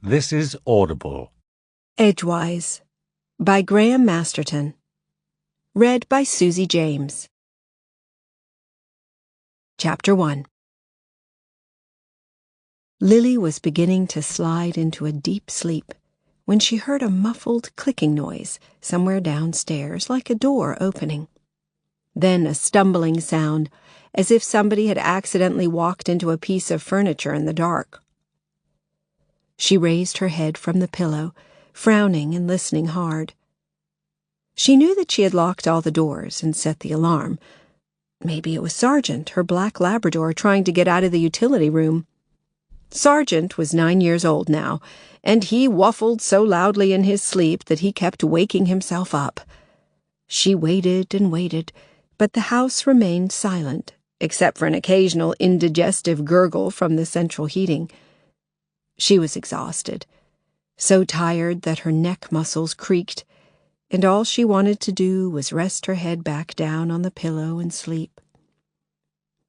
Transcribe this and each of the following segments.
This is Audible. Edgewise by Graham Masterton. Read by Susie James. Chapter 1. Lily was beginning to slide into a deep sleep when she heard a muffled clicking noise somewhere downstairs, like a door opening. Then a stumbling sound, as if somebody had accidentally walked into a piece of furniture in the dark. She raised her head from the pillow, frowning and listening hard. She knew that she had locked all the doors and set the alarm. Maybe it was Sargent, her black Labrador, trying to get out of the utility room. Sargent was 9 years old now, and he whuffled so loudly in his sleep that he kept waking himself up. She waited and waited, but the house remained silent, except for an occasional indigestive gurgle from the central heating. She was exhausted, so tired that her neck muscles creaked, and all she wanted to do was rest her head back down on the pillow and sleep.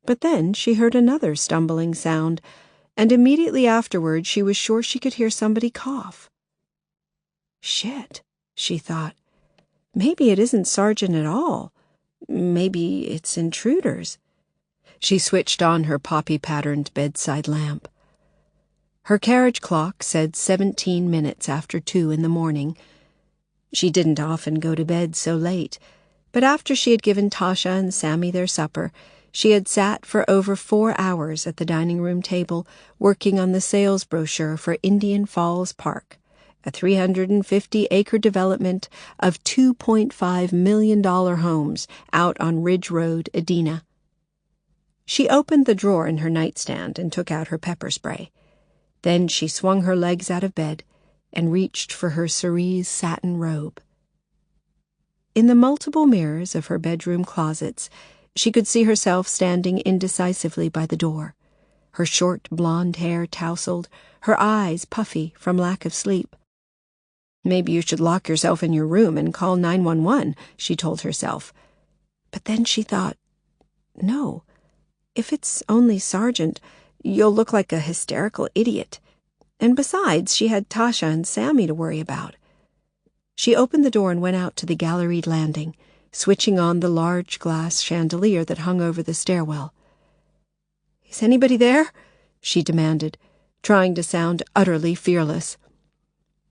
But then she heard another stumbling sound, and immediately afterward she was sure she could hear somebody cough. Shit, she thought. Maybe it isn't Sargent at all. Maybe it's intruders. She switched on her poppy-patterned bedside lamp. Her carriage clock said 17 minutes after 2 in the morning. She didn't often go to bed so late, but after she had given Tasha and Sammy their supper, she had sat for over 4 hours at the dining room table working on the sales brochure for Indian Falls Park, a 350-acre development of $2.5 million homes out on Ridge Road, Edina. She opened the drawer in her nightstand and took out her pepper spray. Then she swung her legs out of bed and reached for her cerise satin robe. In the multiple mirrors of her bedroom closets, she could see herself standing indecisively by the door, her short blonde hair tousled, her eyes puffy from lack of sleep. Maybe you should lock yourself in your room and call 911, she told herself. But then she thought, no, if it's only Sargent, you'll look like a hysterical idiot. And besides, she had Tasha and Sammy to worry about. She opened the door and went out to the galleried landing, switching on the large glass chandelier that hung over the stairwell. "Is anybody there?" she demanded, trying to sound utterly fearless.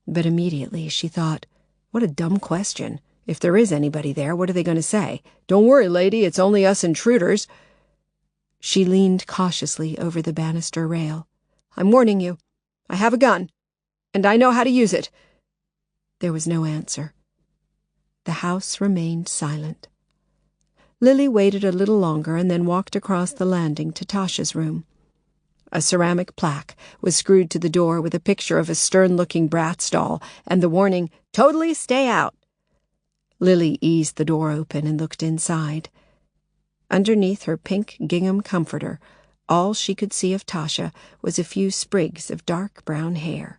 But immediately she thought, what a dumb question. If there is anybody there, what are they going to say? "Don't worry, lady, it's only us intruders." She leaned cautiously over the banister rail. "I'm warning you. I have a gun, and I know how to use it." There was no answer. The house remained silent. Lily waited a little longer and then walked across the landing to Tasha's room. A ceramic plaque was screwed to the door with a picture of a stern-looking Bratz doll and the warning, "Totally stay out." Lily eased the door open and looked inside. Underneath her pink gingham comforter, all she could see of Tasha was a few sprigs of dark brown hair.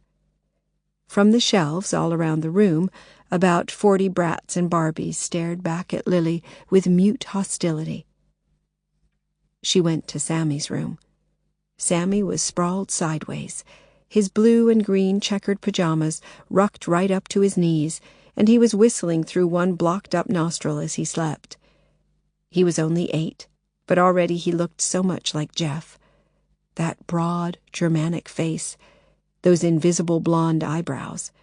From the shelves all around the room, about 40 Bratz and Barbies stared back at Lily with mute hostility. She went to Sammy's room. Sammy was sprawled sideways, his blue and green checkered pajamas rucked right up to his knees, and he was whistling through one blocked-up nostril as he slept. He was only 8, but already he looked so much like Jeff. That broad, Germanic face, those invisible blonde eyebrows.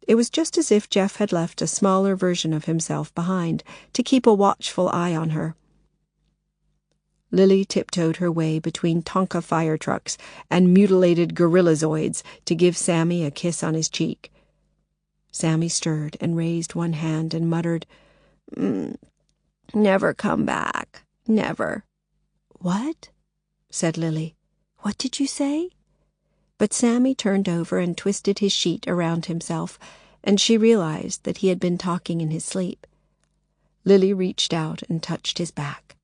It was just as if Jeff had left a smaller version of himself behind to keep a watchful eye on her. Lily tiptoed her way between Tonka fire trucks and mutilated gorillazoids to give Sammy a kiss on his cheek. Sammy stirred and raised one hand and muttered, "Never come back. Never." "What?" said Lily. "What did you say?" But Sammy turned over and twisted his sheet around himself, and she realized that he had been talking in his sleep. Lily reached out and touched his back.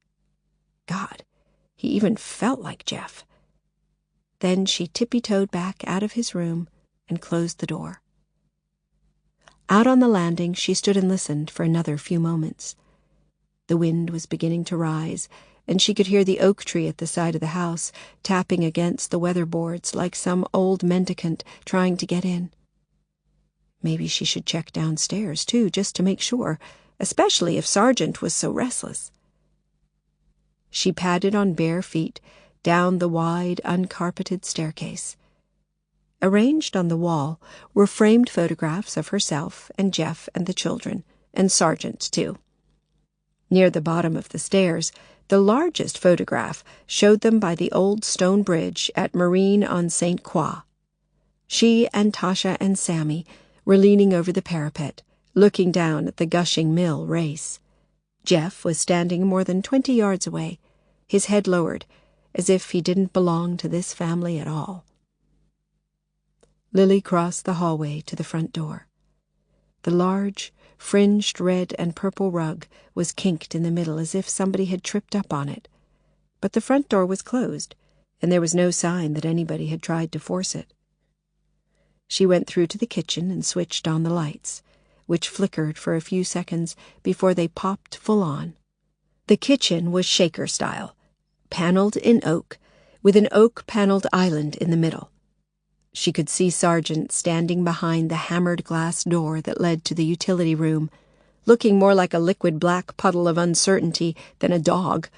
God, he even felt like Jeff. Then she tippy-toed back out of his room and closed the door. Out on the landing, she stood and listened for another few moments. The wind was beginning to rise, and she could hear the oak tree at the side of the house tapping against the weatherboards like some old mendicant trying to get in. Maybe she should check downstairs, too, just to make sure, especially if Sargent was so restless. She padded on bare feet down the wide, uncarpeted staircase. Arranged on the wall were framed photographs of herself and Jeff and the children, and Sargent, too. Near the bottom of the stairs, the largest photograph showed them by the old stone bridge at Marine-on-St. Croix. She and Tasha and Sammy were leaning over the parapet, looking down at the gushing mill race. Jeff was standing more than 20 yards away, his head lowered, as if he didn't belong to this family at all. Lily crossed the hallway to the front door. The large, fringed red and purple rug was kinked in the middle as if somebody had tripped up on it, but the front door was closed, and there was no sign that anybody had tried to force it. She went through to the kitchen and switched on the lights, which flickered for a few seconds before they popped full on. The kitchen was shaker style, paneled in oak, with an oak-paneled island in the middle. She could see Sargent standing behind the hammered glass door that led to the utility room, looking more like a liquid black puddle of uncertainty than a dog.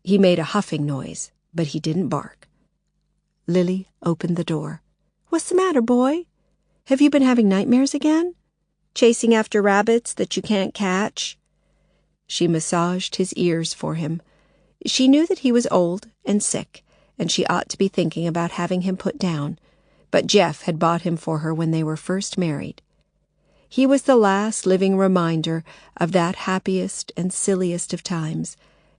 He made a huffing noise, but he didn't bark. Lily opened the door. "What's the matter, boy? Have you been having nightmares again? Chasing after rabbits that you can't catch?" She massaged his ears for him. She knew that he was old and sick, and she ought to be thinking about having him put down, but Jeff had bought him for her when they were first married. He was the last living reminder of that happiest and silliest of times,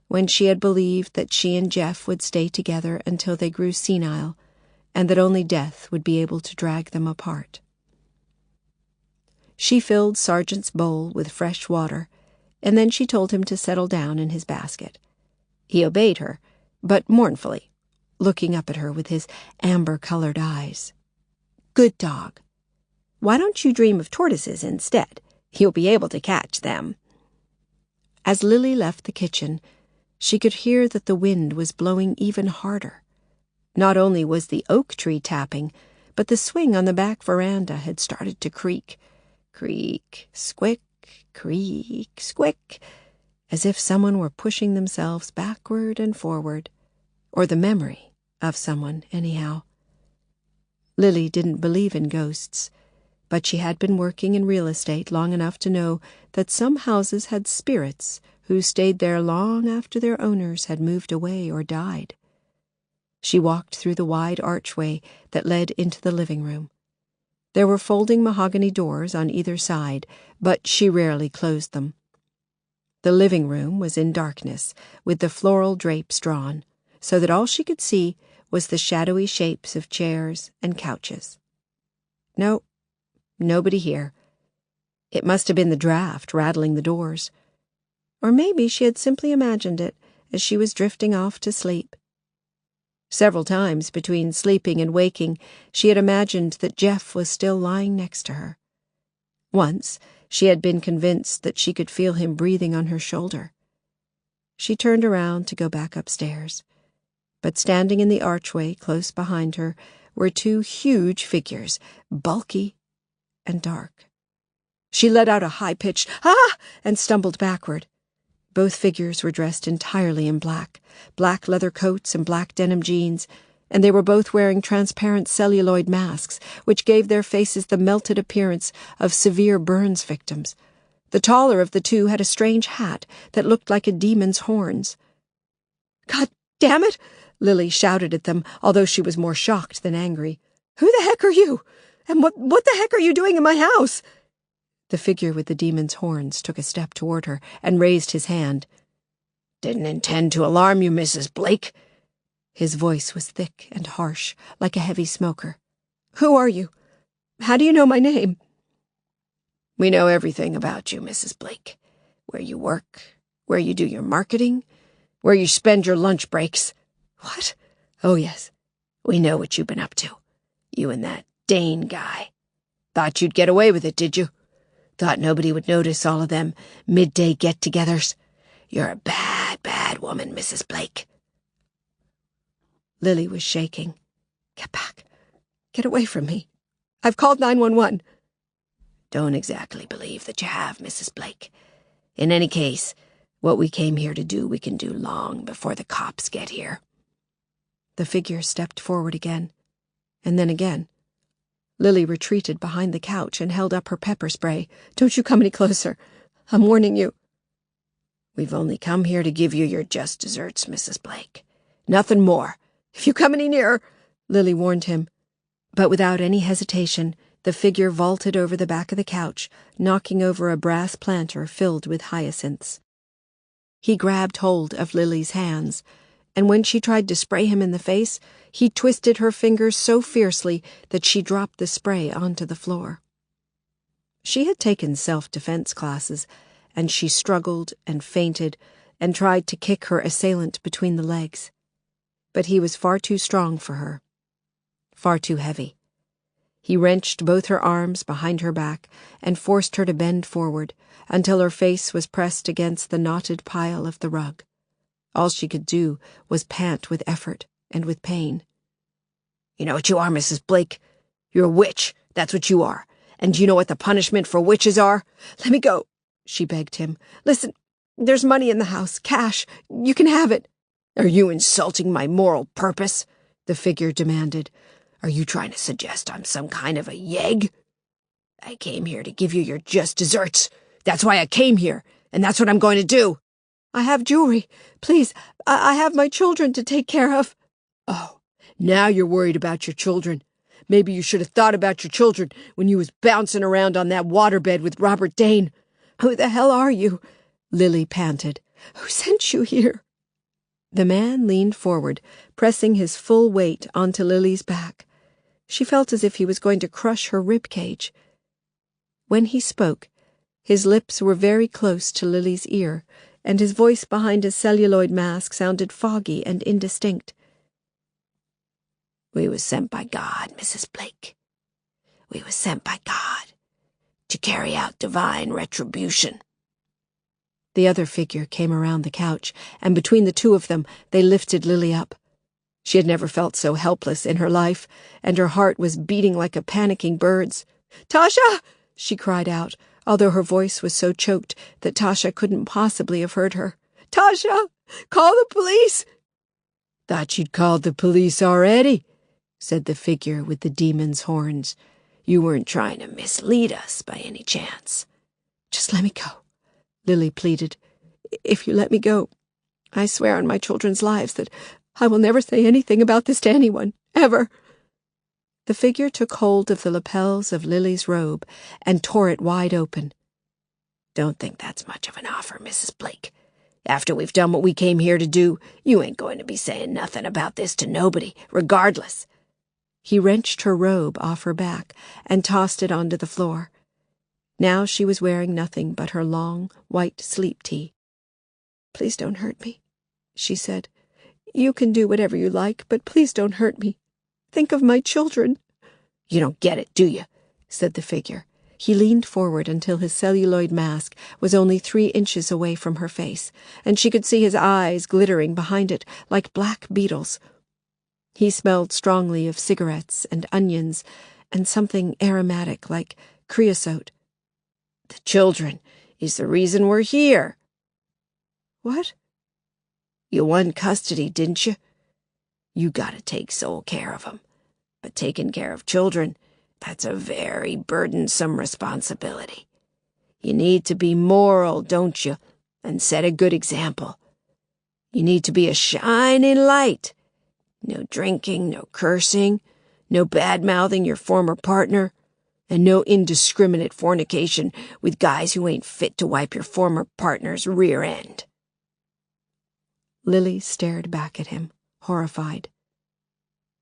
when she had believed that she and Jeff would stay together until they grew senile, and that only death would be able to drag them apart. She filled Sargent's bowl with fresh water, and then she told him to settle down in his basket. He obeyed her, but mournfully, looking up at her with his amber-colored eyes. "Good dog. Why don't you dream of tortoises instead? You'll be able to catch them." As Lily left the kitchen, she could hear that the wind was blowing even harder. Not only was the oak tree tapping, but the swing on the back veranda had started to creak. Creak, squick, creak, squick, as if someone were pushing themselves backward and forward, or the memory of someone, anyhow. Lily didn't believe in ghosts, but she had been working in real estate long enough to know that some houses had spirits who stayed there long after their owners had moved away or died. She walked through the wide archway that led into the living room. There were folding mahogany doors on either side, but she rarely closed them. The living room was in darkness, with the floral drapes drawn, so that all she could see was the shadowy shapes of chairs and couches. No, nobody here. It must have been the draft rattling the doors. Or maybe she had simply imagined it as she was drifting off to sleep. Several times between sleeping and waking, she had imagined that Jeff was still lying next to her. Once, she had been convinced that she could feel him breathing on her shoulder. She turned around to go back upstairs, but standing in the archway close behind her were two huge figures, bulky and dark. She let out a high-pitched "Ah!" and stumbled backward. Both figures were dressed entirely in black leather coats and black denim jeans, and they were both wearing transparent celluloid masks, which gave their faces the melted appearance of severe burns victims. The taller of the two had a strange hat that looked like a demon's horns. "God damn it!" Lily shouted at them, although she was more shocked than angry. "Who the heck are you? And what the heck are you doing in my house?" The figure with the demon's horns took a step toward her and raised his hand. "Didn't intend to alarm you, Mrs. Blake." His voice was thick and harsh, like a heavy smoker. "Who are you? How do you know my name?" "We know everything about you, Mrs. Blake. Where you work, where you do your marketing, where you spend your lunch breaks." "What?" "Oh, yes. We know what you've been up to. You and that Dane guy. Thought you'd get away with it, did you? Thought nobody would notice all of them midday get-togethers. You're a bad that woman, Mrs. Blake." Lily was shaking. "Get back. Get away from me. I've called 911. "Don't exactly believe that you have, Mrs. Blake. In any case, what we came here to do, we can do long before the cops get here." The figure stepped forward again, and then again. Lily retreated behind the couch and held up her pepper spray. "Don't you come any closer. I'm warning you." "We've only come here to give you your just desserts, Mrs. Blake. Nothing more. If you come any nearer," Lily warned him. But without any hesitation, the figure vaulted over the back of the couch, knocking over a brass planter filled with hyacinths. He grabbed hold of Lily's hands, and when she tried to spray him in the face, he twisted her fingers so fiercely that she dropped the spray onto the floor. She had taken self-defense classes, and she struggled and fainted and tried to kick her assailant between the legs. But he was far too strong for her, far too heavy. He wrenched both her arms behind her back and forced her to bend forward until her face was pressed against the knotted pile of the rug. All she could do was pant with effort and with pain. "You know what you are, Mrs. Blake? You're a witch, that's what you are. And do you know what the punishment for witches are?" "Let me go," she begged him. "Listen, there's money in the house, cash. You can have it." "Are you insulting my moral purpose?" the figure demanded. "Are you trying to suggest I'm some kind of a yegg? I came here to give you your just desserts. That's why I came here, and that's what I'm going to do." "I have jewelry. Please, I have my children to take care of." "Oh, now you're worried about your children. Maybe you should have thought about your children when you was bouncing around on that waterbed with Robert Dane." "Who the hell are you?" Lily panted. "Who sent you here?" The man leaned forward, pressing his full weight onto Lily's back. She felt as if he was going to crush her rib cage. When he spoke, his lips were very close to Lily's ear, and his voice behind his celluloid mask sounded foggy and indistinct. "We was sent by God, Mrs. Blake. We was sent by God to carry out divine retribution." The other figure came around the couch, and between the two of them, they lifted Lily up. She had never felt so helpless in her life, and her heart was beating like a panicking bird's. "Tasha!" she cried out, although her voice was so choked that Tasha couldn't possibly have heard her. "Tasha! Call the police!" "Thought you'd called the police already," said the figure with the demon's horns. "You weren't trying to mislead us by any chance." "Just let me go," Lily pleaded. "If you let me go, I swear on my children's lives that I will never say anything about this to anyone, ever." The figure took hold of the lapels of Lily's robe and tore it wide open. "Don't think that's much of an offer, Mrs. Blake. After we've done what we came here to do, you ain't going to be saying nothing about this to nobody, regardless." He wrenched her robe off her back and tossed it onto the floor. Now she was wearing nothing but her long, white sleep tee. "Please don't hurt me," she said. "You can do whatever you like, but please don't hurt me. Think of my children." "You don't get it, do you?" said the figure. He leaned forward until his celluloid mask was only 3 inches away from her face, and she could see his eyes glittering behind it like black beetles. He smelled strongly of cigarettes and onions and something aromatic like creosote. "The children is the reason we're here." "What?" "You won custody, didn't you? You gotta take sole care of 'em. But taking care of children, that's a very burdensome responsibility. You need to be moral, don't you, and set a good example. You need to be a shining light. No drinking, no cursing, no bad-mouthing your former partner, and no indiscriminate fornication with guys who ain't fit to wipe your former partner's rear end." Lily stared back at him, horrified.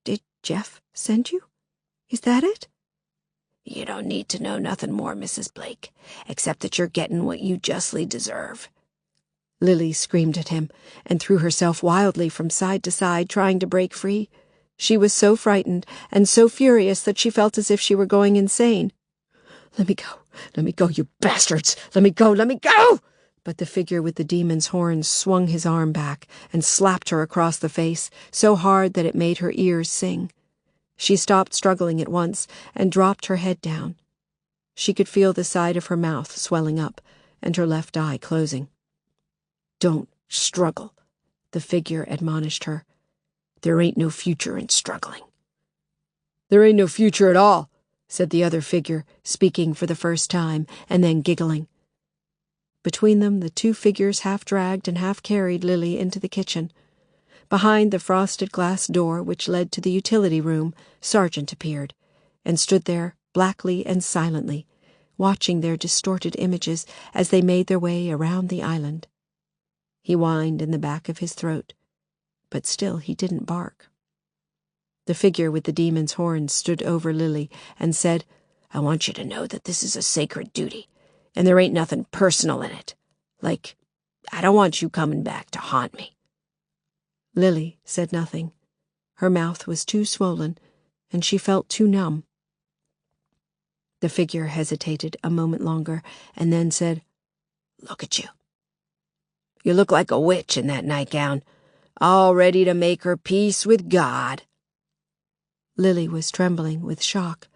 "Did Jeff send you? Is that it?" "You don't need to know nothing more, Mrs. Blake, except that you're getting what you justly deserve." Lily screamed at him and threw herself wildly from side to side, trying to break free. She was so frightened and so furious that she felt as if she were going insane. Let me go, you bastards! Let me go, let me go!" But the figure with the demon's horns swung his arm back and slapped her across the face, so hard that it made her ears sing. She stopped struggling at once and dropped her head down. She could feel the side of her mouth swelling up and her left eye closing. "Don't struggle," the figure admonished her. "There ain't no future in struggling." "There ain't no future at all," said the other figure, speaking for the first time, and then giggling. Between them, the two figures half dragged and half carried Lily into the kitchen. Behind the frosted glass door which led to the utility room, Sargent appeared, and stood there blackly and silently, watching their distorted images as they made their way around the island. He whined in the back of his throat, but still he didn't bark. The figure with the demon's horns stood over Lily and said, "I want you to know that this is a sacred duty, and there ain't nothing personal in it. Like, I don't want you coming back to haunt me." Lily said nothing. Her mouth was too swollen, and she felt too numb. The figure hesitated a moment longer, and then said, "Look at you. You look like a witch in that nightgown, all ready to make her peace with God." Lily was trembling with shock.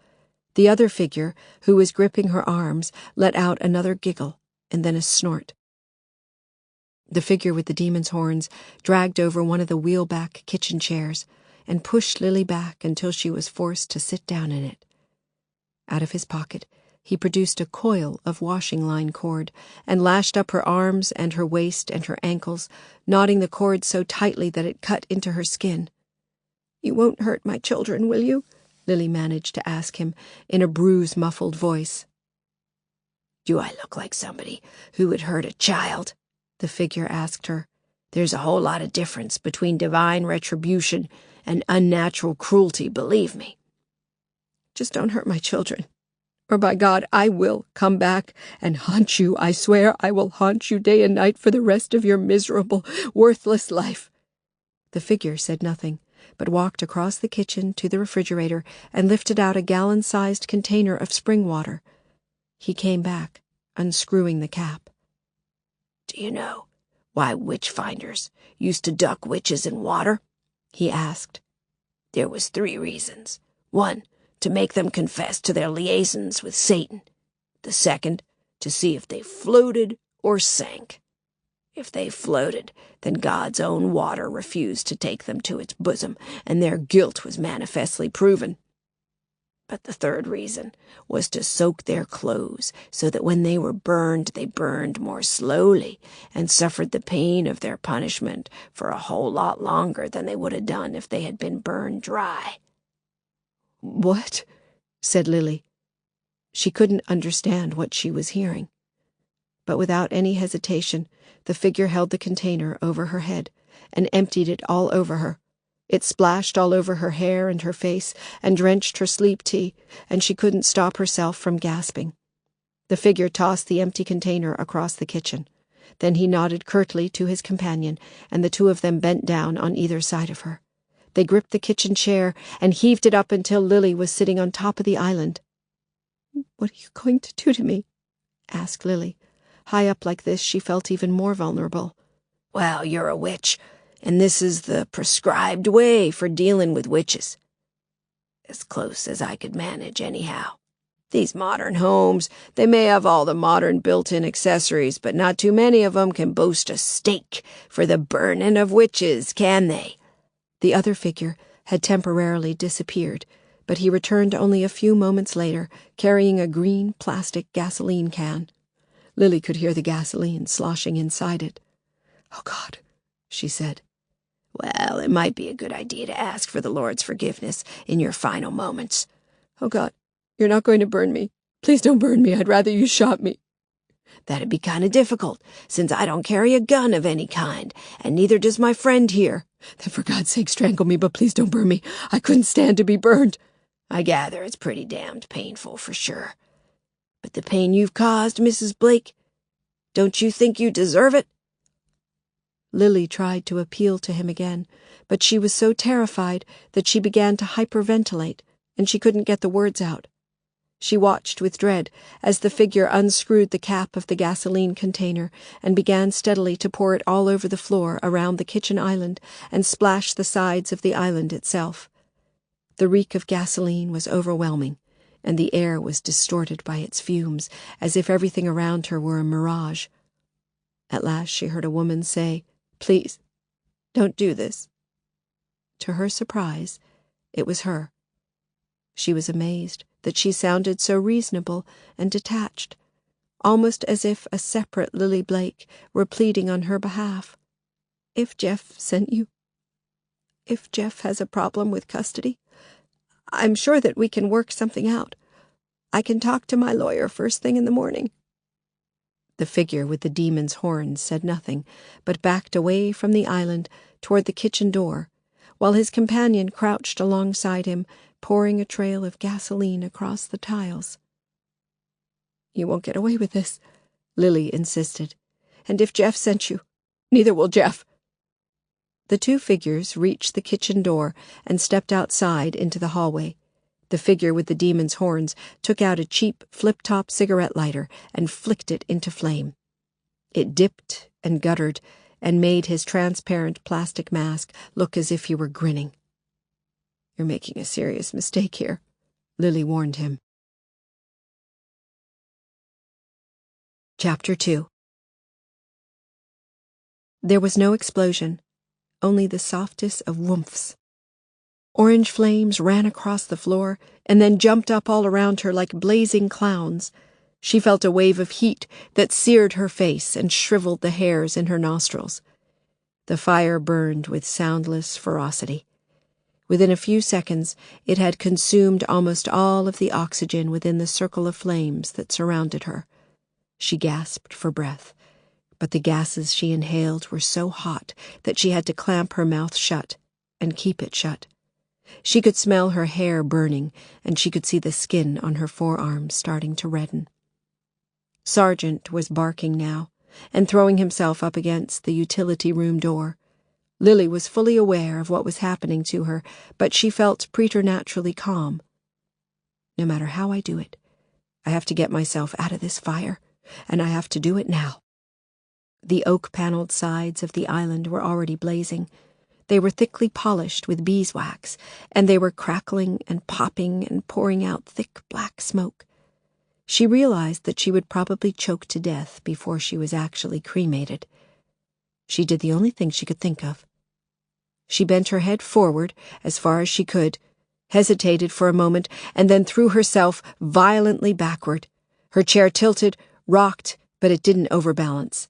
The other figure, who was gripping her arms, let out another giggle and then a snort. The figure with the demon's horns dragged over one of the wheelback kitchen chairs and pushed Lily back until she was forced to sit down in it. Out of his pocket, he produced a coil of washing line cord and lashed up her arms and her waist and her ankles, knotting the cord so tightly that it cut into her skin. "You won't hurt my children, will you?" Lily managed to ask him in a bruise-muffled voice. "Do I look like somebody who would hurt a child?" the figure asked her. "There's a whole lot of difference between divine retribution and unnatural cruelty, believe me." "Just don't hurt my children, or by God, I will come back and haunt you. I swear I will haunt you day and night for the rest of your miserable, worthless life." The figure said nothing, but walked across the kitchen to the refrigerator and lifted out a gallon-sized container of spring water. He came back, unscrewing the cap. "Do you know why witch-finders used to duck witches in water?" he asked. "There was 3 reasons. 1, to make them confess to their liaisons with Satan. The second, to see if they floated or sank. If they floated, then God's own water refused to take them to its bosom, and their guilt was manifestly proven. But the 3rd reason was to soak their clothes, so that when they were burned, they burned more slowly and suffered the pain of their punishment for a whole lot longer than they would have done if they had been burned dry." "What?" said Lily. She couldn't understand what she was hearing. But without any hesitation, the figure held the container over her head and emptied it all over her. It splashed all over her hair and her face and drenched her sleep tea, and she couldn't stop herself from gasping. The figure tossed the empty container across the kitchen. Then he nodded curtly to his companion, and the 2 of them bent down on either side of her. They gripped the kitchen chair and heaved it up until Lily was sitting on top of the island. "What are you going to do to me?" asked Lily. High up like this, she felt even more vulnerable. "Well, you're a witch, and this is the prescribed way for dealing with witches. As close as I could manage, anyhow. These modern homes, they may have all the modern built-in accessories, but not too many of them can boast a stake for the burning of witches, can they?" The other figure had temporarily disappeared, but he returned only a few moments later, carrying a green plastic gasoline can. Lily could hear the gasoline sloshing inside it. "Oh, God," she said. "Well, it might be a good idea to ask for the Lord's forgiveness in your final moments." "Oh, God, you're not going to burn me. Please don't burn me. I'd rather you shot me." "That'd be kind of difficult, since I don't carry a gun of any kind, and neither does my friend here." "Then for God's sake, strangle me, but please don't burn me. I couldn't stand to be burned." "I gather it's pretty damned painful, for sure. But the pain you've caused, Mrs. Blake, don't you think you deserve it?" Lily tried to appeal to him again, but she was so terrified that she began to hyperventilate, and she couldn't get the words out. She watched with dread as the figure unscrewed the cap of the gasoline container and began steadily to pour it all over the floor around the kitchen island and splash the sides of the island itself. The reek of gasoline was overwhelming, and the air was distorted by its fumes, as if everything around her were a mirage. At last she heard a woman say, "Please, don't do this." To her surprise, it was her. She was amazed that she sounded so reasonable and detached, almost as if a separate Lily Blake were pleading on her behalf. "If Jeff sent you, if Jeff has a problem with custody, I'm sure that we can work something out. I can talk to my lawyer first thing in the morning." The figure with the demon's horns said nothing, but backed away from the island toward the kitchen door, while his companion crouched alongside him, pouring a trail of gasoline across the tiles. "You won't get away with this," Lily insisted. "And if Jeff sent you, neither will Jeff." The two figures reached the kitchen door and stepped outside into the hallway. The figure with the demon's horns took out a cheap flip-top cigarette lighter and flicked it into flame. It dipped and guttered and made his transparent plastic mask look as if he were grinning. "You're making a serious mistake here," Lily warned him. Chapter 2. There was no explosion, only the softest of whoomph. Orange flames ran across the floor and then jumped up all around her like blazing clowns. She felt a wave of heat that seared her face and shriveled the hairs in her nostrils. The fire burned with soundless ferocity. Within a few seconds, it had consumed almost all of the oxygen within the circle of flames that surrounded her. She gasped for breath, but the gases she inhaled were so hot that she had to clamp her mouth shut and keep it shut. She could smell her hair burning, and she could see the skin on her forearms starting to redden. Sargent was barking now, and throwing himself up against the utility room door. Lily was fully aware of what was happening to her, but she felt preternaturally calm. "No matter how I do it, I have to get myself out of this fire, and I have to do it now." The oak-paneled sides of the island were already blazing. They were thickly polished with beeswax, and they were crackling and popping and pouring out thick black smoke. She realized that she would probably choke to death before she was actually cremated. She did the only thing she could think of. She bent her head forward as far as she could, hesitated for a moment, and then threw herself violently backward. Her chair tilted, rocked, but it didn't overbalance.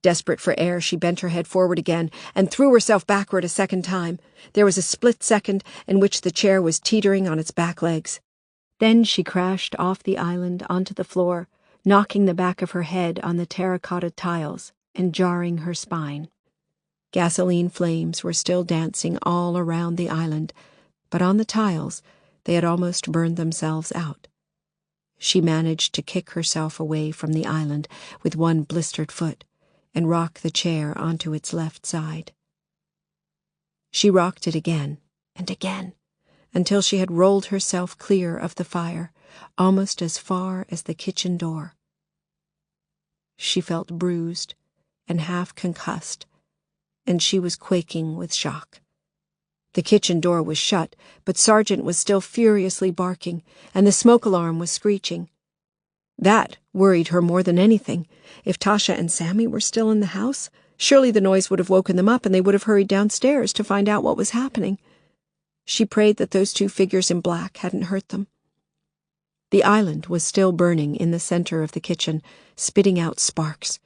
Desperate for air, she bent her head forward again and threw herself backward a second time. There was a split second in which the chair was teetering on its back legs. Then she crashed off the island onto the floor, knocking the back of her head on the terracotta tiles and jarring her spine. Gasoline flames were still dancing all around the island, but on the tiles they had almost burned themselves out. She managed to kick herself away from the island with one blistered foot and rock the chair onto its left side. She rocked it again and again until she had rolled herself clear of the fire, almost as far as the kitchen door. She felt bruised and half concussed, and she was quaking with shock. The kitchen door was shut, but Sargent was still furiously barking, and the smoke alarm was screeching. That worried her more than anything. If Tasha and Sammy were still in the house, surely the noise would have woken them up and they would have hurried downstairs to find out what was happening. She prayed that those two figures in black hadn't hurt them. The island was still burning in the center of the kitchen, spitting out sparks.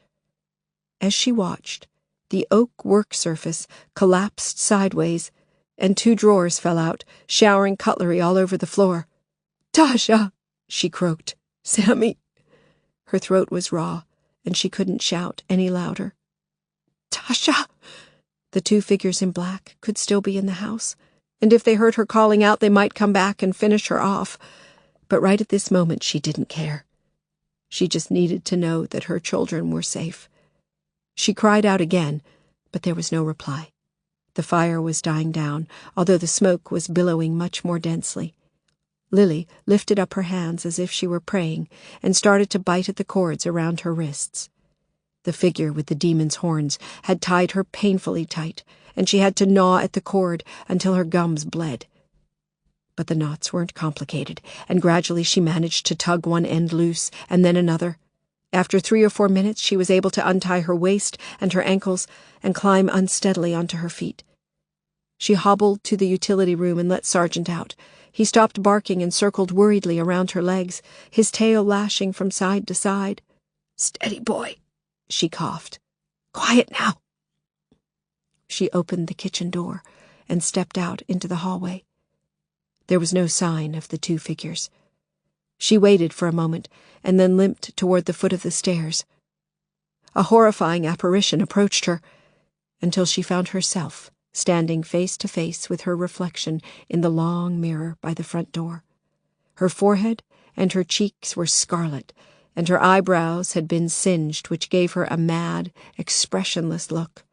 As she watched, the oak work surface collapsed sideways, and two drawers fell out, showering cutlery all over the floor. "Tasha!" she croaked. "Sammy!" Her throat was raw, and she couldn't shout any louder. "Tasha!" The two figures in black could still be in the house, and if they heard her calling out, they might come back and finish her off. But right at this moment, she didn't care. She just needed to know that her children were safe. She cried out again, but there was no reply. The fire was dying down, although the smoke was billowing much more densely. Lily lifted up her hands as if she were praying and started to bite at the cords around her wrists. The figure with the demon's horns had tied her painfully tight, and she had to gnaw at the cord until her gums bled. But the knots weren't complicated, and gradually she managed to tug one end loose, and then another. After 3 or 4 minutes, she was able to untie her waist and her ankles and climb unsteadily onto her feet. She hobbled to the utility room and let Sergeant out. He stopped barking and circled worriedly around her legs, his tail lashing from side to side. "Steady, boy," she coughed. "Quiet now." She opened the kitchen door and stepped out into the hallway. There was no sign of the 2 figures. She waited for a moment and then limped toward the foot of the stairs. A horrifying apparition approached her until she found herself standing face to face with her reflection in the long mirror by the front door. Her forehead and her cheeks were scarlet, and her eyebrows had been singed, which gave her a mad, expressionless look.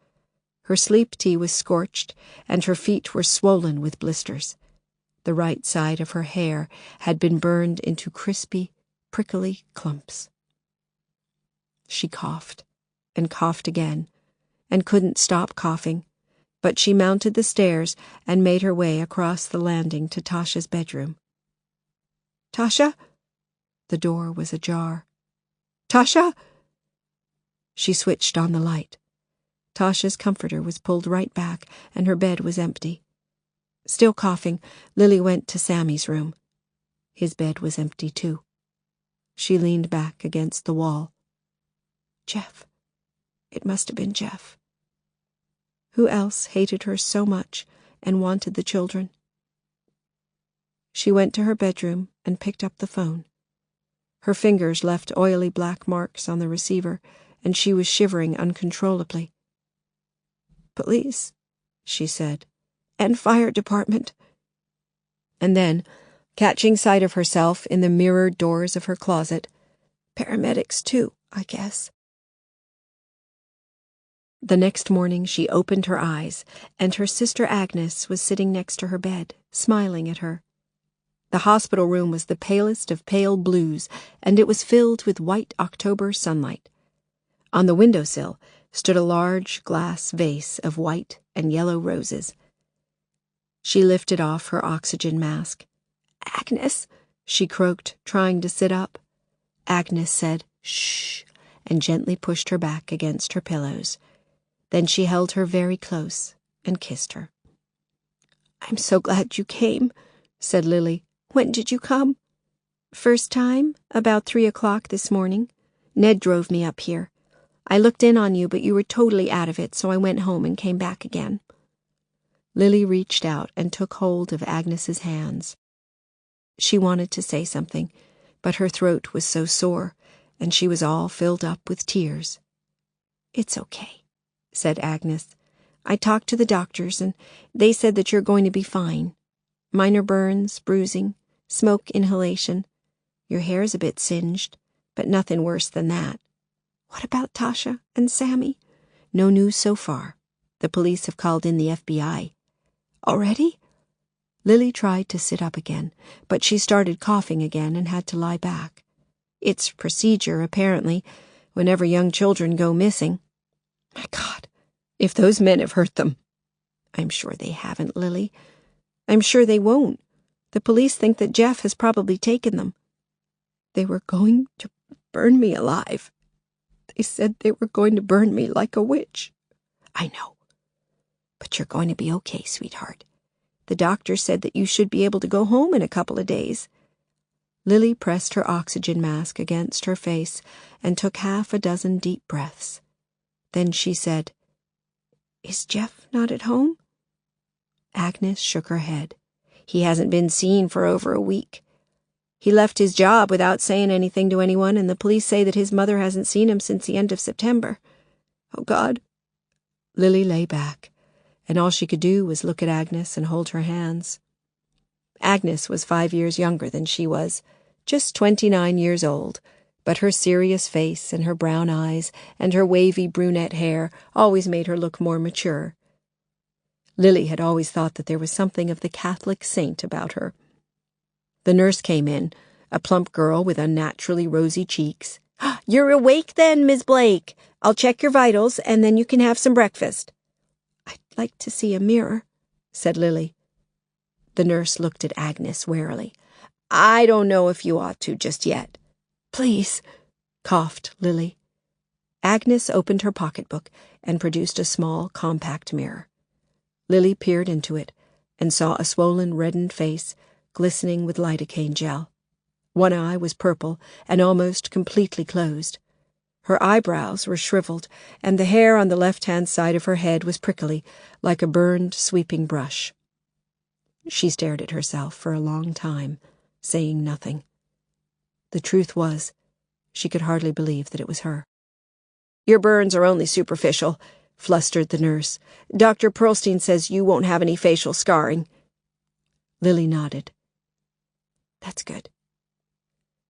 Her sleep tea was scorched, and her feet were swollen with blisters. The right side of her hair had been burned into crispy, prickly clumps. She coughed and coughed again, and couldn't stop coughing, but she mounted the stairs and made her way across the landing to Tasha's bedroom. "Tasha?" The door was ajar. "Tasha?" She switched on the light. Tasha's comforter was pulled right back, and her bed was empty. Still coughing, Lily went to Sammy's room. His bed was empty, too. She leaned back against the wall. Jeff. It must have been Jeff. Who else hated her so much and wanted the children? She went to her bedroom and picked up the phone. Her fingers left oily black marks on the receiver, and she was shivering uncontrollably. "Police," she said, "and fire department." And then, catching sight of herself in the mirrored doors of her closet, "Paramedics, too, I guess." The next morning she opened her eyes, and her sister Agnes was sitting next to her bed, smiling at her. The hospital room was the palest of pale blues, and it was filled with white October sunlight. On the windowsill stood a large glass vase of white and yellow roses. She lifted off her oxygen mask. "Agnes," she croaked, trying to sit up. Agnes said, "Shh," and gently pushed her back against her pillows. Then she held her very close and kissed her. "I'm so glad you came," said Lily. "When did you come?" "First time, about 3 o'clock this morning. Ned drove me up here. I looked in on you, but you were totally out of it, so I went home and came back again." Lily reached out and took hold of Agnes's hands. She wanted to say something, but her throat was so sore, and she was all filled up with tears. "It's okay," said Agnes. "I talked to the doctors, and they said that you're going to be fine. Minor burns, bruising, smoke inhalation. Your hair's a bit singed, but nothing worse than that. What about Tasha and Sammy?" "No news so far. The police have called in the FBI." "Already?" Lily tried to sit up again, but she started coughing again and had to lie back. It's procedure, apparently, whenever young children go missing. My God, if those men have hurt them. "I'm sure they haven't, Lily. I'm sure they won't. The police think that Jeff has probably taken them. They were going to burn me alive. They said they were going to burn me like a witch." "I know. But you're going to be okay, sweetheart. The doctor said that you should be able to go home in a couple of days." Lily pressed her oxygen mask against her face and took 6 deep breaths. Then she said, "Is Jeff not at home?" Agnes shook her head. "He hasn't been seen for over a week. He left his job without saying anything to anyone, and the police say that his mother hasn't seen him since the end of September. Oh, God." Lily lay back, and all she could do was look at Agnes and hold her hands. Agnes was 5 years younger than she was, just 29 years old, but her serious face and her brown eyes and her wavy brunette hair always made her look more mature. Lily had always thought that there was something of the Catholic saint about her. The nurse came in, a plump girl with unnaturally rosy cheeks. "You're awake then, Miss Blake. I'll check your vitals, and then you can have some breakfast." "I'd like to see a mirror," said Lily. The nurse looked at Agnes warily. "I don't know if you ought to just yet." "Please," coughed Lily. Agnes opened her pocketbook and produced a small, compact mirror. Lily peered into it and saw a swollen, reddened face glistening with lidocaine gel. One eye was purple and almost completely closed. Her eyebrows were shriveled, and the hair on the left-hand side of her head was prickly, like a burned sweeping brush. She stared at herself for a long time, saying nothing. The truth was, she could hardly believe that it was her. "Your burns are only superficial," flustered the nurse. "Dr. Pearlstein says you won't have any facial scarring." Lily nodded. "That's good."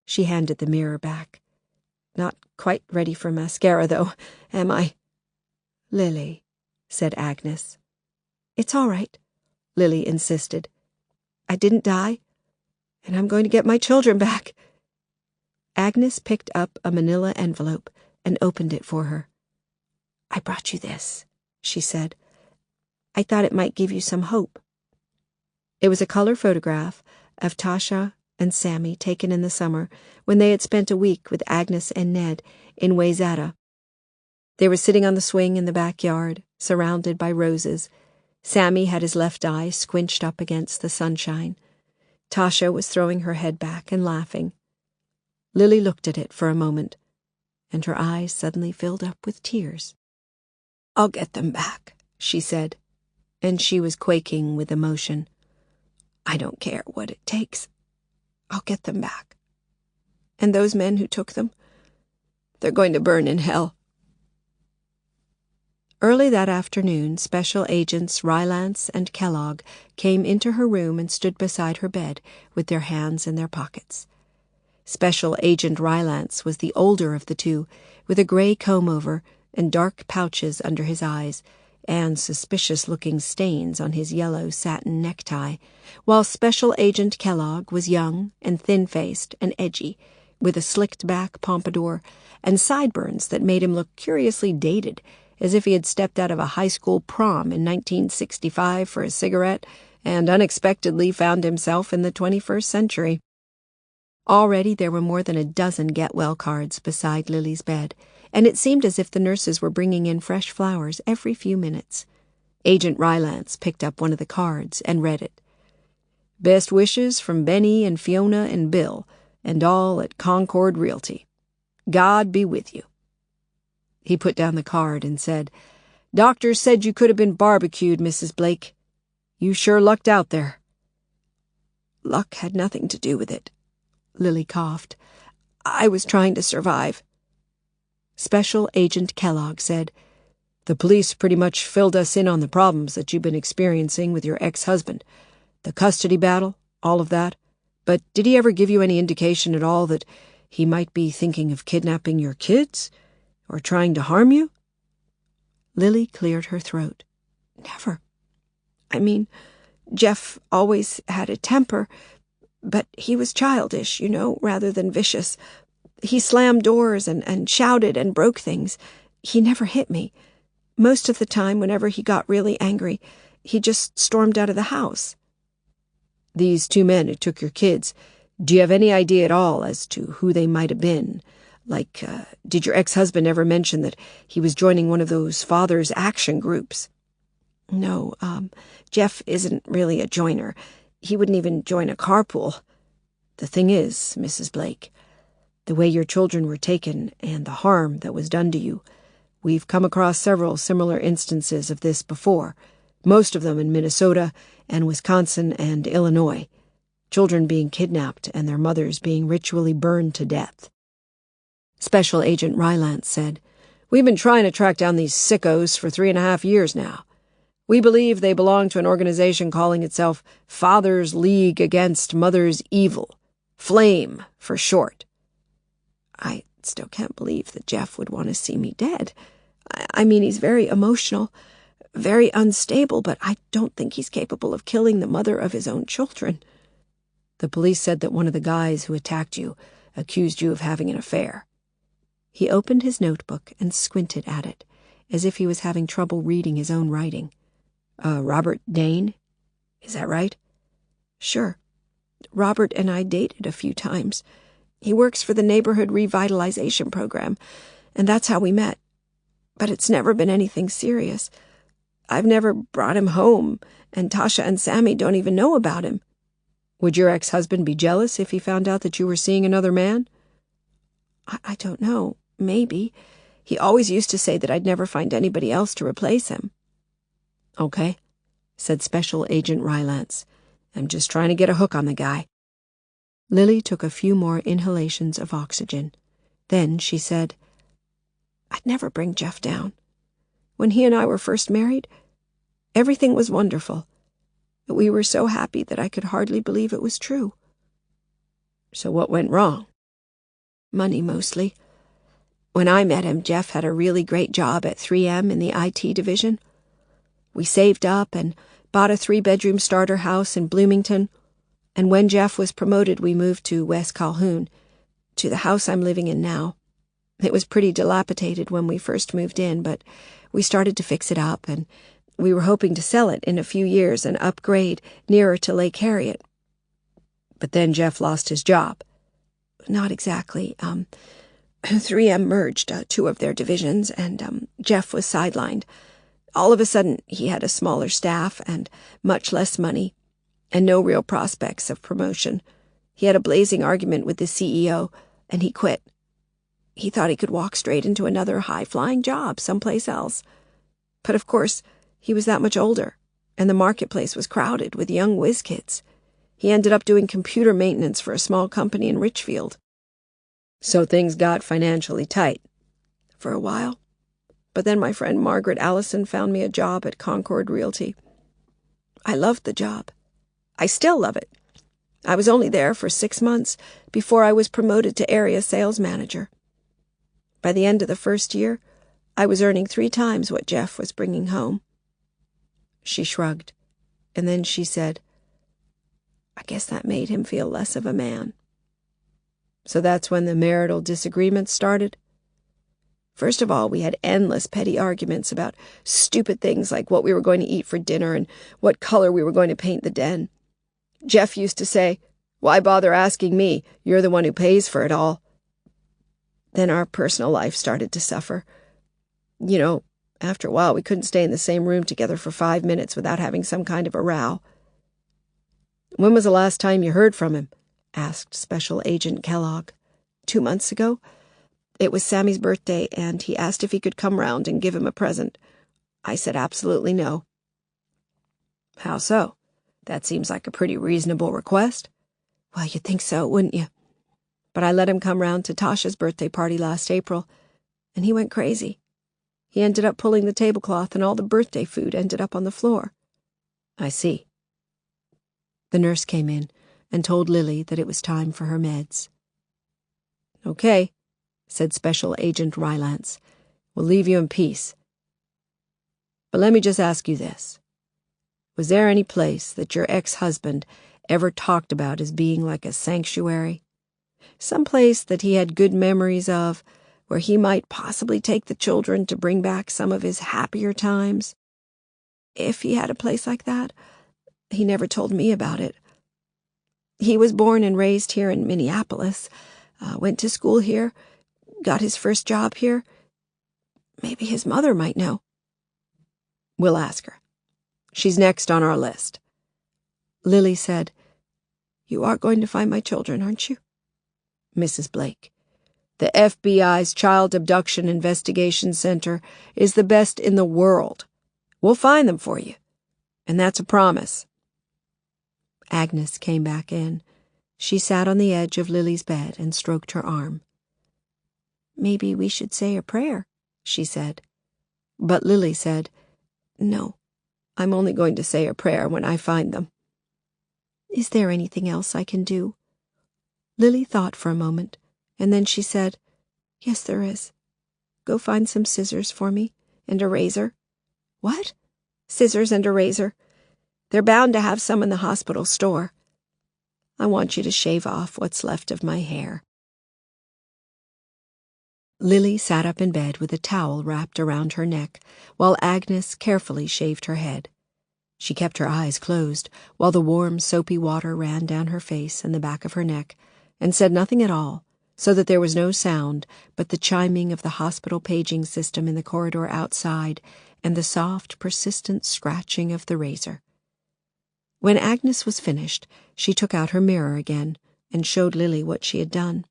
She handed the mirror back. "Not quite ready for mascara, though, am I?" "Lily," said Agnes. "It's all right," Lily insisted. "I didn't die, and I'm going to get my children back." Agnes picked up a manila envelope and opened it for her. "I brought you this," she said. "I thought it might give you some hope." It was a color photograph of Tasha and Sammy taken in the summer when they had spent a week with Agnes and Ned in Wayzata. They were sitting on the swing in the backyard, surrounded by roses. Sammy had his left eye squinched up against the sunshine. Tasha was throwing her head back and laughing. Lily looked at it for a moment, and her eyes suddenly filled up with tears. "I'll get them back," she said, and she was quaking with emotion. "I don't care what it takes. I'll get them back. And those men who took them, they're going to burn in hell." Early that afternoon, Special Agents Rylance and Kellogg came into her room and stood beside her bed with their hands in their pockets. Special Agent Rylance was the older of the two, with a gray comb-over and dark pouches under his eyes, and suspicious-looking stains on his yellow satin necktie, while Special Agent Kellogg was young and thin-faced and edgy, with a slicked-back pompadour and sideburns that made him look curiously dated, as if he had stepped out of a high school prom in 1965 for a cigarette and unexpectedly found himself in the 21st century. Already there were more than a dozen get-well cards beside Lily's bed, and it seemed as if the nurses were bringing in fresh flowers every few minutes. Agent Rylance picked up one of the cards and read it. "Best wishes from Benny and Fiona and Bill, and all at Concord Realty. God be with you." He put down the card and said, "Doctors said you could have been barbecued, Mrs. Blake. You sure lucked out there." "Luck had nothing to do with it," Lily coughed. "I was trying to survive." Special Agent Kellogg said, "The police pretty much filled us in on the problems that you've been experiencing with your ex-husband. The custody battle, all of that. But did he ever give you any indication at all that he might be thinking of kidnapping your kids? Or trying to harm you?" Lily cleared her throat. "Never. I mean, Jeff always had a temper, but he was childish, rather than vicious. He slammed doors and shouted and broke things. He never hit me. Most of the time, whenever he got really angry, he just stormed out of the house." "These two men who took your kids, do you have any idea at all as to who they might have been? Like, did your ex-husband ever mention that he was joining one of those fathers' action groups?" "No, Jeff isn't really a joiner. He wouldn't even join a carpool. The thing is, Mrs. Blake, the way your children were taken and the harm that was done to you, we've come across several similar instances of this before, most of them in Minnesota and Wisconsin and Illinois. Children being kidnapped and their mothers being ritually burned to death." Special Agent Rylance said, "We've been trying to track down these sickos for 3.5 years now. We believe they belong to an organization calling itself Father's League Against Mother's Evil, FLAME for short." "I still can't believe that Jeff would want to see me dead. I mean, he's very emotional, very unstable, but I don't think he's capable of killing the mother of his own children." The police said that one of the guys who attacked you accused you of having an affair." He opened his notebook and squinted at it, as if he was having trouble reading his own writing. Robert Dane? Is that right?" "Sure. Robert and I dated a few times. He works for the neighborhood revitalization program, and that's how we met. But it's never been anything serious. I've never brought him home, and Tasha and Sammy don't even know about him." "Would your ex-husband be jealous if he found out that you were seeing another man?" I don't know. Maybe. He always used to say that I'd never find anybody else to replace him." "Okay," said Special Agent Rylance. "I'm just trying to get a hook on the guy." Lily took a few more inhalations of oxygen. Then she said, "I'd never bring Jeff down. When he and I were first married, everything was wonderful. We were so happy that I could hardly believe it was true." "So what went wrong?" "Money, mostly. When I met him, Jeff had a really great job at 3M in the IT division. We saved up and bought a 3-bedroom starter house in Bloomington, and when Jeff was promoted, we moved to West Calhoun, to the house I'm living in now. It was pretty dilapidated when we first moved in, but we started to fix it up, and we were hoping to sell it in a few years and upgrade nearer to Lake Harriet." "But then Jeff lost his job." "Not exactly. 3M merged 2 of their divisions, and Jeff was sidelined. All of a sudden, he had a smaller staff and much less money, and no real prospects of promotion. He had a blazing argument with the CEO, and he quit. He thought he could walk straight into another high-flying job someplace else. But of course, he was that much older, and the marketplace was crowded with young whiz kids. He ended up doing computer maintenance for a small company in Richfield." "So things got financially tight." "For a while. But then my friend Margaret Allison found me a job at Concord Realty. I loved the job. I still love it. I was only there for 6 months before I was promoted to area sales manager. By the end of the first year, I was earning 3 times what Jeff was bringing home." She shrugged, and then she said, "I guess that made him feel less of a man." "So that's when the marital disagreements started?" "First of all, we had endless petty arguments about stupid things like what we were going to eat for dinner and what color we were going to paint the den. Jeff used to say, 'Why bother asking me? You're the one who pays for it all.' Then our personal life started to suffer. You know, after a while we couldn't stay in the same room together for 5 minutes without having some kind of a row." "When was the last time you heard from him?" asked Special Agent Kellogg. 2 months ago. It was Sammy's birthday, and he asked if he could come round and give him a present. I said absolutely no." "How so? That seems like a pretty reasonable request." "Well, you'd think so, wouldn't you? But I let him come round to Tasha's birthday party last April, and he went crazy. He ended up pulling the tablecloth, and all the birthday food ended up on the floor." "I see." The nurse came in and told Lily that it was time for her meds. "Okay," said Special Agent Rylance. "We'll leave you in peace. But let me just ask you this. Was there any place that your ex-husband ever talked about as being like a sanctuary? Some place that he had good memories of, where he might possibly take the children to bring back some of his happier times? If he had a place like that, he never told me about it. He was born and raised here in Minneapolis, went to school here, got his first job here. Maybe his mother might know." "We'll ask her. She's next on our list." Lily said, "You are going to find my children, aren't you?" "Mrs. Blake, the FBI's Child Abduction Investigation Center is the best in the world. We'll find them for you, and that's a promise." Agnes came back in. She sat on the edge of Lily's bed and stroked her arm. "Maybe we should say a prayer," she said. But Lily said, "No, I'm only going to say a prayer when I find them." "Is there anything else I can do?" Lily thought for a moment, and then she said, "Yes, there is. Go find some scissors for me, and a razor." "What?" "Scissors and a razor. They're bound to have some in the hospital store." I want you to shave off what's left of my hair." Lily sat up in bed with a towel wrapped around her neck, while Agnes carefully shaved her head. She kept her eyes closed, while the warm, soapy water ran down her face and the back of her neck, and said nothing at all, so that there was no sound but the chiming of the hospital paging system in the corridor outside and the soft, persistent scratching of the razor. When Agnes was finished, she took out her mirror again and showed Lily what she had done.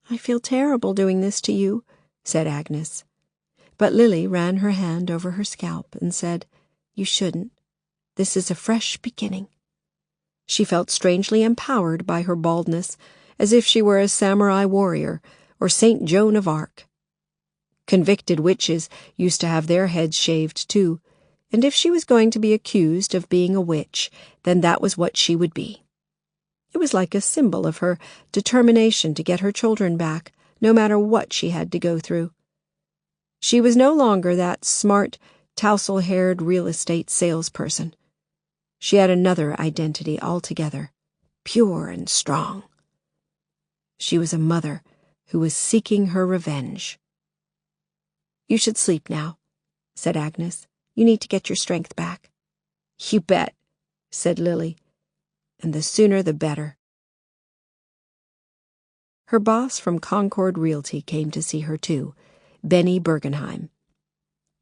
"I feel terrible doing this to you," said Agnes. But Lily ran her hand over her scalp and said, "You shouldn't. This is a fresh beginning." She felt strangely empowered by her baldness, as if she were a samurai warrior or Saint Joan of Arc. Convicted witches used to have their heads shaved too, and if she was going to be accused of being a witch, then that was what she would be. It was like a symbol of her determination to get her children back, no matter what she had to go through. She was no longer that smart, tousle-haired real estate salesperson. She had another identity altogether, pure and strong. She was a mother who was seeking her revenge. "You should sleep now," said Agnes. "You need to get your strength back." "You bet," said Lily. "And the sooner the better." Her boss from Concord Realty came to see her too, Benny Bergenheim.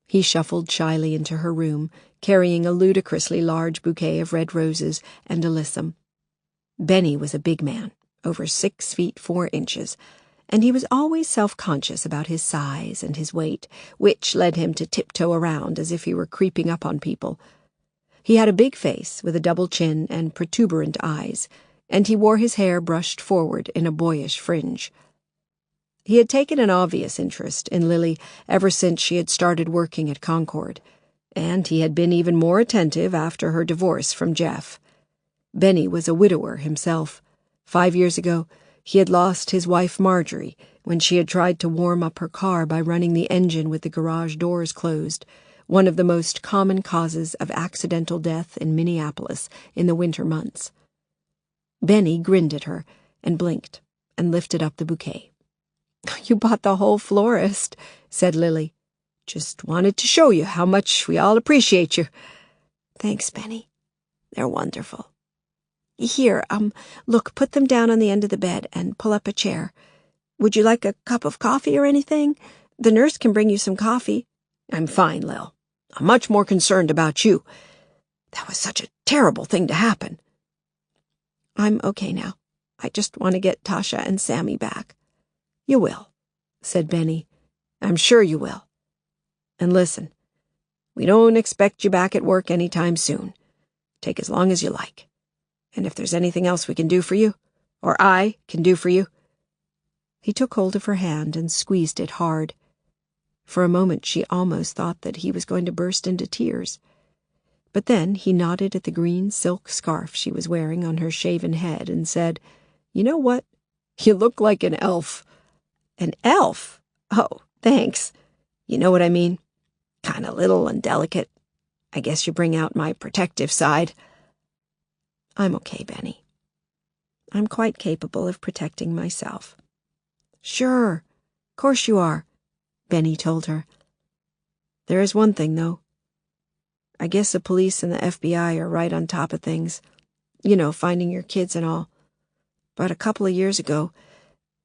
He shuffled shyly into her room, carrying a ludicrously large bouquet of red roses and alyssum. Benny was a big man, over 6 feet 4 inches, and he was always self-conscious about his size and his weight, which led him to tiptoe around as if he were creeping up on people. He had a big face with a double chin and protuberant eyes, and he wore his hair brushed forward in a boyish fringe. He had taken an obvious interest in Lily ever since she had started working at Concord, and he had been even more attentive after her divorce from Jeff. Benny was a widower himself. 5 years ago, he had lost his wife Marjorie when she had tried to warm up her car by running the engine with the garage doors closed, one of the most common causes of accidental death in Minneapolis in the winter months. Benny grinned at her and blinked and lifted up the bouquet. "You bought the whole florist," said Lily. "Just wanted to show you how much we all appreciate you." "Thanks, Benny. They're wonderful. Here, look, put them down on the end of the bed and pull up a chair. Would you like a cup of coffee or anything? The nurse can bring you some coffee." "I'm fine, Lil. I'm much more concerned about you. That was such a terrible thing to happen." "I'm okay now. I just want to get Tasha and Sammy back." "You will," said Benny. "I'm sure you will. And listen, we don't expect you back at work any time soon. Take as long as you like. And if there's anything else we can do for you, or I can do for you—" He took hold of her hand and squeezed it hard. For a moment she almost thought that he was going to burst into tears. But then he nodded at the green silk scarf she was wearing on her shaven head and said, "You know what? You look like an elf." "An elf? Oh, thanks. You know what I mean? Kind of little and delicate. I guess you bring out my protective side." "I'm okay, Benny. I'm quite capable of protecting myself." "Sure, of course you are," Benny told her. "There is one thing, though. I guess the police and the FBI are right on top of things. You know, finding your kids and all. But a couple of years ago,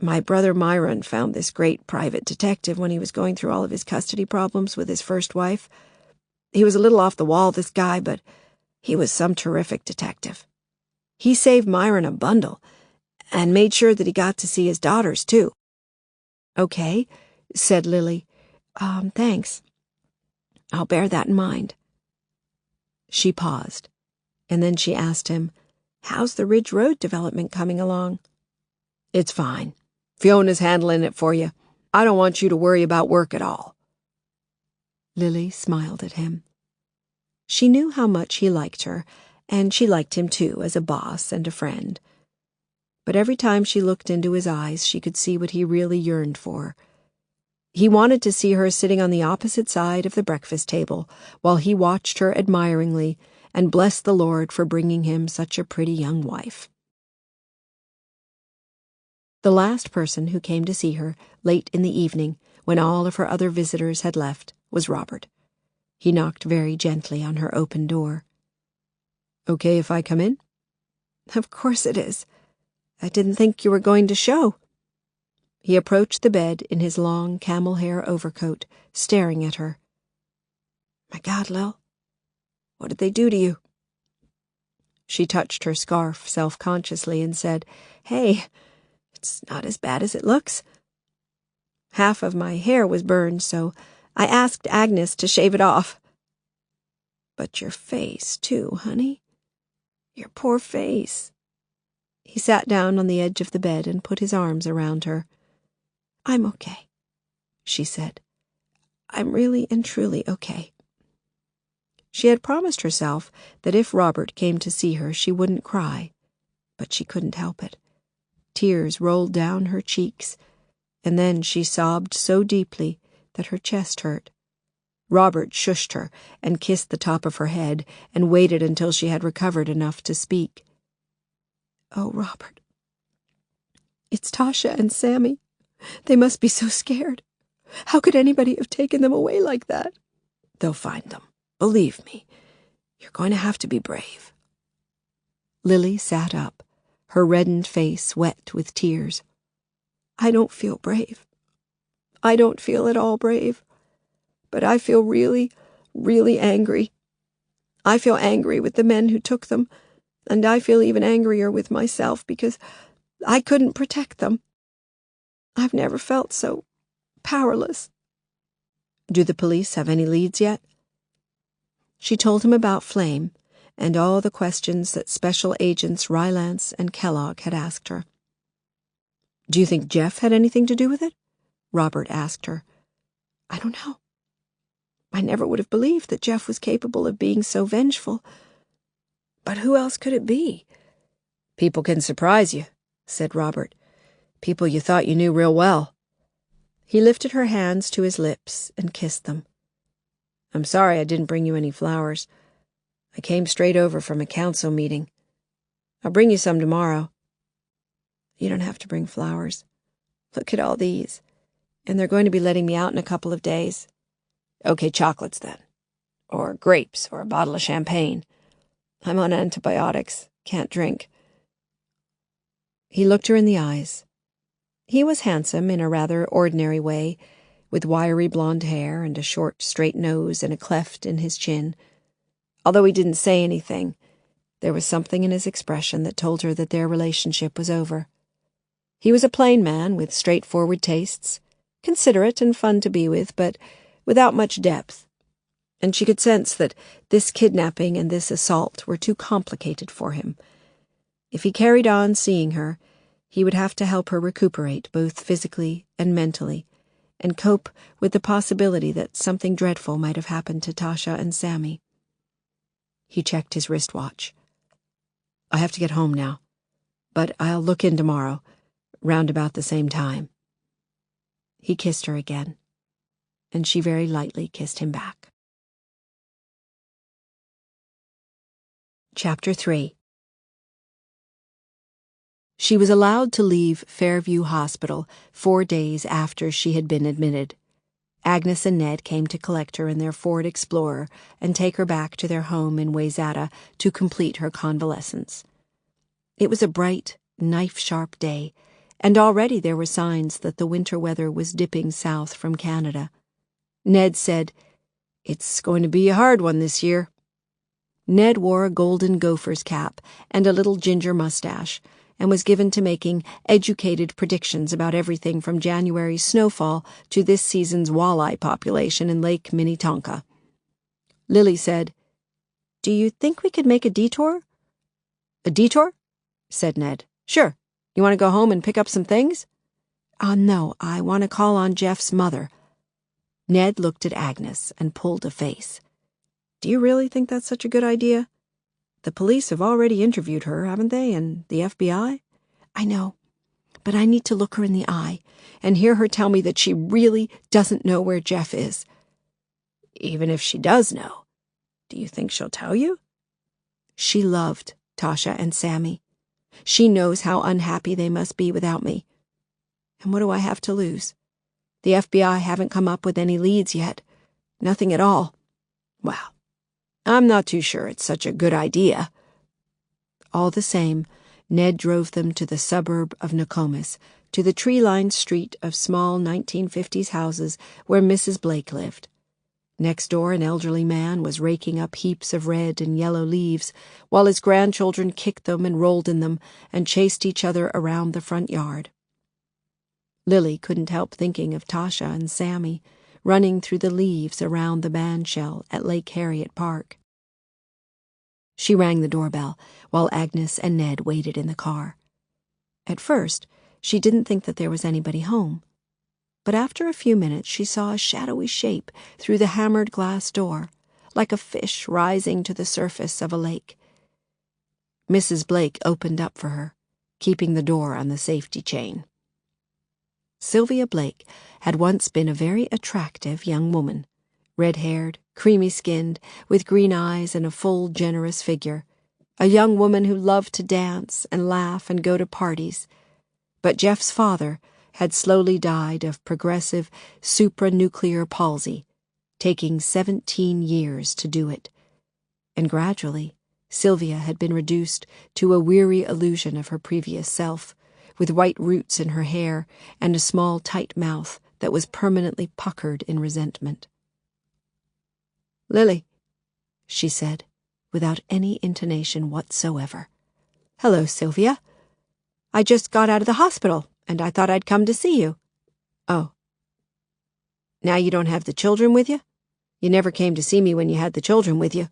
my brother Myron found this great private detective when he was going through all of his custody problems with his first wife. He was a little off the wall, this guy, but he was some terrific detective. He saved Myron a bundle and made sure that he got to see his daughters, too." "Okay," said Lily. Thanks. I'll bear that in mind." She paused, and then she asked him, "How's the Ridge Road development coming along?" "It's fine. Fiona's handling it for you. I don't want you to worry about work at all." Lily smiled at him. She knew how much he liked her, and she liked him too as a boss and a friend. But every time she looked into his eyes, she could see what he really yearned for. He wanted to see her sitting on the opposite side of the breakfast table, while he watched her admiringly and blessed the Lord for bringing him such a pretty young wife. The last person who came to see her, late in the evening, when all of her other visitors had left, was Robert. He knocked very gently on her open door. "Okay if I come in?" "Of course it is. I didn't think you were going to show." He approached the bed in his long camel hair overcoat, staring at her. "My God, Lil, what did they do to you?" She touched her scarf self-consciously and said, "Hey, it's not as bad as it looks. Half of my hair was burned, so I asked Agnes to shave it off." "But your face, too, honey. Your poor face." He sat down on the edge of the bed and put his arms around her. "I'm okay," she said. "I'm really and truly okay." She had promised herself that if Robert came to see her, she wouldn't cry, but she couldn't help it. Tears rolled down her cheeks, and then she sobbed so deeply that her chest hurt. Robert shushed her and kissed the top of her head and waited until she had recovered enough to speak. "Oh, Robert, it's Tasha and Sammy. They must be so scared. How could anybody have taken them away like that?" "They'll find them. Believe me. You're going to have to be brave." Lily sat up, her reddened face wet with tears. "I don't feel brave. I don't feel at all brave. But I feel really, really angry. I feel angry with the men who took them, and I feel even angrier with myself because I couldn't protect them. I've never felt so powerless." "Do the police have any leads yet?" She told him about Flame and all the questions that Special Agents Rylance and Kellogg had asked her. "Do you think Jeff had anything to do with it?" Robert asked her. "I don't know. I never would have believed that Jeff was capable of being so vengeful. But who else could it be?" "People can surprise you," said Robert. "People you thought you knew real well." He lifted her hands to his lips and kissed them. "I'm sorry I didn't bring you any flowers. I came straight over from a council meeting. I'll bring you some tomorrow." "You don't have to bring flowers. Look at all these. And they're going to be letting me out in a couple of days." "Okay, chocolates then. Or grapes, or a bottle of champagne. I'm on antibiotics. Can't drink." He looked her in the eyes. He was handsome in a rather ordinary way, with wiry blonde hair and a short, straight nose and a cleft in his chin. Although he didn't say anything, there was something in his expression that told her that their relationship was over. He was a plain man with straightforward tastes, considerate and fun to be with, but without much depth, and she could sense that this kidnapping and this assault were too complicated for him. If he carried on seeing her, he would have to help her recuperate both physically and mentally, and cope with the possibility that something dreadful might have happened to Tasha and Sammy. He checked his wristwatch. "I have to get home now, but I'll look in tomorrow, round about the same time." He kissed her again, and she very lightly kissed him back. Chapter 3. She was allowed to leave Fairview Hospital 4 days after she had been admitted. Agnes and Ned came to collect her in their Ford Explorer and take her back to their home in Wayzata to complete her convalescence. It was a bright, knife-sharp day, and already there were signs that the winter weather was dipping south from Canada. Ned said, "It's going to be a hard one this year." Ned wore a golden gopher's cap and a little ginger mustache, and was given to making educated predictions about everything from January's snowfall to this season's walleye population in Lake Minnetonka. Lily said, "Do you think we could make a detour?" "A detour?" said Ned. "Sure. You want to go home and pick up some things?" No, I want to call on Jeff's mother." Ned looked at Agnes and pulled a face. "Do you really think that's such a good idea? The police have already interviewed her, haven't they, and the FBI? "I know, but I need to look her in the eye and hear her tell me that she really doesn't know where Jeff is." "Even if she does know, do you think she'll tell you?" "She loved Tasha and Sammy. She knows how unhappy they must be without me. And what do I have to lose? The FBI haven't come up with any leads yet. Nothing at all. Well, I'm not too sure it's such a good idea." All the same, Ned drove them to the suburb of Nokomis, to the tree-lined street of small 1950s houses where Mrs. Blake lived. Next door, an elderly man was raking up heaps of red and yellow leaves, while his grandchildren kicked them and rolled in them and chased each other around the front yard. Lily couldn't help thinking of Tasha and Sammy running through the leaves around the bandshell at Lake Harriet Park. She rang the doorbell while Agnes and Ned waited in the car. At first, she didn't think that there was anybody home, but after a few minutes she saw a shadowy shape through the hammered glass door, like a fish rising to the surface of a lake. Mrs. Blake opened up for her, keeping the door on the safety chain. Sylvia Blake had once been a very attractive young woman, red-haired, creamy-skinned, with green eyes and a full, generous figure, a young woman who loved to dance and laugh and go to parties. But Jeff's father had slowly died of progressive supranuclear palsy, taking 17 years to do it, and gradually Sylvia had been reduced to a weary illusion of her previous self, with white roots in her hair and a small, tight mouth that was permanently puckered in resentment. "Lily," she said, without any intonation whatsoever. "Hello, Sylvia. I just got out of the hospital, and I thought I'd come to see you." "Oh. Now you don't have the children with you? You never came to see me when you had the children with you."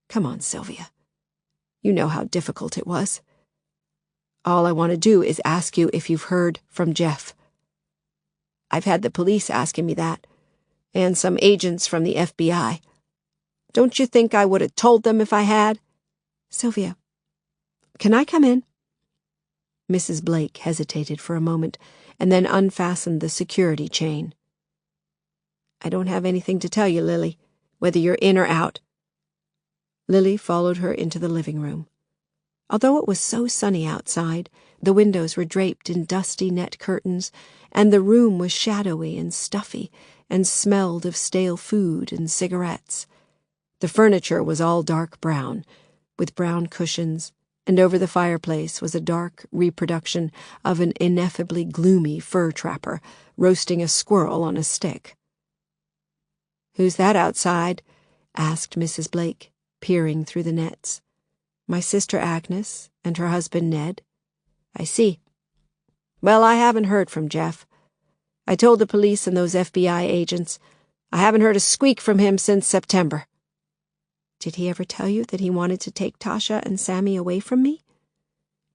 "Come on, Sylvia. You know how difficult it was. All I want to do is ask you if you've heard from Jeff. I've had the police asking me that, and some agents from the FBI. Don't you think I would have told them if I had?" "Sylvia, can I come in?" Mrs. Blake hesitated for a moment and then unfastened the security chain. "I don't have anything to tell you, Lily, whether you're in or out." Lily followed her into the living room. Although it was so sunny outside, the windows were draped in dusty net curtains, and the room was shadowy and stuffy and smelled of stale food and cigarettes. The furniture was all dark brown, with brown cushions, and over the fireplace was a dark reproduction of an ineffably gloomy fur trapper roasting a squirrel on a stick. "Who's that outside?" asked Mrs. Blake, peering through the nets. "My sister Agnes and her husband Ned." "I see. Well, I haven't heard from Jeff. I told the police and those FBI agents. I haven't heard a squeak from him since September." "Did he ever tell you that he wanted to take Tasha and Sammy away from me?"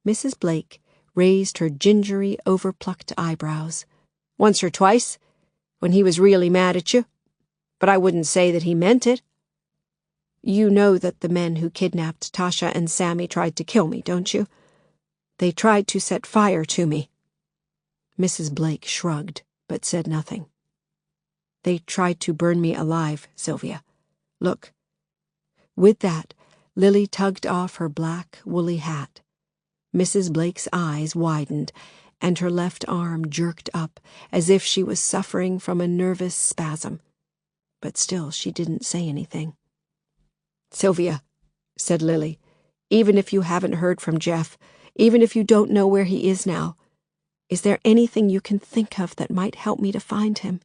Mrs. Blake raised her gingery, overplucked eyebrows. "Once or twice, when he was really mad at you. But I wouldn't say that he meant it. You know that the men who kidnapped Tasha and Sammy tried to kill me, don't you? They tried to set fire to me." Mrs. Blake shrugged, but said nothing. "They tried to burn me alive, Sylvia. Look." With that, Lily tugged off her black, woolly hat. Mrs. Blake's eyes widened, and her left arm jerked up as if she was suffering from a nervous spasm. But still she didn't say anything. "Sylvia," said Lily, "even if you haven't heard from Jeff, even if you don't know where he is now, is there anything you can think of that might help me to find him?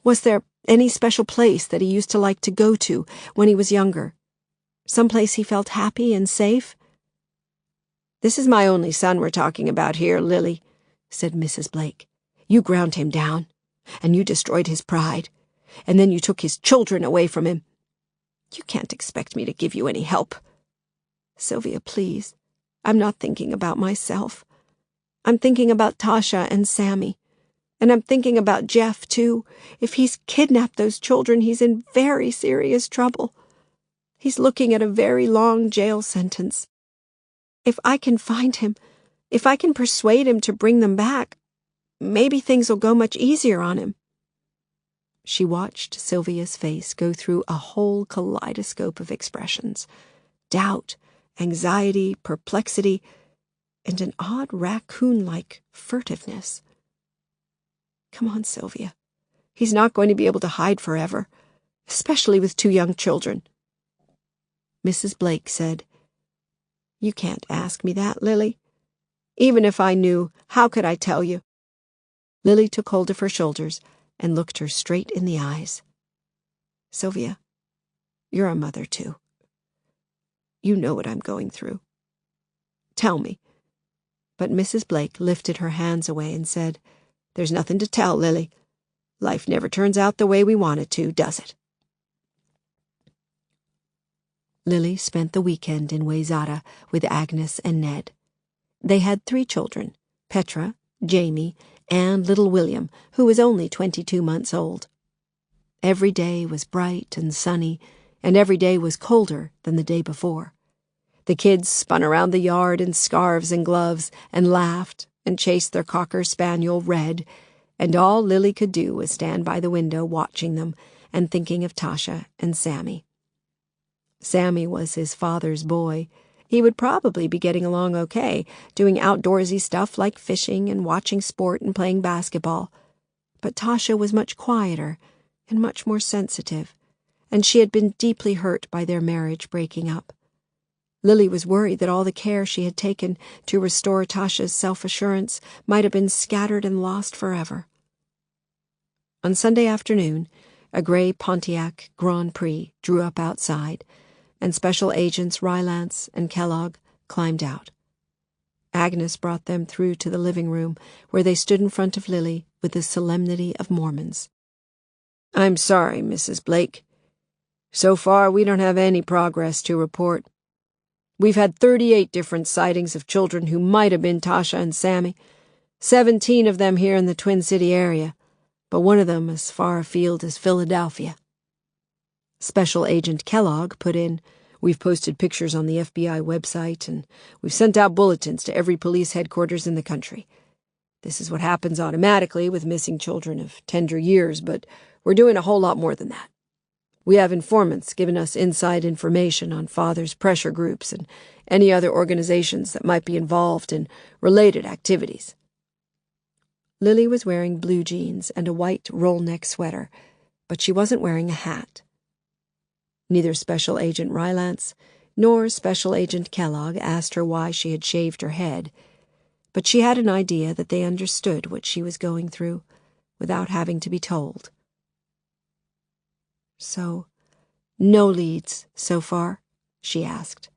Was there any special place that he used to like to go to when he was younger? Someplace he felt happy and safe?" "This is my only son we're talking about here, Lily," said Mrs. Blake. "You ground him down, and you destroyed his pride, and then you took his children away from him. You can't expect me to give you any help." "Sylvia, please. I'm not thinking about myself. I'm thinking about Tasha and Sammy. And I'm thinking about Jeff, too. If he's kidnapped those children, he's in very serious trouble. He's looking at a very long jail sentence. If I can find him, if I can persuade him to bring them back, maybe things will go much easier on him." She watched Sylvia's face go through a whole kaleidoscope of expressions: doubt, anxiety, perplexity, and an odd raccoon-like furtiveness. Come on, Sylvia. He's not going to be able to hide forever, especially with 2 young children. Mrs. Blake said, "You can't ask me that, Lily. Even if I knew, how could I tell you?" Lily took hold of her shoulders and looked her straight in the eyes. "Sylvia, you're a mother too. You know what I'm going through. Tell me." But Mrs. Blake lifted her hands away and said, "There's nothing to tell, Lily. Life never turns out the way we want it to, does it?" Lily spent the weekend in Wayzata with Agnes and Ned. They had 3 children, Petra, Jamie, and little William, who was only 22 months old. Every day was bright and sunny, and every day was colder than the day before. The kids spun around the yard in scarves and gloves and laughed and chased their cocker spaniel Red, and all Lily could do was stand by the window watching them and thinking of Tasha and Sammy. Sammy was his father's boy. He would probably be getting along okay, doing outdoorsy stuff like fishing and watching sport and playing basketball. But Tasha was much quieter and much more sensitive, and she had been deeply hurt by their marriage breaking up. Lily was worried that all the care she had taken to restore Tasha's self-assurance might have been scattered and lost forever. On Sunday afternoon, a gray Pontiac Grand Prix drew up outside, and Special Agents Rylance and Kellogg climbed out. Agnes brought them through to the living room, where they stood in front of Lily with the solemnity of Mormons. "I'm sorry, Mrs. Blake. So far, we don't have any progress to report. We've had 38 different sightings of children who might have been Tasha and Sammy, 17 of them here in the Twin City area, but one of them as far afield as Philadelphia." Special Agent Kellogg put in, "We've posted pictures on the FBI website, and we've sent out bulletins to every police headquarters in the country. This is what happens automatically with missing children of tender years, but we're doing a whole lot more than that. We have informants giving us inside information on fathers' pressure groups and any other organizations that might be involved in related activities." Lily was wearing blue jeans and a white roll-neck sweater, but she wasn't wearing a hat. Neither Special Agent Rylance nor Special Agent Kellogg asked her why she had shaved her head, but she had an idea that they understood what she was going through without having to be told. "So, no leads so far?" she asked.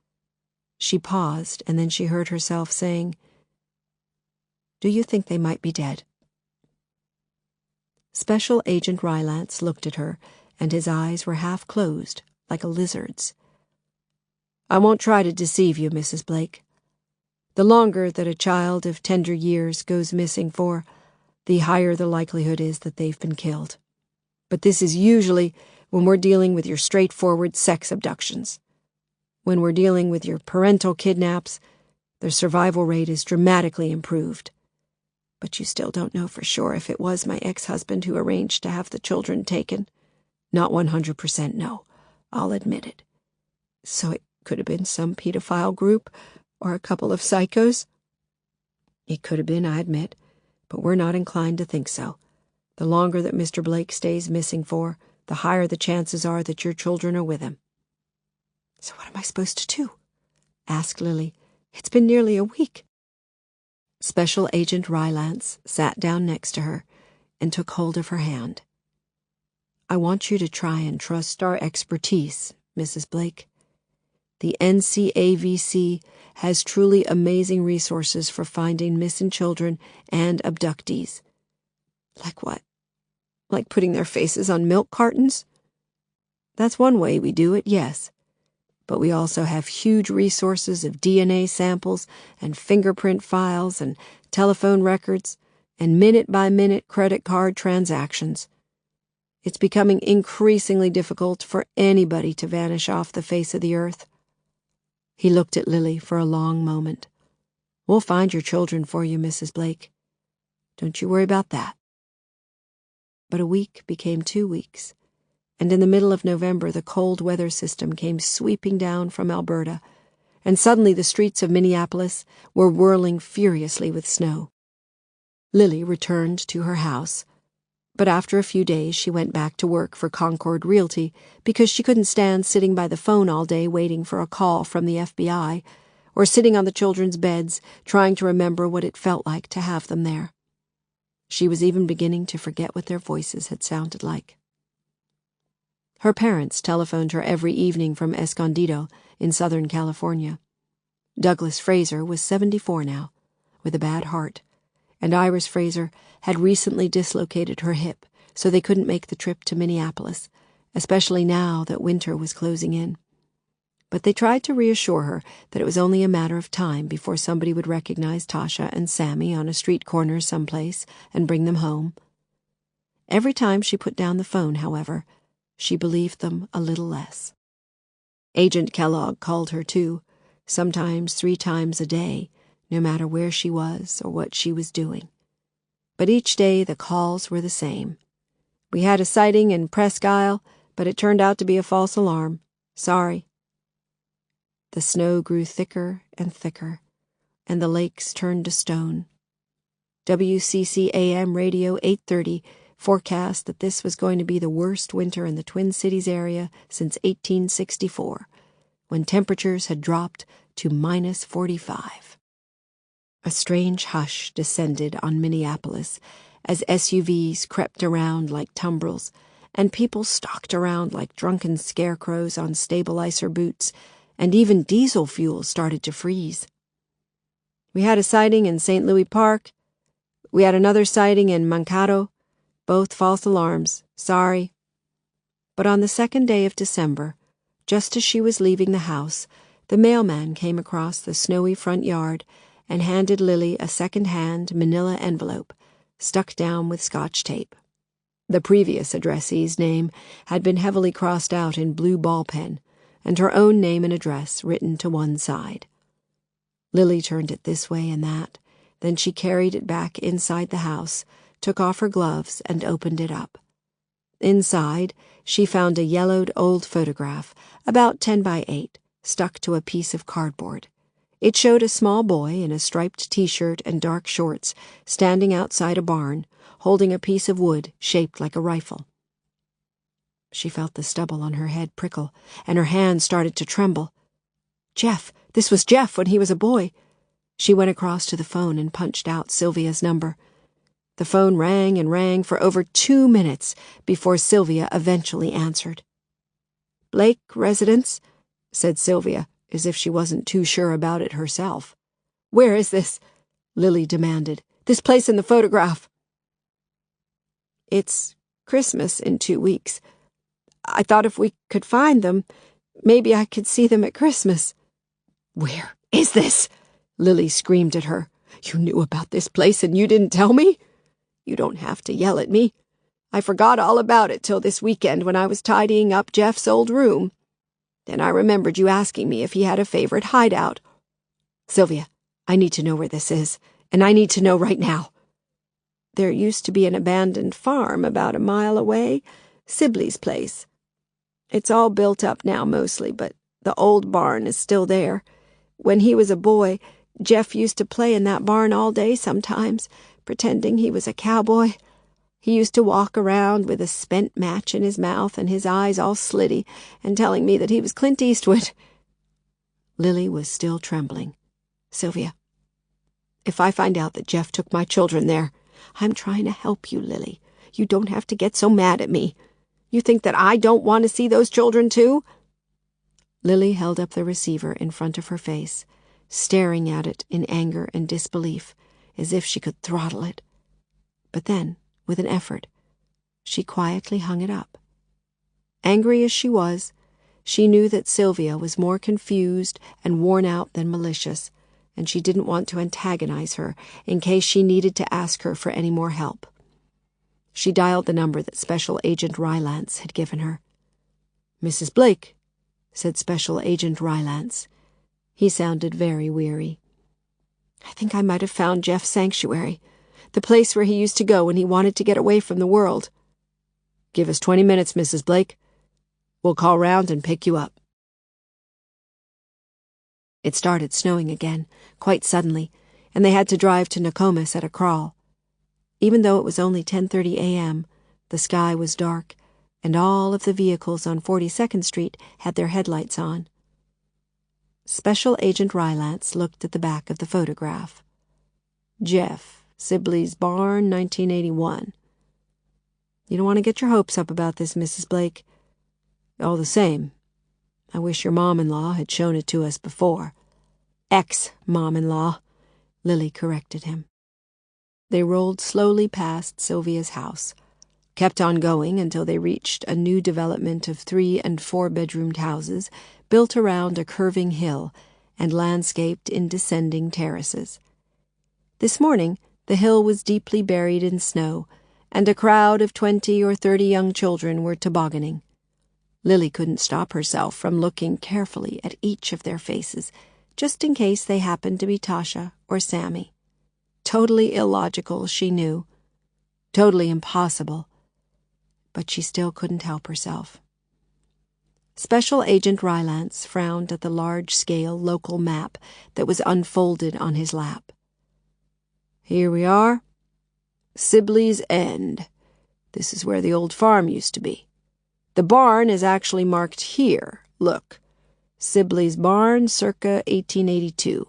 She paused, and then she heard herself saying, "Do you think they might be dead?" Special Agent Rylance looked at her, and his eyes were half closed, like a lizard's. "I won't try to deceive you, Mrs. Blake. The longer that a child of tender years goes missing for, the higher the likelihood is that they've been killed. But this is usually when we're dealing with your straightforward sex abductions. When we're dealing with your parental kidnaps, the survival rate is dramatically improved. But you still don't know for sure if it was my ex-husband who arranged to have the children taken. Not 100% no, I'll admit it. So it could have been some pedophile group or a couple of psychos?" "It could have been, I admit, but we're not inclined to think so. The longer that Mr. Blake stays missing for, the higher the chances are that your children are with him." "So what am I supposed to do?" asked Lily. "It's been nearly a week." Special Agent Rylance sat down next to her and took hold of her hand. "I want you to try and trust our expertise, Mrs. Blake. The NCAVC has truly amazing resources for finding missing children and abductees." "Like what? Like putting their faces on milk cartons?" "That's one way we do it, yes. But we also have huge resources of DNA samples and fingerprint files and telephone records and minute-by-minute credit card transactions. It's becoming increasingly difficult for anybody to vanish off the face of the earth." He looked at Lily for a long moment. "We'll find your children for you, Mrs. Blake. Don't you worry about that." But a week became 2 weeks, and in the middle of November the cold weather system came sweeping down from Alberta, and suddenly the streets of Minneapolis were whirling furiously with snow. Lily returned to her house, but after a few days she went back to work for Concord Realty because she couldn't stand sitting by the phone all day waiting for a call from the FBI, or sitting on the children's beds trying to remember what it felt like to have them there. She was even beginning to forget what their voices had sounded like. Her parents telephoned her every evening from Escondido in Southern California. Douglas Fraser was 74 now, with a bad heart, and Iris Fraser had recently dislocated her hip, so they couldn't make the trip to Minneapolis, especially now that winter was closing in. But they tried to reassure her that it was only a matter of time before somebody would recognize Tasha and Sammy on a street corner someplace and bring them home. Every time she put down the phone, however, she believed them a little less. Agent Kellogg called her too, sometimes 3 times a day, no matter where she was or what she was doing. But each day the calls were the same. "We had a sighting in Presque Isle, but it turned out to be a false alarm. Sorry." The snow grew thicker and thicker, and the lakes turned to stone. WCCAM Radio 830 forecast that this was going to be the worst winter in the Twin Cities area since 1864, when temperatures had dropped to -45. A strange hush descended on Minneapolis as SUVs crept around like tumbrils, and people stalked around like drunken scarecrows on stabilizer boots, and even diesel fuel started to freeze. "We had a sighting in St. Louis Park. We had another sighting in Mankato. Both false alarms. Sorry." But on the 2nd day of December, just as she was leaving the house, the mailman came across the snowy front yard and handed Lily a second-hand manila envelope, stuck down with Scotch tape. The previous addressee's name had been heavily crossed out in blue ball pen, and her own name and address written to one side. Lily turned it this way and that, then she carried it back inside the house, took off her gloves, and opened it up. Inside, she found a yellowed old photograph, about 10 by 8, stuck to a piece of cardboard. It showed a small boy in a striped T-shirt and dark shorts standing outside a barn, holding a piece of wood shaped like a rifle. She felt the stubble on her head prickle, and her hand started to tremble. Jeff! This was Jeff when he was a boy. She went across to the phone and punched out Sylvia's number. The phone rang and rang for over 2 minutes before Sylvia eventually answered. "Blake residence," said Sylvia, as if she wasn't too sure about it herself. "Where is this?" Lily demanded. "This place in the photograph." "It's Christmas in 2 weeks. I thought if we could find them, maybe I could see them at Christmas." "Where is this?" Lily screamed at her. "You knew about this place and you didn't tell me? You don't have to yell at me. I forgot all about it till this weekend when I was tidying up Jeff's old room. Then I remembered you asking me if he had a favorite hideout. Sylvia, I need to know where this is, and I need to know right now." "There used to be an abandoned farm about a mile away, Sibley's place. It's all built up now mostly, but the old barn is still there. When he was a boy, Jeff used to play in that barn all day sometimes, pretending he was a cowboy. He used to walk around with a spent match in his mouth and his eyes all slitty, and telling me that he was Clint Eastwood." Lily was still trembling. "Sylvia, if I find out that Jeff took my children there—" "I'm trying to help you, Lily. You don't have to get so mad at me. You think that I don't want to see those children too?" Lily held up the receiver in front of her face, staring at it in anger and disbelief, as if she could throttle it. But then, with an effort, she quietly hung it up. Angry as she was, she knew that Sylvia was more confused and worn out than malicious, and she didn't want to antagonize her in case she needed to ask her for any more help. She dialed the number that Special Agent Rylance had given her. "Mrs. Blake," said Special Agent Rylance. He sounded very weary. "I think I might have found Jeff's sanctuary, the place where he used to go when he wanted to get away from the world." "Give us 20 minutes, Mrs. Blake. We'll call round and pick you up." It started snowing again, quite suddenly, and they had to drive to Nokomis at a crawl. Even though it was only 10:30 a.m., the sky was dark, and all of the vehicles on 42nd Street had their headlights on. Special Agent Rylance looked at the back of the photograph. Jeff, Sibley's Barn, 1981. You don't want to get your hopes up about this, Mrs. Blake. All the same, I wish your mom-in-law had shown it to us before. Ex-mom-in-law, Lily corrected him. They rolled slowly past Sylvia's house, kept on going until they reached a new development of 3- and 4-bedroomed houses built around a curving hill and landscaped in descending terraces. This morning, the hill was deeply buried in snow, and a crowd of 20 or 30 young children were tobogganing. Lily couldn't stop herself from looking carefully at each of their faces, just in case they happened to be Tasha or Sammy. Totally illogical, she knew. Totally impossible. But she still couldn't help herself. Special Agent Rylance frowned at the large-scale local map that was unfolded on his lap. Here we are. Sibley's End. This is where the old farm used to be. The barn is actually marked here. Look. Sibley's Barn, circa 1882.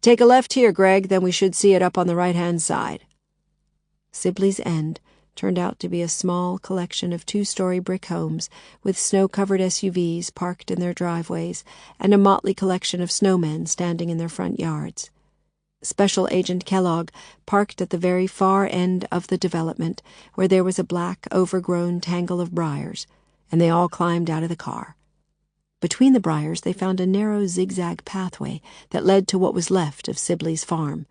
Take a left here, Greg, then we should see it up on the right-hand side. Sibley's End turned out to be a small collection of 2-story brick homes with snow-covered SUVs parked in their driveways and a motley collection of snowmen standing in their front yards. Special Agent Kellogg parked at the very far end of the development, where there was a black, overgrown tangle of briars, and they all climbed out of the car. Between the briars they found a narrow zigzag pathway that led to what was left of Sibley's farm,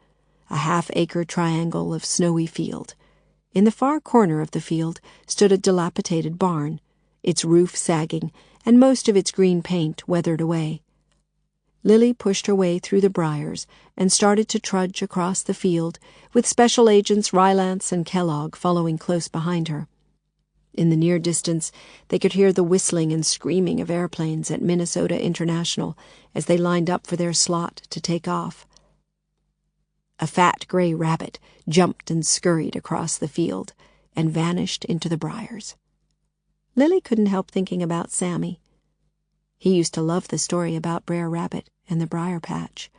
a half-acre triangle of snowy field. In the far corner of the field stood a dilapidated barn, its roof sagging, and most of its green paint weathered away. Lily pushed her way through the briars and started to trudge across the field, with Special Agents Rylance and Kellogg following close behind her. In the near distance, they could hear the whistling and screaming of airplanes at Minnesota International as they lined up for their slot to take off. A fat gray rabbit jumped and scurried across the field and vanished into the briars. Lily couldn't help thinking about Sammy. He used to love the story about Brer Rabbit and the briar patch.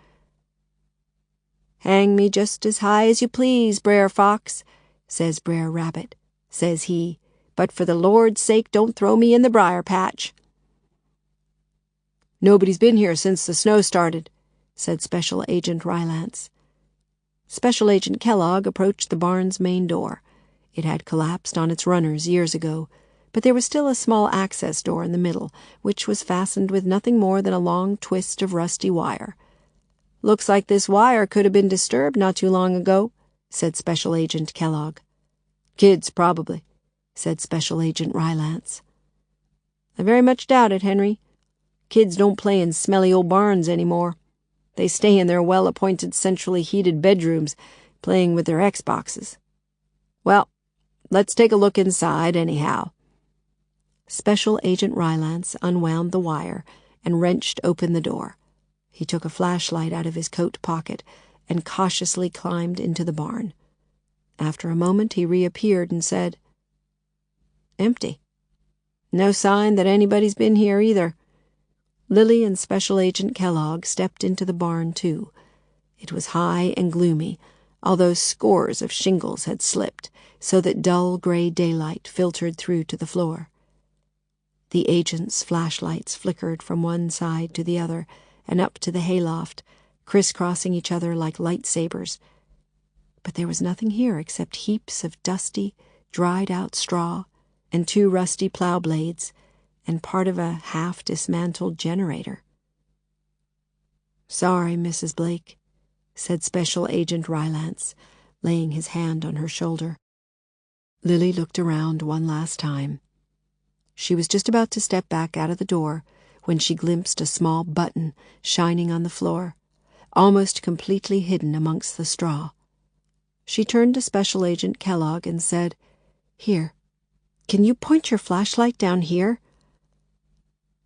"Hang me just as high as you please, Brer Fox," says Brer Rabbit, says he, "but for the Lord's sake don't throw me in the briar patch." "Nobody's been here since the snow started," said Special Agent Rylance. Special Agent Kellogg approached the barn's main door. It had collapsed on its runners years ago, but there was still a small access door in the middle, which was fastened with nothing more than a long twist of rusty wire. "Looks like this wire could have been disturbed not too long ago," said Special Agent Kellogg. "Kids, probably," said Special Agent Rylance. "I very much doubt it, Henry. Kids don't play in smelly old barns anymore. They stay in their well-appointed centrally heated bedrooms, playing with their Xboxes. Well, let's take a look inside anyhow." Special Agent Rylance unwound the wire and wrenched open the door. He took a flashlight out of his coat pocket and cautiously climbed into the barn. After a moment he reappeared and said, "Empty. No sign that anybody's been here either." Lily and Special Agent Kellogg stepped into the barn, too. It was high and gloomy, although scores of shingles had slipped, so that dull gray daylight filtered through to the floor. The agents' flashlights flickered from one side to the other and up to the hayloft, crisscrossing each other like lightsabers. But there was nothing here except heaps of dusty, dried-out straw and 2 rusty plow blades and part of a half-dismantled generator. "Sorry, Mrs. Blake," said Special Agent Rylance, laying his hand on her shoulder. Lily looked around one last time. She was just about to step back out of the door when she glimpsed a small button shining on the floor, almost completely hidden amongst the straw. She turned to Special Agent Kellogg and said, "Here, can you point your flashlight down here?"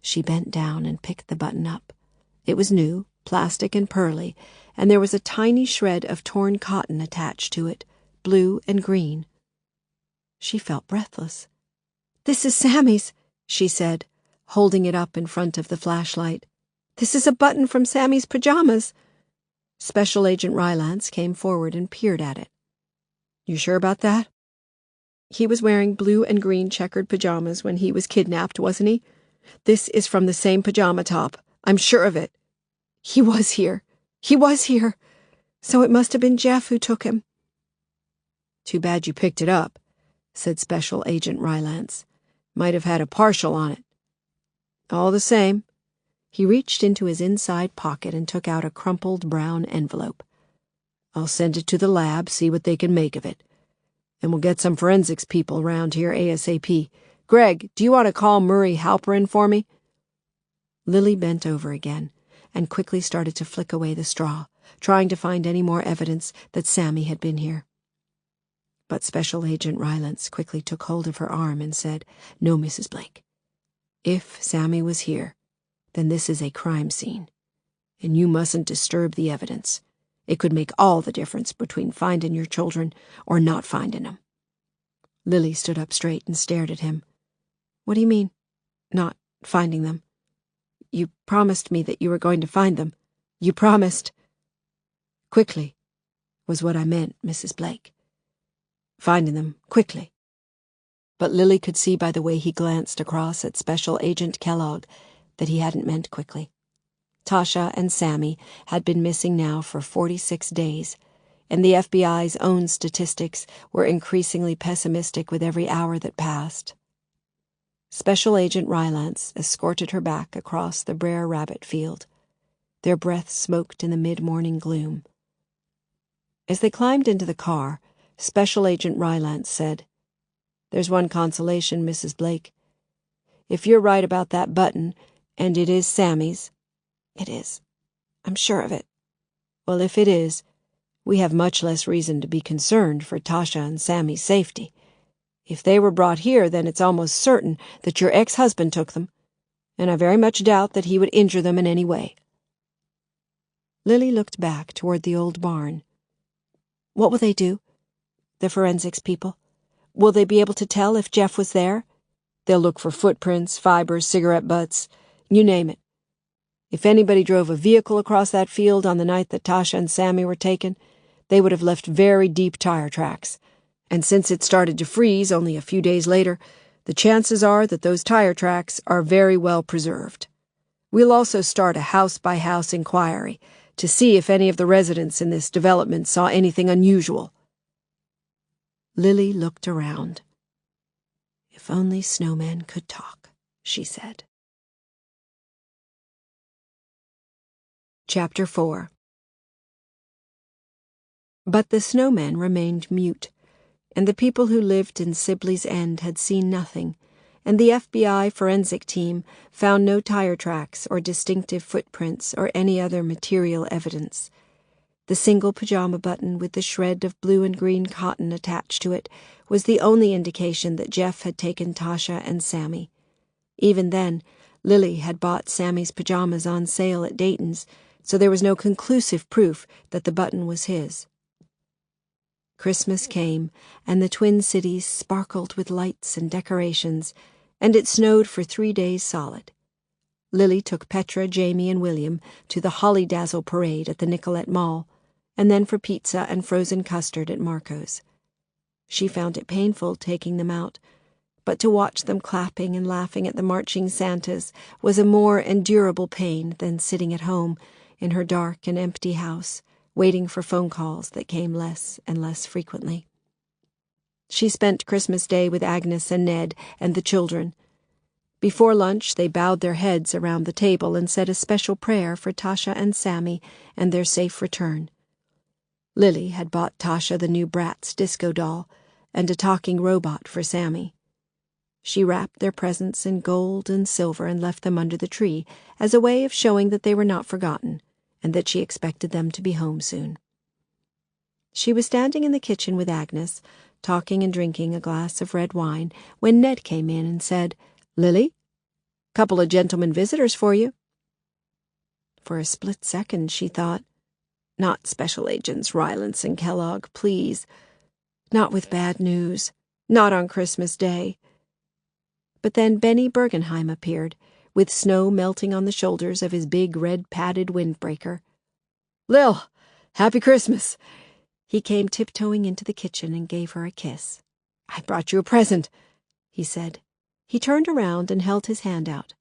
She bent down and picked the button up, It was new, plastic and pearly, and there was a tiny shred of torn cotton attached to it, blue and green. She felt breathless. "This is Sammy's," she said, holding it up in front of the flashlight. "This is a button from Sammy's pajamas." Special Agent Rylance came forward and peered at it. "You sure about that?" "He was wearing blue and green checkered pajamas when he was kidnapped, wasn't he? This is from the same pajama top. I'm sure of it. He was here. He was here. So it must have been Jeff who took him." "Too bad you picked it up," said Special Agent Rylance. "Might have had a partial on it. All the same." He reached into his inside pocket and took out a crumpled brown envelope. "I'll send it to the lab, see what they can make of it. And we'll get some forensics people around here ASAP. Greg, do you want to call Murray Halperin for me?" Lily bent over again and quickly started to flick away the straw, trying to find any more evidence that Sammy had been here. But Special Agent Rylance quickly took hold of her arm and said, "No, Mrs. Blake. If Sammy was here, then this is a crime scene, and you mustn't disturb the evidence. It could make all the difference between finding your children or not finding them." Lily stood up straight and stared at him. "What do you mean, not finding them? You promised me that you were going to find them. You promised—" "Quickly was what I meant, Mrs. Blake. Finding them quickly." But Lily could see by the way he glanced across at Special Agent Kellogg that he hadn't meant quickly. Tasha and Sammy had been missing now for 46 days, and the FBI's own statistics were increasingly pessimistic with every hour that passed. Special Agent Rylance escorted her back across the Brer Rabbit field. Their breath smoked in the mid-morning gloom. As they climbed into the car, Special Agent Rylance said, "There's one consolation, Mrs. Blake. If you're right about that button, and it is Sammy's—" "It is. I'm sure of it." "Well, if it is, we have much less reason to be concerned for Tasha and Sammy's safety. If they were brought here, then it's almost certain that your ex-husband took them, and I very much doubt that he would injure them in any way." Lily looked back toward the old barn. "What will they do? The forensics people? Will they be able to tell if Jeff was there?" "They'll look for footprints, fibers, cigarette butts, you name it. If anybody drove a vehicle across that field on the night that Tasha and Sammy were taken, they would have left very deep tire tracks. And since it started to freeze only a few days later, the chances are that those tire tracks are very well preserved. We'll also start a house-by-house inquiry to see if any of the residents in this development saw anything unusual." Lily looked around. "If only snowmen could talk," she said. Chapter 4. But the snowmen remained mute, and the people who lived in Sibley's End had seen nothing, and the FBI forensic team found no tire tracks or distinctive footprints or any other material evidence. The single pajama button with the shred of blue and green cotton attached to it was the only indication that Jeff had taken Tasha and Sammy. Even then, Lily had bought Sammy's pajamas on sale at Dayton's, so there was no conclusive proof that the button was his. Christmas came, and the Twin Cities sparkled with lights and decorations, and it snowed for 3 days solid. Lily took Petra, Jamie, and William to the Holly Dazzle parade at the Nicollet Mall, and then for pizza and frozen custard at Marco's. She found it painful taking them out, but to watch them clapping and laughing at the marching Santas was a more endurable pain than sitting at home in her dark and empty house, waiting for phone calls that came less and less frequently. She spent Christmas Day with Agnes and Ned and the children. Before lunch, they bowed their heads around the table and said a special prayer for Tasha and Sammy and their safe return. Lily had bought Tasha the new Bratz disco doll and a talking robot for Sammy. She wrapped their presents in gold and silver and left them under the tree as a way of showing that they were not forgotten and that she expected them to be home soon. She was standing in the kitchen with Agnes, talking and drinking a glass of red wine, when Ned came in and said, "Lily, couple of gentlemen visitors for you." For a split second she thought, "Not Special Agents Rylance and Kellogg, please. Not with bad news. Not on Christmas Day." But then Benny Bergenheim appeared, with snow melting on the shoulders of his big red-padded windbreaker. "Lil, Happy Christmas!" He came tiptoeing into the kitchen and gave her a kiss. "I brought you a present," he said. He turned around and held his hand out.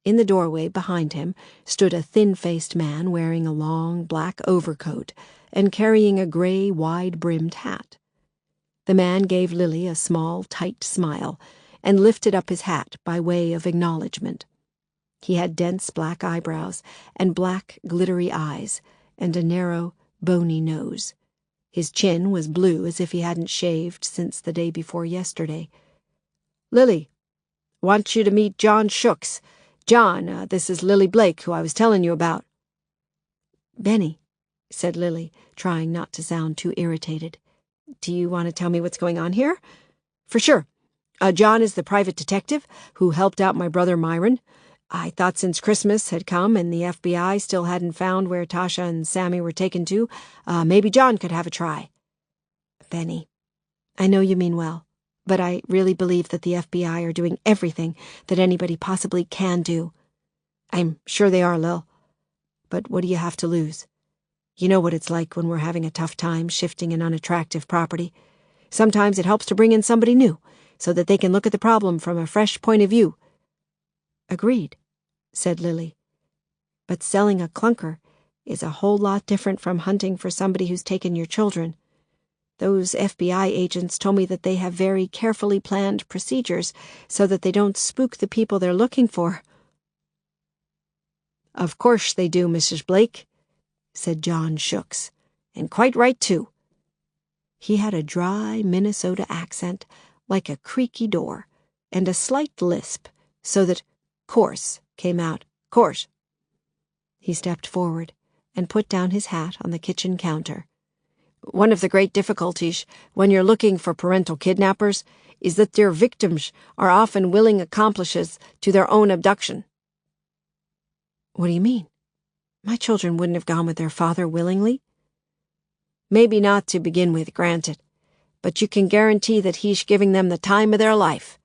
In the doorway behind him stood a thin-faced man wearing a long black overcoat and carrying a gray, wide-brimmed hat. The man gave Lily a small, tight smile and lifted up his hat by way of acknowledgement. He had dense black eyebrows and black, glittery eyes and a narrow, bony nose. His chin was blue as if he hadn't shaved since the day before yesterday. "Lily, want you to meet John Sioux. John, this is Lily Blake, who I was telling you about." "Benny," said Lily, trying not to sound too irritated. "Do you want to tell me what's going on here?" "For sure. John is the private detective who helped out my brother Myron. I thought since Christmas had come and the FBI still hadn't found where Tasha and Sammy were taken to, maybe John could have a try." "Benny, I know you mean well, but I really believe that the FBI are doing everything that anybody possibly can do." "I'm sure they are, Lil. But what do you have to lose? You know what it's like when we're having a tough time shifting an unattractive property. Sometimes it helps to bring in somebody new, so that they can look at the problem from a fresh point of view." "Agreed," said Lily. "But selling a clunker is a whole lot different from hunting for somebody who's taken your children. Those FBI agents told me that they have very carefully planned procedures so that they don't spook the people they're looking for." "Of course they do, Mrs. Blake," said John Sioux, "and quite right, too." He had a dry Minnesota accent, like a creaky door, and a slight lisp, so that "course" came out, "course." He stepped forward and put down his hat on the kitchen counter. "One of the great difficulties when you're looking for parental kidnappers is that their victims are often willing accomplices to their own abduction." "What do you mean? My children wouldn't have gone with their father willingly." "Maybe not to begin with, granted, but you can guarantee that he's giving them the time of their life,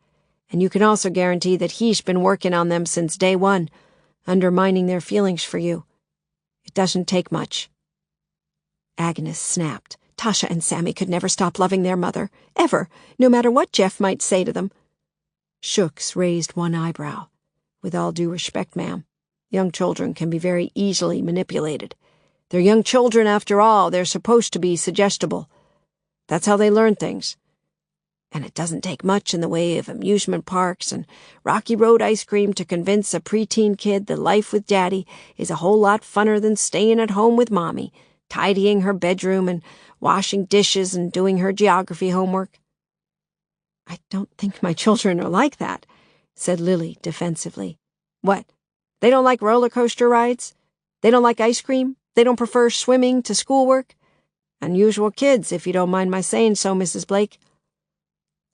and you can also guarantee that he's been working on them since day one, undermining their feelings for you. It doesn't take much." Agnes snapped. Tasha and Sammy could never stop loving their mother, ever, no matter what Jeff might say to them. Sioux raised one eyebrow. "With all due respect, ma'am, young children can be very easily manipulated. They're young children after all. They're supposed to be suggestible. That's how they learn things. And it doesn't take much in the way of amusement parks and Rocky Road ice cream to convince a preteen kid that life with Daddy is a whole lot funner than staying at home with Mommy, tidying her bedroom and washing dishes and doing her geography homework." "I don't think my children are like that," said Lily defensively. "What? They don't like roller coaster rides? They don't like ice cream? They don't prefer swimming to schoolwork? Unusual kids, if you don't mind my saying so, Mrs. Blake."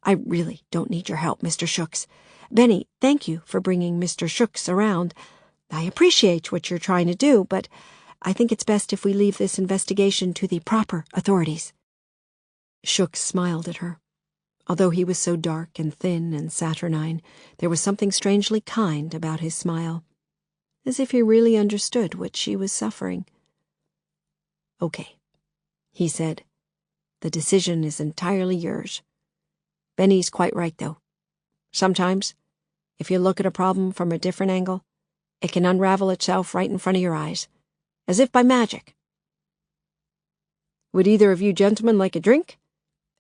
"I really don't need your help, Mr. Sioux. Benny, thank you for bringing Mr. Sioux around. I appreciate what you're trying to do, but I think it's best if we leave this investigation to the proper authorities." Sioux smiled at her. Although he was so dark and thin and saturnine, there was something strangely kind about his smile, as if he really understood what she was suffering. "Okay," he said. "The decision is entirely yours. Benny's quite right, though. Sometimes, if you look at a problem from a different angle, it can unravel itself right in front of your eyes, as if by magic." "Would either of you gentlemen like a drink?"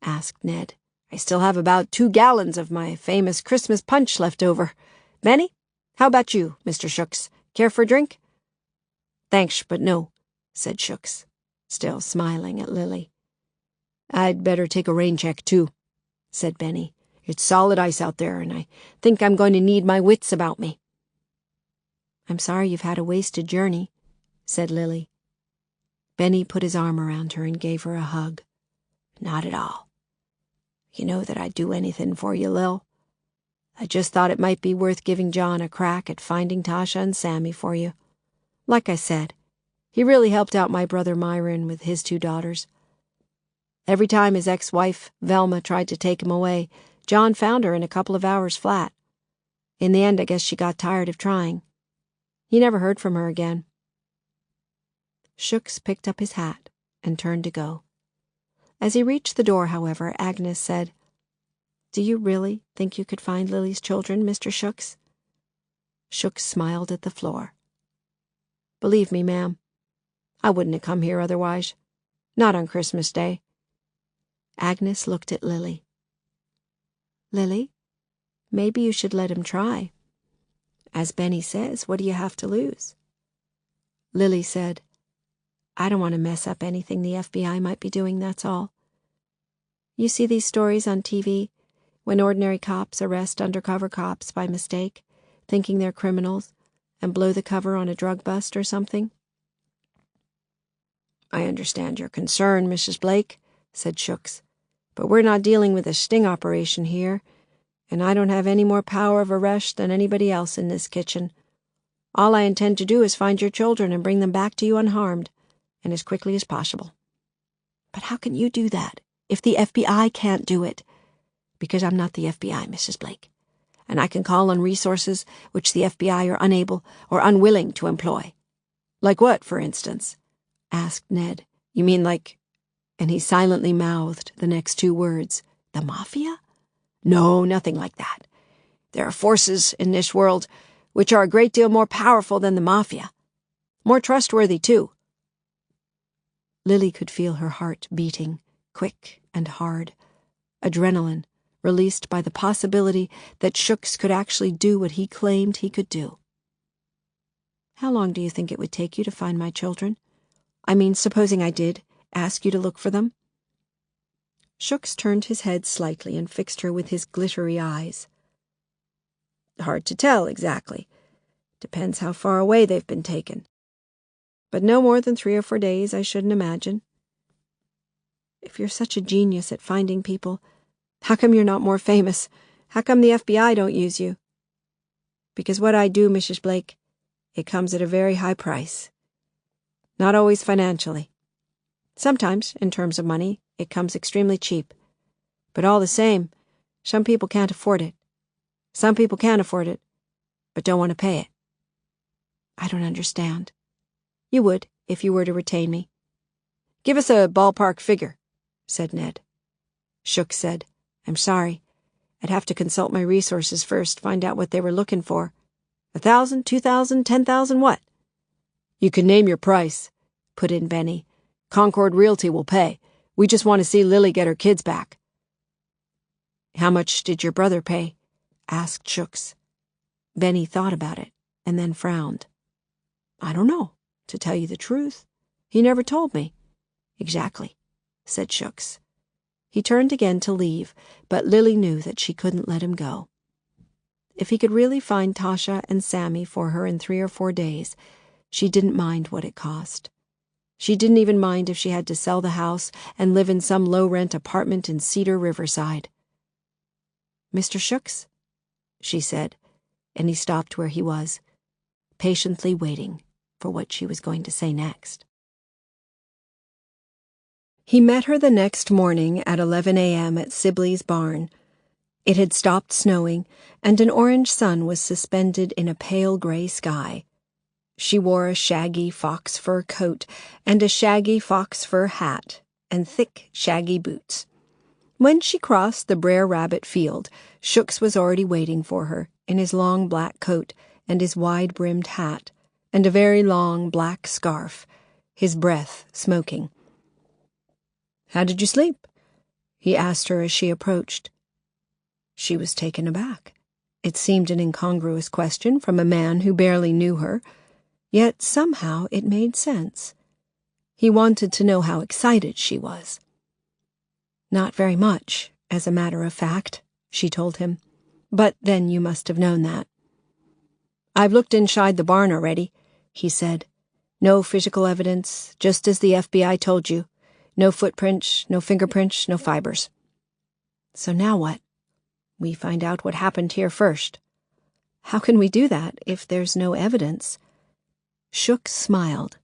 asked Ned. "I still have about 2 gallons of my famous Christmas punch left over. Benny, how about you, Mr. Sioux? Care for a drink?" "Thanks, but no," said Sioux, still smiling at Lily. "I'd better take a rain check, too," said Benny. "It's solid ice out there, and I think I'm going to need my wits about me." "I'm sorry you've had a wasted journey," said Lily. Benny put his arm around her and gave her a hug. "Not at all. You know that I'd do anything for you, Lil. I just thought it might be worth giving John a crack at finding Tasha and Sammy for you. Like I said, he really helped out my brother Myron with his 2 daughters. Every time his ex-wife, Velma, tried to take him away, John found her in a couple of hours flat. In the end, I guess she got tired of trying. He never heard from her again. Sioux picked up his hat and turned to go. As he reached the door, however, Agnes said, "Do you really think you could find Lily's children, Mr. Sioux?" Sioux smiled at the floor. "Believe me, ma'am, I wouldn't have come here otherwise. Not on Christmas Day." Agnes looked at Lily. "Lily, maybe you should let him try. As Benny says, what do you have to lose?" Lily said, "I don't want to mess up anything the FBI might be doing, that's all. You see these stories on TV, when ordinary cops arrest undercover cops by mistake, thinking they're criminals, and blow the cover on a drug bust or something?" "I understand your concern, Mrs. Blake," said Sioux, "but we're not dealing with a sting operation here, and I don't have any more power of arrest than anybody else in this kitchen. All I intend to do is find your children and bring them back to you unharmed, and as quickly as possible." "But how can you do that, if the FBI can't do it?" "Because I'm not the FBI, Mrs. Blake, and I can call on resources which the FBI are unable or unwilling to employ." "Like what, for instance?" asked Ned. "You mean like—" and he silently mouthed the next 2 words. "The Mafia?" "No, nothing like that. There are forces in this world which are a great deal more powerful than the Mafia. More trustworthy, too." Lily could feel her heart beating, quick and hard. Adrenaline, released by the possibility that Sioux could actually do what he claimed he could do. "How long do you think it would take you to find my children? I mean, supposing I did ask you to look for them?" Sioux turned his head slightly and fixed her with his glittery eyes. "Hard to tell, exactly. Depends how far away they've been taken. But no more than 3 or 4 days, I shouldn't imagine." "If you're such a genius at finding people, how come you're not more famous? How come the FBI don't use you?" "Because what I do, Mrs. Blake, it comes at a very high price. Not always financially. Sometimes, in terms of money, it comes extremely cheap. But all the same, some people can't afford it. Some people can afford it, but don't want to pay it." "I don't understand." "You would, if you were to retain me." "Give us a ballpark figure," said Ned. Sioux said, "I'm sorry. I'd have to consult my resources first, find out what they were looking for. 1,000, 2,000, 10,000, what?" "You can name your price," put in Benny. "Concord Realty will pay. We just want to see Lily get her kids back." "How much did your brother pay?" asked Sioux. Benny thought about it and then frowned. "I don't know, to tell you the truth. He never told me." "Exactly," said Sioux. He turned again to leave, but Lily knew that she couldn't let him go. If he could really find Tasha and Sammy for her in 3 or 4 days, she didn't mind what it cost. She didn't even mind if she had to sell the house and live in some low-rent apartment in Cedar Riverside. "Mr. Sioux?" she said, and he stopped where he was, patiently waiting for what she was going to say next. He met her the next morning at 11 a.m. at Sibley's barn. It had stopped snowing, and an orange sun was suspended in a pale gray sky. She wore a shaggy fox fur coat and a shaggy fox fur hat and thick, shaggy boots. When she crossed the Brer Rabbit field, Sioux was already waiting for her in his long black coat and his wide-brimmed hat and a very long black scarf, his breath smoking. "How did you sleep?" he asked her as she approached. She was taken aback. It seemed an incongruous question from a man who barely knew her. Yet somehow it made sense. He wanted to know how excited she was. "Not very much, as a matter of fact," she told him. "But then you must have known that." "I've looked inside the barn already," he said. "No physical evidence, just as the FBI told you. No footprints, no fingerprints, no fibers." "So now what?" "We find out what happened here first." "How can we do that if there's no evidence?" Sioux smiled.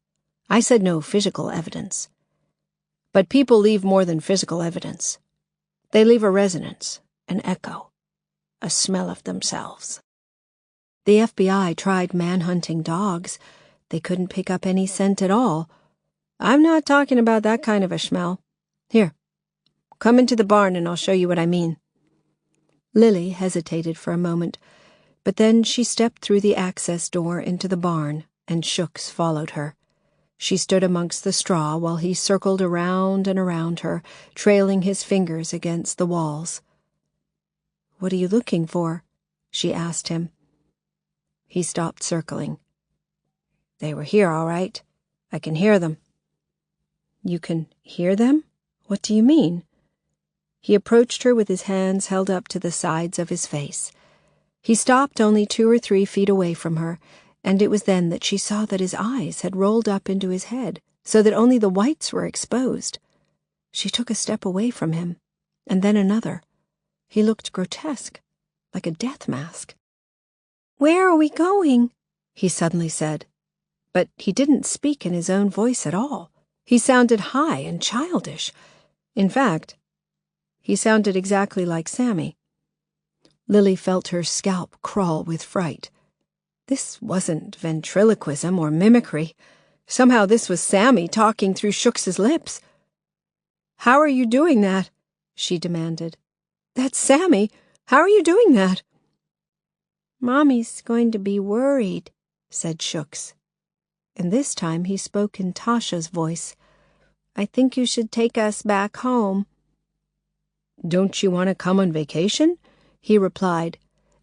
I said no physical evidence. But people leave more than physical evidence. They leave a resonance, an echo, a smell of themselves. The FBI tried manhunting dogs. They couldn't pick up any scent at all. I'm not talking about that kind of a smell. Here, come into the barn and I'll show you what I mean. Lily hesitated for a moment, but then she stepped through the access door into the barn, and Sioux followed her. She stood amongst the straw while he circled around and around her, trailing his fingers against the walls. "What are you looking for?" she asked him. He stopped circling. "They were here, all right. I can hear them." "You can hear them? What do you mean?" He approached her with his hands held up to the sides of his face. He stopped only 2 or 3 feet away from her, and it was then that she saw that his eyes had rolled up into his head, so that only the whites were exposed. She took a step away from him, and then another. He looked grotesque, like a death mask. "Where are we going?" he suddenly said. But he didn't speak in his own voice at all. He sounded high and childish. In fact, he sounded exactly like Sammy. Lily felt her scalp crawl with fright. This wasn't ventriloquism or mimicry. Somehow this was Sammy talking through Sioux' lips. "How are you doing that?" she demanded. "That's Sammy. How are you doing that?" "Mommy's going to be worried," said Sioux. And this time he spoke in Tasha's voice. "I think you should take us back home." "Don't you want to come on vacation?" he replied,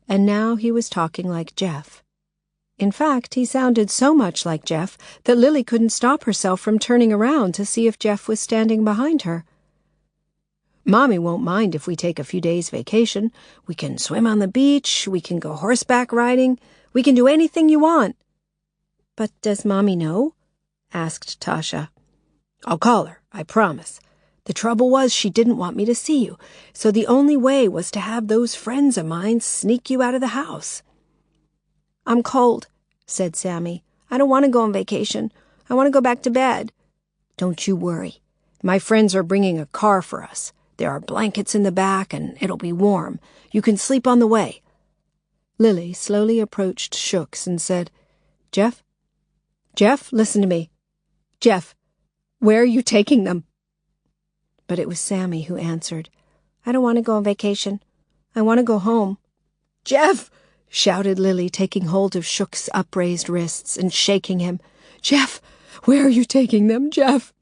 and now he was talking like Jeff. In fact, he sounded so much like Jeff that Lily couldn't stop herself from turning around to see if Jeff was standing behind her. "Mommy won't mind if we take a few days' vacation. We can swim on the beach, we can go horseback riding, we can do anything you want." "But does Mommy know?" asked Tasha. "I'll call her, I promise. The trouble was she didn't want me to see you, so the only way was to have those friends of mine sneak you out of the house." "I'm cold," said Sammy. "I don't want to go on vacation. I want to go back to bed." "Don't you worry. My friends are bringing a car for us. There are blankets in the back, and it'll be warm. You can sleep on the way." Lily slowly approached Sioux and said, Jeff, listen to me. Jeff, where are you taking them?" But it was Sammy who answered. "I don't want to go on vacation. I want to go home." "Jeff!" shouted Lily, taking hold of Sioux' upraised wrists and shaking him. "Jeff, where are you taking them, Jeff?"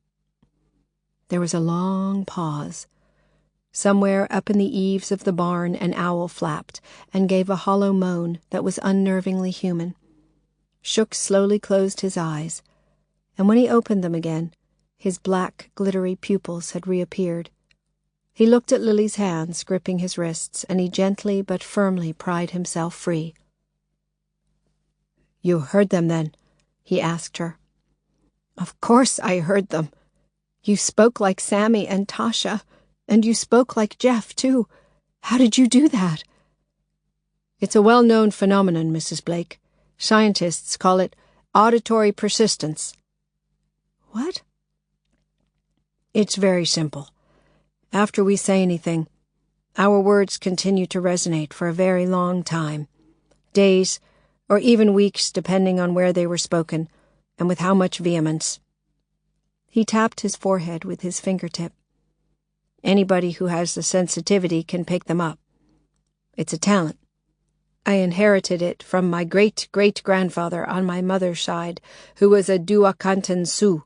There was a long pause. Somewhere up in the eaves of the barn an owl flapped and gave a hollow moan that was unnervingly human. Sioux slowly closed his eyes, and when he opened them again, his black, glittery pupils had reappeared. He looked at Lily's hands gripping his wrists, and he gently but firmly pried himself free. "You heard them, then?" he asked her. "Of course I heard them. You spoke like Sammy and Tasha, and you spoke like Jeff, too. How did you do that?" "It's a well-known phenomenon, Mrs. Blake. Scientists call it auditory persistence." "What?" "It's very simple. After we say anything, our words continue to resonate for a very long time. Days, or even weeks, depending on where they were spoken, and with how much vehemence." He tapped his forehead with his fingertip. "Anybody who has the sensitivity can pick them up. It's a talent. I inherited it from my great-great-grandfather on my mother's side, who was a Duakantan Sioux.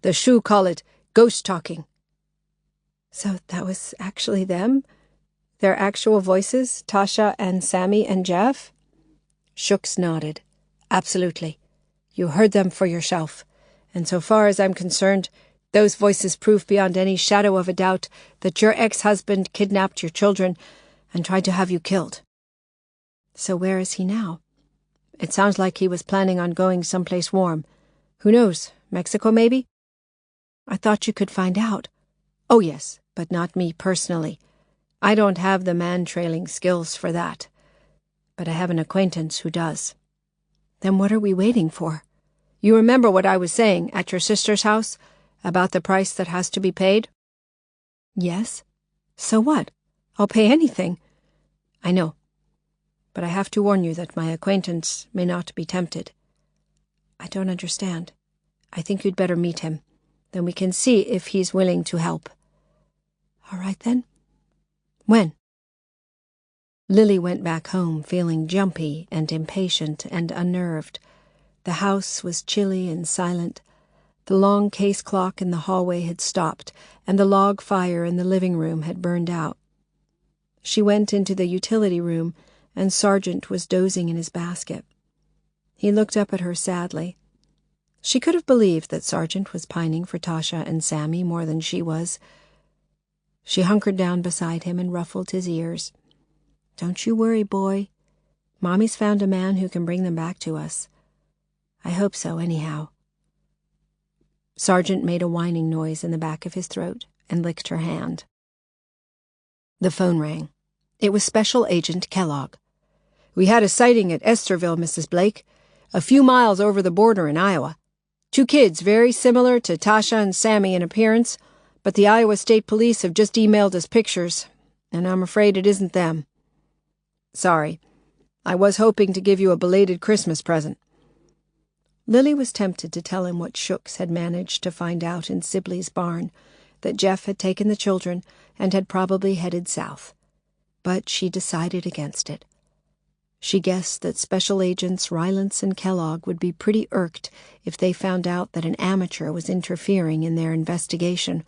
The Sioux call it ghost-talking." "So that was actually them? Their actual voices, Tasha and Sammy and Jeff?" Sioux nodded. "Absolutely. You heard them for yourself. And so far as I'm concerned, those voices prove beyond any shadow of a doubt that your ex-husband kidnapped your children and tried to have you killed." "So where is he now?" "It sounds like he was planning on going someplace warm. Who knows, Mexico maybe?" "I thought you could find out." "Oh yes, but not me personally. I don't have the man-trailing skills for that. But I have an acquaintance who does." "Then what are we waiting for?" You remember what I was saying at your sister's house about the price that has to be paid?" "Yes. So what? I'll pay anything." "I know. But I have to warn you that my acquaintance may not be tempted." "I don't understand." "I think you'd better meet him. Then we can see if he's willing to help." "All right, then. When?" Lily went back home feeling jumpy and impatient and unnerved. The house was chilly and silent. The long case clock in the hallway had stopped, and the log fire in the living room had burned out. She went into the utility room, and Sargent was dozing in his basket. He looked up at her sadly. She could have believed that Sargent was pining for Tasha and Sammy more than she was. She hunkered down beside him and ruffled his ears. "Don't you worry, boy. Mommy's found a man who can bring them back to us. I hope so, anyhow." Sargent made a whining noise in the back of his throat and licked her hand. The phone rang. It was Special Agent Kellogg. "We had a sighting at Estherville, Mrs. Blake, a few miles over the border in Iowa. 2 kids very similar to Tasha and Sammy in appearance, but the Iowa State Police have just emailed us pictures, and I'm afraid it isn't them. Sorry. I was hoping to give you a belated Christmas present." Lily was tempted to tell him what Sioux had managed to find out in Sibley's barn, that Jeff had taken the children and had probably headed south. But she decided against it. She guessed that Special Agents Rylance and Kellogg would be pretty irked if they found out that an amateur was interfering in their investigation,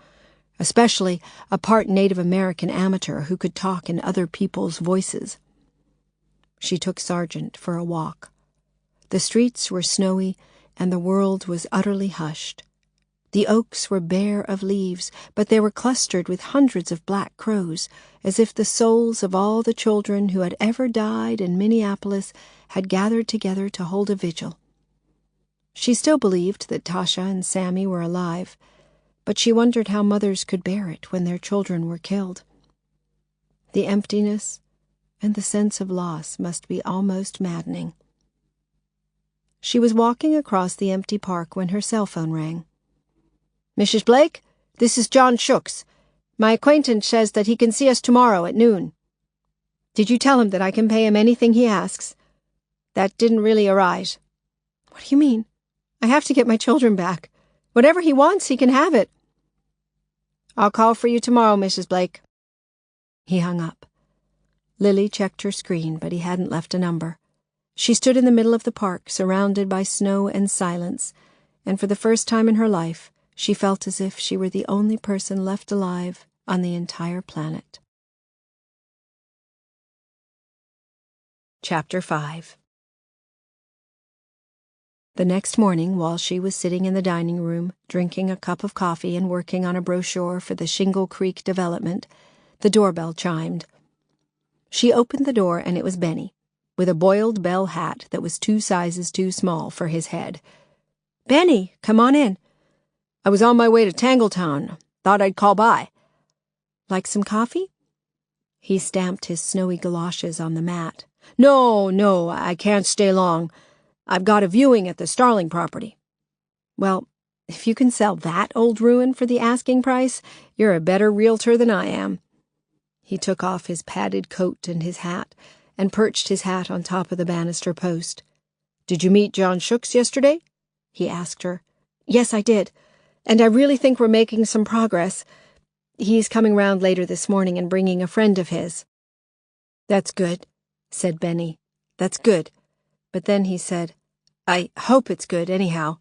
especially a part Native American amateur who could talk in other people's voices. She took Sargent for a walk. The streets were snowy, and the world was utterly hushed. The oaks were bare of leaves, but they were clustered with hundreds of black crows, as if the souls of all the children who had ever died in Minneapolis had gathered together to hold a vigil. She still believed that Tasha and Sammy were alive, but she wondered how mothers could bear it when their children were killed. The emptiness and the sense of loss must be almost maddening. She was walking across the empty park when her cell phone rang. "Mrs. Blake, this is John Sioux. My acquaintance says that he can see us tomorrow at noon." "Did you tell him that I can pay him anything he asks?" "That didn't really arise." "What do you mean? I have to get my children back. Whatever he wants, he can have it." "I'll call for you tomorrow, Mrs. Blake." He hung up. Lily checked her screen, but he hadn't left a number. She stood in the middle of the park, surrounded by snow and silence, and for the first time in her life, she felt as if she were the only person left alive on the entire planet. Chapter 5. The next morning, while she was sitting in the dining room, drinking a cup of coffee and working on a brochure for the Shingle Creek development, the doorbell chimed. She opened the door, and it was Benny, with a boiled bell hat that was 2 sizes too small for his head. "Benny, come on in." "I was on my way to Tangletown. Thought I'd call by." "Like some coffee?" He stamped his snowy galoshes on the mat. No, I can't stay long. I've got a viewing at the Starling property." "Well, if you can sell that old ruin for the asking price, you're a better realtor than I am." He took off his padded coat and his hat, and perched his hat on top of the banister post. "Did you meet John Sioux yesterday?" he asked her. "Yes, I did, and I really think we're making some progress. He's coming round later this morning and bringing a friend of his." "That's good," said Benny. "That's good." But then he said, "I hope it's good, anyhow."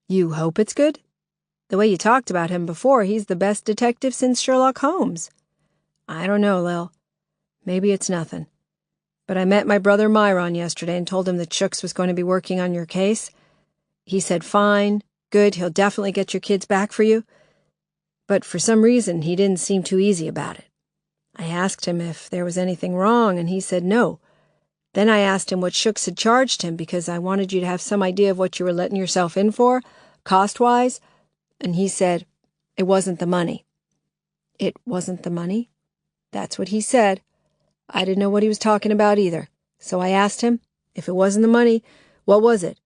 "You hope it's good? The way you talked about him before, he's the best detective since Sherlock Holmes." "I don't know, Lil. Maybe it's nothing. But I met my brother Myron yesterday and told him that Sioux was going to be working on your case. He said, fine, good, he'll definitely get your kids back for you. But for some reason, he didn't seem too easy about it. I asked him if there was anything wrong, and he said no. Then I asked him what Sioux had charged him because I wanted you to have some idea of what you were letting yourself in for, cost-wise, and he said it wasn't the money." "It wasn't the money?" "That's what he said. I didn't know what he was talking about either, so I asked him, if it wasn't the money, what was it?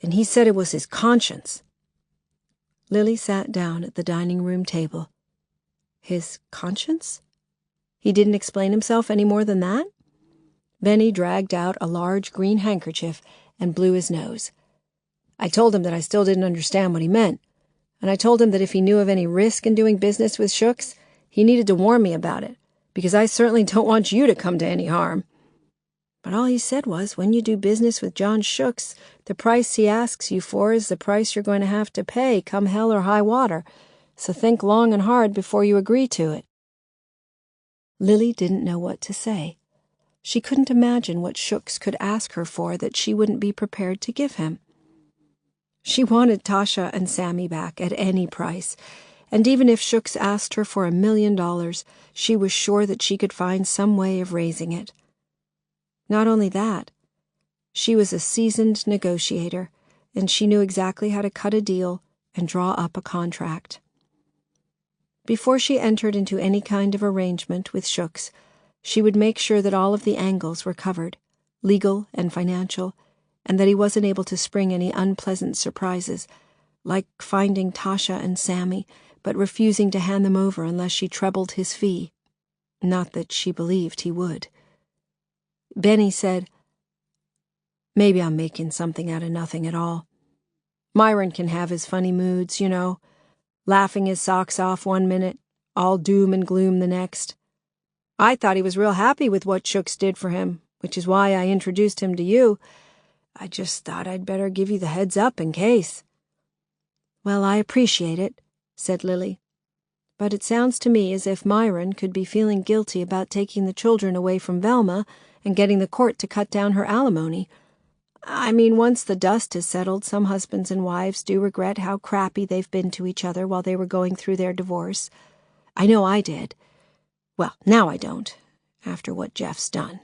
and he said it was his conscience." Lily sat down at the dining room table. His conscience? He didn't explain himself any more than that? Benny dragged out a large green handkerchief and blew his nose. "I told him that I still didn't understand what he meant, and I told him that if he knew of any risk in doing business with Shooks, he needed to warn me about it, because I certainly don't want you to come to any harm. But all he said was, when you do business with John Shooks, the price he asks you for is the price you're going to have to pay, come hell or high water, so think long and hard before you agree to it." Lily didn't know what to say. She couldn't imagine what Shooks could ask her for that she wouldn't be prepared to give him. She wanted Tasha and Sammy back at any price, and even if Shooks asked her for $1 million, she was sure that she could find some way of raising it. Not only that, she was a seasoned negotiator, and she knew exactly how to cut a deal and draw up a contract. Before she entered into any kind of arrangement with Shooks, she would make sure that all of the angles were covered, legal and financial, and that he wasn't able to spring any unpleasant surprises, like finding Tasha and Sammy, but refusing to hand them over unless she trebled his fee. Not that she believed he would. Benny said, "Maybe I'm making something out of nothing at all. Myron can have his funny moods, you know, laughing his socks off one minute, all doom and gloom the next. I thought he was real happy with what Shooks did for him, which is why I introduced him to you. I just thought I'd better give you the heads up in case." "Well, I appreciate it," said Lily. "But it sounds to me as if Myron could be feeling guilty about taking the children away from Velma and getting the court to cut down her alimony. I mean, once the dust has settled, some husbands and wives do regret how crappy they've been to each other while they were going through their divorce. I know I did. Well, now I don't, after what Jeff's done.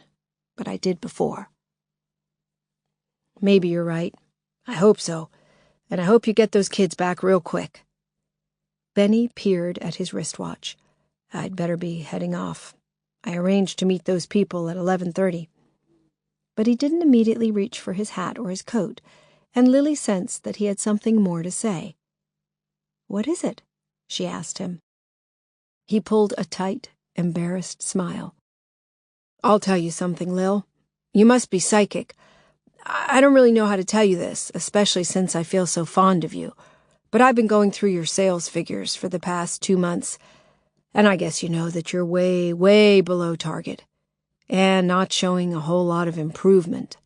But I did before." "Maybe you're right. I hope so. And I hope you get those kids back real quick." Benny peered at his wristwatch. "I'd better be heading off. I arranged to meet those people at 11:30. But he didn't immediately reach for his hat or his coat, and Lily sensed that he had something more to say. "What is it?" she asked him. He pulled a tight, embarrassed smile. "I'll tell you something, Lil. You must be psychic. I don't really know how to tell you this, especially since I feel so fond of you, but I've been going through your sales figures for the past 2 months, and I guess you know that you're way, way below target, and not showing a whole lot of improvement.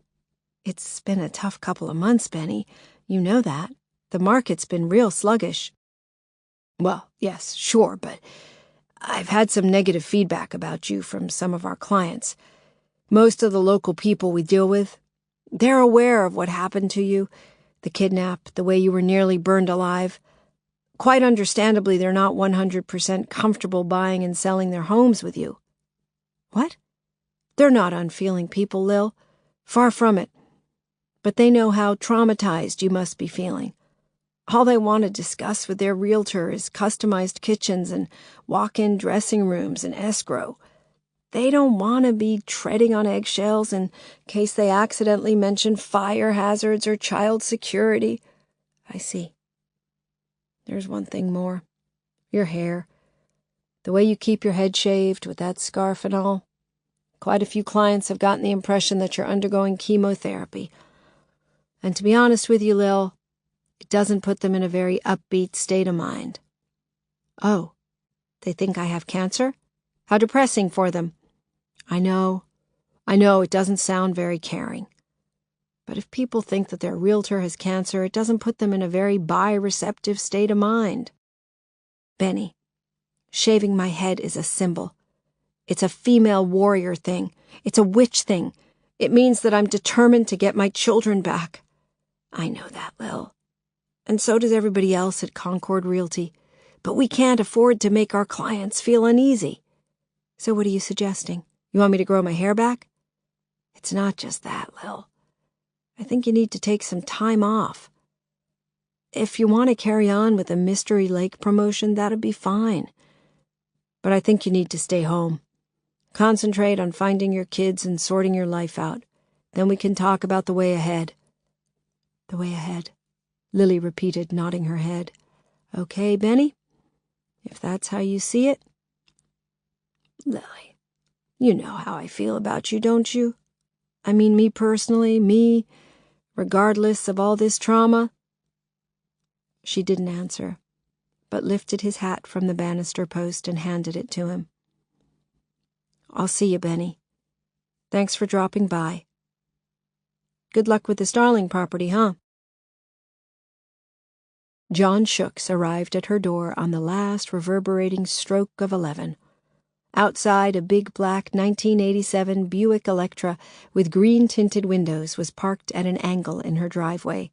It's been a tough couple of months, Benny. You know that. The market's been real sluggish." "Well, yes, sure, but I've had some negative feedback about you from some of our clients. Most of the local people we deal with, they're aware of what happened to you, the kidnap, the way you were nearly burned alive. Quite understandably, they're not 100% comfortable buying and selling their homes with you." "What?" "They're not unfeeling people, Lil. Far from it. But they know how traumatized you must be feeling. All they want to discuss with their realtor is customized kitchens and walk-in dressing rooms and escrow. They don't want to be treading on eggshells in case they accidentally mention fire hazards or child security." "I see. There's one thing more. Your hair. The way you keep your head shaved with that scarf and all. Quite a few clients have gotten the impression that you're undergoing chemotherapy. And to be honest with you, Lil, it doesn't put them in a very upbeat state of mind." "Oh, they think I have cancer? How depressing for them." I know, it doesn't sound very caring. But if people think that their realtor has cancer, it doesn't put them in a very bi-receptive state of mind. Benny, shaving my head is a symbol. It's a female warrior thing. It's a witch thing. It means that I'm determined to get my children back. I know that, Lil. And so does everybody else at Concord Realty. But we can't afford to make our clients feel uneasy. So what are you suggesting? You want me to grow my hair back?" "It's not just that, Lil. I think you need to take some time off. If you want to carry on with the Mystery Lake promotion, that'd be fine. But I think you need to stay home. Concentrate on finding your kids and sorting your life out. Then we can talk about the way ahead." "The way ahead," Lily repeated, nodding her head. "Okay, Benny? If that's how you see it." "Lily, you know how I feel about you, don't you? I mean me personally, me, regardless of all this trauma." She didn't answer, but lifted his hat from the banister post and handed it to him. "I'll see you, Benny. Thanks for dropping by. Good luck with the Starling property, huh?" John Sioux arrived at her door on the last reverberating stroke of 11. Outside, a big black 1987 Buick Electra with green-tinted windows was parked at an angle in her driveway.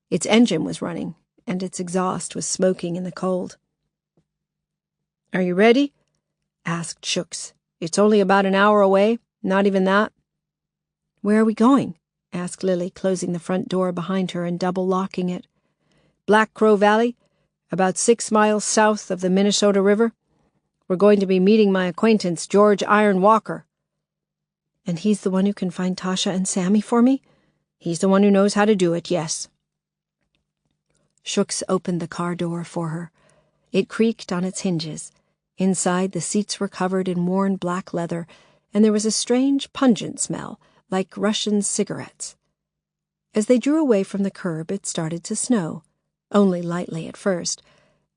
Its engine was running, and its exhaust was smoking in the cold. "Are you ready?" asked Sioux. "It's only about an hour away, not even that." "Where are we going?" asked Lily, closing the front door behind her and double-locking it. "Black Crow Valley, about 6 miles south of the Minnesota River. We're going to be meeting my acquaintance, George Iron Walker." "And he's the one who can find Tasha and Sammy for me?" "He's the one who knows how to do it, yes." Sioux opened the car door for her. It creaked on its hinges. Inside, the seats were covered in worn black leather, and there was a strange, pungent smell, like Russian cigarettes. As they drew away from the curb, it started to snow, only lightly at first,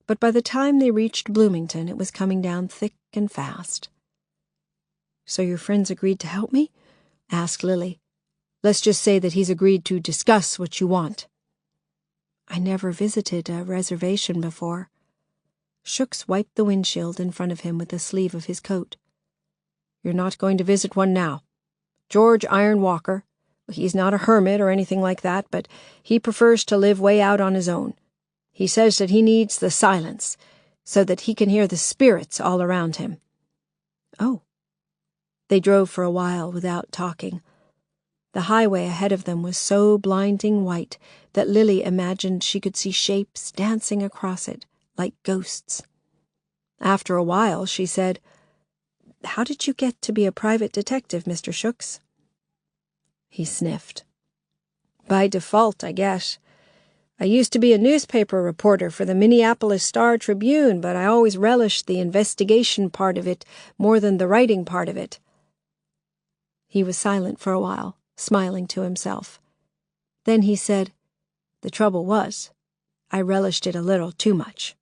but by the time they reached Bloomington, it was coming down thick and fast. "So your friend's agreed to help me?" asked Lily. "Let's just say that he's agreed to discuss what you want." "I never visited a reservation before." Sioux wiped the windshield in front of him with the sleeve of his coat. "You're not going to visit one now. George Iron Walker, he's not a hermit or anything like that, but he prefers to live way out on his own. He says that he needs the silence, so that he can hear the spirits all around him." "Oh." They drove for a while without talking. The highway ahead of them was so blinding white that Lily imagined she could see shapes dancing across it, like ghosts. After a while, she said, "How did you get to be a private detective, Mr. Sioux?" He sniffed. "By default, I guess. I used to be a newspaper reporter for the Minneapolis Star-Tribune, but I always relished the investigation part of it more than the writing part of it." He was silent for a while, smiling to himself. Then he said, "The trouble was, I relished it a little too much.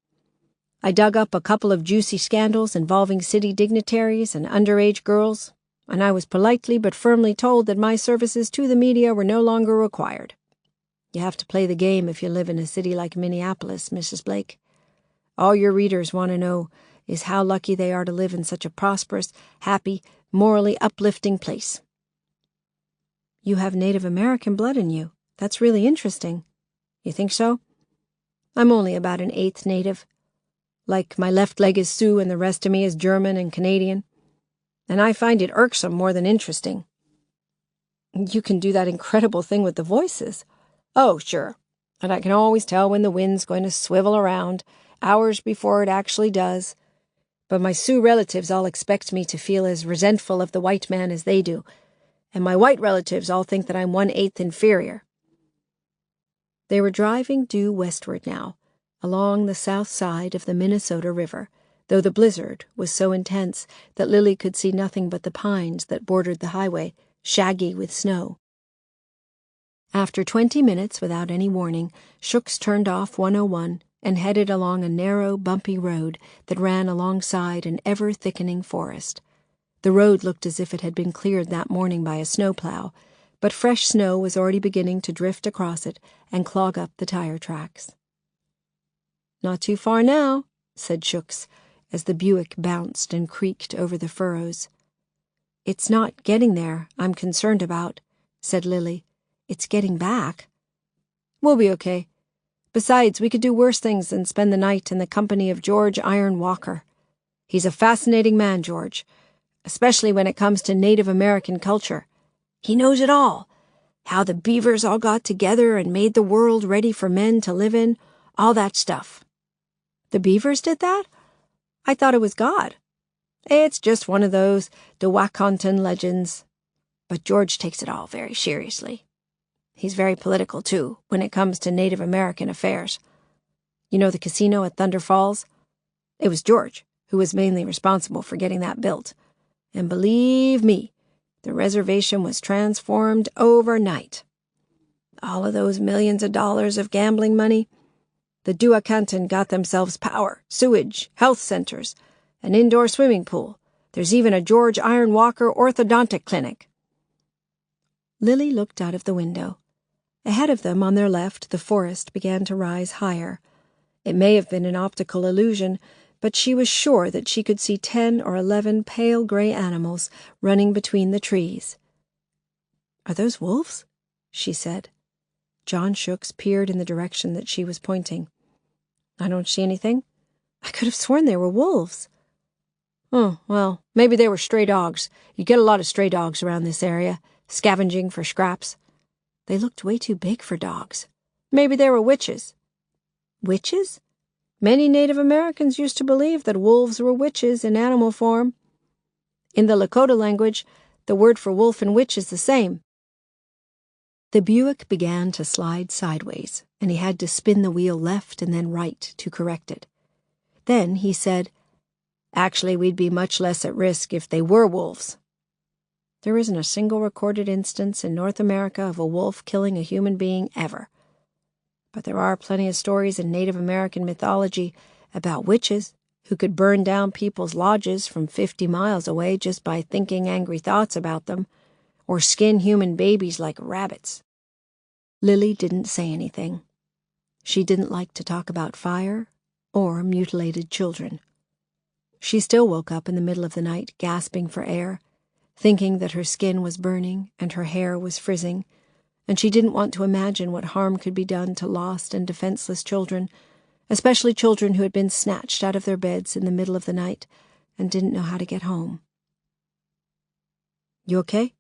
I dug up a couple of juicy scandals involving city dignitaries and underage girls, and I was politely but firmly told that my services to the media were no longer required. You have to play the game if you live in a city like Minneapolis, Mrs. Blake. All your readers want to know is how lucky they are to live in such a prosperous, happy, morally uplifting place." "You have Native American blood in you. That's really interesting." "You think so? I'm only about an eighth native. Like my left leg is Sioux and the rest of me is German and Canadian. And I find it irksome more than interesting." "You can do that incredible thing with the voices." "Oh, sure. And I can always tell when the wind's going to swivel around, hours before it actually does. But my Sioux relatives all expect me to feel as resentful of the white man as they do, and my white relatives all think that I'm 1/8 inferior." They were driving due westward now, along the south side of the Minnesota River, though the blizzard was so intense that Lily could see nothing but the pines that bordered the highway, shaggy with snow. After 20 minutes without any warning, Sioux turned off 101 and headed along a narrow, bumpy road that ran alongside an ever-thickening forest. The road looked as if it had been cleared that morning by a snowplow, but fresh snow was already beginning to drift across it and clog up the tire tracks. "Not too far now," said Sioux, as the Buick bounced and creaked over the furrows. "It's not getting there I'm concerned about," said Lily. "It's getting back." "We'll be okay. Besides, we could do worse things than spend the night in the company of George Iron Walker. He's a fascinating man, George, especially when it comes to Native American culture. He knows it all. How the beavers all got together and made the world ready for men to live in, all that stuff." "The beavers did that? I thought it was God." "It's just one of those Dewakanton legends. But George takes it all very seriously." He's very political, too, when it comes to Native American affairs. You know the casino at Thunder Falls? It was George who was mainly responsible for getting that built. And believe me, the reservation was transformed overnight. All of those millions of dollars of gambling money, the Duakantan got themselves power, sewage, health centers, an indoor swimming pool. There's even a George Iron Walker orthodontic clinic. Lily looked out of the window. Ahead of them, on their left, the forest began to rise higher. It may have been an optical illusion, but she was sure that she could see 10 or 11 pale gray animals running between the trees. "Are those wolves?" she said. John Sioux peered in the direction that she was pointing. "I don't see anything. I could have sworn they were wolves." "Oh, well, maybe they were stray dogs. You get a lot of stray dogs around this area, scavenging for scraps." "They looked way too big for dogs." "Maybe they were witches." "Witches?" "Many Native Americans used to believe that wolves were witches in animal form. In the Lakota language, the word for wolf and witch is the same." The Buick began to slide sideways, and he had to spin the wheel left and then right to correct it. Then he said, "Actually, we'd be much less at risk if they were wolves. There isn't a single recorded instance in North America of a wolf killing a human being ever. But there are plenty of stories in Native American mythology about witches who could burn down people's lodges from 50 miles away just by thinking angry thoughts about them, or skin human babies like rabbits." Lily didn't say anything. She didn't like to talk about fire or mutilated children. She still woke up in the middle of the night, gasping for air, thinking that her skin was burning and her hair was frizzing, and she didn't want to imagine what harm could be done to lost and defenseless children, especially children who had been snatched out of their beds in the middle of the night and didn't know how to get home. "You okay?"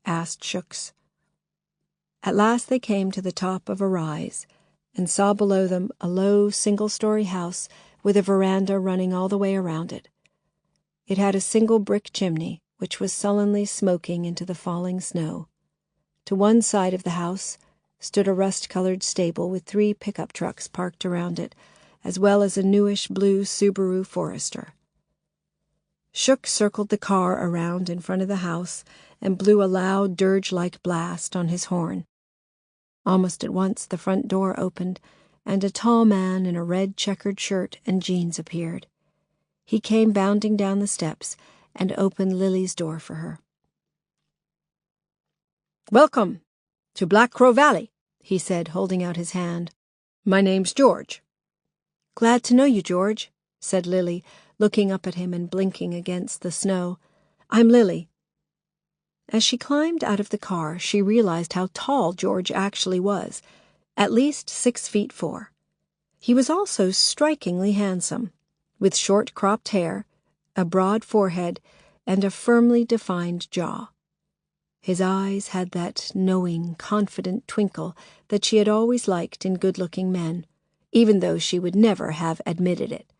asked Sioux. At last they came to the top of a rise and saw below them a low single-story house with a veranda running all the way around it. It had a single brick chimney, which was sullenly smoking into the falling snow. To one side of the house stood a rust-colored stable with 3 pickup trucks parked around it, as well as a newish blue Subaru Forester. Sioux circled the car around in front of the house and blew a loud dirge-like blast on his horn. Almost at once the front door opened, and a tall man in a red checkered shirt and jeans appeared. He came bounding down the steps and opened Lily's door for her. "Welcome to Black Crow Valley," he said, holding out his hand. "My name's George." "Glad to know you, George," said Lily, looking up at him and blinking against the snow. "I'm Lily." As she climbed out of the car, she realized how tall George actually was, at least 6'4". He was also strikingly handsome, with short cropped hair, a broad forehead, and a firmly defined jaw. His eyes had that knowing, confident twinkle that she had always liked in good-looking men, even though she would never have admitted it.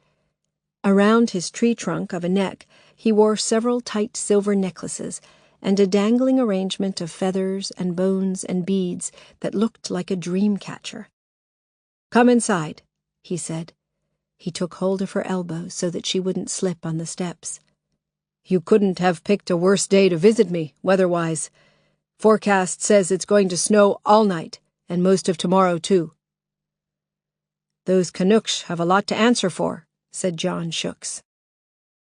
Around his tree trunk of a neck he wore several tight silver necklaces and a dangling arrangement of feathers and bones and beads that looked like a dream catcher. "Come inside," he said. He took hold of her elbow so that she wouldn't slip on the steps. "You couldn't have picked a worse day to visit me, weather-wise. Forecast says it's going to snow all night, and most of tomorrow, too." "Those Canucks have a lot to answer for," said John Sioux.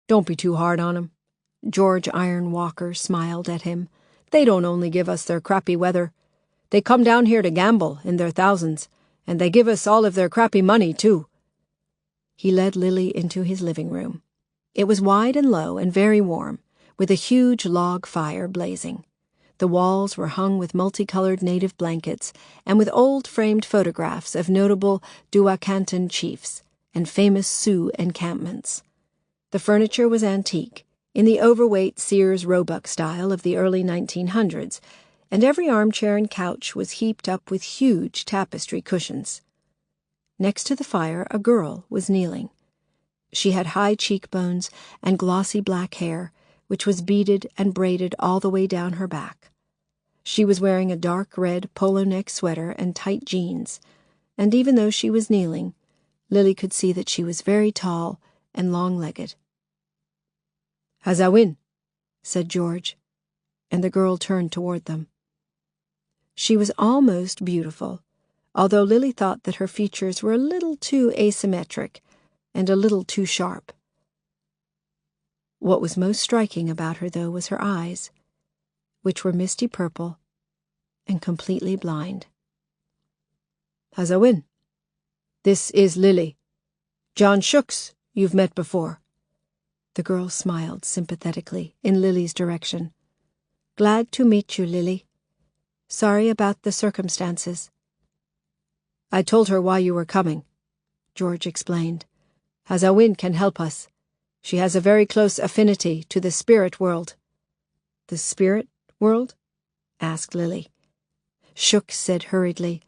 "Don't be too hard on 'em." George Iron Walker smiled at him. "They don't only give us their crappy weather. They come down here to gamble in their thousands, and they give us all of their crappy money, too." He led Lily into his living room. It was wide and low and very warm, with a huge log fire blazing. The walls were hung with multicolored native blankets and with old framed photographs of notable Duakantan chiefs and famous Sioux encampments. The furniture was antique, in the overweight Sears Roebuck style of the early 1900s, and every armchair and couch was heaped up with huge tapestry cushions. Next to the fire, a girl was kneeling. She had high cheekbones and glossy black hair, which was beaded and braided all the way down her back. She was wearing a dark red polo neck sweater and tight jeans, and even though she was kneeling, Lily could see that she was very tall and long-legged. "Has I win?" said George, and the girl turned toward them. She was almost beautiful, although Lily thought that her features were a little too asymmetric and a little too sharp. What was most striking about her, though, was her eyes, which were misty purple and completely blind. "Has I win? This is Lily. John Sioux, you've met before." The girl smiled sympathetically in Lily's direction. "Glad to meet you, Lily. Sorry about the circumstances." "I told her why you were coming," George explained. "Hazawin can help us. She has a very close affinity to the spirit world." "The spirit world?" asked Lily. Sioux said hurriedly,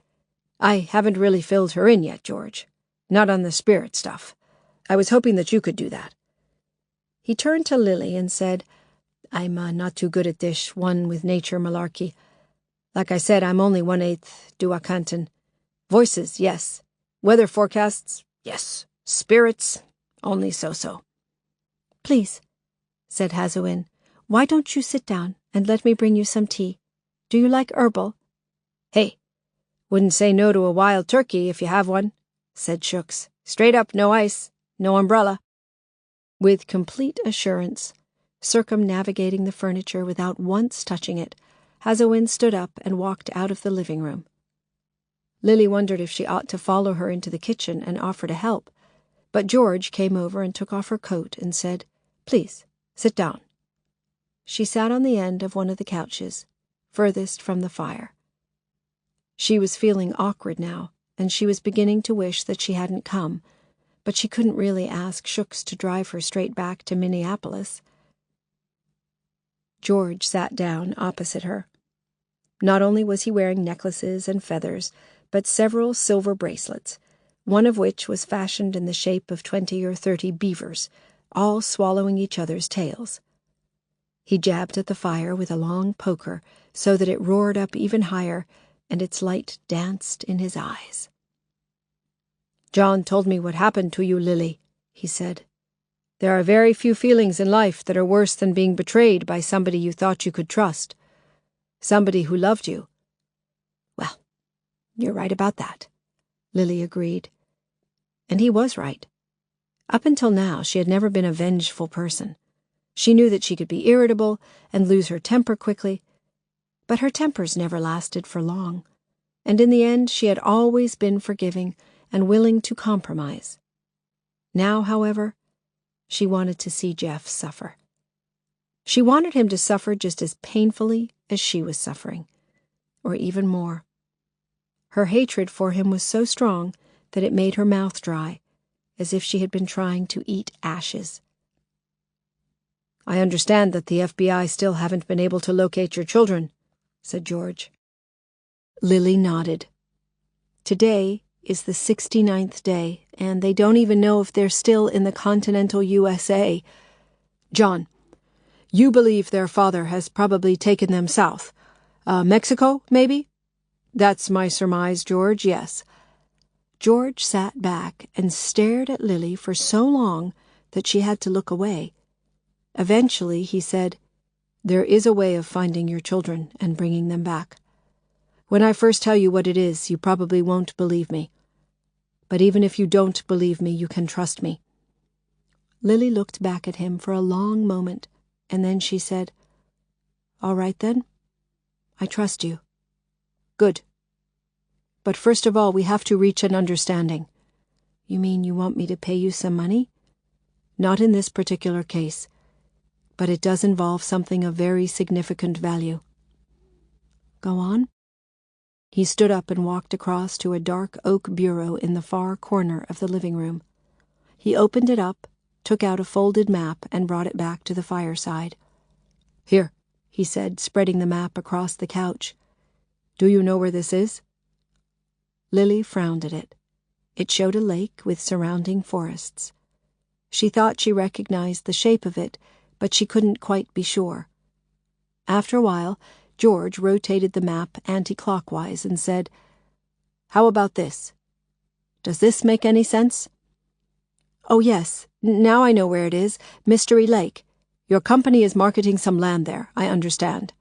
"I haven't really filled her in yet, George. Not on the spirit stuff. I was hoping that you could do that." He turned to Lily and said, "I'm not too good at this one with nature malarkey. Like I said, I'm only 1/8 Duakantan. Voices, yes. Weather forecasts, yes. Spirits, only so-so." "Please," said Hazawin, "why don't you sit down and let me bring you some tea? Do you like herbal?" "Hey, wouldn't say no to a wild turkey if you have one," said Sioux. "Straight up, no ice, no umbrella." With complete assurance, circumnavigating the furniture without once touching it, Hazawin stood up and walked out of the living room. Lily wondered if she ought to follow her into the kitchen and offer to help, but George came over and took off her coat and said, "Please, sit down." She sat on the end of one of the couches, furthest from the fire. She was feeling awkward now, and she was beginning to wish that she hadn't come, but she couldn't really ask Sioux to drive her straight back to Minneapolis. George sat down opposite her. Not only was he wearing necklaces and feathers, but several silver bracelets, one of which was fashioned in the shape of 20 or 30 beavers, all swallowing each other's tails. He jabbed at the fire with a long poker so that it roared up even higher, and its light danced in his eyes. "John told me what happened to you, Lily," he said. "There are very few feelings in life that are worse than being betrayed by somebody you thought you could trust. Somebody who loved you." "Well, you're right about that," Lily agreed. And he was right. Up until now, she had never been a vengeful person. She knew that she could be irritable and lose her temper quickly, but her tempers never lasted for long, and in the end she had always been forgiving and willing to compromise. Now, however, she wanted to see Jeff suffer. She wanted him to suffer just as painfully as she was suffering, or even more. Her hatred for him was so strong that it made her mouth dry, as if she had been trying to eat ashes. "I understand that the FBI still haven't been able to locate your children," said George. Lily nodded. "Today is the 69th day, and they don't even know if they're still in the continental USA. John, you believe their father has probably taken them south. Mexico, maybe?" "That's my surmise, George, yes." George sat back and stared at Lily for so long that she had to look away. Eventually he said, "There is a way of finding your children and bringing them back. When I first tell you what it is, you probably won't believe me. But even if you don't believe me, you can trust me." Lily looked back at him for a long moment, and then she said, "All right then. I trust you." "Good. But first of all, we have to reach an understanding." "You mean you want me to pay you some money?" "Not in this particular case, but it does involve something of very significant value." "Go on." He stood up and walked across to a dark oak bureau in the far corner of the living room. He opened it up, took out a folded map, and brought it back to the fireside. "Here," he said, spreading the map across the couch. "Do you know where this is?" Lily frowned at it. It showed a lake with surrounding forests. She thought she recognized the shape of it, but she couldn't quite be sure. After a while, George rotated the map anti-clockwise and said, "How about this? Does this make any sense?" "Oh, yes. Now I know where it is. Mystery Lake. Your company is marketing some land there, I understand."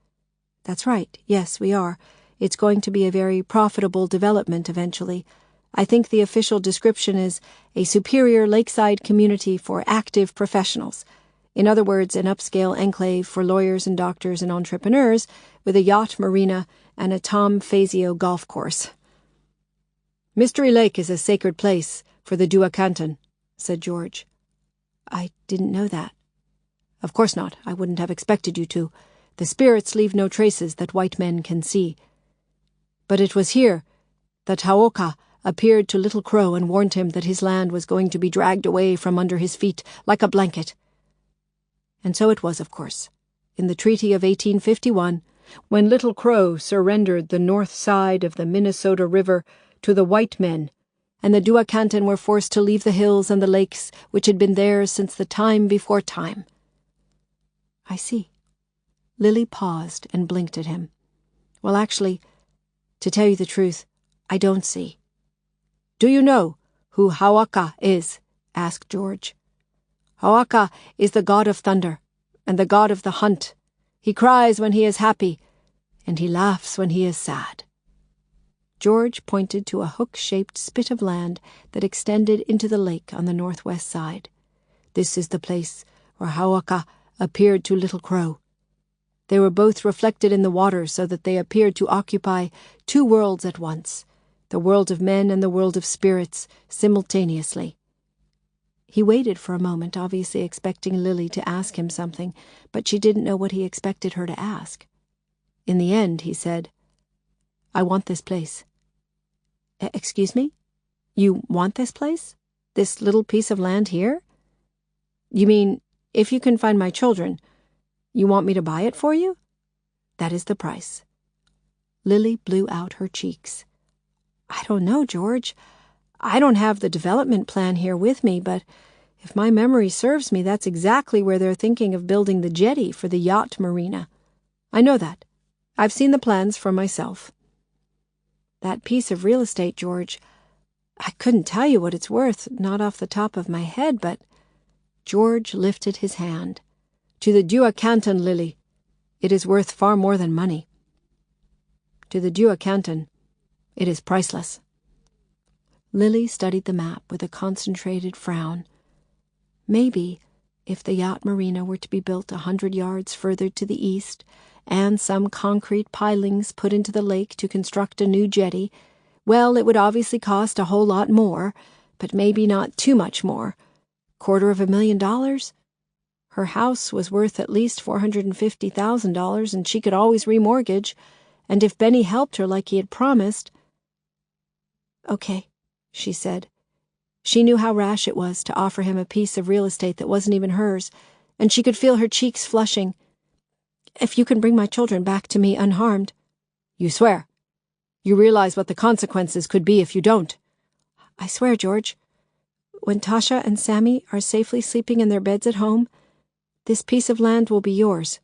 "That's right. Yes, we are. It's going to be a very profitable development eventually. I think the official description is a superior lakeside community for active professionals. In other words, an upscale enclave for lawyers and doctors and entrepreneurs with a yacht marina and a Tom Fazio golf course." "Mystery Lake is a sacred place for the Duakanton," said George. "I didn't know that." "Of course not. I wouldn't have expected you to. The spirits leave no traces that white men can see. But it was here that Haoka appeared to Little Crow and warned him that his land was going to be dragged away from under his feet like a blanket. And so it was, of course, in the Treaty of 1851, when Little Crow surrendered the north side of the Minnesota River to the white men, and the Duakanton were forced to leave the hills and the lakes which had been theirs since the time before time." "I see." Lily paused and blinked at him. "Well, actually, to tell you the truth, I don't see." "Do you know who Haoka is?" asked George. "Haoka is the god of thunder and the god of the hunt. He cries when he is happy, and he laughs when he is sad." George pointed to a hook-shaped spit of land that extended into the lake on the northwest side. "This is the place where Haoka appeared to Little Crow. They were both reflected in the water so that they appeared to occupy two worlds at once, the world of men and the world of spirits, simultaneously." He waited for a moment, obviously expecting Lily to ask him something, but she didn't know what he expected her to ask. In the end, he said, "I want this place." Excuse me? You want this place? This little piece of land here? You mean, if you can find my children, you want me to buy it for you? That is the price." Lily blew out her cheeks. "I don't know, George. I don't have the development plan here with me, but if my memory serves me, that's exactly where they're thinking of building the jetty for the yacht marina. I know that. I've seen the plans for myself." "That piece of real estate, George, I couldn't tell you what it's worth, not off the top of my head, but—" George lifted his hand. "To the Duakanton, Lily, it is worth far more than money. To the Duakanton, it is priceless." Lily studied the map with a concentrated frown. Maybe, if the yacht marina were to be built 100 yards further to the east, and some concrete pilings put into the lake to construct a new jetty, well, it would obviously cost a whole lot more, but maybe not too much more. $250,000? Her house was worth at least $450,000, and she could always remortgage, and if Benny helped her like he had promised— "Okay," she said. She knew how rash it was to offer him a piece of real estate that wasn't even hers, and she could feel her cheeks flushing. "If you can bring my children back to me unharmed." "You swear? You realize what the consequences could be if you don't?" "I swear, George. When Tasha and Sammy are safely sleeping in their beds at home, this piece of land will be yours."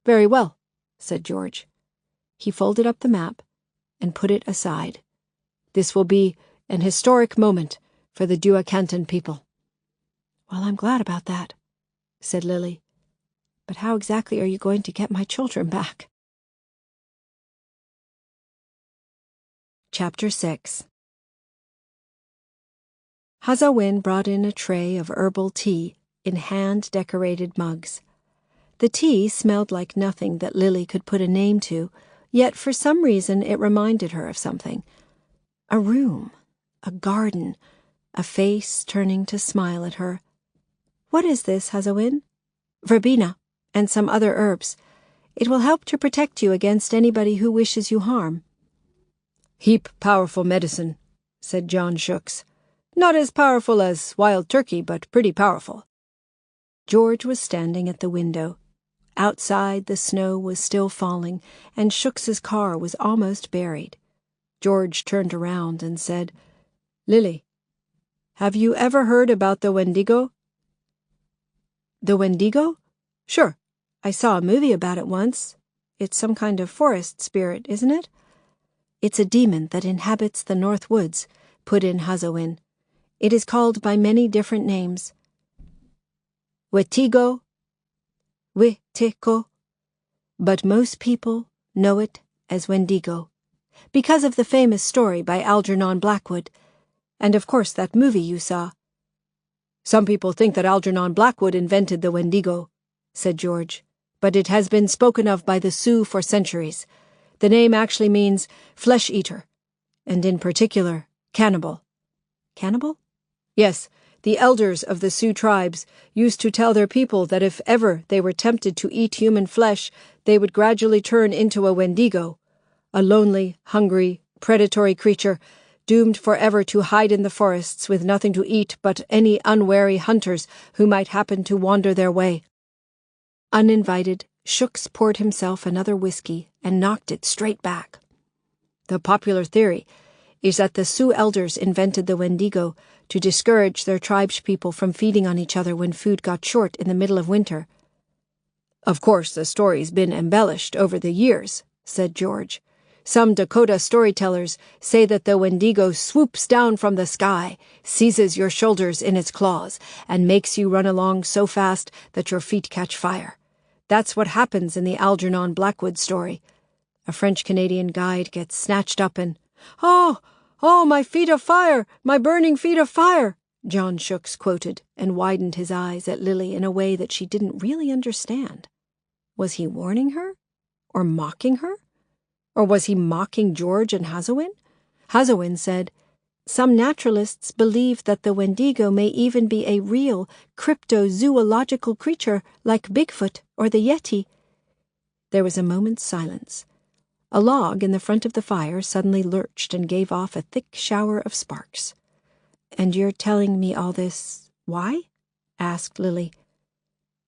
"Very well," said George. He folded up the map and put it aside. "This will be an historic moment for the Duakanton people." "Well, I'm glad about that," said Lily. "But how exactly are you going to get my children back?" Chapter 6. Hazawin brought in a tray of herbal tea in hand-decorated mugs. The tea smelled like nothing that Lily could put a name to, yet for some reason it reminded her of something. A room, a garden, a face turning to smile at her. "What is this, Hazawin?" "Verbena, and some other herbs. It will help to protect you against anybody who wishes you harm." "Heap powerful medicine," said John Sioux. "Not as powerful as wild turkey, but pretty powerful." George was standing at the window. Outside, the snow was still falling, and Sioux' car was almost buried. George turned around and said, "Lily, have you ever heard about the Wendigo?" "The Wendigo? Sure. I saw a movie about it once. It's some kind of forest spirit, isn't it? It's a demon that inhabits the North Woods, put in Hazowin. It is called by many different names. Wetigo, Witiko, but most people know it as Wendigo, because of the famous story by Algernon Blackwood, and of course that movie you saw. Some people think that Algernon Blackwood invented the Wendigo, said George, but it has been spoken of by the Sioux for centuries. The name actually means flesh-eater, and in particular, cannibal. Cannibal? Yes, the elders of the Sioux tribes used to tell their people that if ever they were tempted to eat human flesh, they would gradually turn into a Wendigo, a lonely, hungry, predatory creature, doomed forever to hide in the forests with nothing to eat but any unwary hunters who might happen to wander their way. Uninvited, Sioux poured himself another whiskey and knocked it straight back. The popular theory is that the Sioux elders invented the Wendigo to discourage their tribespeople from feeding on each other when food got short in the middle of winter. Of course, the story's been embellished over the years, said George. Some Dakota storytellers say that the Wendigo swoops down from the sky, seizes your shoulders in its claws, and makes you run along so fast that your feet catch fire. That's what happens in the Algernon Blackwood story. A French-Canadian guide gets snatched up and, "Oh, my feet of fire! My burning feet of fire!" John Sioux quoted, and widened his eyes at Lily in a way that she didn't really understand. Was he warning her? Or mocking her? Or was he mocking George and Hazowin? Hazowin said, "Some naturalists believe that the Wendigo may even be a real cryptozoological creature like Bigfoot or the Yeti." There was a moment's silence. A log in the front of the fire suddenly lurched and gave off a thick shower of sparks. "And you're telling me all this, why?" asked Lily.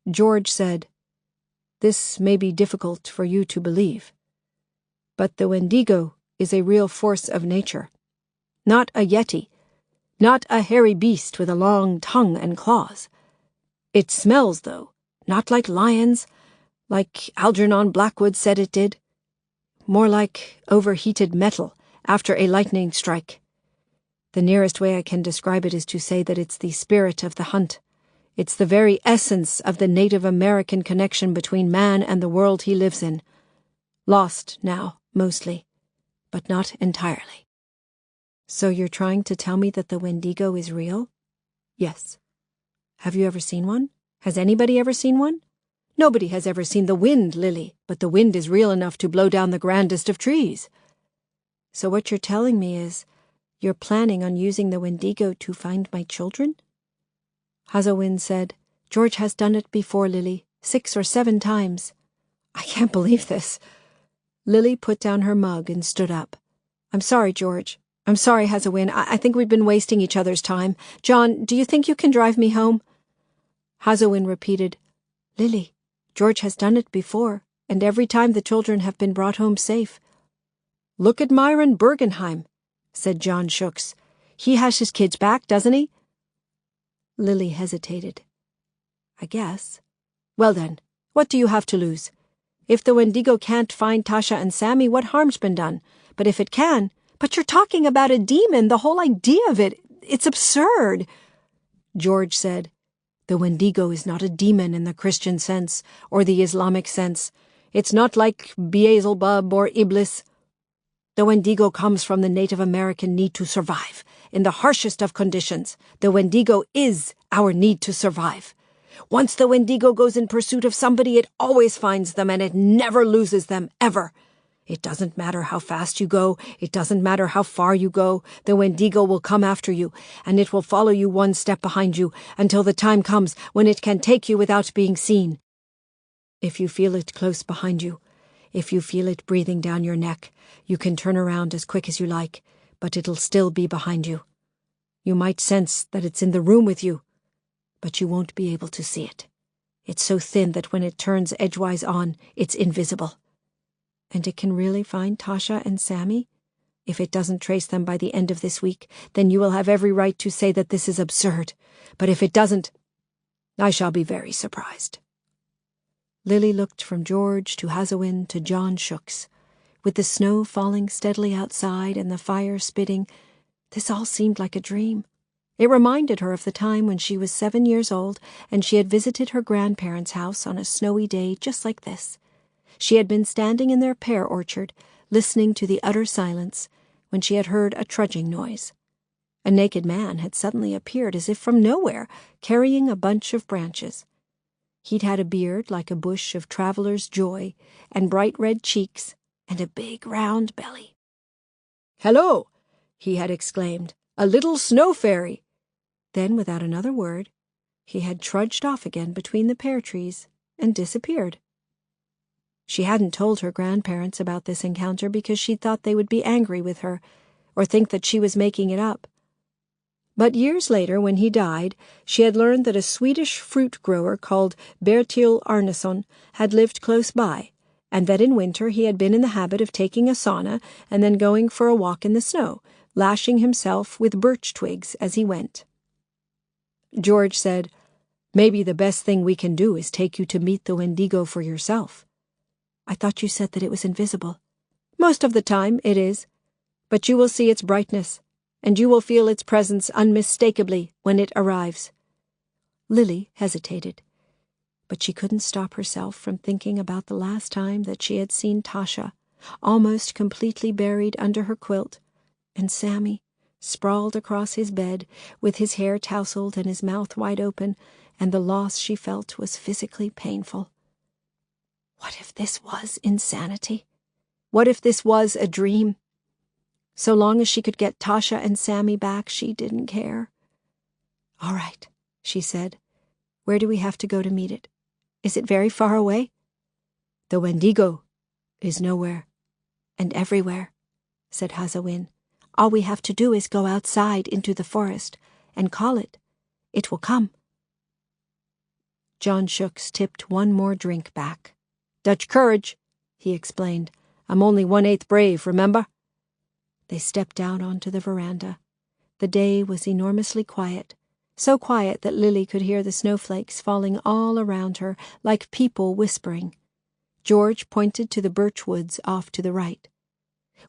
George said, "This may be difficult for you to believe, but the Wendigo is a real force of nature. Not a Yeti, not a hairy beast with a long tongue and claws. It smells, though, not like lions, like Algernon Blackwood said it did. More like overheated metal after a lightning strike. The nearest way I can describe it is to say that it's the spirit of the hunt. It's the very essence of the Native American connection between man and the world he lives in. Lost now, mostly, but not entirely." "So you're trying to tell me that the Wendigo is real?" "Yes." "Have you ever seen one? Has anybody ever seen one?" "Nobody has ever seen the wind, Lily, but the wind is real enough to blow down the grandest of trees." "So what you're telling me is you're planning on using the Wendigo to find my children?" Hazowin said, "George has done it before, Lily, 6 or 7 times. "I can't believe this." Lily put down her mug and stood up. "I'm sorry, George. I'm sorry, Hazowin. I think we've been wasting each other's time. John, do you think you can drive me home?" Hazowin repeated, "Lily, George has done it before, and every time the children have been brought home safe." "Look at Myron Bergenheim," said John Sioux. "He has his kids back, doesn't he?" Lily hesitated. "I guess." "Well then, what do you have to lose? If the Wendigo can't find Tasha and Sammy, what harm's been done? But if it can... But you're talking about a demon, the whole idea of it. It's absurd." George said, "The Wendigo is not a demon in the Christian sense, or the Islamic sense. It's not like Beelzebub or Iblis. The Wendigo comes from the Native American need to survive. In the harshest of conditions, the Wendigo is our need to survive. Once the Wendigo goes in pursuit of somebody, it always finds them, and it never loses them, ever. It doesn't matter how fast you go, it doesn't matter how far you go, the Wendigo will come after you, and it will follow you one step behind you until the time comes when it can take you without being seen. If you feel it close behind you, if you feel it breathing down your neck, you can turn around as quick as you like, but it'll still be behind you. You might sense that it's in the room with you, but you won't be able to see it. It's so thin that when it turns edgewise on, it's invisible. And it can really find Tasha and Sammy? If it doesn't trace them by the end of this week, then you will have every right to say that this is absurd. But if it doesn't, I shall be very surprised." Lily looked from George to Hazowin to John Sioux. With the snow falling steadily outside and the fire spitting, this all seemed like a dream. It reminded her of the time when she was 7 years old and she had visited her grandparents' house on a snowy day just like this. She had been standing in their pear orchard, listening to the utter silence, when she had heard a trudging noise. A naked man had suddenly appeared as if from nowhere, carrying a bunch of branches. He'd had a beard like a bush of traveler's joy, and bright red cheeks, and a big round belly. "Hello!" he had exclaimed. "A little snow fairy!" Then, without another word, he had trudged off again between the pear trees and disappeared. She hadn't told her grandparents about this encounter because she thought they would be angry with her, or think that she was making it up. But years later, when he died, she had learned that a Swedish fruit grower called Bertil Arneson had lived close by, and that in winter he had been in the habit of taking a sauna and then going for a walk in the snow, lashing himself with birch twigs as he went. George said, "Maybe the best thing we can do is take you to meet the Wendigo for yourself." "I thought you said that it was invisible." "Most of the time it is, but you will see its brightness, and you will feel its presence unmistakably when it arrives." Lily hesitated, but she couldn't stop herself from thinking about the last time that she had seen Tasha, almost completely buried under her quilt, and Sammy, sprawled across his bed, with his hair tousled and his mouth wide open, and the loss she felt was physically painful. What if this was insanity? What if this was a dream? So long as she could get Tasha and Sammy back, she didn't care. "All right," she said. "Where do we have to go to meet it? Is it very far away?" "The Wendigo is nowhere and everywhere," said Hazowin. "All we have to do is go outside into the forest and call it. It will come." John Sioux tipped one more drink back. "Dutch courage," he explained. "I'm only 1/8 brave, remember?" They stepped out onto the veranda. The day was enormously quiet, so quiet that Lily could hear the snowflakes falling all around her like people whispering. George pointed to the birch woods off to the right.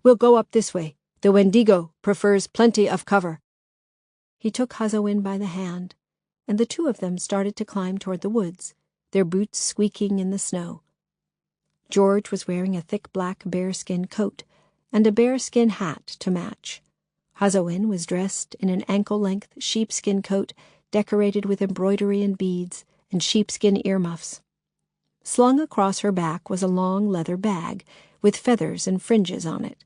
"We'll go up this way. The Wendigo prefers plenty of cover." He took Hazowin by the hand, and the two of them started to climb toward the woods, their boots squeaking in the snow. George was wearing a thick black bearskin coat and a bearskin hat to match. Hazowin was dressed in an ankle-length sheepskin coat decorated with embroidery and beads and sheepskin earmuffs. Slung across her back was a long leather bag with feathers and fringes on it.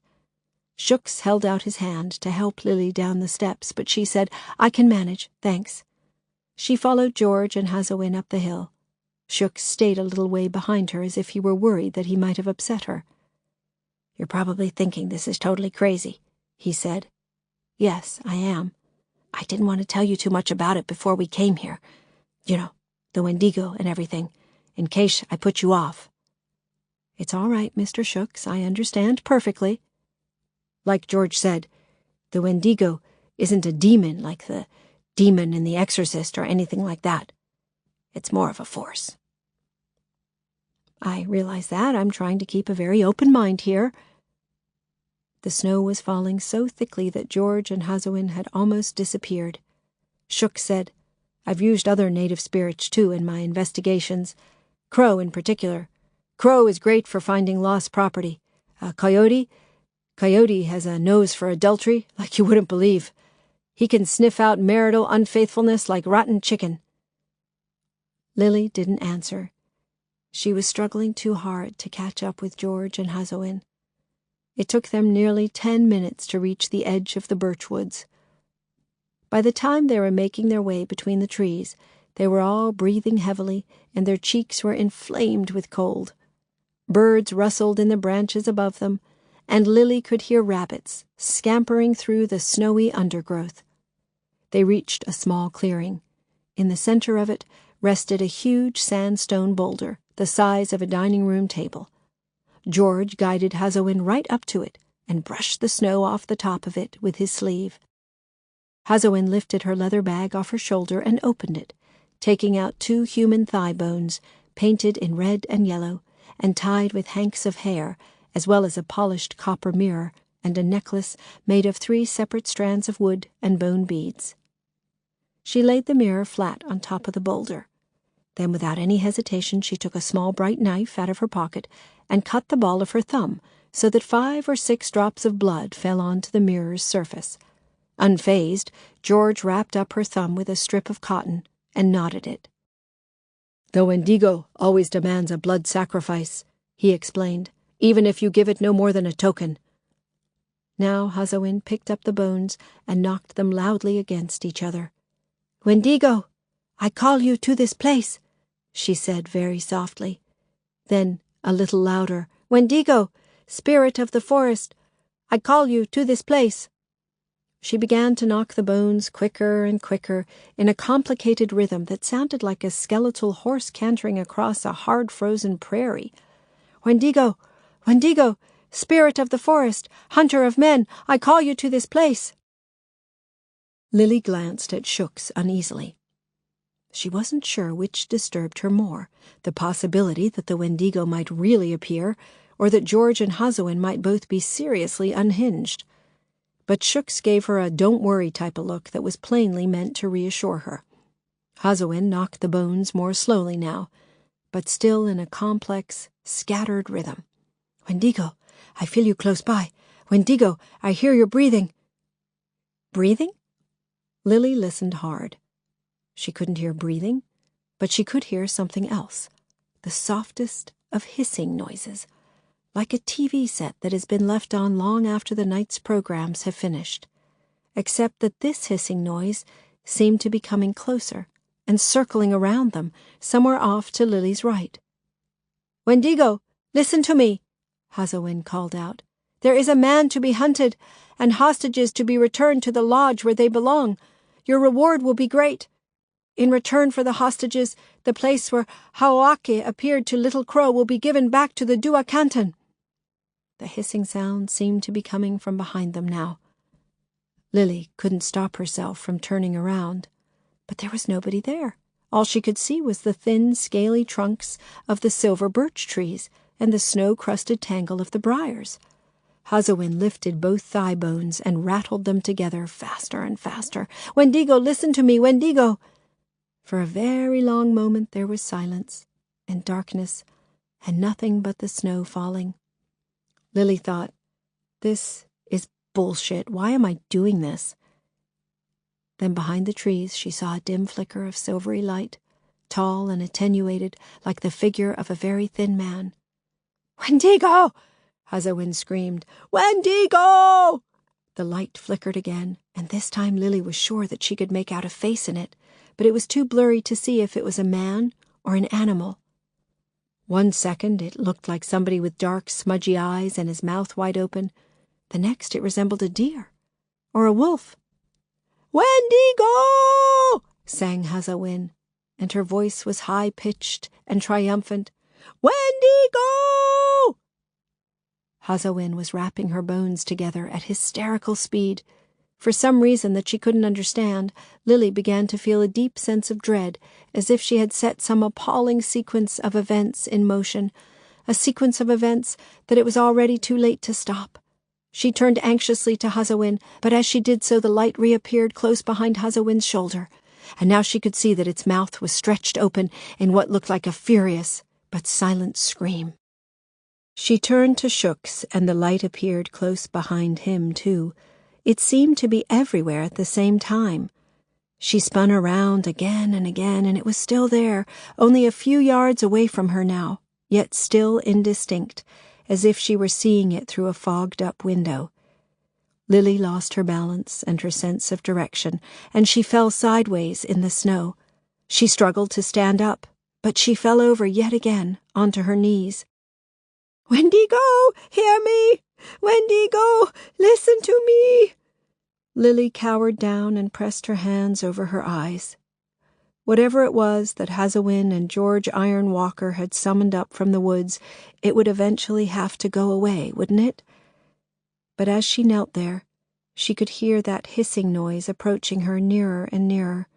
Sioux held out his hand to help Lily down the steps, but she said, "I can manage, thanks." She followed George and Hazowin up the hill. Sioux stayed a little way behind her as if he were worried that he might have upset her. "You're probably thinking this is totally crazy," he said. "Yes, I am. I didn't want to tell you too much about it before we came here. You know, the Wendigo and everything, in case I put you off." "It's all right, Mr. Sioux. I understand perfectly." "Like George said, the Wendigo isn't a demon like the demon in The Exorcist or anything like that. It's more of a force." "I realize that. I'm trying to keep a very open mind here." The snow was falling so thickly that George and Hazowin had almost disappeared. Sioux said, "I've used other native spirits, too, in my investigations. Crow in particular. Crow is great for finding lost property. Coyote has a nose for adultery like you wouldn't believe. He can sniff out marital unfaithfulness like rotten chicken." Lily didn't answer. She was struggling too hard to catch up with George and Hazowin. It took them nearly 10 minutes to reach the edge of the birch woods. By the time they were making their way between the trees, they were all breathing heavily, and their cheeks were inflamed with cold. Birds rustled in the branches above them, and Lily could hear rabbits scampering through the snowy undergrowth. They reached a small clearing. In the center of it rested a huge sandstone boulder, the size of a dining-room table. George guided Hazowin right up to it and brushed the snow off the top of it with his sleeve. Hazowin lifted her leather bag off her shoulder and opened it, taking out 2 human thigh bones, painted in red and yellow, and tied with hanks of hair, as well as a polished copper mirror and a necklace made of 3 separate strands of wood and bone beads. She laid the mirror flat on top of the boulder. Then, without any hesitation, she took a small bright knife out of her pocket and cut the ball of her thumb so that 5 or 6 drops of blood fell onto the mirror's surface. Unfazed, George wrapped up her thumb with a strip of cotton and knotted it. "The Wendigo always demands a blood sacrifice," he explained, "even if you give it no more than a token." Now Hazowin picked up the bones and knocked them loudly against each other. "Wendigo, I call you to this place," she said very softly. Then, a little louder, "Wendigo, spirit of the forest, I call you to this place." She began to knock the bones quicker and quicker in a complicated rhythm that sounded like a skeletal horse cantering across a hard-frozen prairie. "Wendigo, Wendigo, spirit of the forest, hunter of men, I call you to this place." Lily glanced at Sioux uneasily. She wasn't sure which disturbed her more, the possibility that the Wendigo might really appear, or that George and Hazowin might both be seriously unhinged. But Sioux gave her a don't-worry type of look that was plainly meant to reassure her. Hazowin knocked the bones more slowly now, but still in a complex, scattered rhythm. "Wendigo, I feel you close by. Wendigo, I hear your breathing." Breathing? Lily listened hard. She couldn't hear breathing, but she could hear something else, the softest of hissing noises, like a TV set that has been left on long after the night's programs have finished, except that this hissing noise seemed to be coming closer and circling around them, somewhere off to Lily's right. "Wendigo, listen to me," Hazowin called out. "There is a man to be hunted, and hostages to be returned to the lodge where they belong. Your reward will be great. In return for the hostages, the place where Hauake appeared to Little Crow will be given back to the Dua Canton." The hissing sound seemed to be coming from behind them now. Lily couldn't stop herself from turning around, but there was nobody there. All she could see was the thin, scaly trunks of the silver birch trees and the snow-crusted tangle of the briars. Hazowin lifted both thigh bones and rattled them together faster and faster. "Wendigo, listen to me, Wendigo!" For a very long moment there was silence and darkness and nothing but the snow falling. Lily thought, "This is bullshit. Why am I doing this?" Then behind the trees she saw a dim flicker of silvery light, tall and attenuated like the figure of a very thin man. "Wendigo!" Hazowin screamed. "Wendigo!" The light flickered again, and this time Lily was sure that she could make out a face in it, but it was too blurry to see if it was a man or an animal. One second it looked like somebody with dark, smudgy eyes and his mouth wide open. The next it resembled a deer or a wolf. "Wendigo!" sang Hazowin, and her voice was high-pitched and triumphant. "Wendigo!" Hazowin was rapping her bones together at hysterical speed. For some reason that she couldn't understand, Lily began to feel a deep sense of dread, as if she had set some appalling sequence of events in motion, a sequence of events that it was already too late to stop. She turned anxiously to Hazowin, but as she did so the light reappeared close behind Hazowin's shoulder, and now she could see that its mouth was stretched open in what looked like a furious but silent scream. She turned to Sioux, and the light appeared close behind him, too. It seemed to be everywhere at the same time. She spun around again and again, and it was still there, only a few yards away from her now, yet still indistinct, as if she were seeing it through a fogged-up window. Lily lost her balance and her sense of direction, and she fell sideways in the snow. She struggled to stand up, but she fell over yet again onto her knees. "Wendigo, hear me! Wendigo, listen to me!" Lily cowered down and pressed her hands over her eyes. Whatever it was that Hazowin and George Iron Walker had summoned up from the woods, it would eventually have to go away, wouldn't it? But as she knelt there, she could hear that hissing noise approaching her nearer and nearer.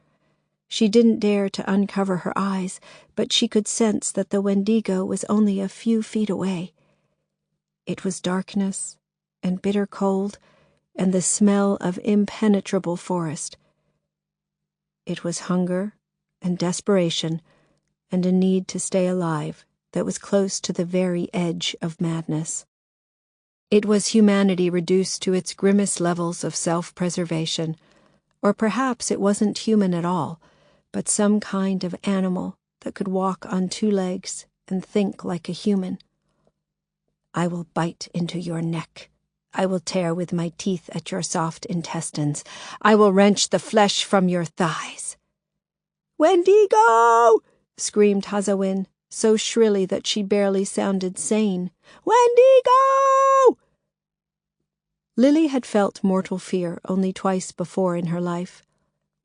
She didn't dare to uncover her eyes, but she could sense that the Wendigo was only a few feet away. It was darkness and bitter cold and the smell of impenetrable forest. It was hunger and desperation and a need to stay alive that was close to the very edge of madness. It was humanity reduced to its grimmest levels of self-preservation, or perhaps it wasn't human at all, but some kind of animal that could walk on two legs and think like a human. I will bite into your neck. I will tear with my teeth at your soft intestines. I will wrench the flesh from your thighs. Wendigo! Screamed Hazawin, so shrilly that she barely sounded sane. Wendigo! Lily had felt mortal fear only twice before in her life.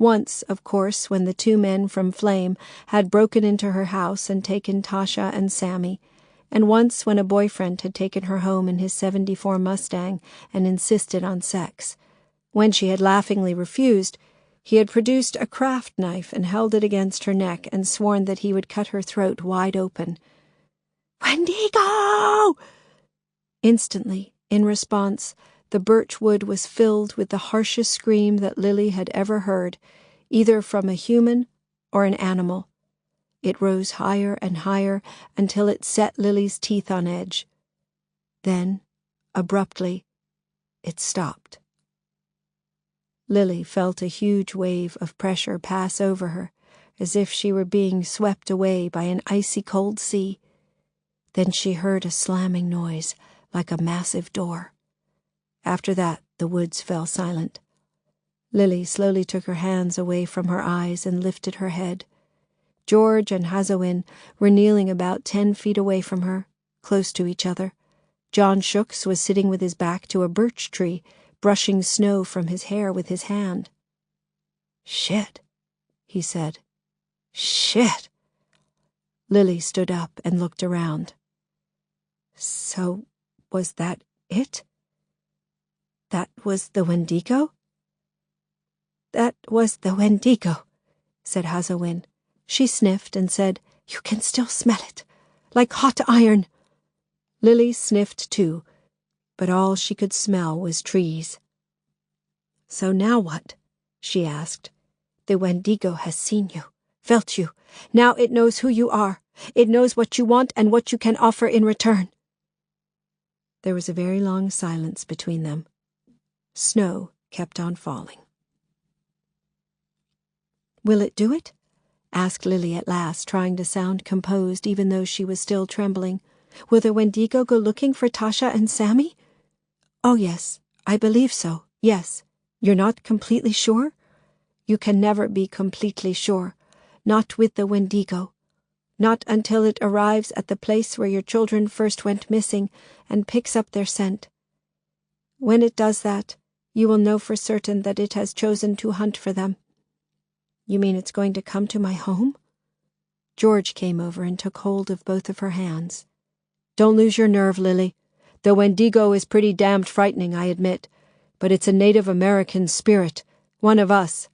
Once, of course, when the two men from Flame had broken into her house and taken Tasha and Sammy, and once when a boyfriend had taken her home in his '74 Mustang and insisted on sex. When she had laughingly refused, he had produced a craft knife and held it against her neck and sworn that he would cut her throat wide open. Wendigo! Instantly, in response, the birch wood was filled with the harshest scream that Lily had ever heard, either from a human or an animal. It rose higher and higher until it set Lily's teeth on edge. Then, abruptly, it stopped. Lily felt a huge wave of pressure pass over her, as if she were being swept away by an icy cold sea. Then she heard a slamming noise, like a massive door. After that, the woods fell silent. Lily slowly took her hands away from her eyes and lifted her head. George and Hazawin were kneeling about 10 feet away from her, close to each other. John Shooks was sitting with his back to a birch tree, brushing snow from his hair with his hand. "Shit," he said. "Shit." Lily stood up and looked around. So, was that it? That was the Wendigo? That was the Wendigo, said Hazawin. She sniffed and said, "You can still smell it, like hot iron." Lily sniffed too, but all she could smell was trees. "So now what?" she asked. "The Wendigo has seen you, felt you. Now it knows who you are. It knows what you want and what you can offer in return." There was a very long silence between them. Snow kept on falling. "Will it do it?" asked Lily at last, trying to sound composed even though she was still trembling. "Will the Wendigo go looking for Tasha and Sammy?" "Oh, yes, I believe so, yes. You're not completely sure?" "You can never be completely sure. Not with the Wendigo. Not until it arrives at the place where your children first went missing and picks up their scent. When it does that, you will know for certain that it has chosen to hunt for them." "You mean it's going to come to my home?" George came over and took hold of both of her hands. "Don't lose your nerve, Lily. The Wendigo is pretty damned frightening, I admit, but it's a Native American spirit, one of us.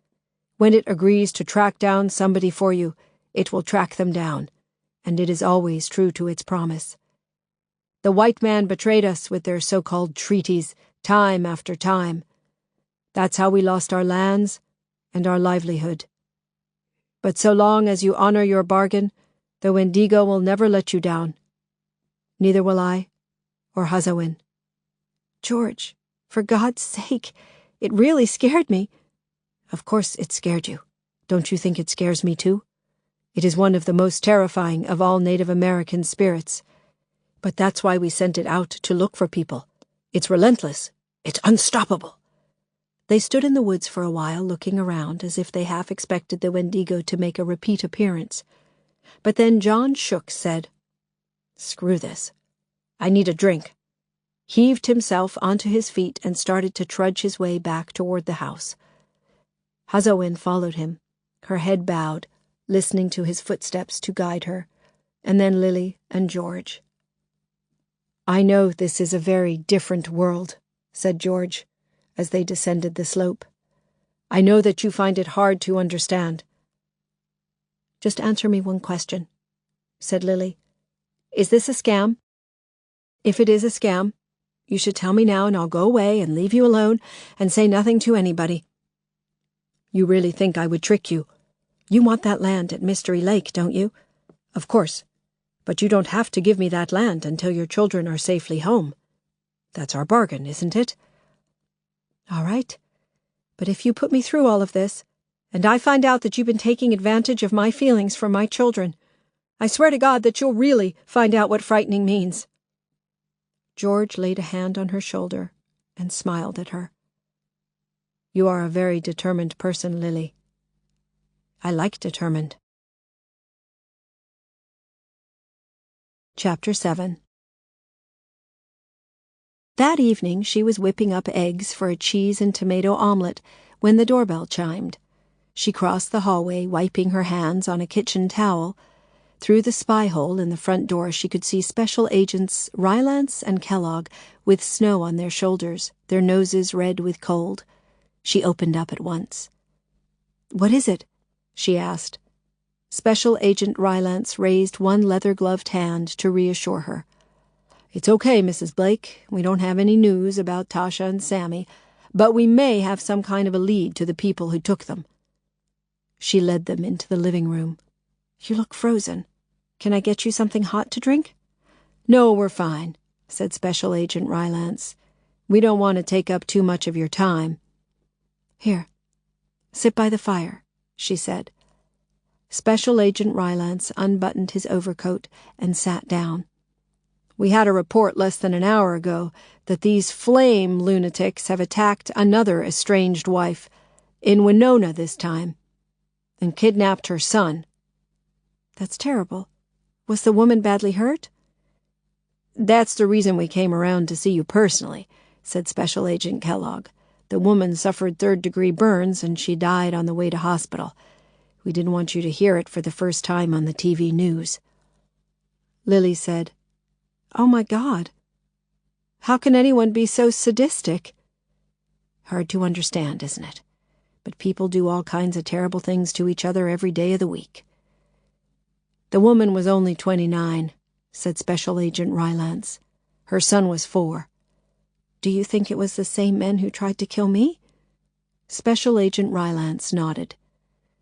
When it agrees to track down somebody for you, it will track them down, and it is always true to its promise. The white man betrayed us with their so-called treaties, time after time. That's how we lost our lands and our livelihood. But so long as you honor your bargain, the Wendigo will never let you down. Neither will I, or Hazawin." "George, for God's sake, it really scared me." "Of course it scared you. Don't you think it scares me too? It is one of the most terrifying of all Native American spirits. But that's why we sent it out to look for people. It's relentless. It's unstoppable." They stood in the woods for a while, looking around as if they half expected the Wendigo to make a repeat appearance. But then John Shooks said, "Screw this. I need a drink," heaved himself onto his feet and started to trudge his way back toward the house. Hazawin followed him, her head bowed, listening to his footsteps to guide her, and then Lily and George. "I know this is a very different world," said George, as they descended the slope. "I know that you find it hard to understand. Just answer me one question, said Lily. Is this a scam? If it is a scam, you should tell me now and I'll go away and leave you alone and say nothing to anybody. You really think I would trick you? You want that land at Mystery Lake, don't you? Of course. But you don't have to give me that land until your children are safely home. That's our bargain, isn't it? All right. But if you put me through all of this, and I find out that you've been taking advantage of my feelings for my children, I swear to God that you'll really find out what frightening means. George laid a hand on her shoulder and smiled at her. You are a very determined person, Lily. I like determined. Chapter 7. That evening she was whipping up eggs for a cheese and tomato omelet when the doorbell chimed. She crossed the hallway, wiping her hands on a kitchen towel. Through the spy hole in the front door she could see Special Agents Rylance and Kellogg with snow on their shoulders, their noses red with cold. She opened up at once. "What is it?" she asked. Special Agent Rylance raised one leather-gloved hand to reassure her. "It's okay, Mrs. Blake. We don't have any news about Tasha and Sammy, but we may have some kind of a lead to the people who took them." She led them into the living room. "You look frozen. Can I get you something hot to drink?" "No, we're fine," said Special Agent Rylance. "We don't want to take up too much of your time." "Here, sit by the fire," she said. Special Agent Rylance unbuttoned his overcoat and sat down. "We had a report less than an hour ago that these flame lunatics have attacked another estranged wife, in Winona this time, and kidnapped her son." "That's terrible. Was the woman badly hurt?" "That's the reason we came around to see you personally," said Special Agent Kellogg. "The woman suffered third-degree burns and she died on the way to hospital. We didn't want you to hear it for the first time on the TV news." Lily said, "Oh my God. How can anyone be so sadistic?" "Hard to understand, isn't it? But people do all kinds of terrible things to each other every day of the week." "The woman was only 29, said Special Agent Rylance. "Her son was 4. "Do you think it was the same men who tried to kill me?" Special Agent Rylance nodded.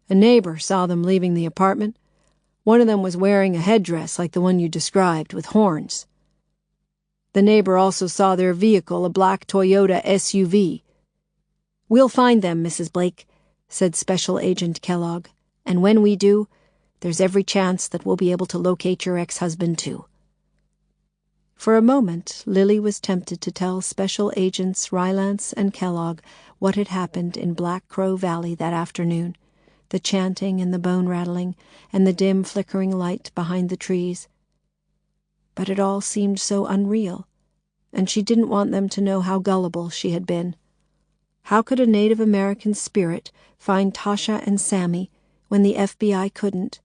"A neighbor saw them leaving the apartment. One of them was wearing a headdress like the one you described, with horns. The neighbor also saw their vehicle, a black Toyota SUV. "We'll find them, Mrs. Blake," said Special Agent Kellogg, "and when we do, there's every chance that we'll be able to locate your ex-husband, too." For a moment, Lily was tempted to tell Special Agents Rylance and Kellogg what had happened in Black Crow Valley that afternoon, the chanting and the bone-rattling and the dim flickering light behind the trees. But it all seemed so unreal, and she didn't want them to know how gullible she had been. How could a Native American spirit find Tasha and Sammy when the FBI couldn't?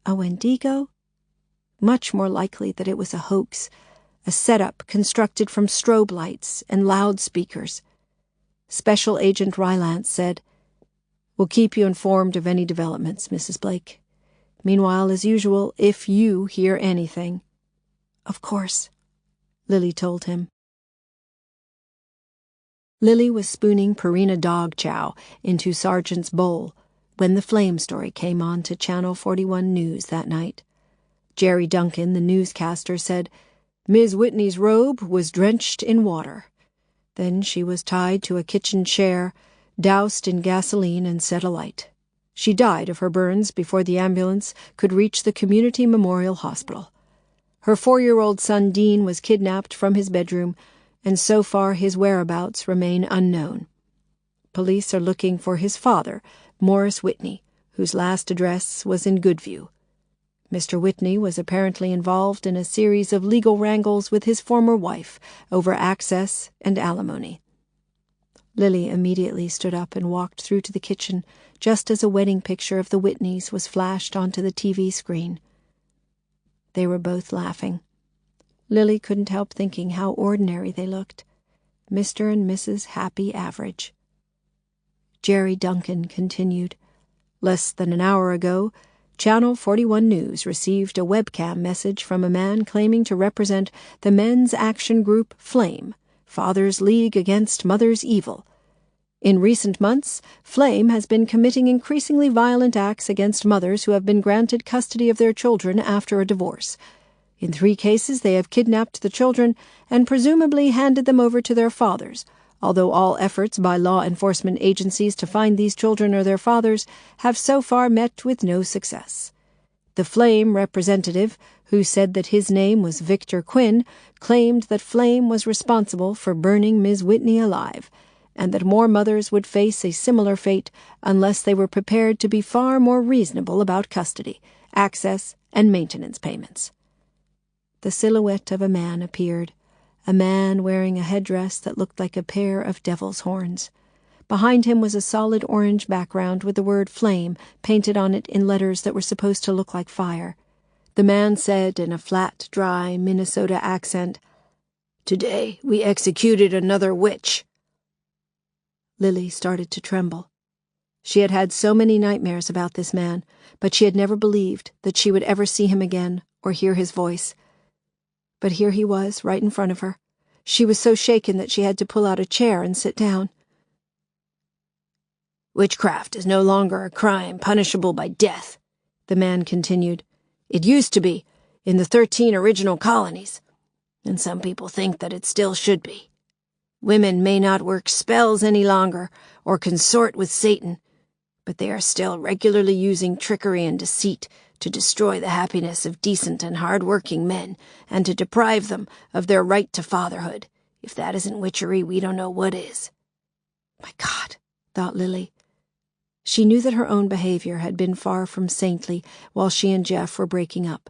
A Wendigo? Much more likely that it was a hoax, a setup constructed from strobe lights and loudspeakers. Special Agent Rylance said, "We'll keep you informed of any developments, Mrs. Blake. Meanwhile, as usual, if you hear anything—" "Of course," Lily told him. Lily was spooning Purina dog chow into Sergeant's bowl when the flame story came on to Channel 41 News that night. Jerry Duncan, the newscaster, said, "Ms. Whitney's robe was drenched in water. Then she was tied to a kitchen chair, doused in gasoline and set alight. She died of her burns before the ambulance could reach the Community Memorial Hospital. Her 4-year-old son Dean was kidnapped from his bedroom, and so far his whereabouts remain unknown. Police are looking for his father, Morris Whitney, whose last address was in Goodview. Mr. Whitney was apparently involved in a series of legal wrangles with his former wife over access and alimony." Lily immediately stood up and walked through to the kitchen just as a wedding picture of the Whitneys was flashed onto the TV screen. They were both laughing. Lily couldn't help thinking how ordinary they looked. Mr. and Mrs. Happy Average. Jerry Duncan continued, Less than an hour ago, Channel 41 News received a webcam message from a man claiming to represent the men's action group Flame, Fathers League Against Mother's Evil. In recent months, Flame has been committing increasingly violent acts against mothers who have been granted custody of their children after a divorce. In 3 cases, they have kidnapped the children and presumably handed them over to their fathers, although all efforts by law enforcement agencies to find these children or their fathers have so far met with no success. The Flame representative, who said that his name was Victor Quinn, claimed that Flame was responsible for burning Ms. Whitney alive, and that more mothers would face a similar fate unless they were prepared to be far more reasonable about custody, access, and maintenance payments. The silhouette of a man appeared, a man wearing a headdress that looked like a pair of devil's horns. Behind him was a solid orange background with the word Flame painted on it in letters that were supposed to look like fire. The man said in a flat, dry Minnesota accent, "Today we executed another witch." Lily started to tremble. She had had so many nightmares about this man, but she had never believed that she would ever see him again or hear his voice. But here he was, right in front of her. She was so shaken that she had to pull out a chair and sit down. "Witchcraft is no longer a crime punishable by death," the man continued. "It used to be, in the 13 original colonies, and some people think that it still should be. Women may not work spells any longer or consort with Satan, but they are still regularly using trickery and deceit to destroy the happiness of decent and hard-working men and to deprive them of their right to fatherhood. If that isn't witchery, we don't know what is." My God, thought Lily. She knew that her own behavior had been far from saintly while she and Jeff were breaking up.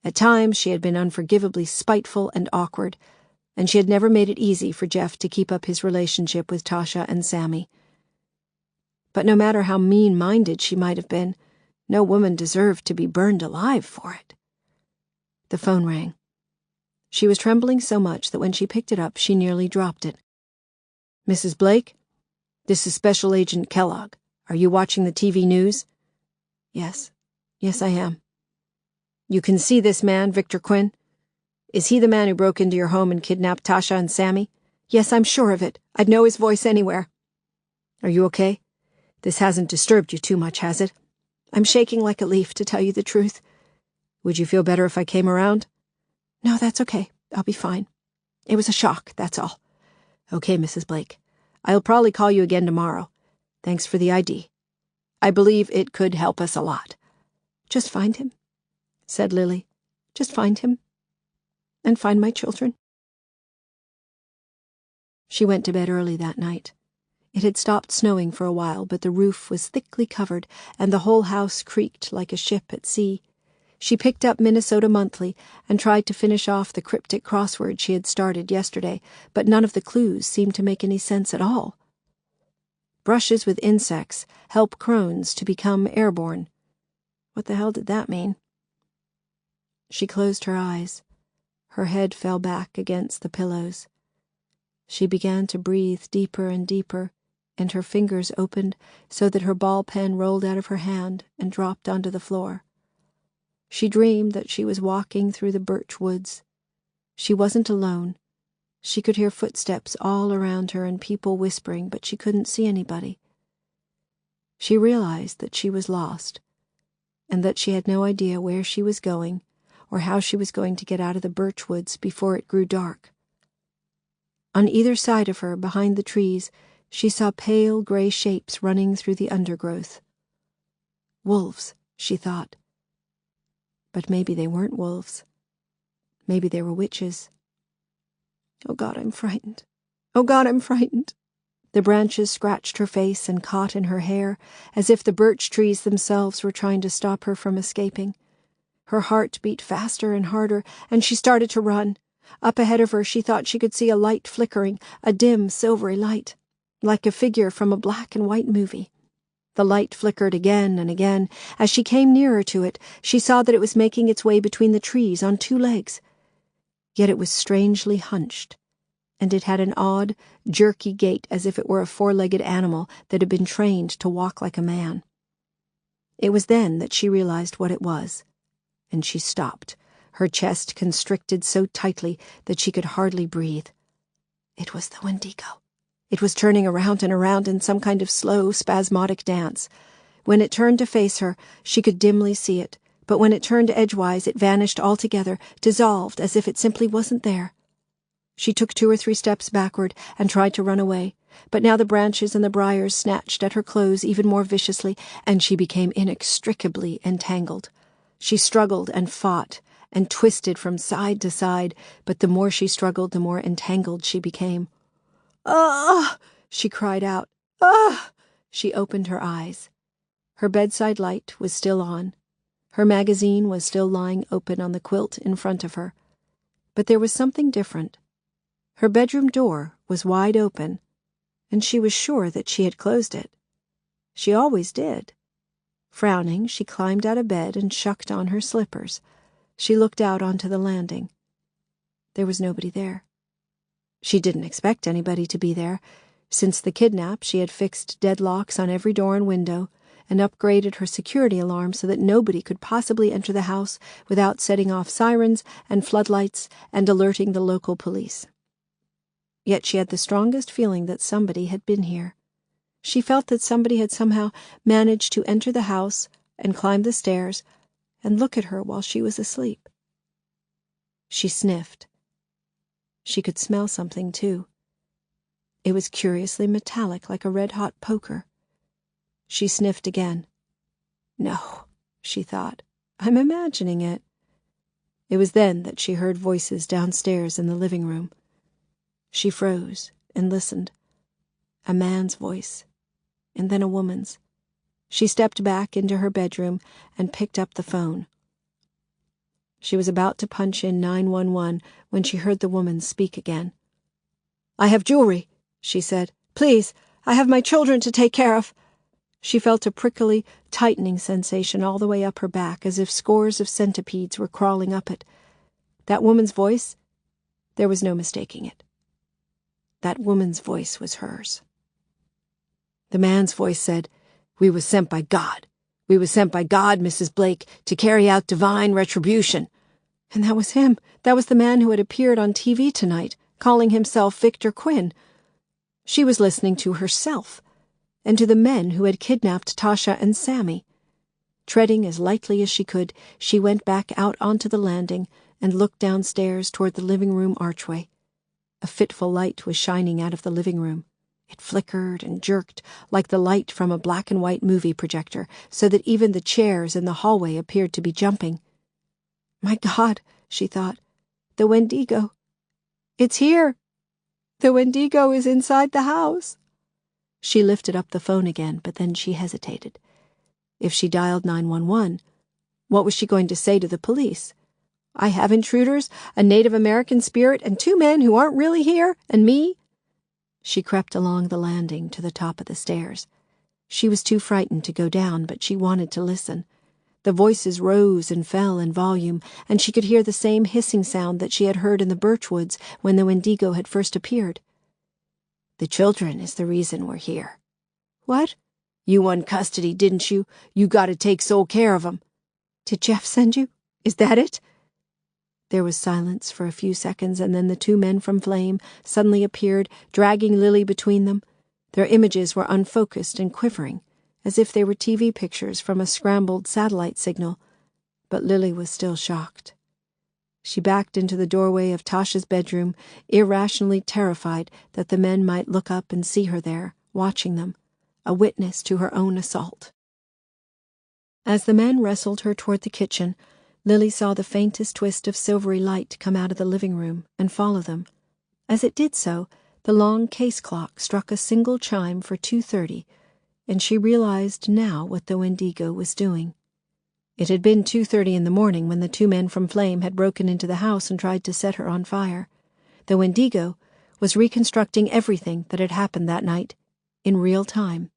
At times she had been unforgivably spiteful and awkward, and she had never made it easy for Jeff to keep up his relationship with Tasha and Sammy. But no matter how mean-minded she might have been, no woman deserved to be burned alive for it. The phone rang. She was trembling so much that when she picked it up, she nearly dropped it. "Mrs. Blake? This is Special Agent Kellogg. Are you watching the TV news?" "Yes. Yes, I am." "You can see this man, Victor Quinn? Is he the man who broke into your home and kidnapped Tasha and Sammy?" "Yes, I'm sure of it. I'd know his voice anywhere." "Are you okay? This hasn't disturbed you too much, has it?" "I'm shaking like a leaf, to tell you the truth." "Would you feel better if I came around?" "No, that's okay. I'll be fine. It was a shock, that's all." "Okay, Mrs. Blake. I'll probably call you again tomorrow. Thanks for the ID. I believe it could help us a lot." "Just find him," said Lily. "Just find him. And find my children." She went to bed early that night. It had stopped snowing for a while, but the roof was thickly covered, and the whole house creaked like a ship at sea. She picked up Minnesota Monthly and tried to finish off the cryptic crossword she had started yesterday, but none of the clues seemed to make any sense at all. Brushes with insects help crones to become airborne. What the hell did that mean? She closed her eyes. Her head fell back against the pillows. She began to breathe deeper and deeper, and her fingers opened so that her ball pen rolled out of her hand and dropped onto the floor. She dreamed that she was walking through the birch woods. She wasn't alone. She could hear footsteps all around her and people whispering, but she couldn't see anybody. She realized that she was lost, and that she had no idea where she was going or how she was going to get out of the birch woods before it grew dark. On either side of her, behind the trees, she saw pale gray shapes running through the undergrowth. Wolves, she thought. But maybe they weren't wolves. Maybe they were witches. "Oh God, I'm frightened. Oh God, I'm frightened." The branches scratched her face and caught in her hair, as if the birch trees themselves were trying to stop her from escaping. Her heart beat faster and harder, and she started to run. Up ahead of her, she thought she could see a light flickering, a dim, silvery light, like a figure from a black and white movie. The light flickered again and again. As she came nearer to it, she saw that it was making its way between the trees on 2 legs. Yet it was strangely hunched, and it had an odd, jerky gait as if it were a 4-legged animal that had been trained to walk like a man. It was then that she realized what it was, and she stopped, her chest constricted so tightly that she could hardly breathe. It was the Wendigo. It was turning around and around in some kind of slow, spasmodic dance. When it turned to face her, she could dimly see it, but when it turned edgewise, it vanished altogether, dissolved as if it simply wasn't there. She took 2 or 3 steps backward and tried to run away, but now the branches and the briars snatched at her clothes even more viciously, and she became inextricably entangled. She struggled and fought and twisted from side to side, but the more she struggled, the more entangled she became. "Ah!" she cried out. "Ah!" She opened her eyes. Her bedside light was still on. Her magazine was still lying open on the quilt in front of her. But there was something different. Her bedroom door was wide open, and she was sure that she had closed it. She always did. Frowning, she climbed out of bed and shucked on her slippers. She looked out onto the landing. There was nobody there. She didn't expect anybody to be there. Since the kidnap, she had fixed deadlocks on every door and window, and upgraded her security alarm so that nobody could possibly enter the house without setting off sirens and floodlights and alerting the local police. Yet she had the strongest feeling that somebody had been here. She felt that somebody had somehow managed to enter the house and climb the stairs and look at her while she was asleep. She sniffed. She could smell something, too. It was curiously metallic, like a red-hot poker. She sniffed again. No, she thought. I'm imagining it. It was then that she heard voices downstairs in the living room. She froze and listened. A man's voice, and then a woman's. She stepped back into her bedroom and picked up the phone. She was about to punch in 911 when she heard the woman speak again. "I have jewelry," she said. "Please, I have my children to take care of." She felt a prickly, tightening sensation all the way up her back, as if scores of centipedes were crawling up it. That woman's voice, there was no mistaking it. That woman's voice was hers. The man's voice said, "We was sent by God. We was sent by God, Mrs. Blake, to carry out divine retribution." And that was him. That was the man who had appeared on TV tonight, calling himself Victor Quinn. She was listening to herself, and to the men who had kidnapped Tasha and Sammy. Treading as lightly as she could, she went back out onto the landing and looked downstairs toward the living room archway. A fitful light was shining out of the living room. It flickered and jerked like the light from a black-and-white movie projector, so that even the chairs in the hallway appeared to be jumping. My God, she thought, the Wendigo. It's here. The Wendigo is inside the house. She lifted up the phone again, but then she hesitated. If she dialed 911, what was she going to say to the police? I have intruders, a Native American spirit, and 2 men who aren't really here, and me? She crept along the landing to the top of the stairs. She was too frightened to go down, but she wanted to listen. The voices rose and fell in volume, and she could hear the same hissing sound that she had heard in the birchwoods when the Wendigo had first appeared. The children is the reason we're here. What? You won custody, didn't you? You gotta take sole care of 'em. Did Jeff send you? Is that it? There was silence for a few seconds, and then the 2 men from Flame suddenly appeared, dragging Lily between them. Their images were unfocused and quivering, as if they were TV pictures from a scrambled satellite signal, but Lily was still shocked. She backed into the doorway of Tasha's bedroom, irrationally terrified that the men might look up and see her there, watching them, a witness to her own assault. As the men wrestled her toward the kitchen, Lily saw the faintest twist of silvery light come out of the living room and follow them. As it did so, the long case clock struck a single chime for 2:30, and she realized now what the Wendigo was doing. It had been 2:30 in the morning when the 2 men from Flame had broken into the house and tried to set her on fire. The Wendigo was reconstructing everything that had happened that night, in real time.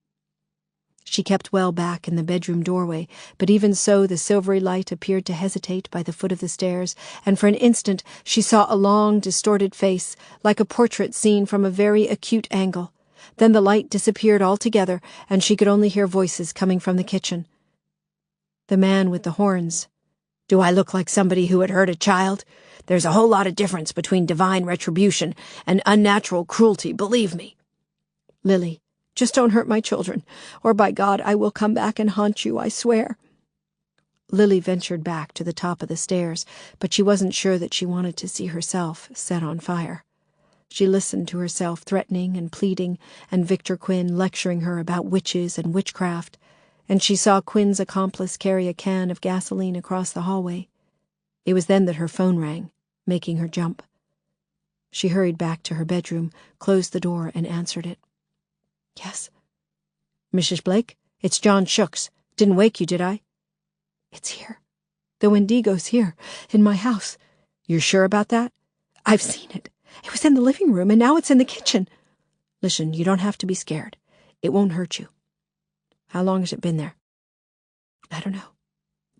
She kept well back in the bedroom doorway, but even so the silvery light appeared to hesitate by the foot of the stairs, and for an instant she saw a long, distorted face, like a portrait seen from a very acute angle. Then the light disappeared altogether, and she could only hear voices coming from the kitchen. The man with the horns. "Do I look like somebody who had hurt a child? There's a whole lot of difference between divine retribution and unnatural cruelty, believe me." Lily. "Just don't hurt my children, or by God, I will come back and haunt you, I swear." Lily ventured back to the top of the stairs, but she wasn't sure that she wanted to see herself set on fire. She listened to herself threatening and pleading, and Victor Quinn lecturing her about witches and witchcraft, and she saw Quinn's accomplice carry a can of gasoline across the hallway. It was then that her phone rang, making her jump. She hurried back to her bedroom, closed the door, and answered it. "Yes?" "Mrs. Blake, it's John Sioux. Didn't wake you, did I?" "It's here. The Wendigo's here, in my house." "You're sure about that?" "I've seen it. It was in the living room, and now it's in the kitchen." "Listen, you don't have to be scared. It won't hurt you. How long has it been there?" "I don't know.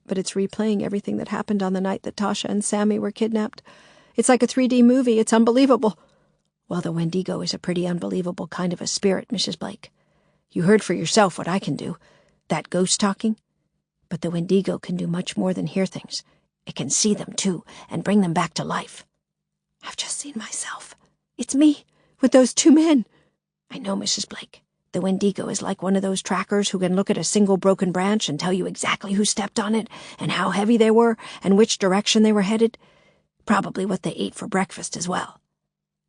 But it's replaying everything that happened on the night that Tasha and Sammy were kidnapped. It's like a 3D movie. It's unbelievable." "Well, the Wendigo is a pretty unbelievable kind of a spirit, Mrs. Blake. You heard for yourself what I can do. That ghost talking. But the Wendigo can do much more than hear things. It can see them, too, and bring them back to life." "I've just seen myself. It's me, with those two men." "I know, Mrs. Blake. The Wendigo is like one of those trackers who can look at a single broken branch and tell you exactly who stepped on it, and how heavy they were, and which direction they were headed. Probably what they ate for breakfast as well."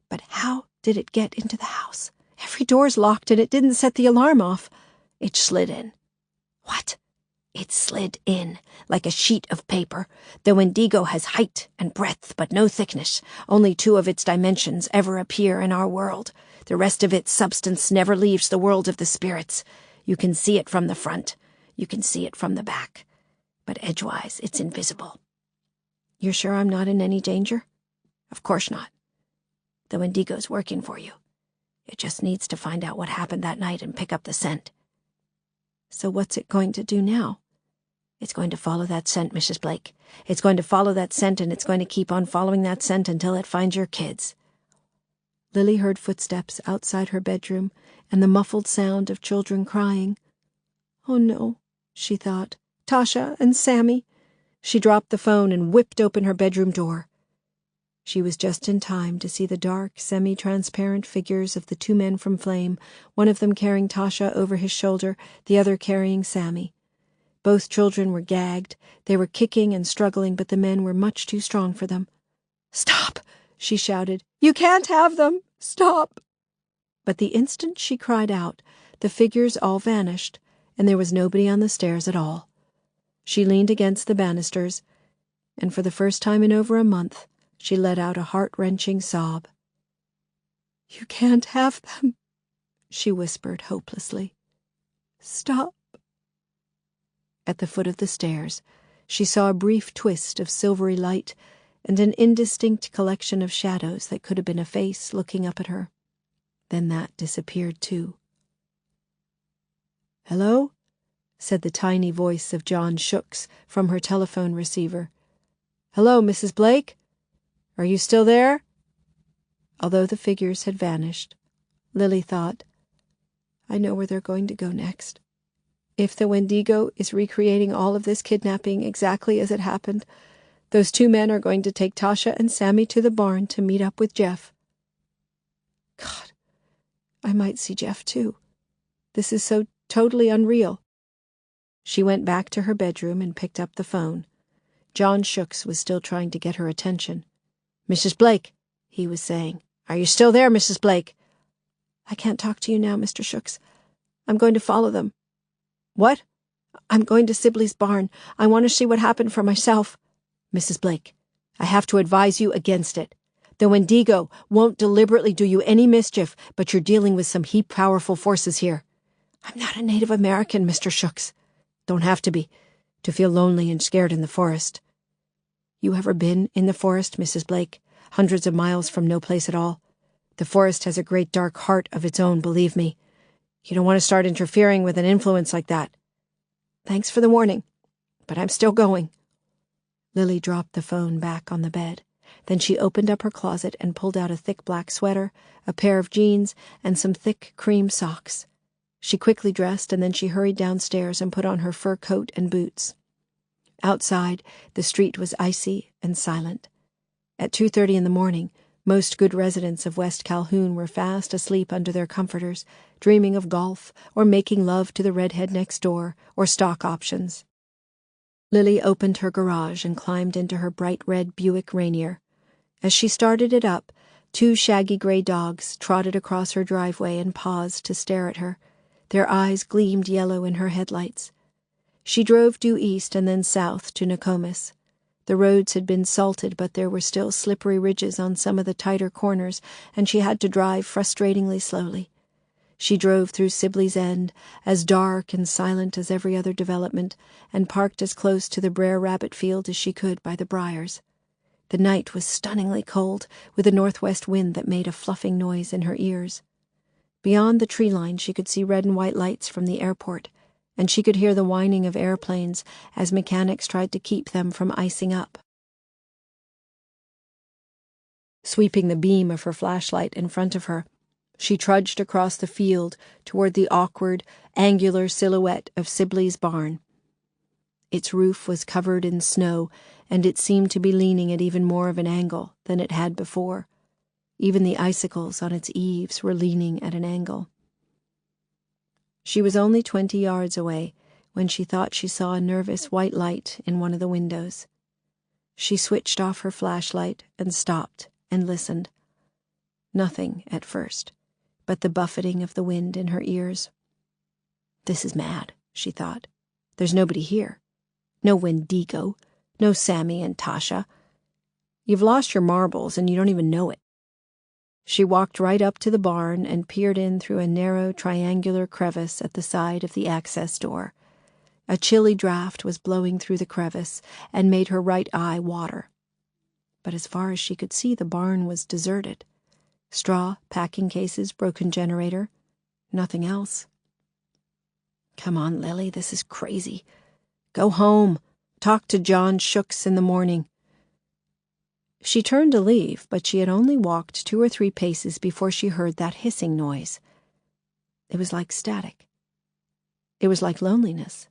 "But how did it get into the house? Every door's locked, and it didn't set the alarm off." "It slid in." "What?" "It slid in, like a sheet of paper. The Wendigo has height and breadth, but no thickness. Only 2 of its dimensions ever appear in our world. The rest of its substance never leaves the world of the spirits. You can see it from the front. You can see it from the back. But edgewise, it's invisible." "You're sure I'm not in any danger?" "Of course not. The Wendigo's working for you. It just needs to find out what happened that night and pick up the scent." "So what's it going to do now?" "It's going to follow that scent, Mrs. Blake. It's going to follow that scent, and it's going to keep on following that scent until it finds your kids." Lily heard footsteps outside her bedroom and the muffled sound of children crying. "Oh no," she thought. "Tasha and Sammy." She dropped the phone and whipped open her bedroom door. She was just in time to see the dark, semi-transparent figures of the 2 men from Flame, one of them carrying Tasha over his shoulder, the other carrying Sammy. Both children were gagged. They were kicking and struggling, but the men were much too strong for them. "Stop!" she shouted. "You can't have them! Stop!" But the instant she cried out, the figures all vanished, and there was nobody on the stairs at all. She leaned against the banisters, and for the first time in over a month, she let out a heart-wrenching sob. "You can't have them," she whispered hopelessly. "Stop." At the foot of the stairs, she saw a brief twist of silvery light and an indistinct collection of shadows that could have been a face looking up at her. Then that disappeared too. "Hello?" said the tiny voice of John Sioux from her telephone receiver. "Hello, Mrs. Blake? Are you still there?" Although the figures had vanished, Lily thought, "I know where they're going to go next. If the Wendigo is recreating all of this kidnapping exactly as it happened, those 2 men are going to take Tasha and Sammy to the barn to meet up with Jeff. God, I might see Jeff too. This is so totally unreal." She went back to her bedroom and picked up the phone. John Sioux was still trying to get her attention. "Mrs. Blake," he was saying. "Are you still there, Mrs. Blake?" "I can't talk to you now, Mr. Sioux. I'm going to follow them." "What?" "I'm going to Sibley's barn. I want to see what happened for myself." "Mrs. Blake, I have to advise you against it. The Wendigo won't deliberately do you any mischief, but you're dealing with some heap powerful forces here." "I'm not a Native American, Mr. Sioux." "Don't have to be, to feel lonely and scared in the forest." "You ever been in the forest, Mrs. Blake? Hundreds of miles from no place at all. The forest has a great dark heart of its own, believe me. You don't want to start interfering with an influence like that." "Thanks for the warning, but I'm still going." Lily dropped the phone back on the bed. Then she opened up her closet and pulled out a thick black sweater, a pair of jeans, and some thick cream socks. She quickly dressed, and then she hurried downstairs and put on her fur coat and boots. Outside, the street was icy and silent. At 2:30 in the morning, most good residents of West Calhoun were fast asleep under their comforters, dreaming of golf or making love to the redhead next door or stock options. Lily opened her garage and climbed into her bright red Buick Rainier. As she started it up, 2 shaggy gray dogs trotted across her driveway and paused to stare at her. Their eyes gleamed yellow in her headlights. She drove due east and then south to Nokomis. The roads had been salted, but there were still slippery ridges on some of the tighter corners, and she had to drive frustratingly slowly. She drove through Sibley's End, as dark and silent as every other development, and parked as close to the Brer Rabbit field as she could by the briars. The night was stunningly cold, with a northwest wind that made a fluffing noise in her ears. Beyond the tree line she could see red and white lights from the airport, and she could hear the whining of airplanes as mechanics tried to keep them from icing up. Sweeping the beam of her flashlight in front of her, she trudged across the field toward the awkward, angular silhouette of Sibley's barn. Its roof was covered in snow, and it seemed to be leaning at even more of an angle than it had before. Even the icicles on its eaves were leaning at an angle. She was only 20 yards away when she thought she saw a nervous white light in one of the windows. She switched off her flashlight and stopped and listened. Nothing at first, but the buffeting of the wind in her ears. This is mad, she thought. There's nobody here. No Wendigo, no Sammy and Tasha. You've lost your marbles and you don't even know it. She walked right up to the barn and peered in through a narrow triangular crevice at the side of the access door. A chilly draft was blowing through the crevice and made her right eye water. But as far as she could see, the barn was deserted. Straw, packing cases, broken generator. Nothing else. Come on, Lily, this is crazy. Go home. Talk to John Shooks in the morning. She turned to leave, but she had only walked 2 or 3 paces before she heard that hissing noise. It was like static. It was like loneliness.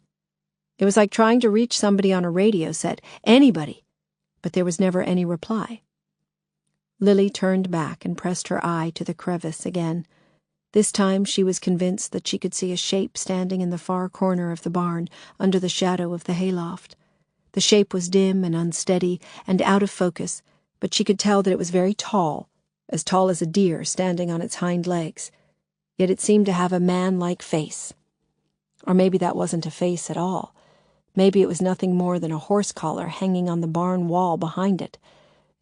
It was like trying to reach somebody on a radio set, anybody, but there was never any reply. Lily turned back and pressed her eye to the crevice again. This time she was convinced that she could see a shape standing in the far corner of the barn, under the shadow of the hayloft. The shape was dim and unsteady and out of focus, but she could tell that it was very tall as a deer standing on its hind legs. Yet it seemed to have a man-like face. Or maybe that wasn't a face at all. Maybe it was nothing more than a horse collar hanging on the barn wall behind it.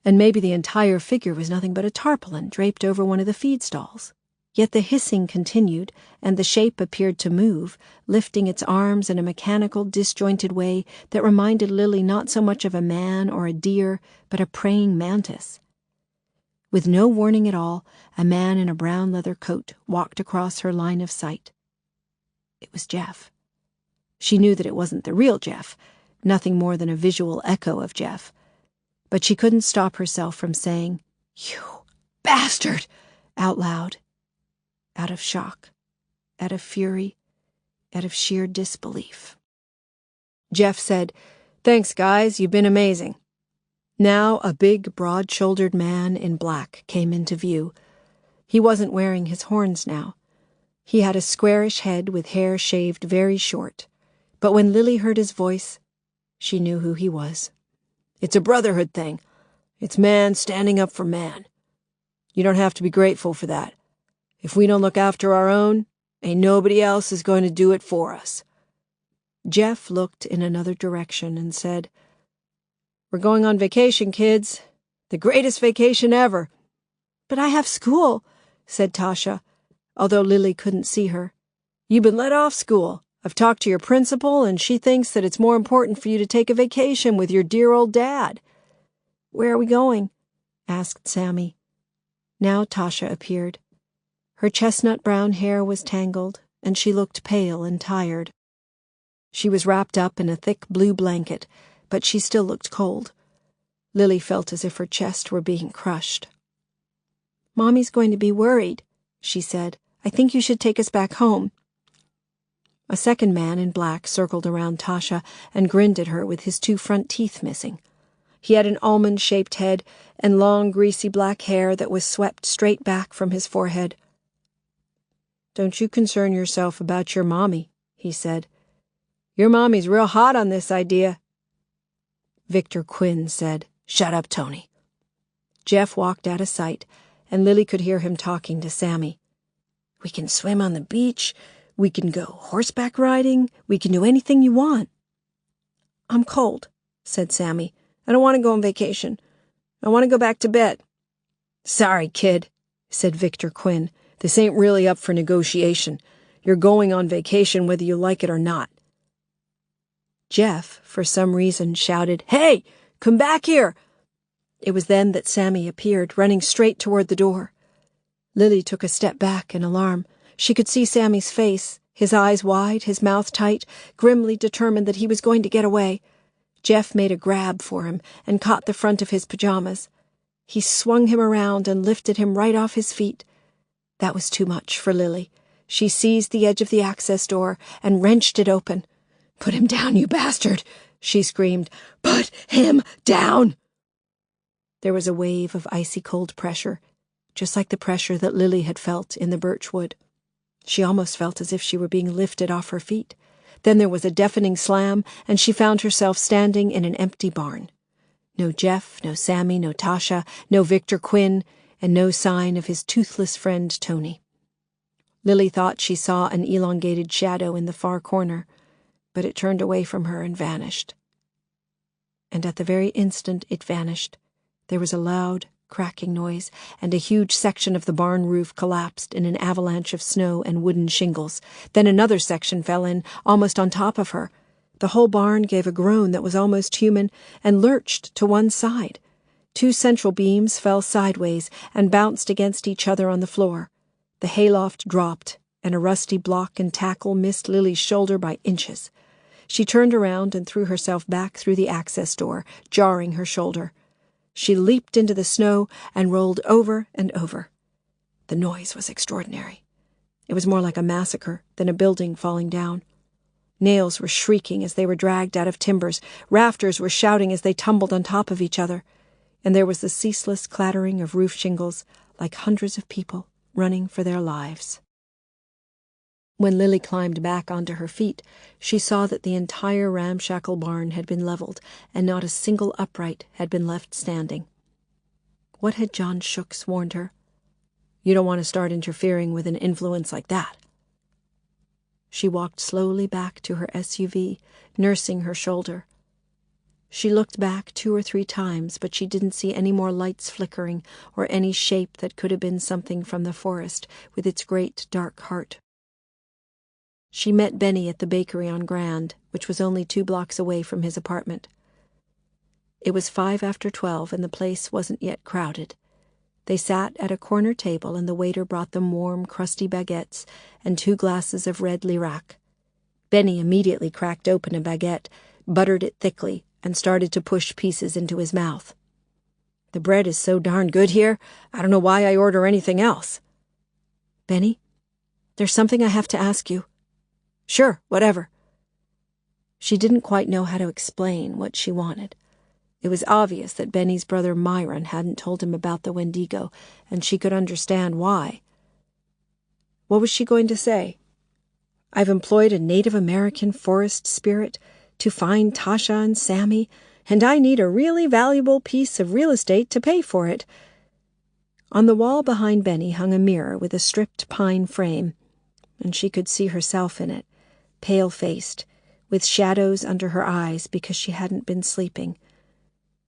And maybe the entire figure was nothing but a tarpaulin draped over one of the feed stalls. Yet the hissing continued, and the shape appeared to move, lifting its arms in a mechanical, disjointed way that reminded Lily not so much of a man or a deer, but a praying mantis. With no warning at all, a man in a brown leather coat walked across her line of sight. It was Jeff. She knew that it wasn't the real Jeff, nothing more than a visual echo of Jeff. But she couldn't stop herself from saying, "You bastard!" out loud. Out of shock, out of fury, out of sheer disbelief. Jeff said, "Thanks, guys, you've been amazing." Now a big, broad-shouldered man in black came into view. He wasn't wearing his horns now. He had a squarish head with hair shaved very short. But when Lily heard his voice, she knew who he was. "It's a brotherhood thing. It's man standing up for man. You don't have to be grateful for that. If we don't look after our own, ain't nobody else is going to do it for us." Jeff looked in another direction and said, "We're going on vacation, kids. The greatest vacation ever." "But I have school," said Tasha, although Lily couldn't see her. "You've been let off school. I've talked to your principal, and she thinks that it's more important for you to take a vacation with your dear old dad." "Where are we going?" asked Sammy. Now Tasha appeared. Her chestnut-brown hair was tangled, and she looked pale and tired. She was wrapped up in a thick blue blanket, but she still looked cold. Lily felt as if her chest were being crushed. "Mommy's going to be worried," she said. "I think you should take us back home." A second man in black circled around Tasha and grinned at her with his 2 front teeth missing. He had an almond-shaped head and long, greasy black hair that was swept straight back from his forehead. "Don't you concern yourself about your mommy," he said. "Your mommy's real hot on this idea." Victor Quinn said, "Shut up, Tony." Jeff walked out of sight, and Lily could hear him talking to Sammy. "We can swim on the beach. We can go horseback riding. We can do anything you want." "I'm cold," said Sammy. "I don't want to go on vacation. I want to go back to bed." "Sorry, kid," said Victor Quinn. "This ain't really up for negotiation. You're going on vacation whether you like it or not." Jeff, for some reason, shouted, "Hey, come back here!" It was then that Sammy appeared, running straight toward the door. Lily took a step back in alarm. She could see Sammy's face, his eyes wide, his mouth tight, grimly determined that he was going to get away. Jeff made a grab for him and caught the front of his pajamas. He swung him around and lifted him right off his feet. That was too much for Lily. She seized the edge of the access door and wrenched it open. "Put him down, you bastard!" she screamed. "Put him down!" There was a wave of icy cold pressure, just like the pressure that Lily had felt in the birchwood. She almost felt as if she were being lifted off her feet. Then there was a deafening slam, and she found herself standing in an empty barn. No Jeff, no Sammy, no Tasha, no Victor Quinn, and no sign of his toothless friend Tony. Lily thought she saw an elongated shadow in the far corner, but it turned away from her and vanished. And at the very instant it vanished, there was a loud, cracking noise, and a huge section of the barn roof collapsed in an avalanche of snow and wooden shingles. Then another section fell in, almost on top of her. The whole barn gave a groan that was almost human and lurched to one side. 2 central beams fell sideways and bounced against each other on the floor. The hayloft dropped, and a rusty block and tackle missed Lily's shoulder by inches. She turned around and threw herself back through the access door, jarring her shoulder. She leaped into the snow and rolled over and over. The noise was extraordinary. It was more like a massacre than a building falling down. Nails were shrieking as they were dragged out of timbers. Rafters were shouting as they tumbled on top of each other. And there was the ceaseless clattering of roof shingles, like hundreds of people running for their lives. When Lily climbed back onto her feet, she saw that the entire ramshackle barn had been leveled, and not a single upright had been left standing. What had John Sioux warned her? "You don't want to start interfering with an influence like that." She walked slowly back to her SUV, nursing her shoulder. She looked back 2 or 3 times, but she didn't see any more lights flickering or any shape that could have been something from the forest with its great dark heart. She met Benny at the bakery on Grand, which was only 2 blocks away from his apartment. It was 5 after 12, and the place wasn't yet crowded. They sat at a corner table, and the waiter brought them warm, crusty baguettes and 2 glasses of red Lirac. Benny immediately cracked open a baguette, buttered it thickly, and started to push pieces into his mouth. "The bread is so darn good here, I don't know why I order anything else." "Benny, there's something I have to ask you." "Sure, whatever." She didn't quite know how to explain what she wanted. It was obvious that Benny's brother Myron hadn't told him about the Wendigo, and she could understand why. What was she going to say? "I've employed a Native American forest spirit to find Tasha and Sammy, and I need a really valuable piece of real estate to pay for it." On the wall behind Benny hung a mirror with a stripped pine frame, and she could see herself in it, pale-faced, with shadows under her eyes because she hadn't been sleeping.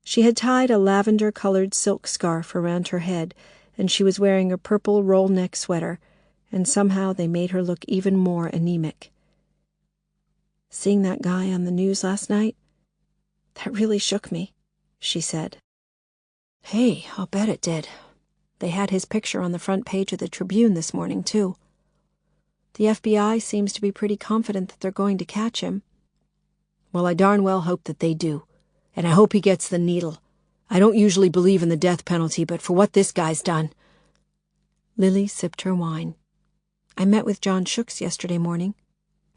She had tied a lavender-colored silk scarf around her head, and she was wearing a purple roll-neck sweater, and somehow they made her look even more anemic. "Seeing that guy on the news last night? That really shook me," she said. "Hey, I'll bet it did. They had his picture on the front page of the Tribune this morning, too. The FBI seems to be pretty confident that they're going to catch him." "Well, I darn well hope that they do. And I hope he gets the needle. I don't usually believe in the death penalty, but for what this guy's done." Lily sipped her wine. "I met with John Sioux yesterday morning.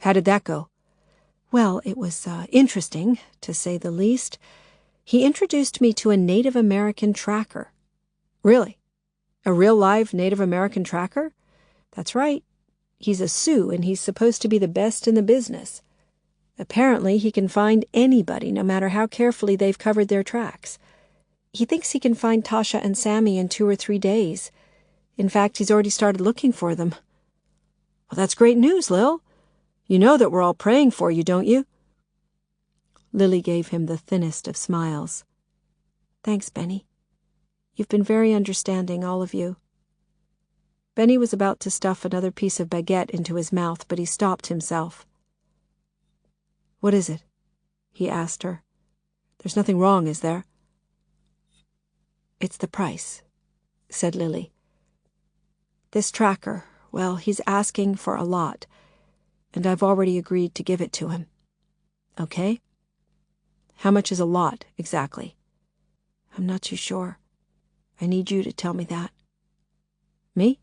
How did that go? Well, it was interesting, to say the least. He introduced me to a Native American tracker. Really? A real live Native American tracker? That's right. He's a Sioux, and he's supposed to be the best in the business. Apparently, he can find anybody, no matter how carefully they've covered their tracks. He thinks he can find Tasha and Sammy in 2 or 3 days. In fact, he's already started looking for them. Well, that's great news, Lil. You know that we're all praying for you, don't you? Lily gave him the thinnest of smiles. Thanks, Benny. You've been very understanding, all of you. Benny was about to stuff another piece of baguette into his mouth, but he stopped himself. What is it? He asked her. There's nothing wrong, is there? It's the price, said Lily. This tracker, well, he's asking for a lot, and I've already agreed to give it to him. Okay? How much is a lot, exactly? I'm not too sure. I need you to tell me that. Me?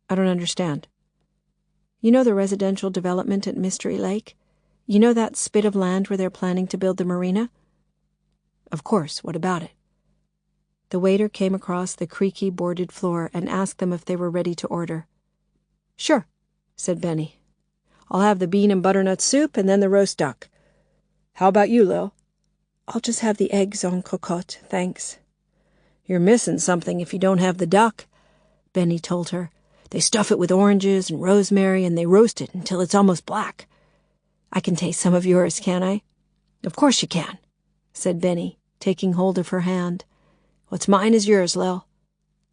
I don't understand. You know the residential development at Mystery Lake? You know that spit of land where they're planning to build the marina? Of course. What about it? The waiter came across the creaky boarded floor and asked them if they were ready to order. Sure, said Benny. I'll have the bean and butternut soup and then the roast duck. How about you, Lil? I'll just have the eggs en cocotte, thanks. You're missing something if you don't have the duck, Benny told her. They stuff it with oranges and rosemary and they roast it until it's almost black. I can taste some of yours, can't I? Of course you can, said Benny, taking hold of her hand. What's mine is yours, Lil.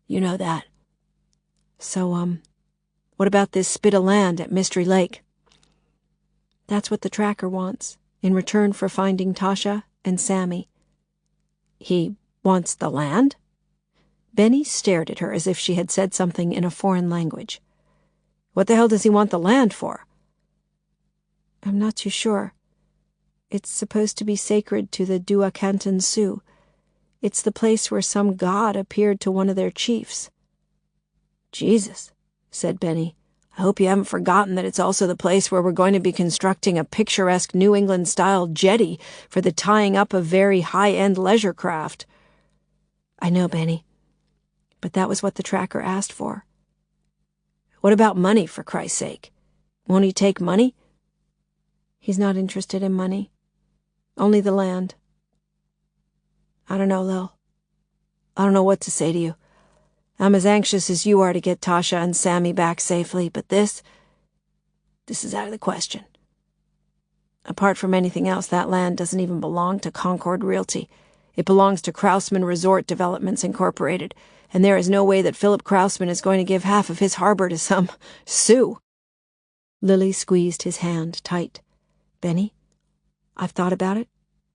You know that. So, what about this spit of land at Mystery Lake? That's what the tracker wants, in return for finding Tasha and Sammy. He wants the land? Benny stared at her as if she had said something in a foreign language. What the hell does he want the land for? I'm not too sure. It's supposed to be sacred to the Duakantan Sioux. It's the place where some god appeared to one of their chiefs. Jesus, said Benny. I hope you haven't forgotten that it's also the place where we're going to be constructing a picturesque New England-style jetty for the tying up of very high-end leisure craft. I know, Benny. But that was what the tracker asked for. What about money, for Christ's sake? Won't he take money? He's not interested in money. Only the land. I don't know, Lil. I don't know what to say to you. I'm as anxious as you are to get Tasha and Sammy back safely, but this is out of the question. Apart from anything else, that land doesn't even belong to Concord Realty. It belongs to Krausman Resort Developments Incorporated, and there is no way that Philip Krausman is going to give half of his harbor to some Sioux. Lily squeezed his hand tight. Benny, I've thought about it,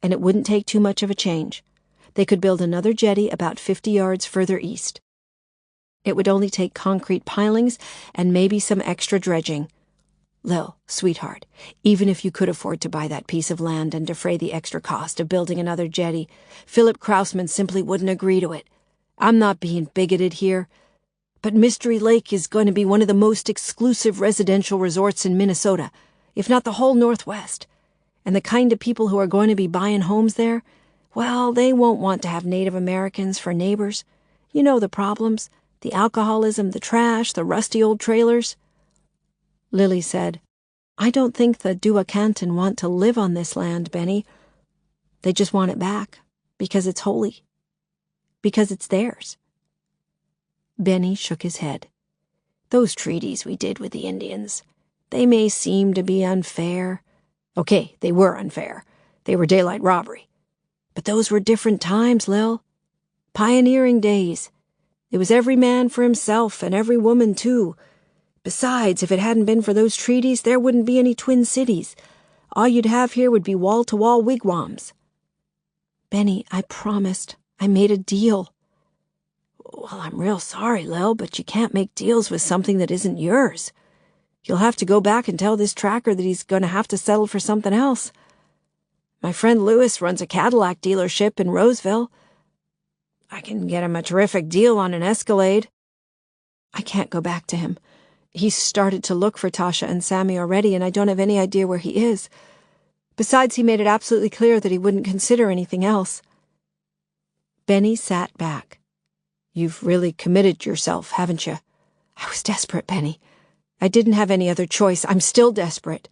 and it wouldn't take too much of a change. They could build another jetty about 50 yards further east. It would only take concrete pilings and maybe some extra dredging. Lil, sweetheart, even if you could afford to buy that piece of land and defray the extra cost of building another jetty, Philip Krausman simply wouldn't agree to it. I'm not being bigoted here, but Mystery Lake is going to be one of the most exclusive residential resorts in Minnesota, if not the whole Northwest. And the kind of people who are going to be buying homes there, well, they won't want to have Native Americans for neighbors. You know the problems. The alcoholism, the trash, the rusty old trailers. Lily said, I don't think the Duakantan want to live on this land, Benny. They just want it back, because it's holy. Because it's theirs. Benny shook his head. Those treaties we did with the Indians, they may seem to be unfair. Okay, they were unfair. They were daylight robbery. But those were different times, Lil. Pioneering days. It was every man for himself, and every woman, too. Besides, if it hadn't been for those treaties, there wouldn't be any Twin Cities. All you'd have here would be wall-to-wall wigwams. Benny, I promised. I made a deal. Well, I'm real sorry, Lil, but you can't make deals with something that isn't yours. You'll have to go back and tell this tracker that he's going to have to settle for something else. My friend Lewis runs a Cadillac dealership in Roseville. I can get him a terrific deal on an Escalade. I can't go back to him. He's started to look for Tasha and Sammy already, and I don't have any idea where he is. Besides, he made it absolutely clear that he wouldn't consider anything else." Benny sat back. "You've really committed yourself, haven't you?" "I was desperate, Benny. I didn't have any other choice. I'm still desperate."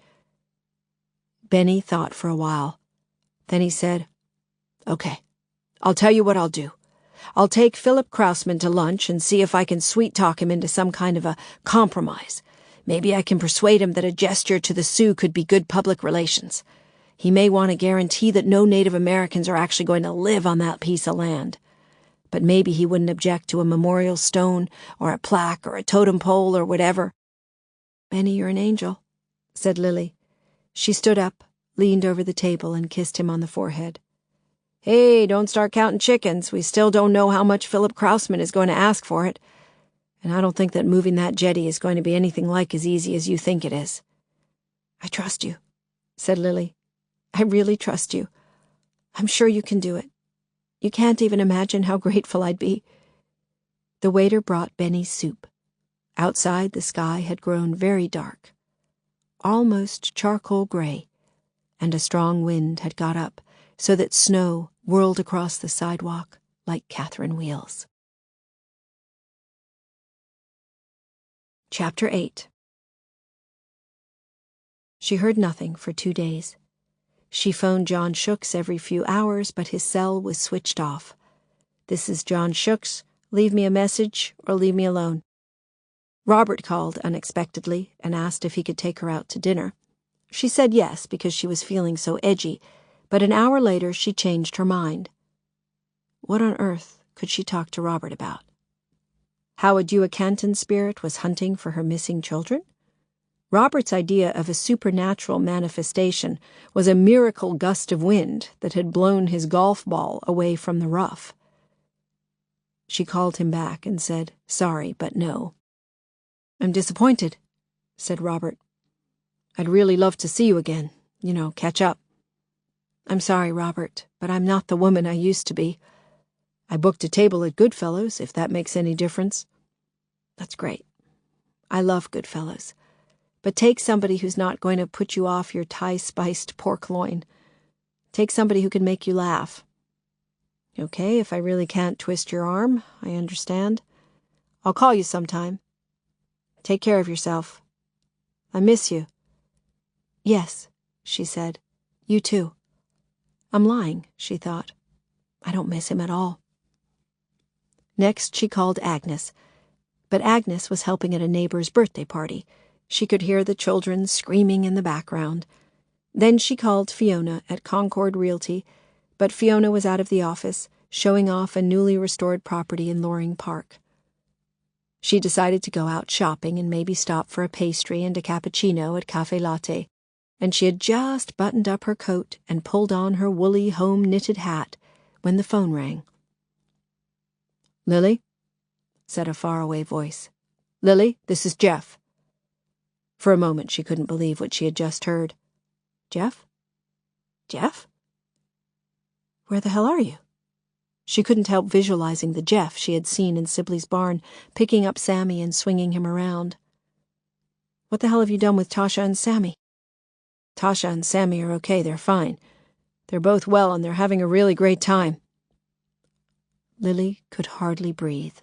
Benny thought for a while. Then he said, "Okay, I'll tell you what I'll do. I'll take Philip Krausman to lunch and see if I can sweet-talk him into some kind of a compromise. Maybe I can persuade him that a gesture to the Sioux could be good public relations. He may want to guarantee that no Native Americans are actually going to live on that piece of land. But maybe he wouldn't object to a memorial stone or a plaque or a totem pole or whatever." "Benny, you're an angel," said Lily. She stood up, leaned over the table, and kissed him on the forehead. "Hey, don't start counting chickens. We still don't know how much Philip Krausman is going to ask for it. And I don't think that moving that jetty is going to be anything like as easy as you think it is." "I trust you," said Lily. "I really trust you. I'm sure you can do it. You can't even imagine how grateful I'd be." The waiter brought Benny's soup. Outside, the sky had grown very dark, almost charcoal gray, and a strong wind had got up so that snow whirled across the sidewalk like Catherine wheels. Chapter 8. She heard nothing for 2 days. She phoned John Shooks every few hours, but his cell was switched off. "This is John Shooks. Leave me a message or leave me alone." Robert called unexpectedly and asked if he could take her out to dinner. She said yes because she was feeling so edgy, but an hour later she changed her mind. What on earth could she talk to Robert about? How a Dewakanton spirit was hunting for her missing children? Robert's idea of a supernatural manifestation was a miracle gust of wind that had blown his golf ball away from the rough. She called him back and said, "Sorry, but no." "I'm disappointed," said Robert. "I'd really love to see you again, catch up." "I'm sorry, Robert, but I'm not the woman I used to be. I booked a table at Goodfellows, if that makes any difference." "That's great. I love Goodfellows. But take somebody who's not going to put you off your Thai-spiced pork loin. Take somebody who can make you laugh." "Okay, if I really can't twist your arm, I understand. I'll call you sometime. Take care of yourself. I miss you." "Yes," she said. "You too." I'm lying, she thought. I don't miss him at all. Next she called Agnes, but Agnes was helping at a neighbor's birthday party. She could hear the children screaming in the background. Then she called Fiona at Concord Realty, but Fiona was out of the office, showing off a newly restored property in Loring Park. She decided to go out shopping and maybe stop for a pastry and a cappuccino at Cafe Latte, and she had just buttoned up her coat and pulled on her woolly home-knitted hat when the phone rang. "Lily?" said a faraway voice. "Lily, this is Jeff." For a moment she couldn't believe what she had just heard. "Jeff? Jeff? Where the hell are you?" She couldn't help visualizing the Jeff she had seen in Sibley's barn, picking up Sammy and swinging him around. "What the hell have you done with Tasha and Sammy?" "Tasha and Sammy are okay, they're fine. They're both well and they're having a really great time." Lily could hardly breathe.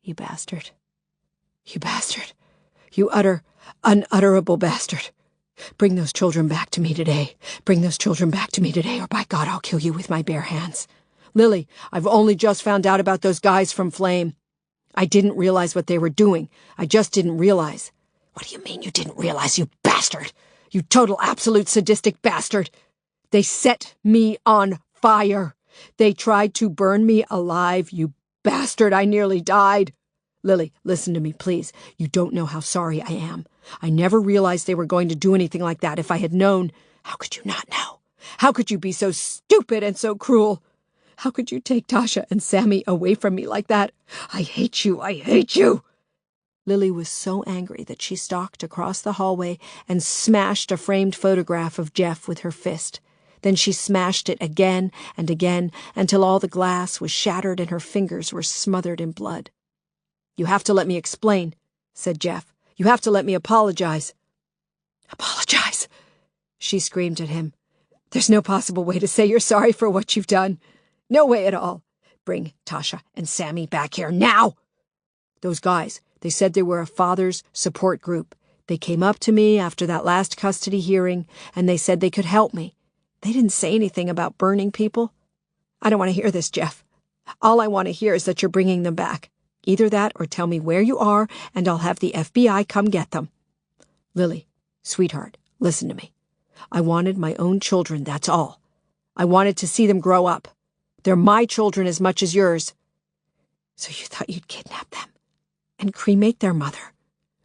"You bastard. You bastard. You unutterable bastard. Bring those children back to me today. Bring those children back to me today, or by God I'll kill you with my bare hands. Lily, I've only just found out about those guys from Flame. I didn't realize what they were doing. I just didn't realize." "What do you mean you didn't realize, you bastard? You total absolute sadistic bastard. They set me on fire. They tried to burn me alive, you bastard. I nearly died. Lily, listen to me, please. You don't know how sorry I am. I never realized they were going to do anything like that. If I had known, how could you not know? How could you be so stupid and so cruel? How could you take Tasha and Sammy away from me like that? I hate you. I hate you." Lily was so angry that she stalked across the hallway and smashed a framed photograph of Jeff with her fist. Then she smashed it again and again until all the glass was shattered and her fingers were smothered in blood. "You have to let me explain," said Jeff. "You have to let me apologize." "Apologize?" she screamed at him. "There's no possible way to say you're sorry for what you've done. No way at all. Bring Tasha and Sammy back here now." "Those guys, they said they were a father's support group. They came up to me after that last custody hearing, and they said they could help me. They didn't say anything about burning people." "I don't want to hear this, Jeff. All I want to hear is that you're bringing them back. Either that or tell me where you are, and I'll have the FBI come get them." "Lily, sweetheart, listen to me. I wanted my own children, that's all. I wanted to see them grow up. They're my children as much as yours." "So you thought you'd kidnap them and cremate their mother?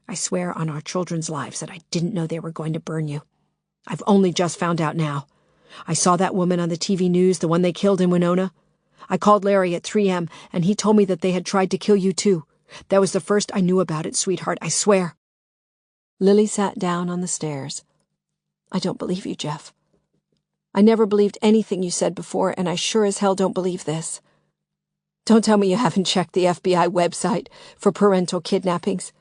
I swear on our children's lives that I didn't know they were going to burn you. I've only just found out now. I saw that woman on the TV news, the one they killed in Winona. I called Larry at 3 a.m., and he told me that they had tried to kill you too. That was the first I knew about it, sweetheart, I swear." Lily sat down on the stairs. "I don't believe you, Jeff. I never believed anything you said before, and I sure as hell don't believe this. Don't tell me you haven't checked the FBI website for parental kidnappings.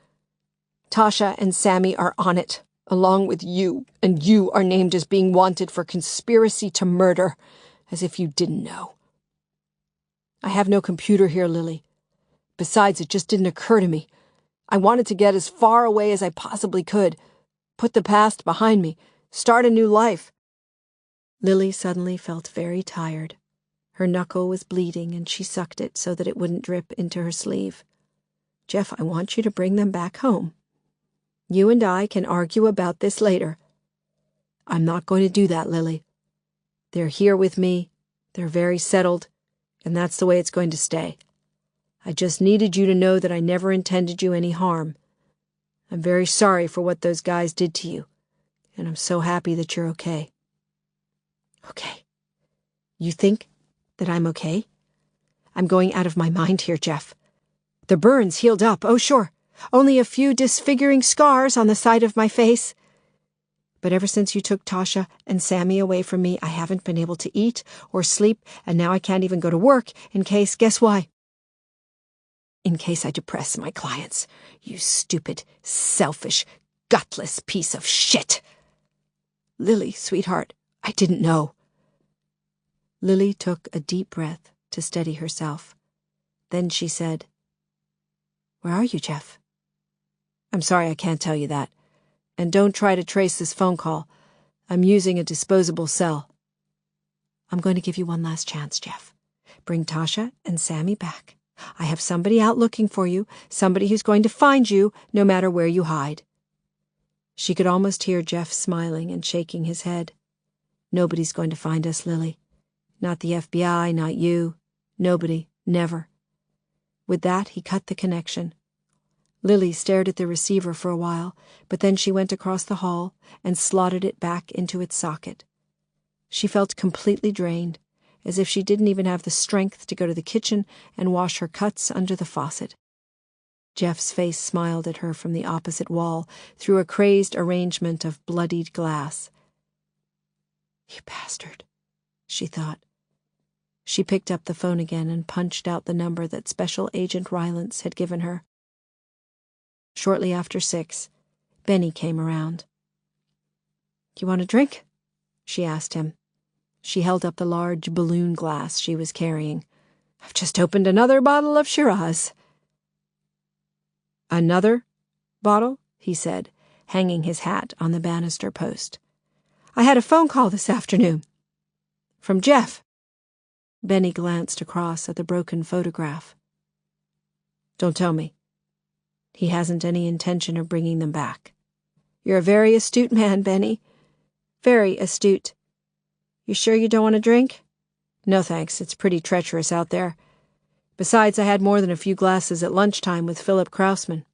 Tasha and Sammy are on it, along with you, and you are named as being wanted for conspiracy to murder, as if you didn't know. I have no computer here, Lily. Besides, it just didn't occur to me. I wanted to get as far away as I possibly could, put the past behind me, start a new life." Lily suddenly felt very tired. Her knuckle was bleeding, and she sucked it so that it wouldn't drip into her sleeve. "Jeff, I want you to bring them back home. You and I can argue about this later." "I'm not going to do that, Lily. They're here with me, they're very settled, and that's the way it's going to stay. I just needed you to know that I never intended you any harm. I'm very sorry for what those guys did to you, and I'm so happy that you're okay." "Okay. You think that I'm okay? I'm going out of my mind here, Jeff. The burns healed up, oh sure. Only a few disfiguring scars on the side of my face. But ever since you took Tasha and Sammy away from me, I haven't been able to eat or sleep, and now I can't even go to work in case, guess why? In case I depress my clients. You stupid, selfish, gutless piece of shit." "Lily, sweetheart, I didn't know." Lily took a deep breath to steady herself. Then she said, "Where are you, Jeff?" "I'm sorry I can't tell you that. And don't try to trace this phone call. I'm using a disposable cell." "I'm going to give you one last chance, Jeff. Bring Tasha and Sammy back. I have somebody out looking for you, somebody who's going to find you no matter where you hide." She could almost hear Jeff smiling and shaking his head. "Nobody's going to find us, Lily. Not the FBI, not you. Nobody, never." With that, he cut the connection. Lily stared at the receiver for a while, but then she went across the hall and slotted it back into its socket. She felt completely drained, as if she didn't even have the strength to go to the kitchen and wash her cuts under the faucet. Jeff's face smiled at her from the opposite wall through a crazed arrangement of bloodied glass. "You bastard," she thought. She picked up the phone again and punched out the number that Special Agent Rylance had given her. Shortly after 6, Benny came around. "You want a drink?" she asked him. She held up the large balloon glass she was carrying. "I've just opened another bottle of Shiraz." "Another bottle?" he said, hanging his hat on the banister post. "I had a phone call this afternoon. From Jeff." Benny glanced across at the broken photograph. "Don't tell me. He hasn't any intention of bringing them back." "You're a very astute man, Benny. Very astute. You sure you don't want a drink?" "No, thanks. It's pretty treacherous out there. Besides, I had more than a few glasses at lunchtime with Philip Krausman."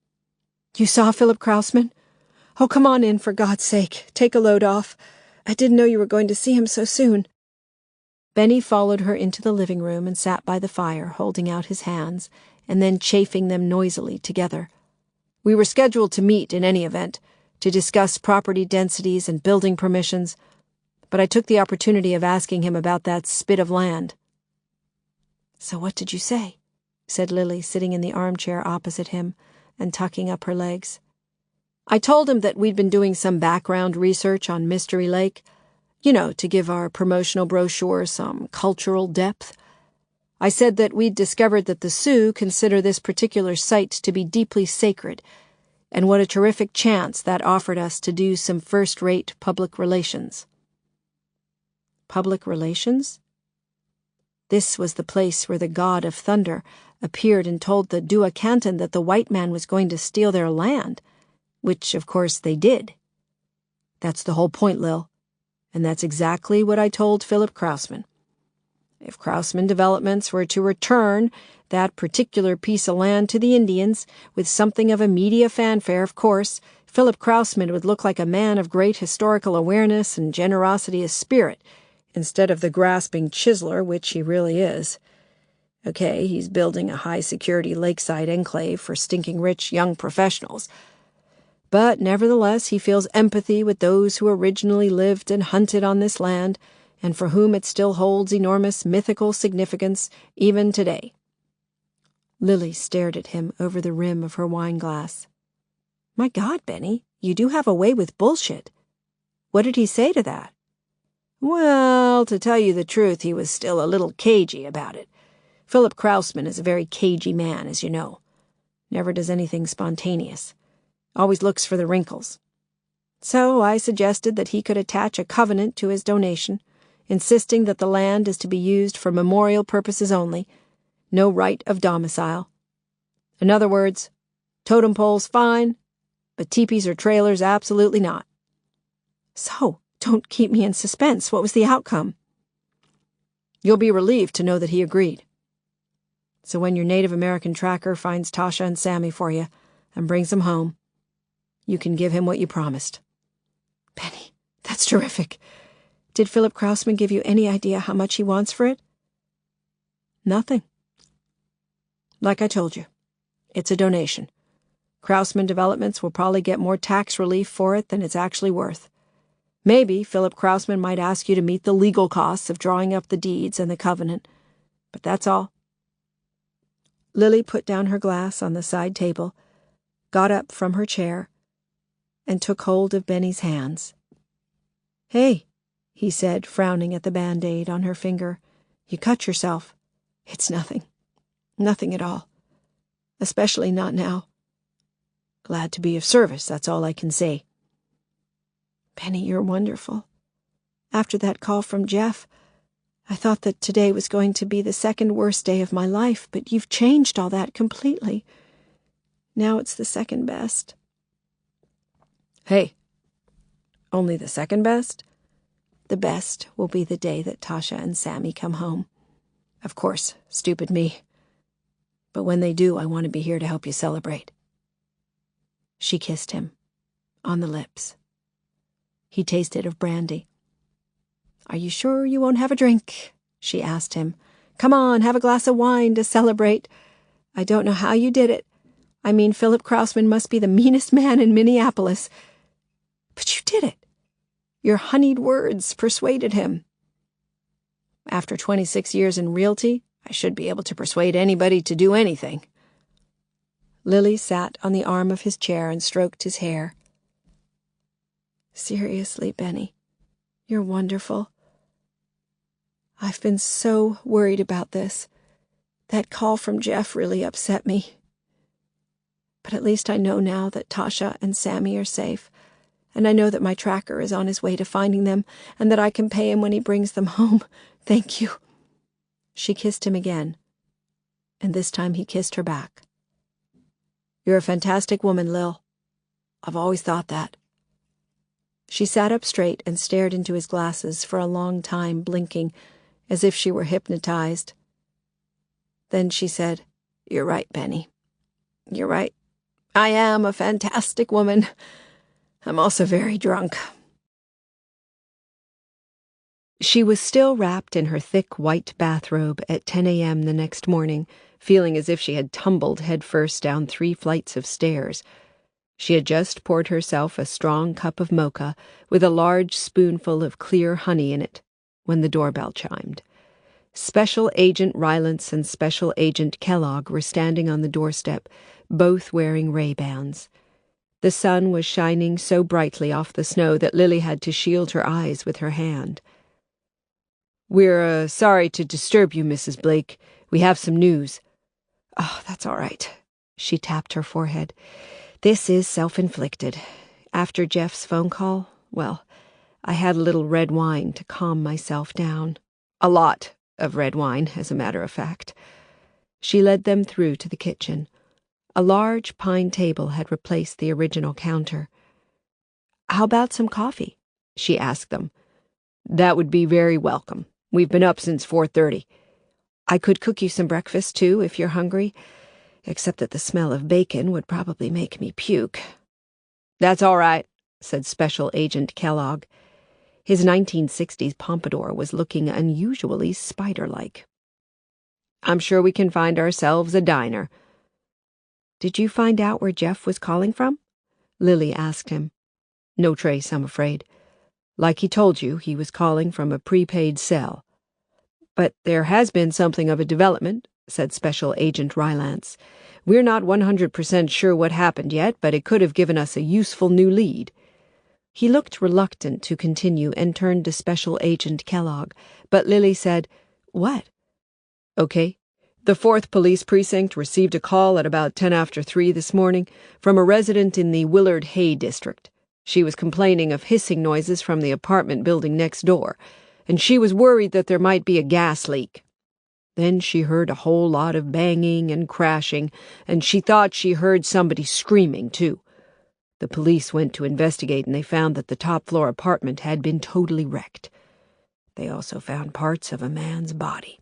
"You saw Philip Krausman? Oh, come on in, for God's sake. Take a load off. I didn't know you were going to see him so soon." Benny followed her into the living room and sat by the fire, holding out his hands, and then chafing them noisily together. "We were scheduled to meet in any event, to discuss property densities and building permissions, but I took the opportunity of asking him about that spit of land." "So what did you say?" said Lily, sitting in the armchair opposite him, and tucking up her legs. I told him that we'd been doing some background research on Mystery Lake, to give our promotional brochure some cultural depth. I said that we'd discovered that the Sioux consider this particular site to be deeply sacred, and what a terrific chance that offered us to do some first-rate public relations. Public relations? This was the place where the god of thunder appeared and told the Duakantan that the white man was going to steal their land, which, of course, they did. That's the whole point, Lil, and that's exactly what I told Philip Krausman. If Krausman Developments were to return that particular piece of land to the Indians with something of a media fanfare, of course, Philip Krausman would look like a man of great historical awareness and generosity of spirit, instead of the grasping chiseler which he really is. Okay, he's building a high-security lakeside enclave for stinking rich young professionals. But nevertheless, he feels empathy with those who originally lived and hunted on this land, and for whom it still holds enormous mythical significance even today. Lily stared at him over the rim of her wine-glass. My God, Benny, you do have a way with bullshit. What did he say to that? Well, to tell you the truth, he was still a little cagey about it. Philip Krausman is a very cagey man, as you know. Never does anything spontaneous. Always looks for the wrinkles. So I suggested that he could attach a covenant to his donation, insisting that the land is to be used for memorial purposes only, no right of domicile. In other words, totem poles fine, but teepees or trailers absolutely not. So, don't keep me in suspense. What was the outcome? You'll be relieved to know that he agreed. So when your Native American tracker finds Tasha and Sammy for you and brings them home, you can give him what you promised. Penny, that's terrific. Did Philip Krausman give you any idea how much he wants for it? Nothing. Like I told you, it's a donation. Krausman Developments will probably get more tax relief for it than it's actually worth. Maybe Philip Krausman might ask you to meet the legal costs of drawing up the deeds and the covenant, but that's all. Lily put down her glass on the side table, got up from her chair, and took hold of Benny's hands. Hey, he said, frowning at the Band-Aid on her finger. You cut yourself. It's nothing. Nothing at all. Especially not now. Glad to be of service, that's all I can say. Benny, you're wonderful. After that call from Jeff, I thought that today was going to be the second worst day of my life, but you've changed all that completely. Now it's the second best. Hey, only the second best? The best will be the day that Tasha and Sammy come home. Of course, stupid me. But when they do, I want to be here to help you celebrate. She kissed him, on the lips. He tasted of brandy. Are you sure you won't have a drink? She asked him. Come on, have a glass of wine to celebrate. I don't know how you did it. I mean, Philip Krausman must be the meanest man in Minneapolis. But you did it. Your honeyed words persuaded him. After 26 years in realty, I should be able to persuade anybody to do anything. Lily sat on the arm of his chair and stroked his hair. Seriously, Benny, you're wonderful. I've been so worried about this. That call from Jeff really upset me. But at least I know now that Tasha and Sammy are safe, and I know that my tracker is on his way to finding them, and that I can pay him when he brings them home. Thank you. She kissed him again, and this time he kissed her back. You're a fantastic woman, Lil. I've always thought that. She sat up straight and stared into his glasses for a long time, blinking, as if she were hypnotized. Then she said, You're right, Benny. You're right. I am a fantastic woman. I'm also very drunk. She was still wrapped in her thick white bathrobe at 10 a.m. the next morning, feeling as if she had tumbled headfirst down 3 flights of stairs. She had just poured herself a strong cup of mocha with a large spoonful of clear honey in it when the doorbell chimed. Special Agent Rylance and Special Agent Kellogg were standing on the doorstep, both wearing Ray-Bans. The sun was shining so brightly off the snow that Lily had to shield her eyes with her hand. "We're sorry to disturb you, Mrs. Blake. We have some news." "Oh, that's all right." She tapped her forehead. "This is self-inflicted. After Jeff's phone call, well, I had a little red wine to calm myself down. A lot of red wine, as a matter of fact." She led them through to the kitchen. A large pine table had replaced the original counter. "How about some coffee?" she asked them. "That would be very welcome. We've been up since 4:30. "I could cook you some breakfast, too, if you're hungry, except that the smell of bacon would probably make me puke." "That's all right," said Special Agent Kellogg. His 1960s pompadour was looking unusually spider-like. "I'm sure we can find ourselves a diner." "Did you find out where Jeff was calling from?" Lily asked him. "No trace, I'm afraid. Like he told you, he was calling from a prepaid cell. But there has been something of a development," said Special Agent Rylance. "We're not 100% sure what happened yet, but it could have given us a useful new lead." He looked reluctant to continue and turned to Special Agent Kellogg, but Lily said, "What?" "Okay. The 4th Police Precinct received a call at about 10 after 3 this morning from a resident in the Willard Hay district. She was complaining of hissing noises from the apartment building next door, and she was worried that there might be a gas leak. Then she heard a whole lot of banging and crashing, and she thought she heard somebody screaming, too. The police went to investigate, and they found that the top-floor apartment had been totally wrecked. They also found parts of a man's body."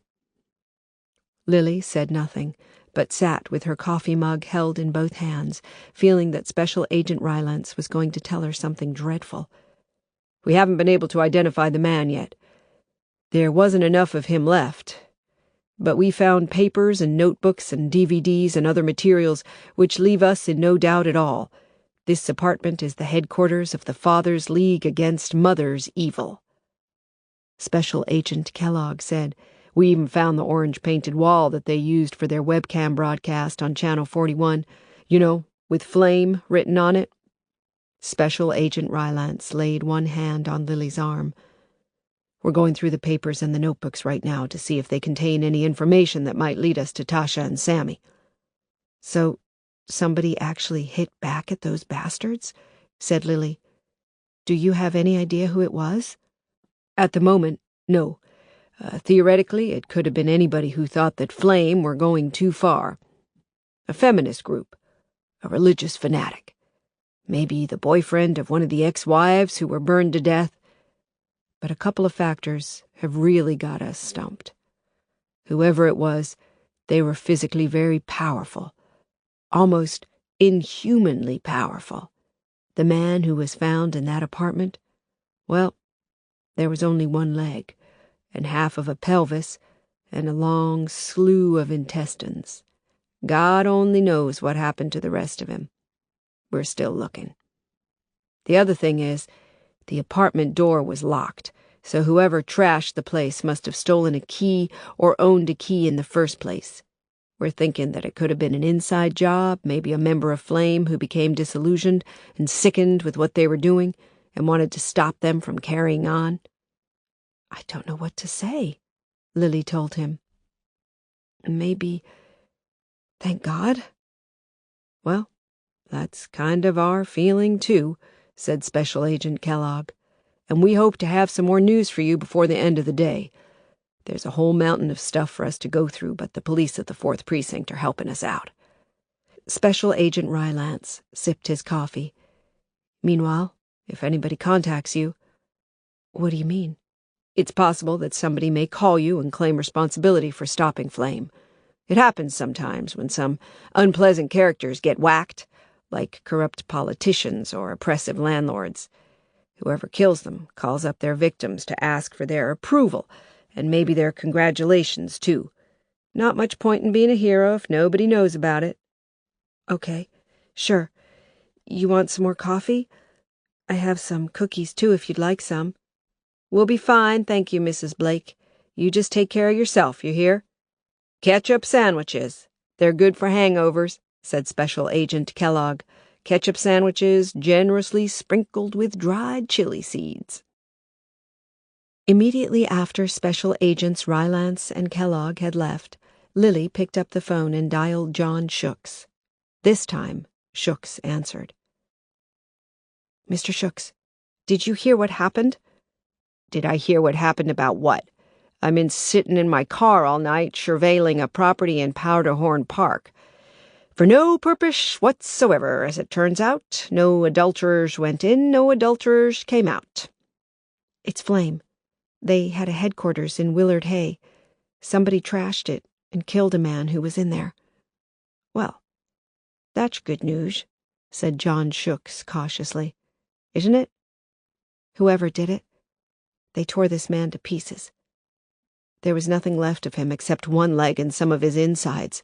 Lily said nothing, but sat with her coffee mug held in both hands, feeling that Special Agent Rylance was going to tell her something dreadful. "We haven't been able to identify the man yet. There wasn't enough of him left. But we found papers and notebooks and DVDs and other materials which leave us in no doubt at all. This apartment is the headquarters of the Fathers' League Against Mothers' Evil." Special Agent Kellogg said, "We even found the orange-painted wall that they used for their webcam broadcast on Channel 41, with flame written on it." Special Agent Rylance laid one hand on Lily's arm. "We're going through the papers and the notebooks right now to see if they contain any information that might lead us to Tasha and Sammy." "So somebody actually hit back at those bastards?" said Lily. "Do you have any idea who it was?" "At the moment, no. Theoretically, it could have been anybody who thought that Flame were going too far. A feminist group. A religious fanatic. Maybe the boyfriend of one of the ex-wives who were burned to death. But a couple of factors have really got us stumped. Whoever it was, they were physically very powerful. Almost inhumanly powerful. The man who was found in that apartment, well, there was only one leg, and half of a pelvis, and a long slew of intestines. God only knows what happened to the rest of him. We're still looking. The other thing is, the apartment door was locked, so whoever trashed the place must have stolen a key or owned a key in the first place. We're thinking that it could have been an inside job, maybe a member of Flame who became disillusioned and sickened with what they were doing and wanted to stop them from carrying on." "I don't know what to say," Lily told him. "Maybe, thank God?" "Well, that's kind of our feeling, too," said Special Agent Kellogg. "And we hope to have some more news for you before the end of the day. There's a whole mountain of stuff for us to go through, but the police at the 4th Precinct are helping us out." Special Agent Rylance sipped his coffee. "Meanwhile, if anybody contacts you..." "What do you mean?" "It's possible that somebody may call you and claim responsibility for stopping Flame. It happens sometimes when some unpleasant characters get whacked, like corrupt politicians or oppressive landlords. Whoever kills them calls up their victims to ask for their approval, and maybe their congratulations, too. Not much point in being a hero if nobody knows about it." "Okay, sure. You want some more coffee? I have some cookies, too, if you'd like some." "We'll be fine, thank you, Mrs. Blake. You just take care of yourself, you hear? Ketchup sandwiches. They're good for hangovers." said Special Agent Kellogg. "Ketchup sandwiches generously sprinkled with dried chili seeds." Immediately after Special Agents Rylance and Kellogg had left, Lily picked up the phone and dialed John Sioux. This time, Sioux answered. "Mr. Sioux, did you hear what happened?" "Did I hear what happened about what? I've been sitting in my car all night, surveilling a property in Powderhorn Park. For no purpose whatsoever, as it turns out. No adulterers went in, no adulterers came out." "It's Flame. They had a headquarters in Willard Hay. Somebody trashed it and killed a man who was in there." "Well, that's good news," said John Sioux cautiously. "Isn't it?" "Whoever did it, they tore this man to pieces. There was nothing left of him except one leg and some of his insides.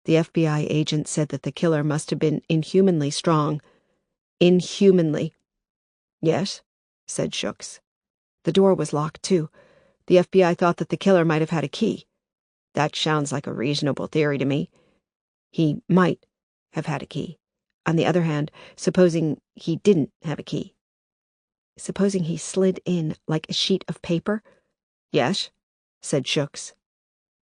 The FBI agent said that the killer must have been inhumanly strong. Inhumanly." "Yes," said Sioux. "The door was locked, too. The FBI thought that the killer might have had a key." "That sounds like a reasonable theory to me." "He might have had a key. On the other hand, supposing he didn't have a key. Supposing he slid in like a sheet of paper?" "Yes," said Sioux.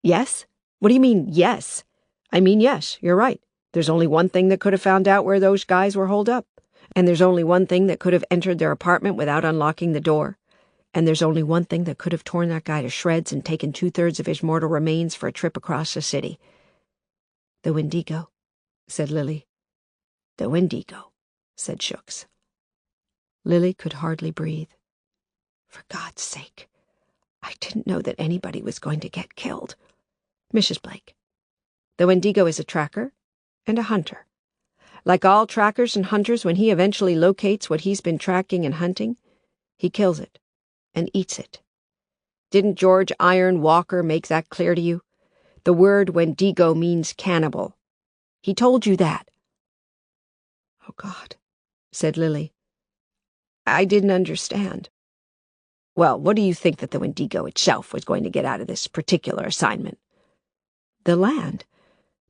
"Yes? What do you mean, yes?" "I mean, yes, you're right. There's only one thing that could have found out where those guys were holed up. And there's only one thing that could have entered their apartment without unlocking the door. And there's only one thing that could have torn that guy to shreds and taken 2/3 of his mortal remains for a trip across the city." "The Wendigo," said Lily. "The Wendigo," said Sioux. Lily could hardly breathe. For God's sake, I didn't know that anybody was going to get killed. "Mrs. Blake, the Wendigo is a tracker and a hunter. Like all trackers and hunters, when he eventually locates what he's been tracking and hunting, he kills it and eats it. Didn't George Iron Walker make that clear to you? The word Wendigo means cannibal. He told you that." "Oh, God," said Lily. "I didn't understand." "Well, what do you think that the Wendigo itself was going to get out of this particular assignment?" "The land.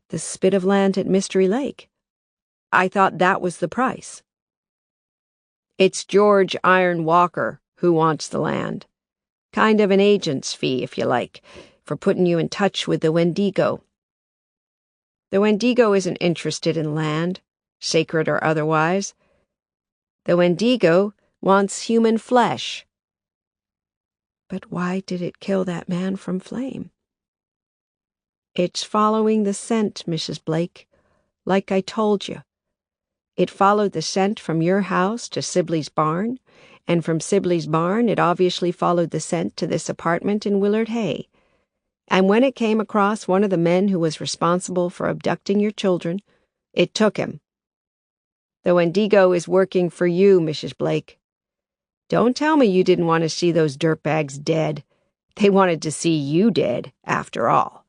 The spit of land at Mystery Lake. I thought that was the price." "It's George Iron Walker who wants the land. Kind of an agent's fee, if you like, for putting you in touch with the Wendigo. The Wendigo isn't interested in land, sacred or otherwise. The Wendigo wants human flesh." "But why did it kill that man from Flame?" "It's following the scent, Mrs. Blake, like I told you. It followed the scent from your house to Sibley's barn, and from Sibley's barn it obviously followed the scent to this apartment in Willard Hay. And when it came across one of the men who was responsible for abducting your children, it took him. The Wendigo is working for you, Mrs. Blake. Don't tell me you didn't want to see those dirtbags dead. They wanted to see you dead, after all.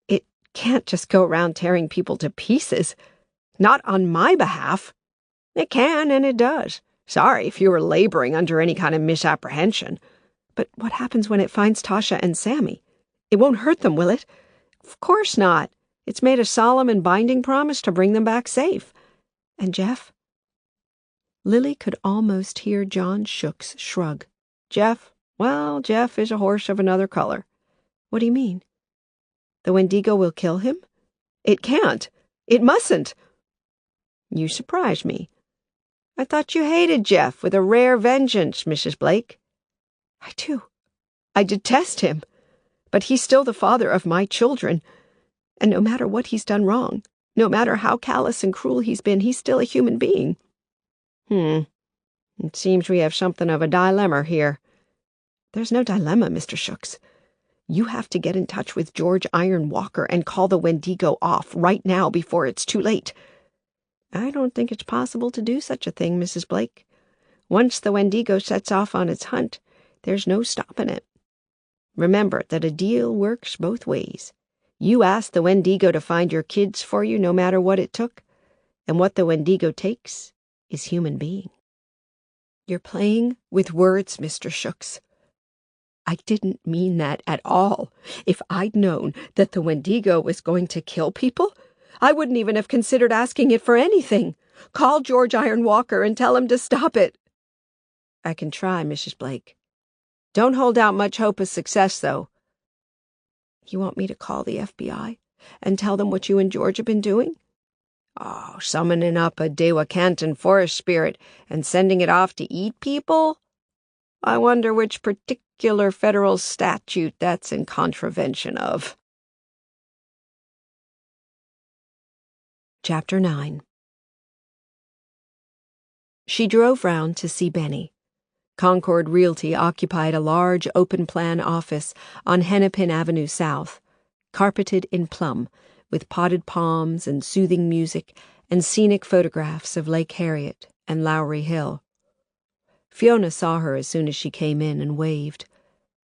It can't just go around tearing people to pieces. Not on my behalf. It can, and it does. Sorry if you were laboring under any kind of misapprehension. But what happens when it finds Tasha and Sammy? It won't hurt them, will it? Of course not. It's made a solemn and binding promise to bring them back safe. And Jeff? Lily could almost hear John Sioux shrug. Jeff? Well, Jeff is a horse of another color. What do you mean? The Wendigo will kill him? It can't. It mustn't. You surprise me. I thought you hated Jeff with a rare vengeance, Mrs. Blake. I do. I detest him. But he's still the father of my children. And no matter what he's done wrong, no matter how callous and cruel he's been, he's still a human being. It seems we have something of a dilemma here. There's no dilemma, Mr. Sioux. You have to get in touch with George Iron Walker and call the Wendigo off right now before it's too late. I don't think it's possible to do such a thing, Mrs. Blake. Once the Wendigo sets off on its hunt, there's no stopping it. Remember that a deal works both ways. You asked the Wendigo to find your kids for you no matter what it took, and what the Wendigo takes is human being. You're playing with words, Mr. Sioux. I didn't mean that at all. If I'd known that the Wendigo was going to kill people, I wouldn't even have considered asking it for anything. Call George Iron Walker and tell him to stop it." "I can try, Mrs. Blake. Don't hold out much hope of success, though." "You want me to call the FBI and tell them what you and George have been doing?" "Oh, summoning up a Dewa Canton forest spirit and sending it off to eat people? I wonder which particular federal statute that's in contravention of." Chapter 9. She drove round to see Benny. Concord Realty occupied a large open-plan office on Hennepin Avenue South, carpeted in plum, with potted palms and soothing music and scenic photographs of Lake Harriet and Lowry Hill. Fiona saw her as soon as she came in and waved.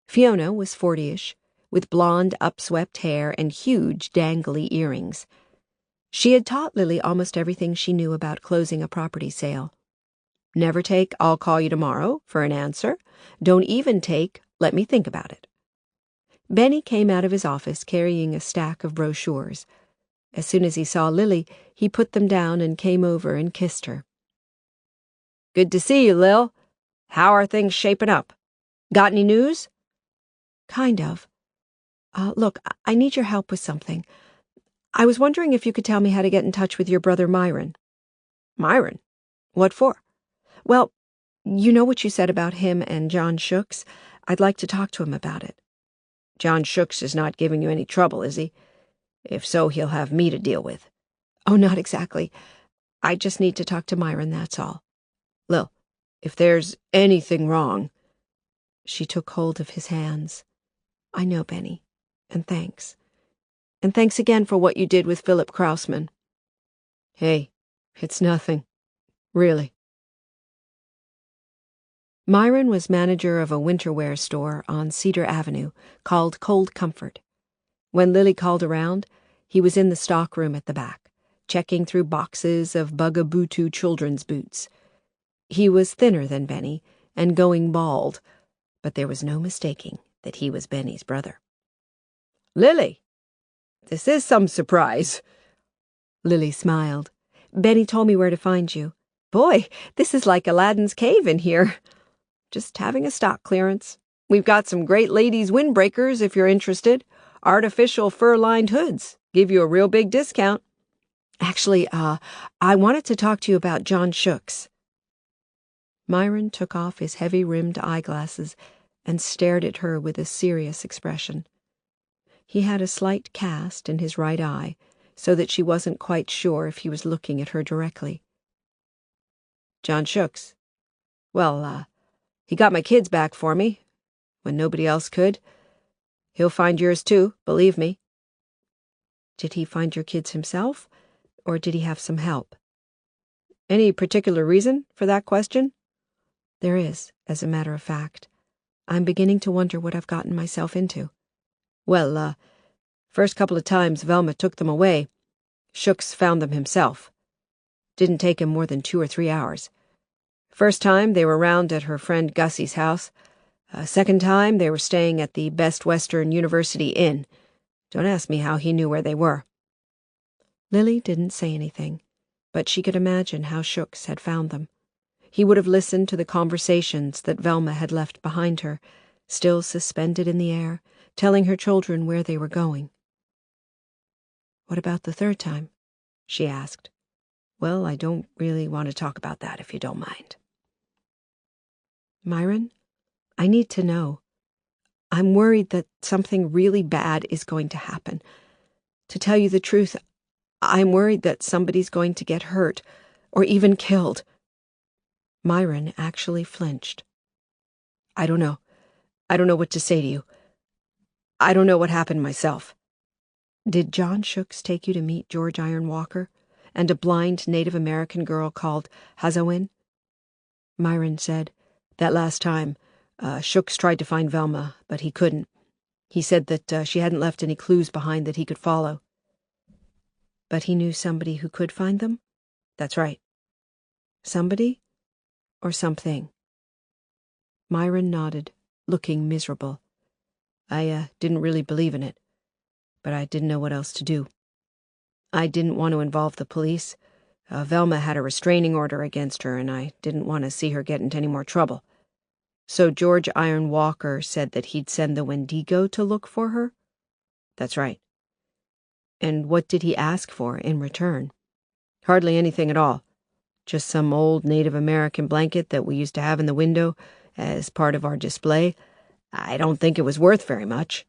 Fiona was 40-ish, with blonde upswept hair and huge dangly earrings. She had taught Lily almost everything she knew about closing a property sale. Never take "I'll call you tomorrow" for an answer. Don't even take "let me think about it." Benny came out of his office carrying a stack of brochures. As soon as he saw Lily, he put them down and came over and kissed her. "Good to see you, Lil. How are things shaping up? Got any news?" "Kind of. Look, I need your help with something. I was wondering if you could tell me how to get in touch with your brother Myron." "Myron? What for?" "Well, you know what you said about him and John Shooks? I'd like to talk to him about it." "John Shooks is not giving you any trouble, is he? If so, he'll have me to deal with." "Oh, not exactly. I just need to talk to Myron, that's all." "Lil, if there's anything wrong—" She took hold of his hands. "I know, Benny, and thanks. And thanks again for what you did with Philip Krausman." "Hey, it's nothing. Really." Myron was manager of a winterwear store on Cedar Avenue called Cold Comfort. When Lily called around, he was in the stockroom at the back, checking through boxes of Bugabootu children's boots. He was thinner than Benny and going bald, but there was no mistaking that he was Benny's brother. "Lily, this is some surprise." Lily smiled. "Benny told me where to find you. Boy, this is like Aladdin's cave in here." "Just having a stock clearance. We've got some great ladies' windbreakers if you're interested. Artificial fur-lined hoods. Give you a real big discount." "Actually, I wanted to talk to you about John Shooks." Myron took off his heavy-rimmed eyeglasses and stared at her with a serious expression. He had a slight cast in his right eye, so that she wasn't quite sure if he was looking at her directly. "John Shooks. Well, he got my kids back for me, when nobody else could. He'll find yours too, believe me." "Did he find your kids himself, or did he have some help?" "Any particular reason for that question?" "There is, as a matter of fact. I'm beginning to wonder what I've gotten myself into." "Well, first couple of times Velma took them away, Shooks found them himself. Didn't take him more than 2 or 3 hours. First time they were round at her friend Gussie's house. Second time they were staying at the Best Western University Inn. Don't ask me how he knew where they were." Lily didn't say anything, but she could imagine how Shooks had found them. He would have listened to the conversations that Velma had left behind her, still suspended in the air, telling her children where they were going. "What about the third time?" she asked. "Well, I don't really want to talk about that, if you don't mind." "Myron, I need to know. I'm worried that something really bad is going to happen. To tell you the truth, I'm worried that somebody's going to get hurt, or even killed." Myron actually flinched. I don't know. I don't know what to say to you. I don't know what happened myself." "Did John Shooks take you to meet George Iron Walker and a blind Native American girl called Hazawin?" Myron said, "That last time, Shooks tried to find Velma, but he couldn't. He said that she hadn't left any clues behind that he could follow." "But he knew somebody who could find them?" "That's right." "Somebody or something?" Myron nodded, looking miserable. I didn't really believe in it, but I didn't know what else to do. I didn't want to involve the police. Velma had a restraining order against her, and I didn't want to see her get into any more trouble. So George Iron Walker said that he'd send the Wendigo to look for her? That's right. And what did he ask for in return? Hardly anything at all. Just some old Native American blanket that we used to have in the window as part of our display. I don't think it was worth very much.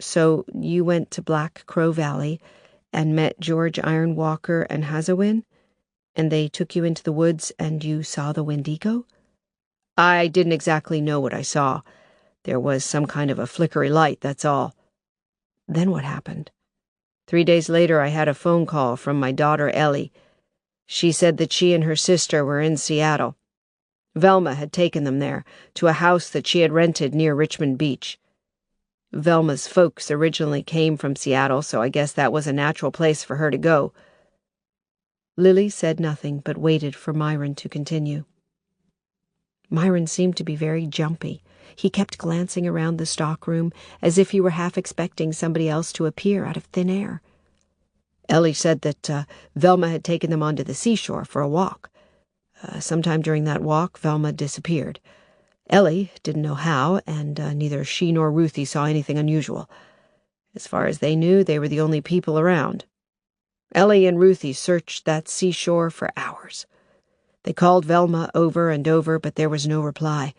So you went to Black Crow Valley and met George Iron Walker and Hazawin, and they took you into the woods and you saw the Wendigo? I didn't exactly know what I saw. There was some kind of a flickery light, that's all. Then what happened? 3 days later, I had a phone call from my daughter Ellie. She said that she and her sister were in Seattle. Velma had taken them there, to a house that she had rented near Richmond Beach. Velma's folks originally came from Seattle, so I guess that was a natural place for her to go. Lily said nothing, but waited for Myron to continue. Myron seemed to be very jumpy. He kept glancing around the stockroom as if he were half expecting somebody else to appear out of thin air. Ellie said that Velma had taken them onto the seashore for a walk. Sometime during that walk, Velma disappeared. Ellie didn't know how, and neither she nor Ruthie saw anything unusual. As far as they knew, they were the only people around. Ellie and Ruthie searched that seashore for hours. They called Velma over and over, but there was no reply.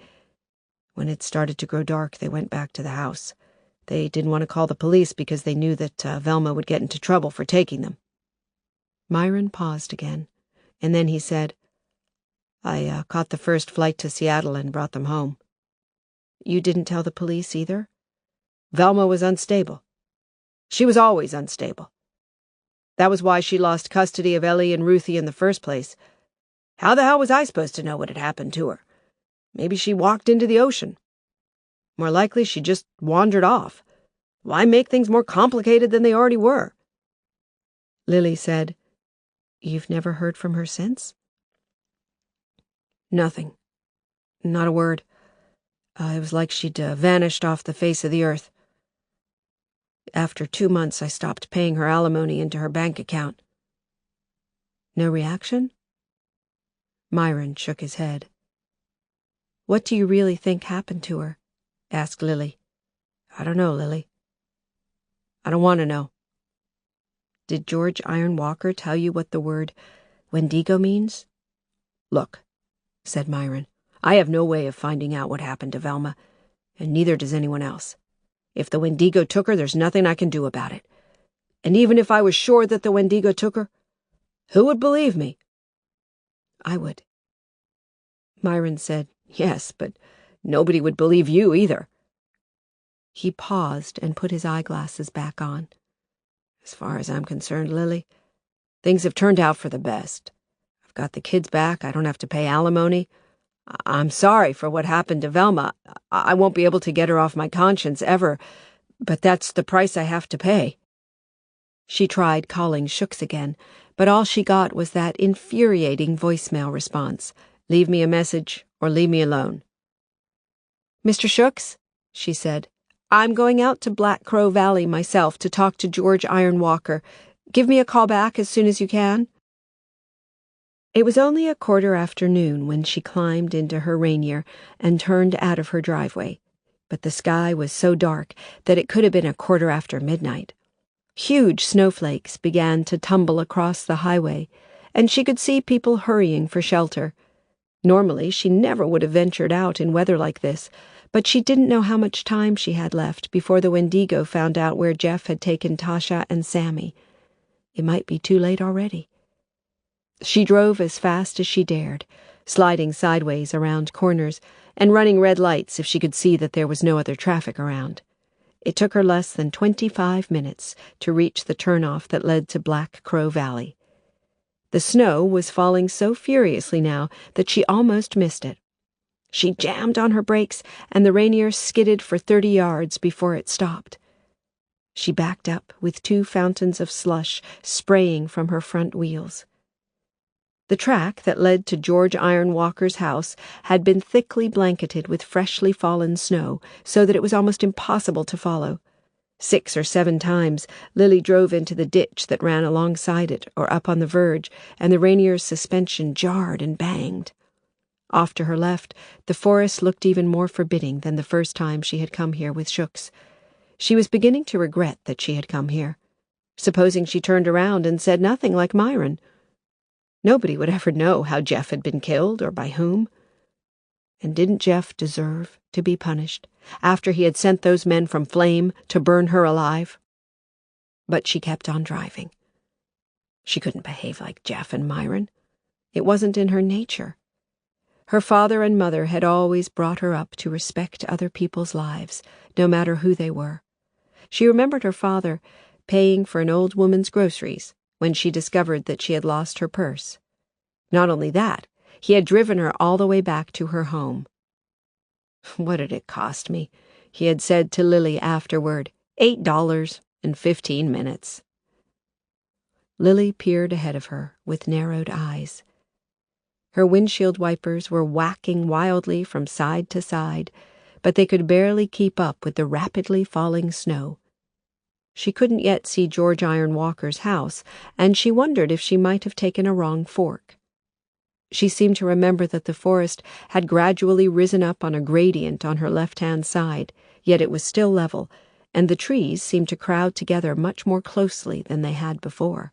When it started to grow dark, they went back to the house. They didn't want to call the police because they knew that Velma would get into trouble for taking them. Myron paused again, and then he said, I caught the first flight to Seattle and brought them home. You didn't tell the police either? Velma was unstable. She was always unstable. That was why she lost custody of Ellie and Ruthie in the first place. How the hell was I supposed to know what had happened to her? Maybe she walked into the ocean. More likely she just wandered off. Why make things more complicated than they already were? Lily said, You've never heard from her since? Nothing. Not a word. It was like she'd vanished off the face of the earth. After 2 months, I stopped paying her alimony into her bank account. No reaction? Myron shook his head. What do you really think happened to her? Asked Lily. I don't know, Lily. I don't want to know. Did George Iron Walker tell you what the word Wendigo means? Look, said Myron, I have no way of finding out what happened to Velma, and neither does anyone else. If the Wendigo took her, there's nothing I can do about it. And even if I was sure that the Wendigo took her, who would believe me? I would. Myron said, Yes, but nobody would believe you either. He paused and put his eyeglasses back on. As far as I'm concerned, Lily, things have turned out for the best. I've got the kids back. I don't have to pay alimony. I'm sorry for what happened to Velma. I won't be able to get her off my conscience ever, but that's the price I have to pay. She tried calling Sioux again, but all she got was that infuriating voicemail response. Leave me a message or leave me alone. Mr. Sioux, she said, I'm going out to Black Crow Valley myself to talk to George Iron Walker. Give me a call back as soon as you can. It was only 1:15 when she climbed into her Rainier and turned out of her driveway, but the sky was so dark that it could have been 1:15 midnight. Huge snowflakes began to tumble across the highway, and she could see people hurrying for shelter. Normally, she never would have ventured out in weather like this, but she didn't know how much time she had left before the Wendigo found out where Jeff had taken Tasha and Sammy. It might be too late already. She drove as fast as she dared, sliding sideways around corners and running red lights if she could see that there was no other traffic around. It took her less than 25 minutes to reach the turnoff that led to Black Crow Valley. The snow was falling so furiously now that she almost missed it. She jammed on her brakes, and the Rainier skidded for 30 yards before it stopped. She backed up with 2 fountains of slush spraying from her front wheels. The track that led to George Iron Walker's house had been thickly blanketed with freshly fallen snow, so that it was almost impossible to follow. 6 or 7 times, Lily drove into the ditch that ran alongside it or up on the verge, and the Rainier's suspension jarred and banged. Off to her left, the forest looked even more forbidding than the first time she had come here with Sioux. She was beginning to regret that she had come here. Supposing she turned around and said nothing like Myron? Nobody would ever know how Jeff had been killed or by whom. And didn't Jeff deserve to be punished after he had sent those men from Flame to burn her alive? But she kept on driving. She couldn't behave like Jeff and Myron. It wasn't in her nature. Her father and mother had always brought her up to respect other people's lives, no matter who they were. She remembered her father paying for an old woman's groceries when she discovered that she had lost her purse. Not only that, he had driven her all the way back to her home. "What did it cost me?" he had said to Lily afterward. $8 in 15 minutes. Lily peered ahead of her with narrowed eyes. Her windshield wipers were whacking wildly from side to side, but they could barely keep up with the rapidly falling snow. She couldn't yet see George Iron Walker's house, and she wondered if she might have taken a wrong fork. She seemed to remember that the forest had gradually risen up on a gradient on her left-hand side, yet it was still level, and the trees seemed to crowd together much more closely than they had before.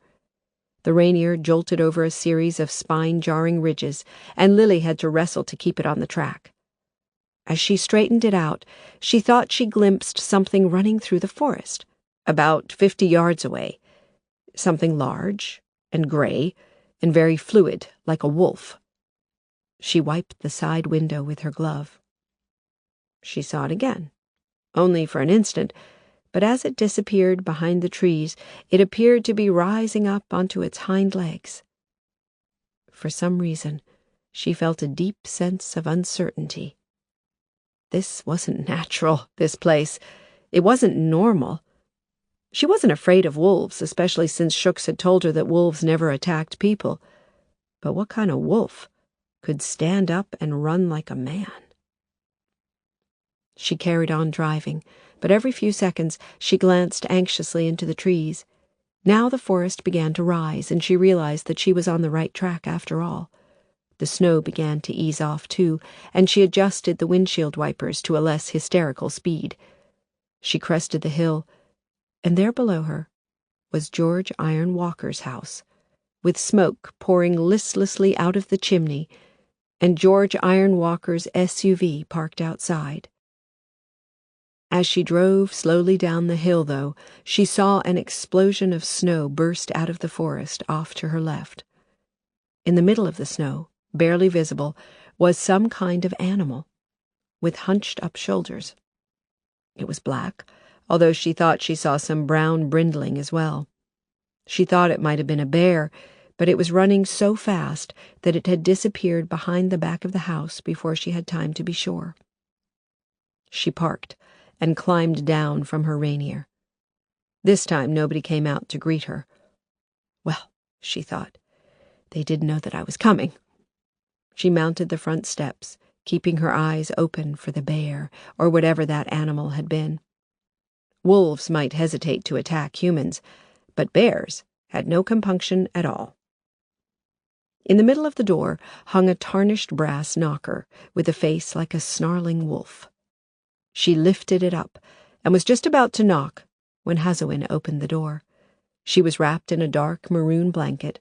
The Rainier jolted over a series of spine-jarring ridges, and Lily had to wrestle to keep it on the track. As she straightened it out, she thought she glimpsed something running through the forest, about 50 yards away, something large and gray and very fluid, like a wolf. She wiped the side window with her glove. She saw it again, only for an instant, but as it disappeared behind the trees, it appeared to be rising up onto its hind legs. For some reason, she felt a deep sense of uncertainty. This wasn't natural, this place. It wasn't normal. She wasn't afraid of wolves, especially since Sioux had told her that wolves never attacked people. But what kind of wolf could stand up and run like a man? She carried on driving, but every few seconds she glanced anxiously into the trees. Now the forest began to rise, and she realized that she was on the right track after all. The snow began to ease off, too, and she adjusted the windshield wipers to a less hysterical speed. She crested the hill, and there below her was George Iron Walker's house, with smoke pouring listlessly out of the chimney, and George Iron Walker's SUV parked outside. As she drove slowly down the hill, though, she saw an explosion of snow burst out of the forest off to her left. In the middle of the snow, barely visible, was some kind of animal, with hunched-up shoulders. It was black, although she thought she saw some brown brindling as well. She thought it might have been a bear, but it was running so fast that it had disappeared behind the back of the house before she had time to be sure. She parked and climbed down from her Rainier. This time nobody came out to greet her. Well, she thought, they didn't know that I was coming. She mounted the front steps, keeping her eyes open for the bear, or whatever that animal had been. Wolves might hesitate to attack humans, but bears had no compunction at all. In the middle of the door hung a tarnished brass knocker with a face like a snarling wolf. She lifted it up and was just about to knock when Hazowin opened the door. She was wrapped in a dark maroon blanket,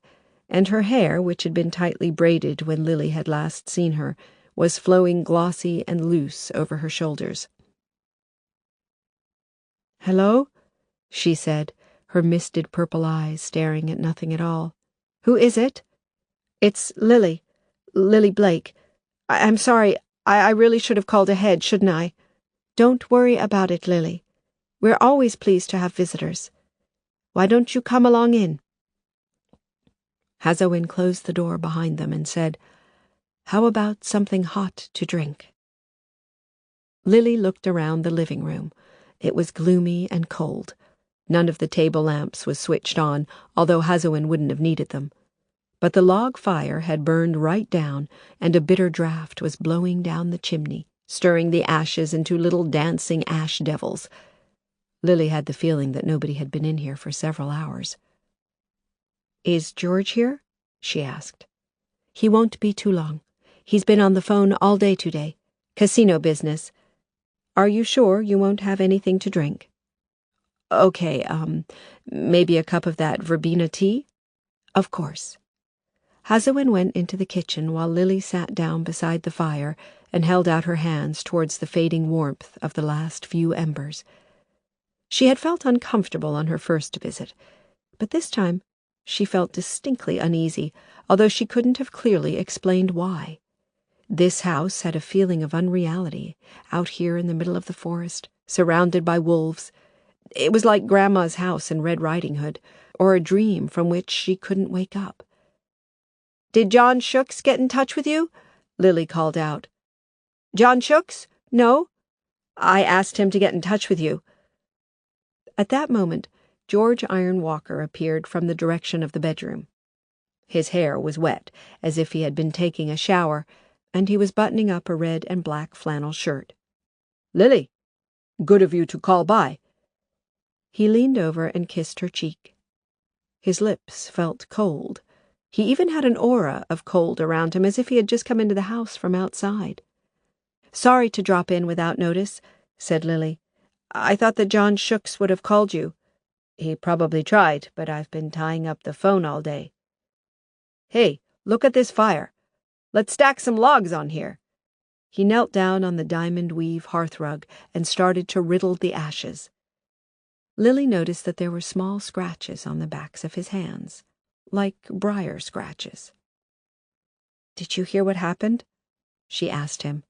and her hair, which had been tightly braided when Lily had last seen her, was flowing glossy and loose over her shoulders. "Hello?" she said, her misted purple eyes staring at nothing at all. "Who is it?" "It's Lily Blake. I'm sorry, I really should have called ahead, shouldn't I?" "Don't worry about it, Lily. We're always pleased to have visitors. Why don't you come along in?" Hazowin closed the door behind them and said, "How about something hot to drink?" Lily looked around the living room. It was gloomy and cold. None of the table lamps was switched on, although Hazowin wouldn't have needed them. But the log fire had burned right down, and a bitter draught was blowing down the chimney, stirring the ashes into little dancing ash devils. Lily had the feeling that nobody had been in here for several hours. "Is George here?" she asked. "He won't be too long. He's been on the phone all day today. Casino business. Are you sure you won't have anything to drink?" Okay, maybe a cup of that verbena tea? Of course. Hazowin went into the kitchen while Lily sat down beside the fire and held out her hands towards the fading warmth of the last few embers. She had felt uncomfortable on her first visit, but this time she felt distinctly uneasy, although she couldn't have clearly explained why. This house had a feeling of unreality, out here in the middle of the forest, surrounded by wolves. It was like Grandma's house in Red Riding Hood, or a dream from which she couldn't wake up. "Did John Shooks get in touch with you?" Lily called out. "John Shooks? No? I asked him to get in touch with you." At that moment, George Iron Walker appeared from the direction of the bedroom. His hair was wet, as if he had been taking a shower, and he was buttoning up a red and black flannel shirt. "Lily, good of you to call by." He leaned over and kissed her cheek. His lips felt cold. He even had an aura of cold around him, as if he had just come into the house from outside. "Sorry to drop in without notice," said Lily. "I thought that John Shooks would have called you." "He probably tried, but I've been tying up the phone all day." "Hey, look at this fire. Let's stack some logs on here." He knelt down on the diamond-weave hearthrug and started to riddle the ashes. Lily noticed that there were small scratches on the backs of his hands, like briar scratches. "Did you hear what happened?" she asked him.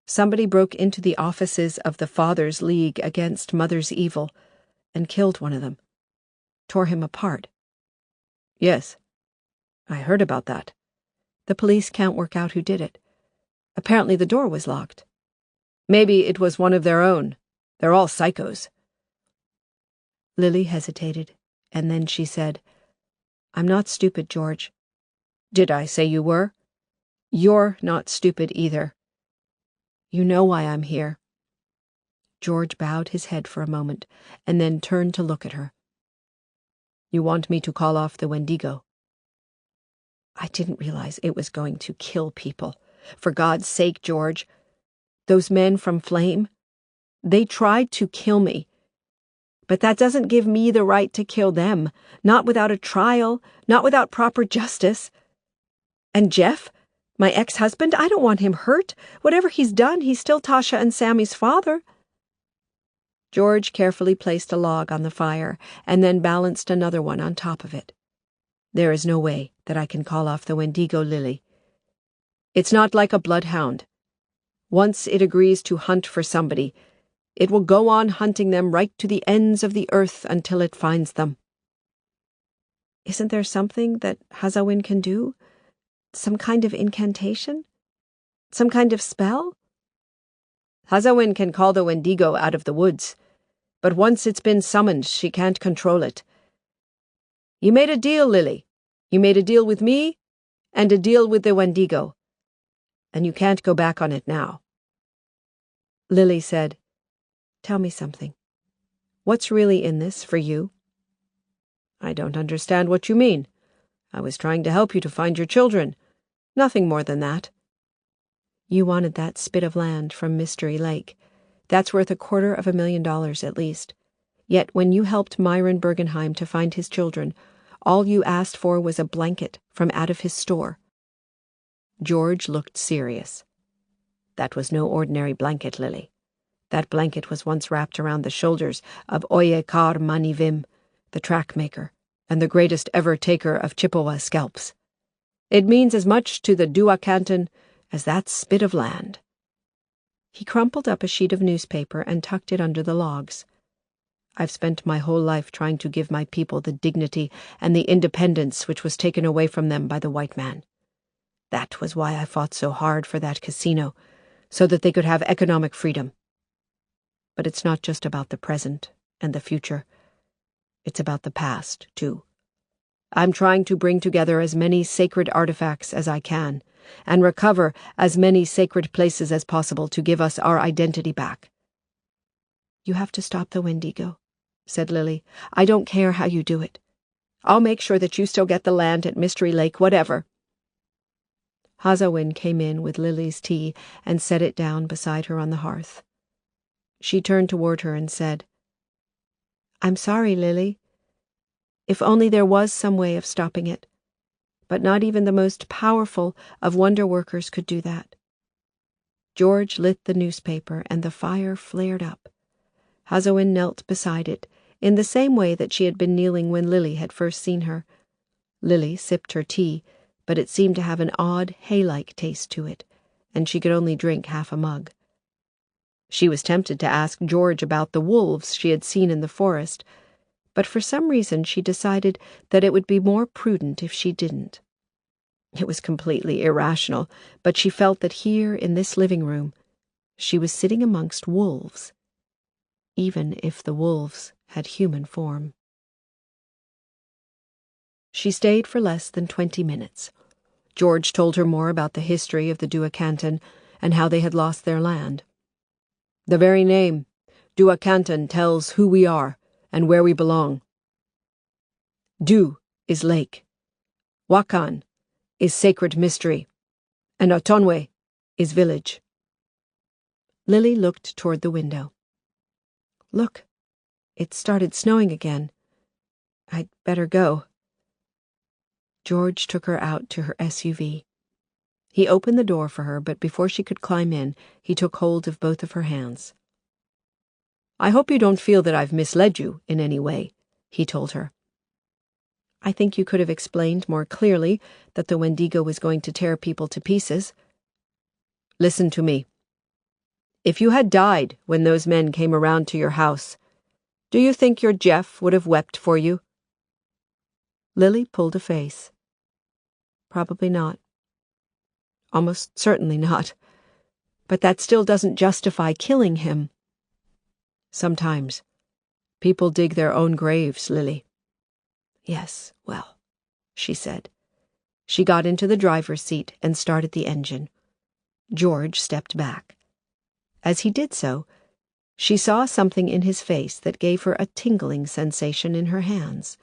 "Somebody broke into the offices of the Fathers' League Against Mother's Evil and killed one of them. Tore him apart." "Yes, I heard about that. The police can't work out who did it. Apparently the door was locked." "Maybe it was one of their own. They're all psychos." Lily hesitated, and then she said, "I'm not stupid, George." "Did I say you were?" "You're not stupid either. You know why I'm here." George bowed his head for a moment, and then turned to look at her. "You want me to call off the Wendigo?" "I didn't realize it was going to kill people. For God's sake, George. Those men from Flame, they tried to kill me. But that doesn't give me the right to kill them, not without a trial, not without proper justice. And Jeff, my ex-husband, I don't want him hurt. Whatever he's done, he's still Tasha and Sammy's father." George carefully placed a log on the fire and then balanced another one on top of it. "There is no way that I can call off the Wendigo, Lily. It's not like a bloodhound. Once it agrees to hunt for somebody, it will go on hunting them right to the ends of the earth until it finds them." "Isn't there something that Hazowin can do? Some kind of incantation? Some kind of spell?" "Hazowin can call the Wendigo out of the woods, but once it's been summoned, she can't control it. You made a deal, Lily. You made a deal with me and a deal with the Wendigo, and you can't go back on it now." Lily said, "Tell me something. What's really in this for you?" "I don't understand what you mean. I was trying to help you to find your children. Nothing more than that." "You wanted that spit of land from Mystery Lake. That's worth $250,000 at least. Yet when you helped Myron Bergenheim to find his children, all you asked for was a blanket from out of his store." George looked serious. "That was no ordinary blanket, Lily. That blanket was once wrapped around the shoulders of Oyekar Manivim, the track maker, and the greatest ever taker of Chippewa scalps. It means as much to the Dua Canton as that spit of land." He crumpled up a sheet of newspaper and tucked it under the logs. "I've spent my whole life trying to give my people the dignity and the independence which was taken away from them by the white man. That was why I fought so hard for that casino, so that they could have economic freedom. But it's not just about the present and the future. It's about the past, too. I'm trying to bring together as many sacred artifacts as I can, and recover as many sacred places as possible to give us our identity back." "You have to stop the Wendigo," said Lily. "I don't care how you do it. I'll make sure that you still get the land at Mystery Lake, whatever." Hazawin came in with Lily's tea and set it down beside her on the hearth. She turned toward her and said, "I'm sorry, Lily. If only there was some way of stopping it. But not even the most powerful of wonder workers could do that." George lit the newspaper, and the fire flared up. Hazawin knelt beside it, in the same way that she had been kneeling when Lily had first seen her. Lily sipped her tea, but it seemed to have an odd, hay-like taste to it, and she could only drink half a mug. She was tempted to ask George about the wolves she had seen in the forest, but for some reason she decided that it would be more prudent if she didn't. It was completely irrational, but she felt that here in this living room she was sitting amongst wolves, even if the wolves had human form. She stayed for less than 20 minutes. George told her more about the history of the Duacanton and how they had lost their land. "The very name, Duacanton, tells who we are and where we belong. Du is lake, Wakan is sacred mystery, and Otonwe is village." Lily looked toward the window. "Look, it started snowing again. I'd better go." George took her out to her SUV. He opened the door for her, but before she could climb in, he took hold of both of her hands. "I hope you don't feel that I've misled you in any way," he told her. "I think you could have explained more clearly that the Wendigo was going to tear people to pieces." "Listen to me. If you had died when those men came around to your house, do you think your Jeff would have wept for you?" Lily pulled a face. "Probably not. Almost certainly not. But that still doesn't justify killing him." "Sometimes. People dig their own graves, Lily." "Yes, well," she said. She got into the driver's seat and started the engine. George stepped back. As he did so, she saw something in his face that gave her a tingling sensation in her hands.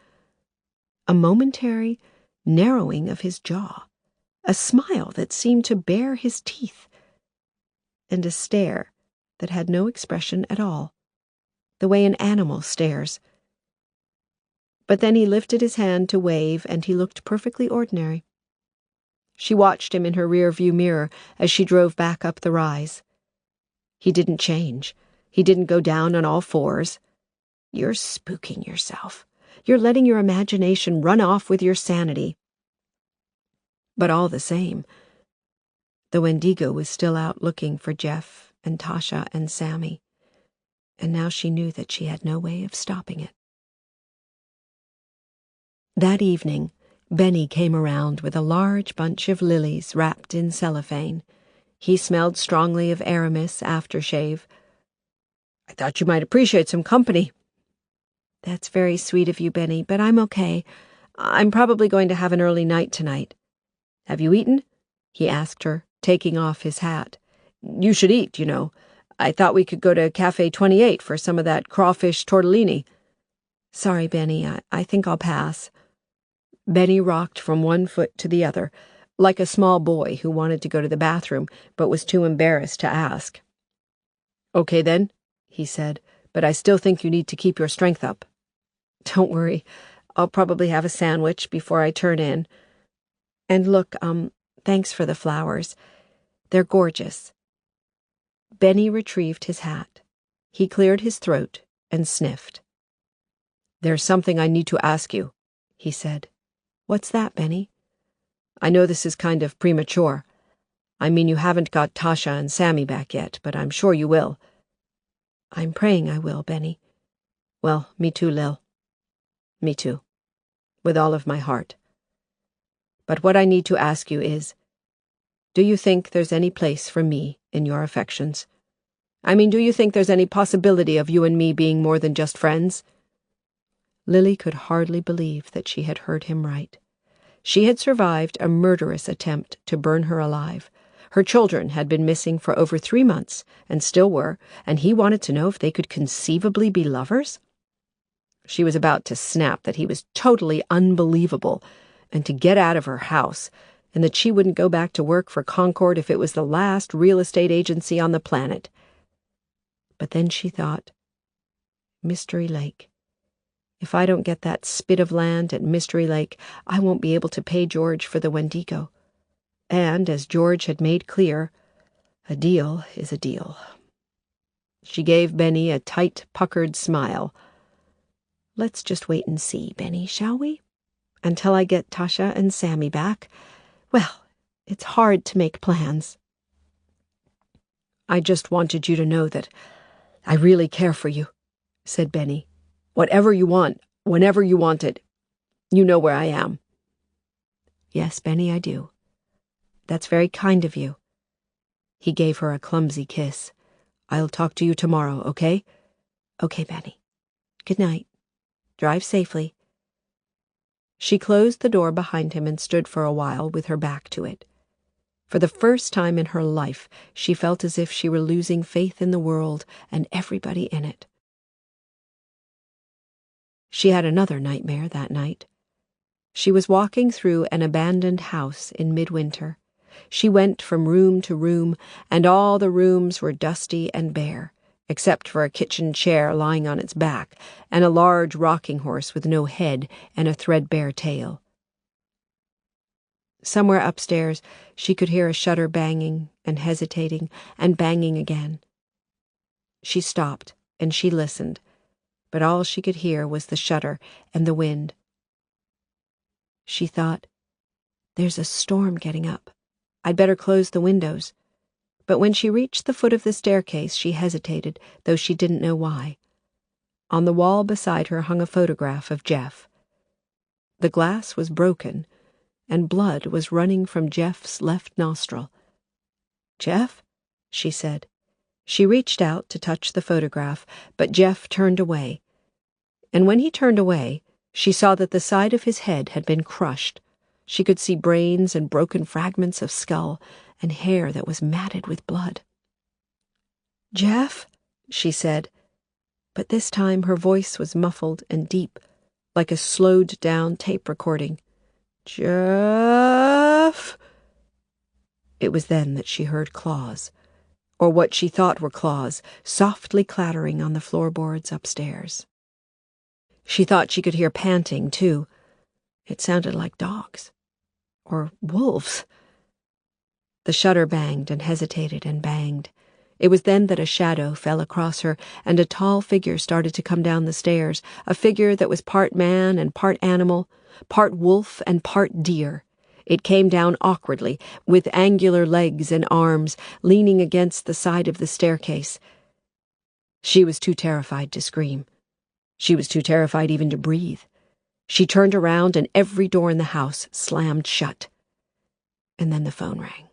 A momentary narrowing of his jaw, a smile that seemed to bare his teeth, and a stare that had no expression at all, the way an animal stares. But then he lifted his hand to wave, and he looked perfectly ordinary. She watched him in her rear-view mirror as she drove back up the rise. He didn't change. He didn't go down on all fours. "You're spooking yourself. You're letting your imagination run off with your sanity." But all the same, the Wendigo was still out looking for Jeff and Tasha and Sammy, and now she knew that she had no way of stopping it. That evening, Benny came around with a large bunch of lilies wrapped in cellophane. He smelled strongly of Aramis aftershave. "I thought you might appreciate some company." "That's very sweet of you, Benny, but I'm okay. I'm probably going to have an early night tonight." "Have you eaten?" he asked her, taking off his hat. "You should eat, you know. I thought we could go to Cafe 28 for some of that crawfish tortellini." "Sorry, Benny, I think I'll pass." Benny rocked from one foot to the other, like a small boy who wanted to go to the bathroom but was too embarrassed to ask. "Okay then," he said, "but I still think you need to keep your strength up." "Don't worry. I'll probably have a sandwich before I turn in. And look, thanks for the flowers. They're gorgeous." Benny retrieved his hat. He cleared his throat and sniffed. "There's something I need to ask you," he said. "What's that, Benny?" "I know this is kind of premature. I mean, you haven't got Tasha and Sammy back yet, but I'm sure you will." "I'm praying I will, Benny." "Well, me too, Lil. Me too. With all of my heart. But what I need to ask you is, do you think there's any place for me in your affections? I mean, do you think there's any possibility of you and me being more than just friends?" Lily could hardly believe that she had heard him right. She had survived a murderous attempt to burn her alive. Her children had been missing for over 3 months, and still were, and he wanted to know if they could conceivably be lovers? She was about to snap that he was totally unbelievable and to get out of her house, and that she wouldn't go back to work for Concord if it was the last real estate agency on the planet. But then she thought, Mystery Lake. If I don't get that spit of land at Mystery Lake, I won't be able to pay George for the Wendigo. And, as George had made clear, a deal is a deal. She gave Benny a tight, puckered smile. Let's just wait and see, Benny, shall we? Until I get Tasha and Sammy back. Well, it's hard to make plans. I just wanted you to know that I really care for you, said Benny. Whatever you want, whenever you want it, you know where I am. Yes, Benny, I do. That's very kind of you. He gave her a clumsy kiss. I'll talk to you tomorrow, okay? Okay, Benny. Good night. Drive safely. She closed the door behind him and stood for a while with her back to it. For the first time in her life, she felt as if she were losing faith in the world and everybody in it. She had another nightmare that night. She was walking through an abandoned house in midwinter. She went from room to room, and all the rooms were dusty and bare, except for a kitchen chair lying on its back, and a large rocking horse with no head and a threadbare tail. Somewhere upstairs she could hear a shutter banging and hesitating and banging again. She stopped, and she listened, but all she could hear was the shutter and the wind. She thought, there's a storm getting up. I'd better close the windows. But when she reached the foot of the staircase, she hesitated, though she didn't know why. On the wall beside her hung a photograph of Jeff. The glass was broken, and blood was running from Jeff's left nostril. Jeff? She said. She reached out to touch the photograph, but Jeff turned away. And when he turned away, she saw that the side of his head had been crushed. She could see brains and broken fragments of skull and hair that was matted with blood. Jeff? She said, but this time her voice was muffled and deep, like a slowed-down tape recording. Jeff? It was then that she heard claws, or what she thought were claws, softly clattering on the floorboards upstairs. She thought she could hear panting, too. It sounded like dogs. Or wolves. The shutter banged and hesitated and banged. It was then that a shadow fell across her, and a tall figure started to come down the stairs, a figure that was part man and part animal, part wolf and part deer. It came down awkwardly, with angular legs and arms, leaning against the side of the staircase. She was too terrified to scream. She was too terrified even to breathe. She turned around, and every door in the house slammed shut. And then the phone rang.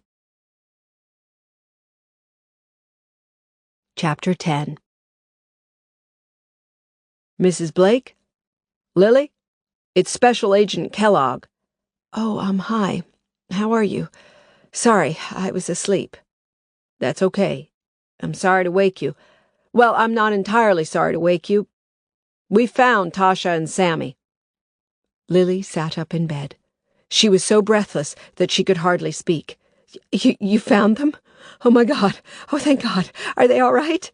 Chapter 10. Mrs. Blake? Lily? It's Special Agent Kellogg. Oh, hi. How are you? Sorry, I was asleep. That's okay. I'm sorry to wake you. Well, I'm not entirely sorry to wake you. We found Tasha and Sammy. Lily sat up in bed. She was so breathless that she could hardly speak. You found them? Oh, my God. Oh, thank God. Are they all right?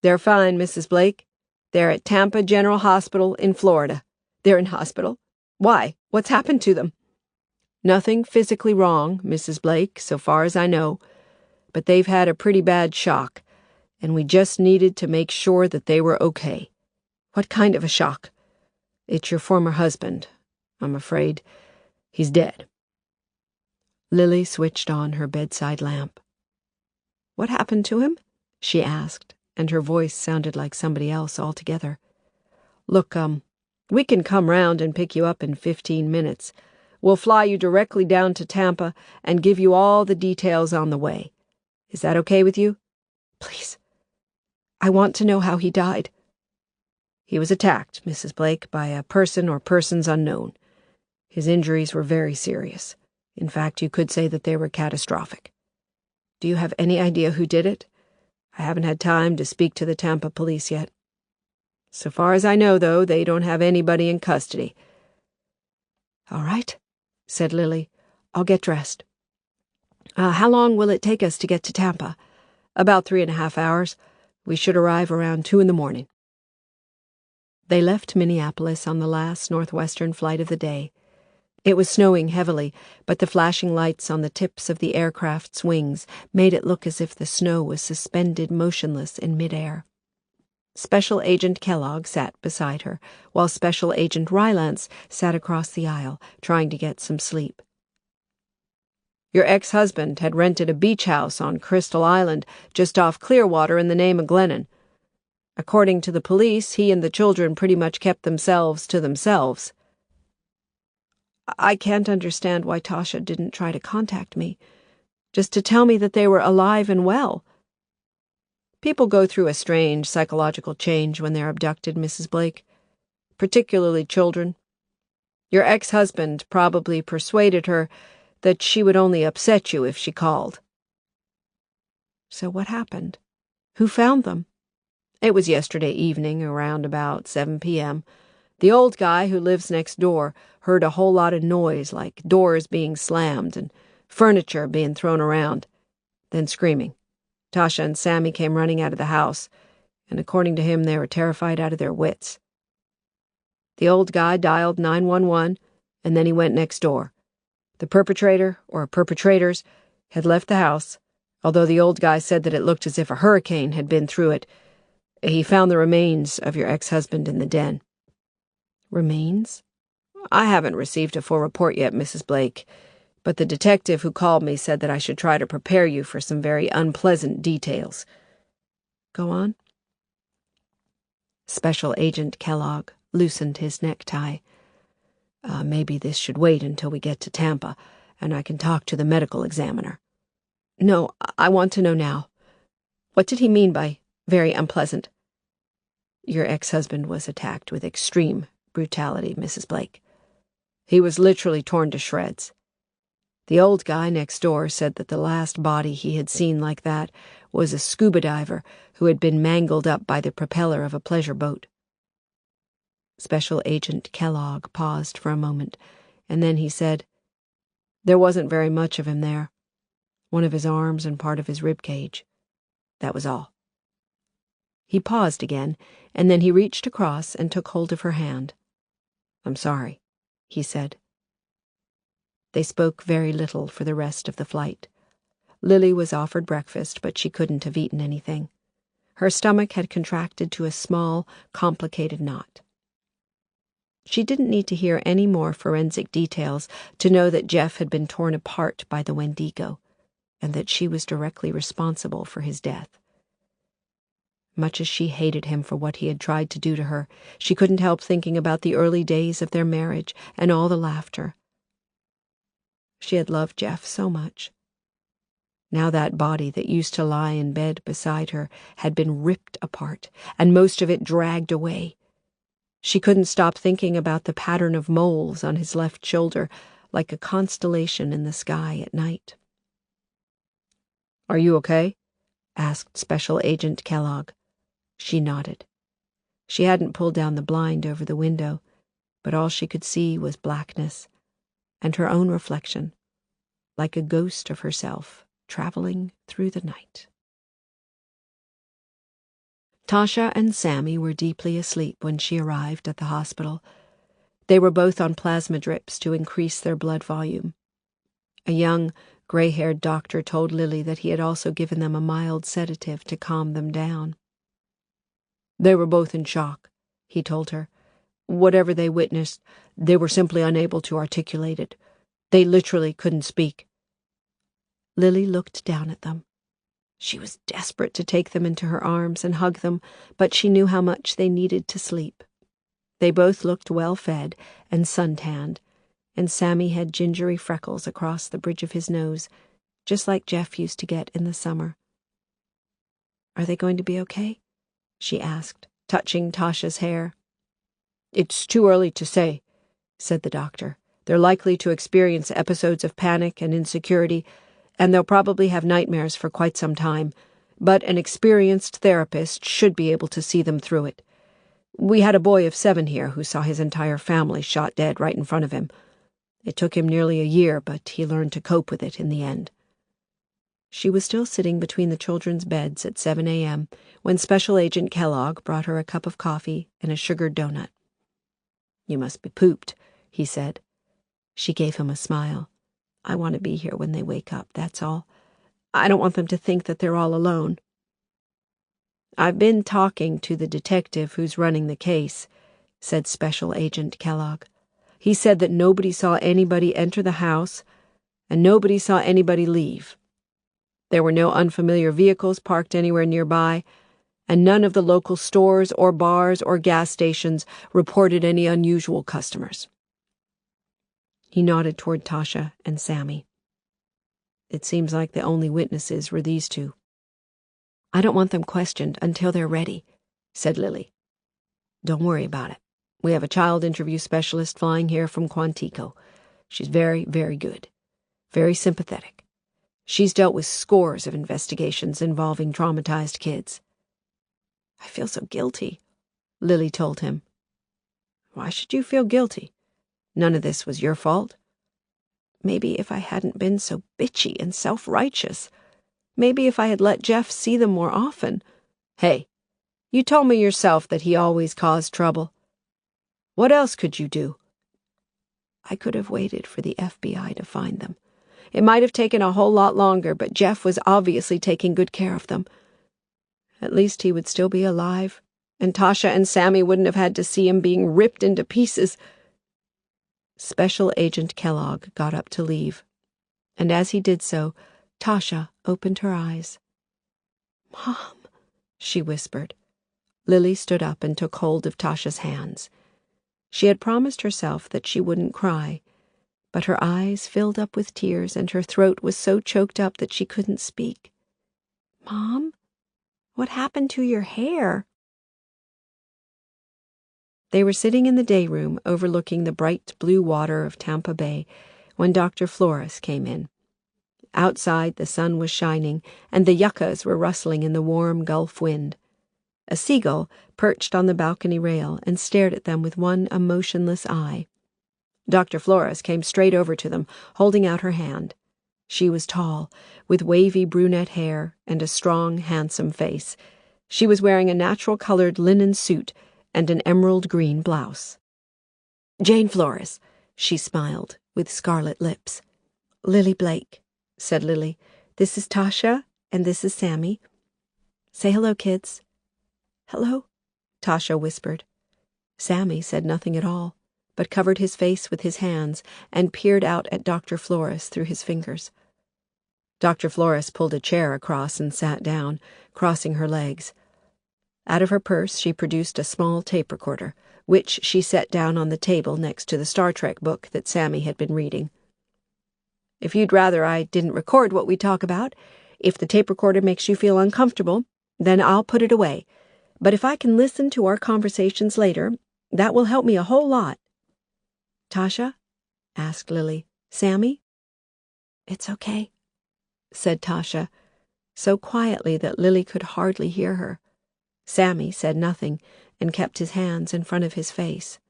They're fine, Mrs. Blake. They're at Tampa General Hospital in Florida. They're in hospital? Why? What's happened to them? Nothing physically wrong, Mrs. Blake, so far as I know. But they've had a pretty bad shock, and we just needed to make sure that they were okay. What kind of a shock? It's your former husband. I'm afraid he's dead. Lily switched on her bedside lamp. What happened to him? She asked, and her voice sounded like somebody else altogether. Look, we can come round and pick you up in 15 minutes. We'll fly you directly down to Tampa and give you all the details on the way. Is that okay with you? Please. I want to know how he died. He was attacked, Mrs. Blake, by a person or persons unknown. His injuries were very serious. In fact, you could say that they were catastrophic. Do you have any idea who did it? I haven't had time to speak to the Tampa police yet. So far as I know, though, they don't have anybody in custody." "All right," said Lily. "I'll get dressed. How long will it take us to get to Tampa?" "About 3.5 hours. We should arrive around 2 in the morning." They left Minneapolis on the last northwestern flight of the day. It was snowing heavily, but the flashing lights on the tips of the aircraft's wings made it look as if the snow was suspended motionless in midair. Special Agent Kellogg sat beside her, while Special Agent Rylance sat across the aisle, trying to get some sleep. "Your ex-husband had rented a beach house on Crystal Island, just off Clearwater in the name of Glennon. According to the police, he and the children pretty much kept themselves to themselves." "I can't understand why Tasha didn't try to contact me, just to tell me that they were alive and well." "People go through a strange psychological change when they're abducted, Mrs. Blake, particularly children. Your ex-husband probably persuaded her that she would only upset you if she called." "So what happened? Who found them?" "It was yesterday evening, around about 7 p.m. The old guy who lives next door heard a whole lot of noise, like doors being slammed and furniture being thrown around, then screaming. Tasha and Sammy came running out of the house, and according to him, they were terrified out of their wits. The old guy dialed 911, and then he went next door. The perpetrator, or perpetrators, had left the house, although the old guy said that it looked as if a hurricane had been through it. He found the remains of your ex-husband in the den." "Remains?" "I haven't received a full report yet, Mrs. Blake, but the detective who called me said that I should try to prepare you for some very unpleasant details." "Go on." Special Agent Kellogg loosened his necktie. "Maybe this should wait until we get to Tampa, and I can talk to the medical examiner." "No, I want to know now. What did he mean by very unpleasant?" "Your ex-husband was attacked with extreme brutality, Mrs. Blake. He was literally torn to shreds. The old guy next door said that the last body he had seen like that was a scuba diver who had been mangled up by the propeller of a pleasure boat." Special Agent Kellogg paused for a moment, and then he said, "There wasn't very much of him there. One of his arms and part of his rib cage. That was all." He paused again, and then he reached across and took hold of her hand. "I'm sorry," he said. They spoke very little for the rest of the flight. Lily was offered breakfast, but she couldn't have eaten anything. Her stomach had contracted to a small, complicated knot. She didn't need to hear any more forensic details to know that Jeff had been torn apart by the Wendigo, and that she was directly responsible for his death. Much as she hated him for what he had tried to do to her, she couldn't help thinking about the early days of their marriage and all the laughter. She had loved Jeff so much. Now that body that used to lie in bed beside her had been ripped apart, and most of it dragged away. She couldn't stop thinking about the pattern of moles on his left shoulder, like a constellation in the sky at night. "Are you okay?" asked Special Agent Kellogg. She nodded. She hadn't pulled down the blind over the window, but all she could see was blackness, and her own reflection, like a ghost of herself traveling through the night. Tasha and Sammy were deeply asleep when she arrived at the hospital. They were both on plasma drips to increase their blood volume. A young, gray-haired doctor told Lily that he had also given them a mild sedative to calm them down. "They were both in shock," he told her. "Whatever they witnessed, they were simply unable to articulate it. They literally couldn't speak." Lily looked down at them. She was desperate to take them into her arms and hug them, but she knew how much they needed to sleep. They both looked well-fed and sun-tanned, and Sammy had gingery freckles across the bridge of his nose, just like Jeff used to get in the summer. "Are they going to be okay?" she asked, touching Tasha's hair. "It's too early to say," said the doctor. "They're likely to experience episodes of panic and insecurity, and they'll probably have nightmares for quite some time, but an experienced therapist should be able to see them through it. We had a boy of 7 here who saw his entire family shot dead right in front of him. It took him nearly a year, but he learned to cope with it in the end." She was still sitting between the children's beds at 7 a.m. when Special Agent Kellogg brought her a cup of coffee and a sugared donut. "You must be pooped," he said. She gave him a smile. "I want to be here when they wake up, that's all. I don't want them to think that they're all alone." "I've been talking to the detective who's running the case," said Special Agent Kellogg. "He said that nobody saw anybody enter the house, and nobody saw anybody leave. There were no unfamiliar vehicles parked anywhere nearby, and none of the local stores or bars or gas stations reported any unusual customers." He nodded toward Tasha and Sammy. "It seems like the only witnesses were these two." "I don't want them questioned until they're ready," said Lily. "Don't worry about it. We have a child interview specialist flying here from Quantico. She's very, very good. Very sympathetic. She's dealt with scores of investigations involving traumatized kids." "I feel so guilty," Lily told him. "Why should you feel guilty? None of this was your fault. Maybe if I hadn't been so bitchy and self-righteous. Maybe if I had let Jeff see them more often. Hey, you told me yourself that he always caused trouble. What else could you do?" "I could have waited for the FBI to find them. It might have taken a whole lot longer, but Jeff was obviously taking good care of them. At least he would still be alive, and Tasha and Sammy wouldn't have had to see him being ripped into pieces." Special Agent Kellogg got up to leave, and as he did so, Tasha opened her eyes. "Mom," she whispered. Lily stood up and took hold of Tasha's hands. She had promised herself that she wouldn't cry, but her eyes filled up with tears and her throat was so choked up that she couldn't speak. "Mom, what happened to your hair?" They were sitting in the day room overlooking the bright blue water of Tampa Bay when Dr. Flores came in. Outside, the sun was shining, and the yuccas were rustling in the warm Gulf wind. A seagull perched on the balcony rail and stared at them with one emotionless eye. Dr. Flores came straight over to them, holding out her hand. She was tall, with wavy brunette hair and a strong, handsome face. She was wearing a natural-colored linen suit and an emerald green blouse. "Jane Flores," she smiled, with scarlet lips. "Lily Blake," said Lily. "This is Tasha, and this is Sammy. Say hello, kids." "Hello," Tasha whispered. Sammy said nothing at all, but covered his face with his hands and peered out at Dr. Flores through his fingers. Dr. Flores pulled a chair across and sat down, crossing her legs. Out of her purse she produced a small tape recorder, which she set down on the table next to the Star Trek book that Sammy had been reading. "If you'd rather I didn't record what we talk about, if the tape recorder makes you feel uncomfortable, then I'll put it away. But if I can listen to our conversations later, that will help me a whole lot." "Tasha?" asked Lily. "Sammy?" "It's okay," said Tasha, so quietly that Lily could hardly hear her. Sammy said nothing and kept his hands in front of his face.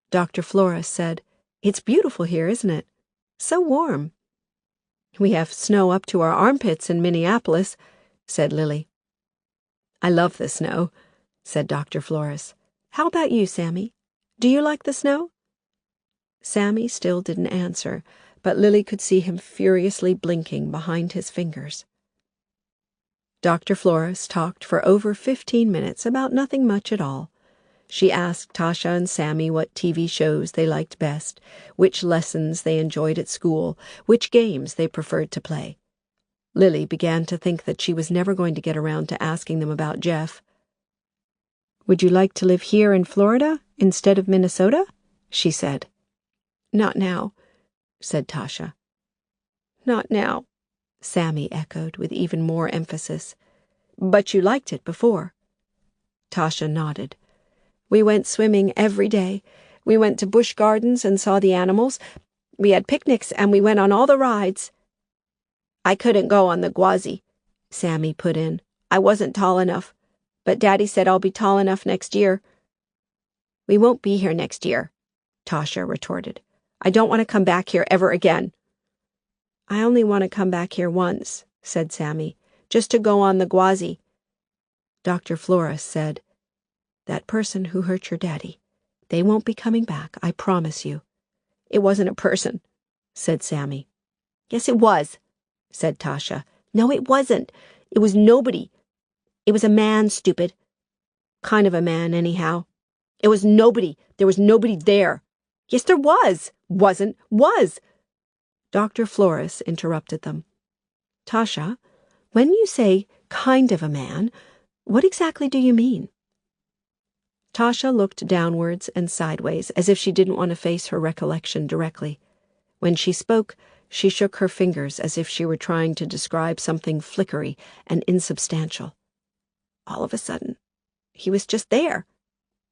Dr. Flores said, "It's beautiful here, isn't it? So warm." "We have snow up to our armpits in Minneapolis," said Lily. "I love the snow," said Dr. Flores. "How about you, Sammy? Do you like the snow?" Sammy still didn't answer, but Lily could see him furiously blinking behind his fingers. Dr. Flores talked for over 15 minutes about nothing much at all. She asked Tasha and Sammy what TV shows they liked best, which lessons they enjoyed at school, which games they preferred to play. Lily began to think that she was never going to get around to asking them about Jeff. "Would you like to live here in Florida instead of Minnesota?" she said. "Not now," said Tasha. "Not now," Sammy echoed with even more emphasis. "But you liked it before." Tasha nodded. "We went swimming every day. We went to Busch Gardens and saw the animals. We had picnics and we went on all the rides." "I couldn't go on the Gwazi," Sammy put in. "I wasn't tall enough. But Daddy said I'll be tall enough next year. We won't be here next year, Tasha retorted. I don't want to come back here ever again. I only want to come back here once, said Sammy, just to go on the Gwazi. Dr. Flores said, That person who hurt your daddy, they won't be coming back, I promise you. It wasn't a person, said Sammy. Yes, it was, said Tasha. No, it wasn't. It was nobody. It was a man, stupid. Kind of a man, anyhow. It was nobody. There was nobody there. Yes, there was. Wasn't. Was. Dr. Flores interrupted them. Tasha, when you say kind of a man, what exactly do you mean? Tasha looked downwards and sideways, as if she didn't want to face her recollection directly. When she spoke, she shook her fingers as if she were trying to describe something flickery and insubstantial. All of a sudden, he was just there.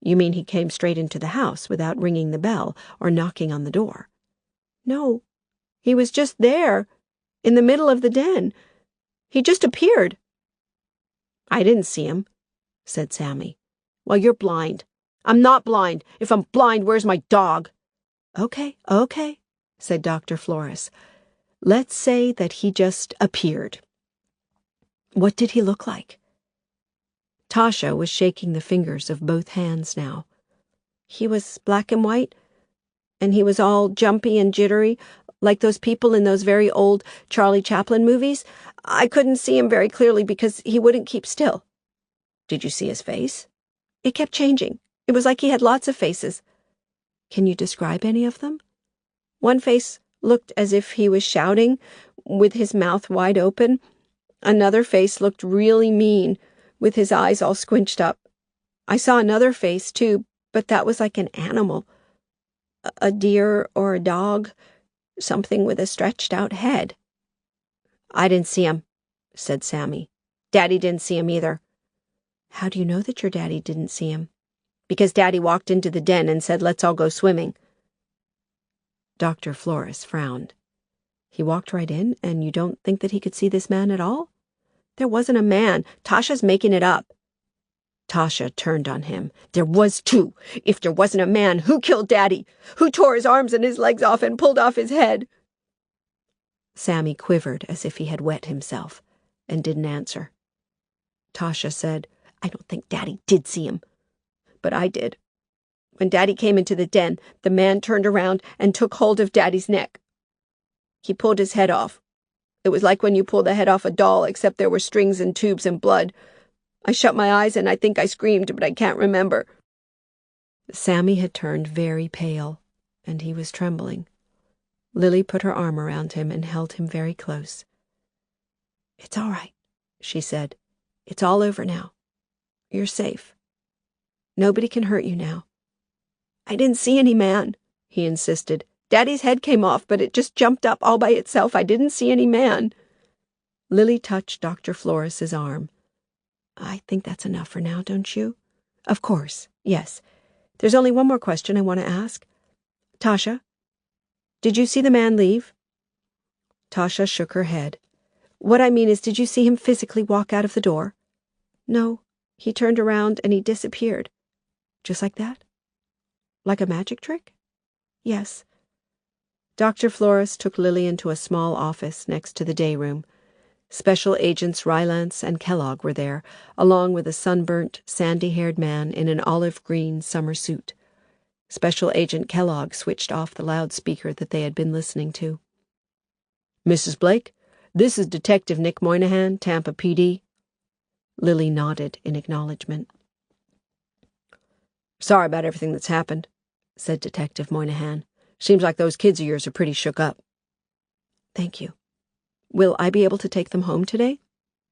You mean he came straight into the house without ringing the bell or knocking on the door? No, he was just there, in the middle of the den. He just appeared. I didn't see him, said Sammy. Well, you're blind. I'm not blind. If I'm blind, where's my dog? Okay, said Dr. Flores. Let's say that he just appeared. What did he look like? Tasha was shaking the fingers of both hands now. He was black and white, and he was all jumpy and jittery, like those people in those very old Charlie Chaplin movies. I couldn't see him very clearly because he wouldn't keep still. Did you see his face? It kept changing. It was like he had lots of faces. Can you describe any of them? One face looked as if he was shouting, with his mouth wide open. Another face looked really mean, with his eyes all squinched up. I saw another face, too, but that was like an animal. A deer or a dog, something with a stretched-out head. I didn't see him, said Sammy. Daddy didn't see him either. How do you know that your daddy didn't see him? Because Daddy walked into the den and said, let's all go swimming. Dr. Flores frowned. He walked right in, and you don't think that he could see this man at all? There wasn't a man. Tasha's making it up. Tasha turned on him. There was too. If there wasn't a man, who killed Daddy? Who tore his arms and his legs off and pulled off his head? Sammy quivered as if he had wet himself, and didn't answer. Tasha said, I don't think Daddy did see him. But I did. When Daddy came into the den, the man turned around and took hold of Daddy's neck. He pulled his head off. It was like when you pull the head off a doll, except there were strings and tubes and blood. I shut my eyes and I think I screamed, but I can't remember. Sammy had turned very pale, and he was trembling. Lily put her arm around him and held him very close. It's all right, she said. It's all over now. You're safe. Nobody can hurt you now. I didn't see any man, he insisted. Daddy's head came off, but it just jumped up all by itself. I didn't see any man. Lily touched Dr. Flores's arm. I think that's enough for now, don't you? Of course, yes. There's only one more question I want to ask. Tasha, did you see the man leave? Tasha shook her head. What I mean is, did you see him physically walk out of the door? No, he turned around and he disappeared. Just like that? Like a magic trick? Yes. Dr. Flores took Lily into a small office next to the day room. Special Agents Rylance and Kellogg were there, along with a sunburnt, sandy-haired man in an olive-green summer suit. Special Agent Kellogg switched off the loudspeaker that they had been listening to. Mrs. Blake, this is Detective Nick Moynihan, Tampa PD. Lily nodded in acknowledgement. Sorry about everything that's happened, said Detective Moynihan. Seems like those kids of yours are pretty shook up. Thank you. Will I be able to take them home today?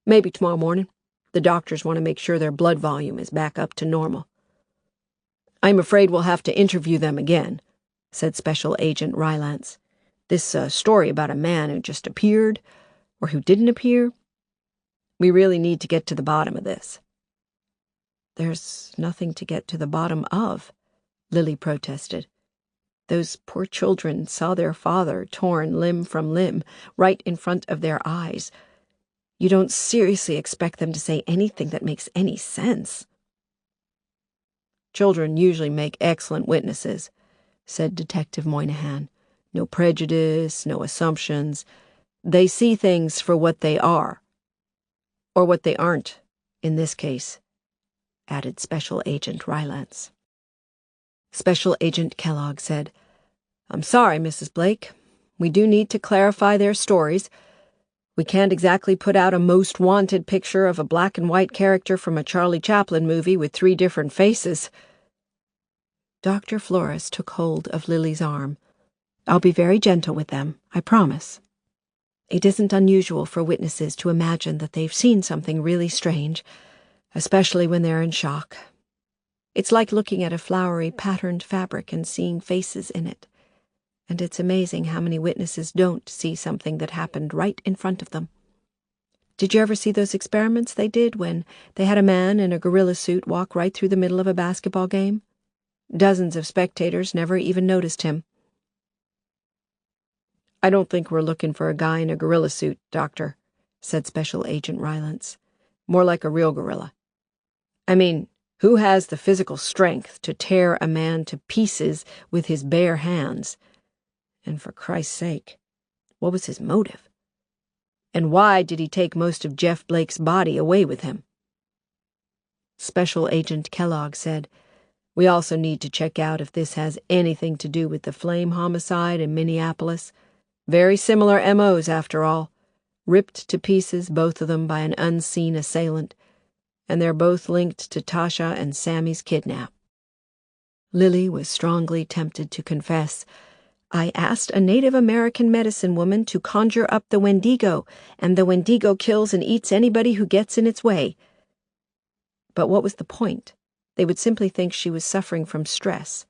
Maybe tomorrow morning. The doctors want to make sure their blood volume is back up to normal. I'm afraid we'll have to interview them again, said Special Agent Rylance. This story about a man who just appeared, or who didn't appear, we really need to get to the bottom of this. There's nothing to get to the bottom of, Lily protested. Those poor children saw their father torn limb from limb right in front of their eyes. You don't seriously expect them to say anything that makes any sense. Children usually make excellent witnesses," said Detective Moynihan. "No prejudice, no assumptions. They see things for what they are. Or what they aren't, in this case," added Special Agent Rylance. Special Agent Kellogg said, "I'm sorry, Mrs. Blake. We do need to clarify their stories. We can't exactly put out a most wanted picture of a black and white character from a Charlie Chaplin movie with 3 different faces." Dr. Flores took hold of Lily's arm. "I'll be very gentle with them, I promise. It isn't unusual for witnesses to imagine that they've seen something really strange, especially when they're in shock. It's like looking at a flowery, patterned fabric and seeing faces in it. And it's amazing how many witnesses don't see something that happened right in front of them. Did you ever see those experiments they did when they had a man in a gorilla suit walk right through the middle of a basketball game? Dozens of spectators never even noticed him." "I don't think we're looking for a guy in a gorilla suit, Doctor," said Special Agent Rylance. "More like a real gorilla. I mean, who has the physical strength to tear a man to pieces with his bare hands? And for Christ's sake, what was his motive? And why did he take most of Jeff Blake's body away with him?" Special Agent Kellogg said, "We also need to check out if this has anything to do with the flame homicide in Minneapolis. Very similar MOs, after all. Ripped to pieces, both of them, by an unseen assailant. And they're both linked to Tasha and Sammy's kidnap." Lily was strongly tempted to confess, "I asked a Native American medicine woman to conjure up the Wendigo, and the Wendigo kills and eats anybody who gets in its way." But what was the point? They would simply think she was suffering from stress.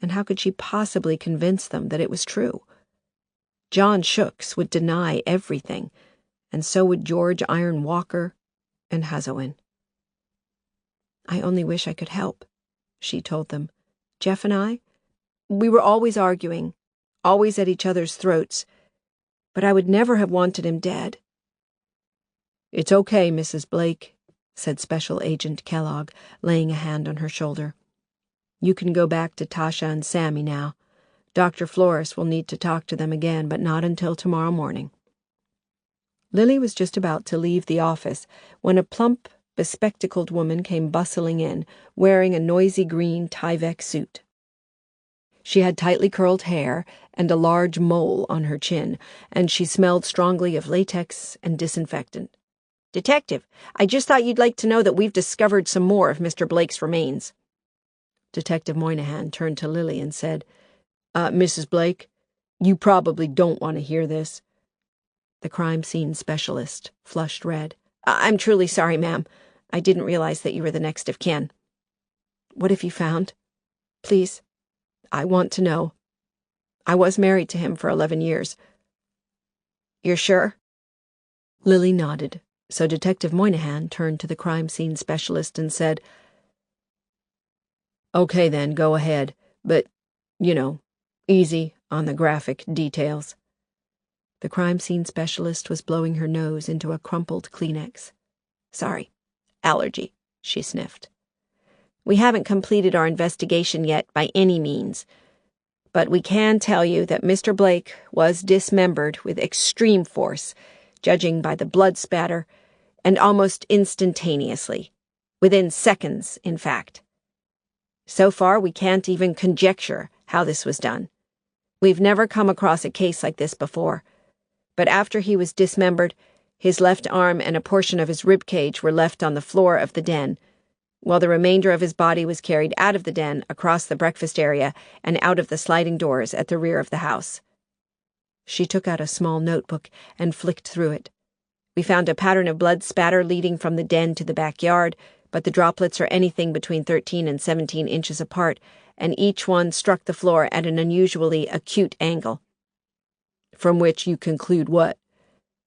And how could she possibly convince them that it was true? John Shooks would deny everything, and so would George Iron Walker and Hazoin. "I only wish I could help," she told them. "Jeff and I, we were always arguing, always at each other's throats, but I would never have wanted him dead." "It's okay, Mrs. Blake," said Special Agent Kellogg, laying a hand on her shoulder. "You can go back to Tasha and Sammy now. Dr. Flores will need to talk to them again, but not until tomorrow morning." Lily was just about to leave the office when a plump, bespectacled woman came bustling in, wearing a noisy green Tyvek suit. She had tightly curled hair and a large mole on her chin, and she smelled strongly of latex and disinfectant. "Detective, I just thought you'd like to know that we've discovered some more of Mr. Blake's remains." Detective Moynihan turned to Lily and said, "Mrs. Blake, you probably don't want to hear this." The crime scene specialist flushed red. "I'm truly sorry, ma'am. I didn't realize that you were the next of kin." "What have you found? Please, I want to know. I was married to him for 11 years. "You're sure?" Lily nodded, so Detective Moynihan turned to the crime scene specialist and said, "Okay then, go ahead, but, easy on the graphic details." The crime scene specialist was blowing her nose into a crumpled Kleenex. "Sorry, allergy," she sniffed. "We haven't completed our investigation yet by any means, but we can tell you that Mr. Blake was dismembered with extreme force, judging by the blood spatter, and almost instantaneously, within seconds, in fact. So far, we can't even conjecture how this was done. We've never come across a case like this before, but after he was dismembered, his left arm and a portion of his rib cage were left on the floor of the den, while the remainder of his body was carried out of the den, across the breakfast area, and out of the sliding doors at the rear of the house." She took out a small notebook and flicked through it. "We found a pattern of blood spatter leading from the den to the backyard, but the droplets are anything between 13 and 17 inches apart, and each one struck the floor at an unusually acute angle." "From which you conclude what?"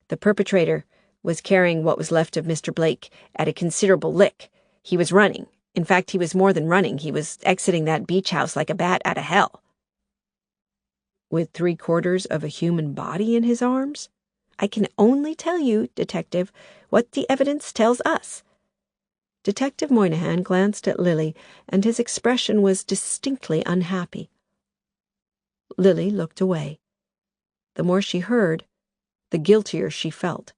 "The perpetrator was carrying what was left of Mr. Blake at a considerable lick. He was running. In fact, he was more than running. He was exiting that beach house like a bat out of hell." "With 3/4 of a human body in his arms?" "I can only tell you, Detective, what the evidence tells us." Detective Moynihan glanced at Lily, and his expression was distinctly unhappy. Lily looked away. The more she heard, the guiltier she felt,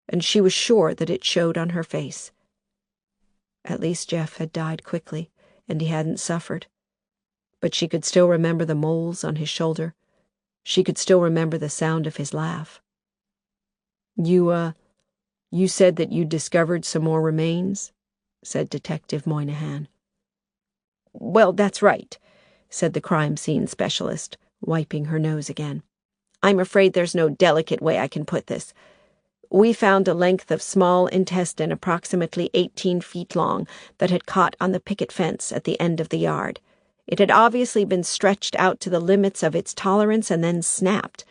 and she was sure that it showed on her face. At least Jeff had died quickly, and he hadn't suffered. But she could still remember the moles on his shoulder. She could still remember the sound of his laugh. You said that you discovered some more remains?" said Detective Moynihan. "Well, that's right," said the crime scene specialist, wiping her nose again. "I'm afraid there's no delicate way I can put this. We found a length of small intestine approximately 18 feet long that had caught on the picket fence at the end of the yard. It had obviously been stretched out to the limits of its tolerance and then snapped.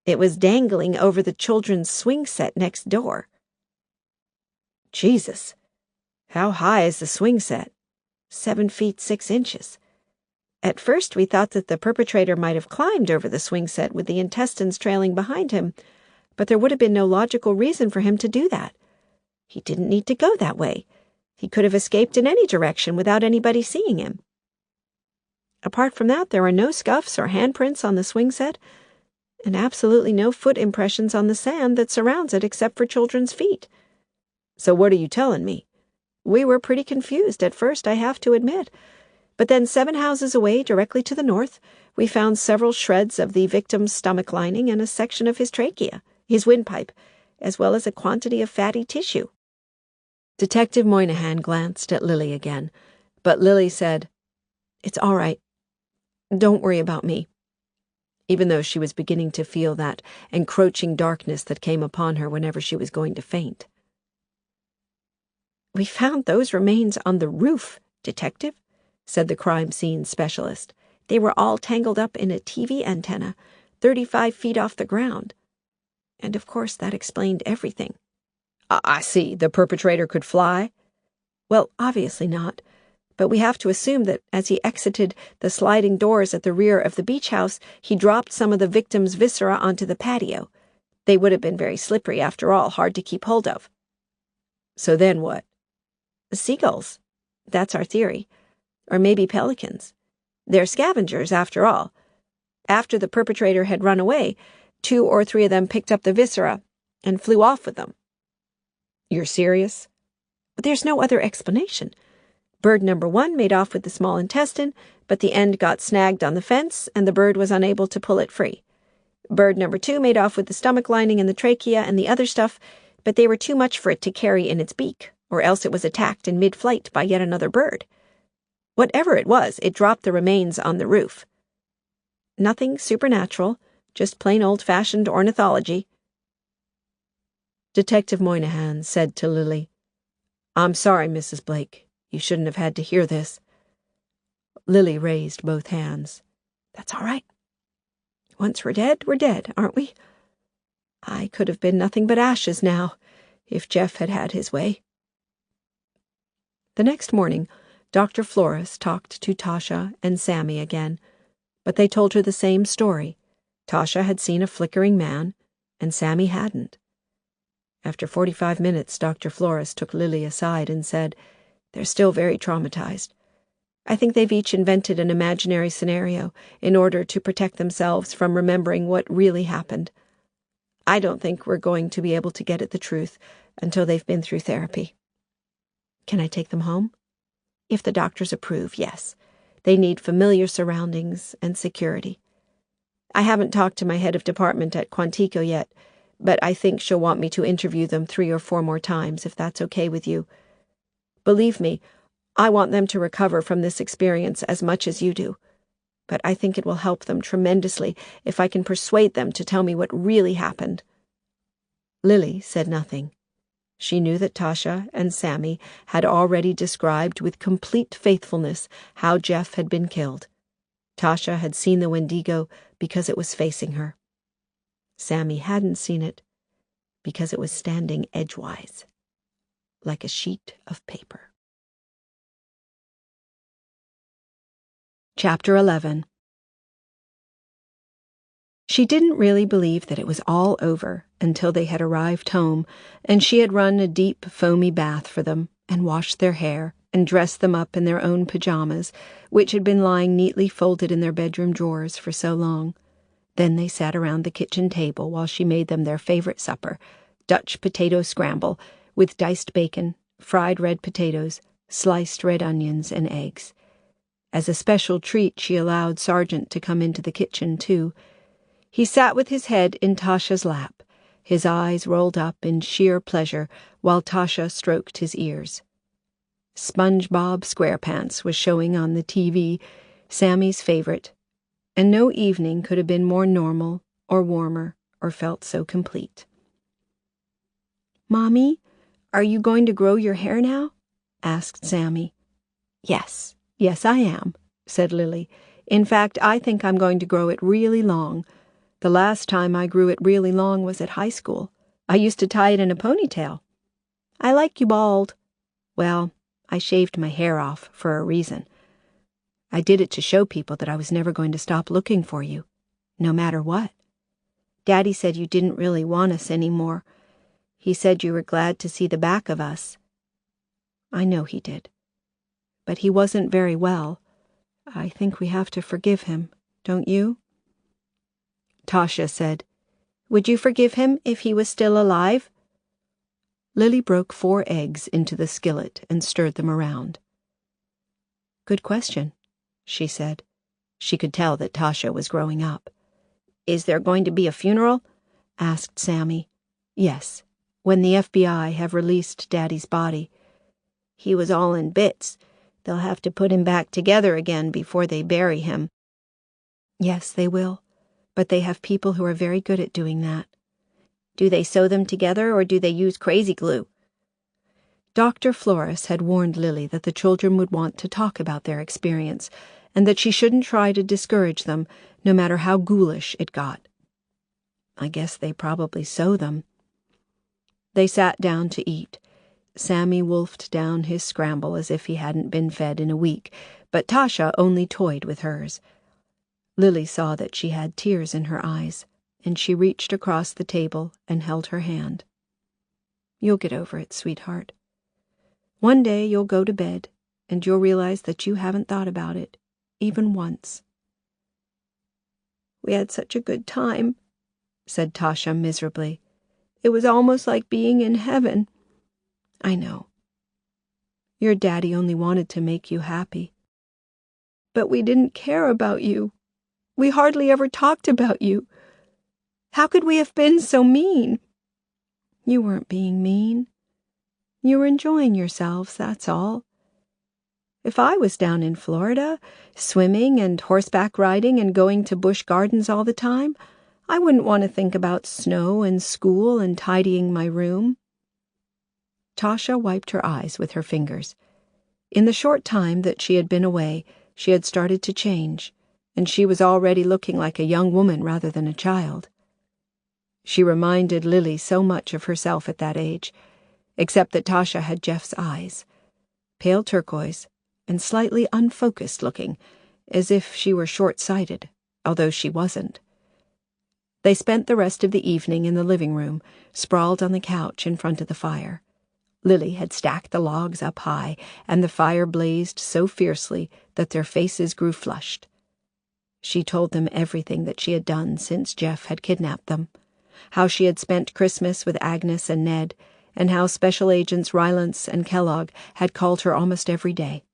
It was dangling over the children's swing set next door." "Jesus! How high is the swing set?" 7 feet 6 inches. At first we thought that the perpetrator might have climbed over the swing set with the intestines trailing behind him, but there would have been no logical reason for him to do that. He didn't need to go that way. He could have escaped in any direction without anybody seeing him. Apart from that, there are no scuffs or handprints on the swing set, and absolutely no foot impressions on the sand that surrounds it except for children's feet. So what are you telling me? We were pretty confused at first, I have to admit. But then 7 houses away, directly to the north, we found several shreds of the victim's stomach lining and a section of his trachea, his windpipe, as well as a quantity of fatty tissue. Detective Moynihan glanced at Lily again, but Lily said, "It's all right. Don't worry about me," even though she was beginning to feel that encroaching darkness that came upon her whenever she was going to faint. "We found those remains on the roof, Detective," said the crime scene specialist. "They were all tangled up in a TV antenna, 35 feet off the ground. And of course that explained everything." "I see. The perpetrator could fly?" "Well, obviously not. But we have to assume that as he exited the sliding doors at the rear of the beach house, he dropped some of the victim's viscera onto the patio. They would have been very slippery, after all, hard to keep hold of." "So then what?" "Seagulls. That's our theory. Or maybe pelicans. They're scavengers, after all. After the perpetrator had run away, 2 or 3 of them picked up the viscera and flew off with them." "You're serious?" "There's no other explanation. Bird number 1 made off with the small intestine, but the end got snagged on the fence, and the bird was unable to pull it free. Bird number 2 made off with the stomach lining and the trachea and the other stuff, but they were too much for it to carry in its beak, or else it was attacked in mid-flight by yet another bird. Whatever it was, it dropped the remains on the roof. Nothing supernatural, just plain old-fashioned ornithology." Detective Moynihan said to Lily, "I'm sorry, Mrs. Blake. You shouldn't have had to hear this." Lily raised both hands. "That's all right. Once we're dead, aren't we? I could have been nothing but ashes now, if Jeff had had his way." The next morning, Dr. Flores talked to Tasha and Sammy again, but they told her the same story. Tasha had seen a flickering man, and Sammy hadn't. After 45 minutes, Dr. Flores took Lily aside and said, "They're still very traumatized. I think they've each invented an imaginary scenario in order to protect themselves from remembering what really happened. I don't think we're going to be able to get at the truth until they've been through therapy." "Can I take them home?" "If the doctors approve, yes. They need familiar surroundings and security. I haven't talked to my head of department at Quantico yet, but I think she'll want me to interview them 3 or 4 more times, if that's okay with you. Believe me, I want them to recover from this experience as much as you do, but I think it will help them tremendously if I can persuade them to tell me what really happened." Lily said nothing. She knew that Tasha and Sammy had already described with complete faithfulness how Jeff had been killed. Tasha had seen the Wendigo because it was facing her. Sammy hadn't seen it because it was standing edgewise, like a sheet of paper. Chapter 11. She didn't really believe that it was all over until they had arrived home, and she had run a deep, foamy bath for them, and washed their hair and dressed them up in their own pajamas, which had been lying neatly folded in their bedroom drawers for so long. Then they sat around the kitchen table while she made them their favorite supper, Dutch potato scramble, with diced bacon, fried red potatoes, sliced red onions, and eggs. As a special treat, she allowed Sargent to come into the kitchen, too. He sat with his head in Tasha's lap, his eyes rolled up in sheer pleasure while Tasha stroked his ears. SpongeBob SquarePants was showing on the TV, Sammy's favorite, and no evening could have been more normal or warmer or felt so complete. "Mommy, are you going to grow your hair now?" asked Sammy. Yes, I am," said Lily. "In fact, I think I'm going to grow it really long. The last time I grew it really long was at high school. I used to tie it in a ponytail. I like you bald." "Well, I shaved my hair off for a reason. I did it to show people that I was never going to stop looking for you, no matter what. Daddy said you didn't really want us anymore. He said you were glad to see the back of us." "I know he did. But he wasn't very well. I think we have to forgive him, don't you?" Tasha said, "Would you forgive him if he was still alive?" Lily broke 4 eggs into the skillet and stirred them around. "Good question," she said. She could tell that Tasha was growing up. "Is there going to be a funeral?" asked Sammy. "Yes, when the FBI have released Daddy's body. He was all in bits. They'll have to put him back together again before they bury him." "Yes, they will, but they have people who are very good at doing that." "Do they sew them together or do they use crazy glue?" Dr. Flores had warned Lily that the children would want to talk about their experience and that she shouldn't try to discourage them, no matter how ghoulish it got. I guess they probably sew them. They sat down to eat. Sammy wolfed down his scramble as if he hadn't been fed in a week, but Tasha only toyed with hers. Lily saw that she had tears in her eyes, and she reached across the table and held her hand. "You'll get over it, sweetheart. One day you'll go to bed, and you'll realize that you haven't thought about it, even once." "We had such a good time," said Tasha miserably. "It was almost like being in heaven." "I know. Your daddy only wanted to make you happy." "But we didn't care about you. We hardly ever talked about you. How could we have been so mean?" "You weren't being mean. You were enjoying yourselves, that's all. If I was down in Florida, swimming and horseback riding and going to bush gardens all the time, I wouldn't want to think about snow and school and tidying my room." Tasha wiped her eyes with her fingers. In the short time that she had been away, she had started to change, and she was already looking like a young woman rather than a child. She reminded Lily so much of herself at that age, except that Tasha had Jeff's eyes, pale turquoise and slightly unfocused looking, as if she were short-sighted, although she wasn't. They spent the rest of the evening in the living room, sprawled on the couch in front of the fire. Lily had stacked the logs up high, and the fire blazed so fiercely that their faces grew flushed. She told them everything that she had done since Jeff had kidnapped them, how she had spent Christmas with Agnes and Ned, and how Special Agents Rylance and Kellogg had called her almost every day.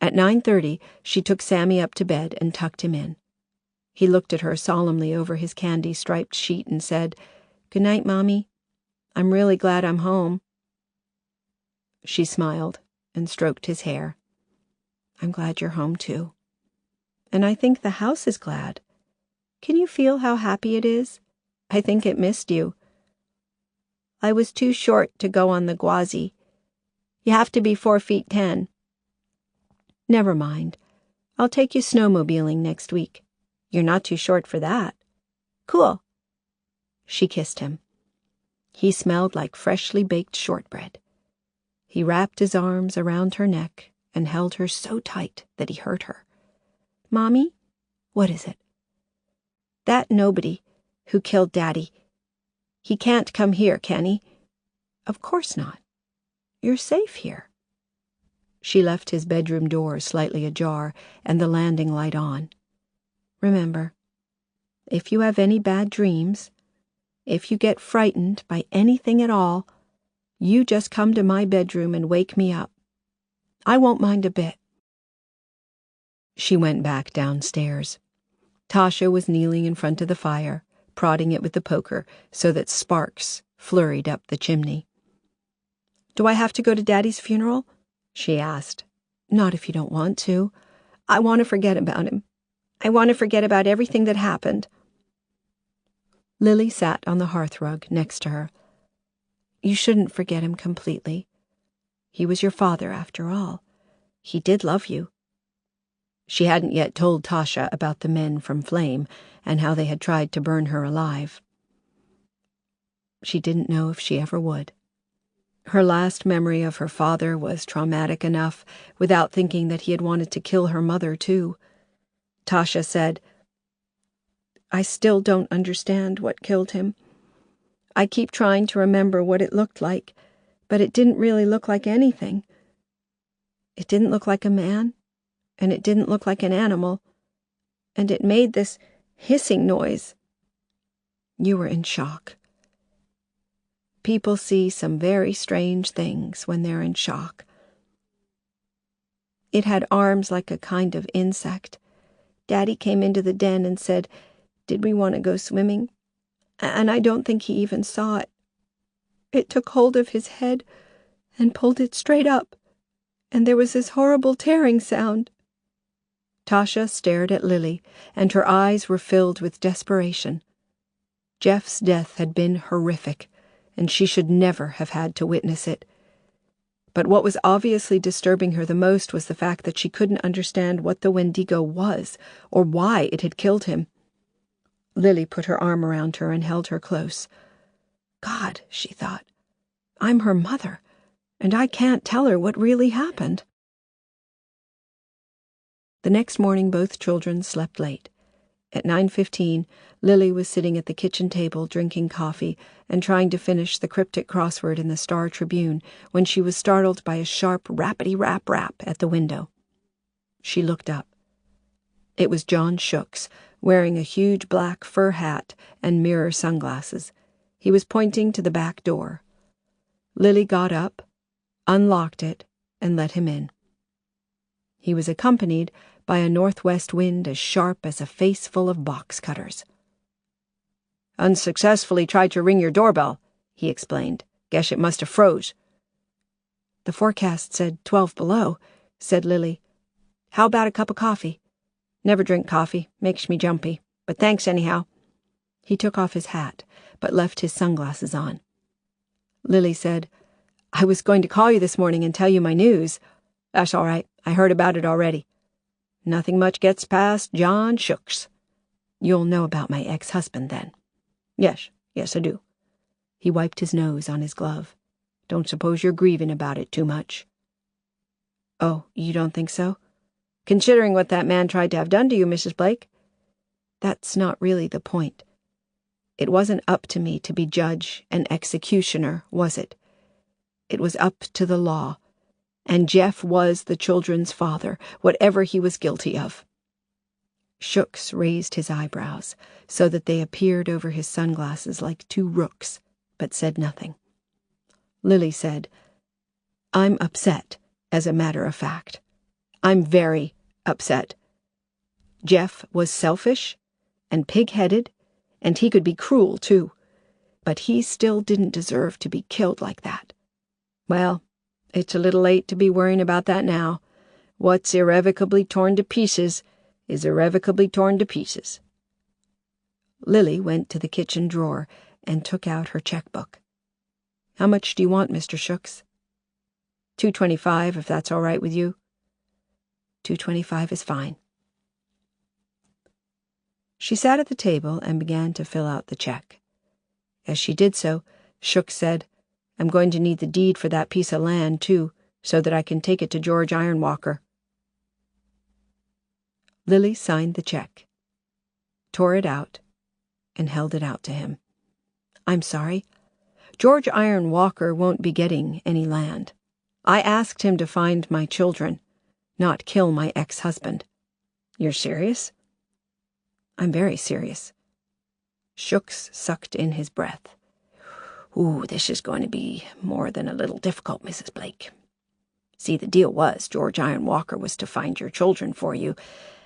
At 9:30, she took Sammy up to bed and tucked him in. He looked at her solemnly over his candy-striped sheet and said, "Good night, Mommy. I'm really glad I'm home." She smiled and stroked his hair. "I'm glad you're home, too. And I think the house is glad. Can you feel how happy it is? I think it missed you." "I was too short to go on the Gwazi. You have to be 4'10". "Never mind. I'll take you snowmobiling next week. You're not too short for that." "Cool." She kissed him. He smelled like freshly baked shortbread. He wrapped his arms around her neck and held her so tight that he hurt her. "Mommy?" "What is it?" "That nobody who killed Daddy. He can't come here, can he?" "Of course not. You're safe here." She left his bedroom door slightly ajar and the landing light on. "Remember, if you have any bad dreams, if you get frightened by anything at all, you just come to my bedroom and wake me up. I won't mind a bit." She went back downstairs. Tasha was kneeling in front of the fire, prodding it with the poker so that sparks flurried up the chimney. "Do I have to go to Daddy's funeral?" she asked. "Not if you don't want to. I want to forget about him. I want to forget about everything that happened." Lily sat on the hearthrug next to her. "You shouldn't forget him completely. He was your father, after all. He did love you." She hadn't yet told Tasha about the men from Flame and how they had tried to burn her alive. She didn't know if she ever would. Her last memory of her father was traumatic enough without thinking that he had wanted to kill her mother, too. Tasha said, "I still don't understand what killed him. I keep trying to remember what it looked like, but it didn't really look like anything. It didn't look like a man, and it didn't look like an animal, and it made this hissing noise." You were in shock. People see some very strange things when they're in shock. It had arms like a kind of insect. Daddy came into the den and said, "Did we want to go swimming?" And I don't think he even saw it. It took hold of his head and pulled it straight up, and there was this horrible tearing sound. Tasha stared at Lily, and her eyes were filled with desperation. Jeff's death had been horrific, and she should never have had to witness it. But what was obviously disturbing her the most was the fact that she couldn't understand what the Wendigo was, or why it had killed him. Lily put her arm around her and held her close. "God," she thought, "I'm her mother, and I can't tell her what really happened." The next morning both children slept late. At 9:15, Lily was sitting at the kitchen table drinking coffee and trying to finish the cryptic crossword in the Star Tribune when she was startled by a sharp rappity-rap-rap at the window. She looked up. It was John Sioux, wearing a huge black fur hat and mirror sunglasses. He was pointing to the back door. Lily got up, unlocked it, and let him in. He was accompanied by a northwest wind as sharp as a face full of box cutters. "Unsuccessfully tried to ring your doorbell," he explained. "Guess it must have froze." "The forecast said 12 below," said Lily. "How about a cup of coffee?" "Never drink coffee. Makes me jumpy. But thanks anyhow." He took off his hat, but left his sunglasses on. Lily said, "I was going to call you this morning and tell you my news." "That's all right. I heard about it already. Nothing much gets past John Sioux." "You'll know about my ex-husband, then." Yes, I do." He wiped his nose on his glove. "Don't suppose you're grieving about it too much." "Oh, you don't think so?" "Considering what that man tried to have done to you, Mrs. Blake." "That's not really the point. It wasn't up to me to be judge and executioner, was it? It was up to the law. And Jeff was the children's father, whatever he was guilty of." Sioux raised his eyebrows so that they appeared over his sunglasses like two rooks, but said nothing. Lily said, "I'm upset, as a matter of fact. I'm very upset. Jeff was selfish and pig-headed, and he could be cruel, too. But he still didn't deserve to be killed like that. Well, it's a little late to be worrying about that now. What's irrevocably torn to pieces is irrevocably torn to pieces." Lily went to the kitchen drawer and took out her checkbook. "How much do you want, Mr. Sioux?" $2.25, if that's all right with you." $2.25 is fine." She sat at the table and began to fill out the check. As she did so, Sioux said, "I'm going to need the deed for that piece of land, too, so that I can take it to George Ironwalker." Lily signed the check, tore it out, and held it out to him. "I'm sorry. George Ironwalker won't be getting any land." I asked him to find my children, not kill my ex-husband. You're serious? I'm very serious. Sioux sucked in his breath. Ooh, this is going to be more than a little difficult, Mrs. Blake. See, the deal was George Iron Walker was to find your children for you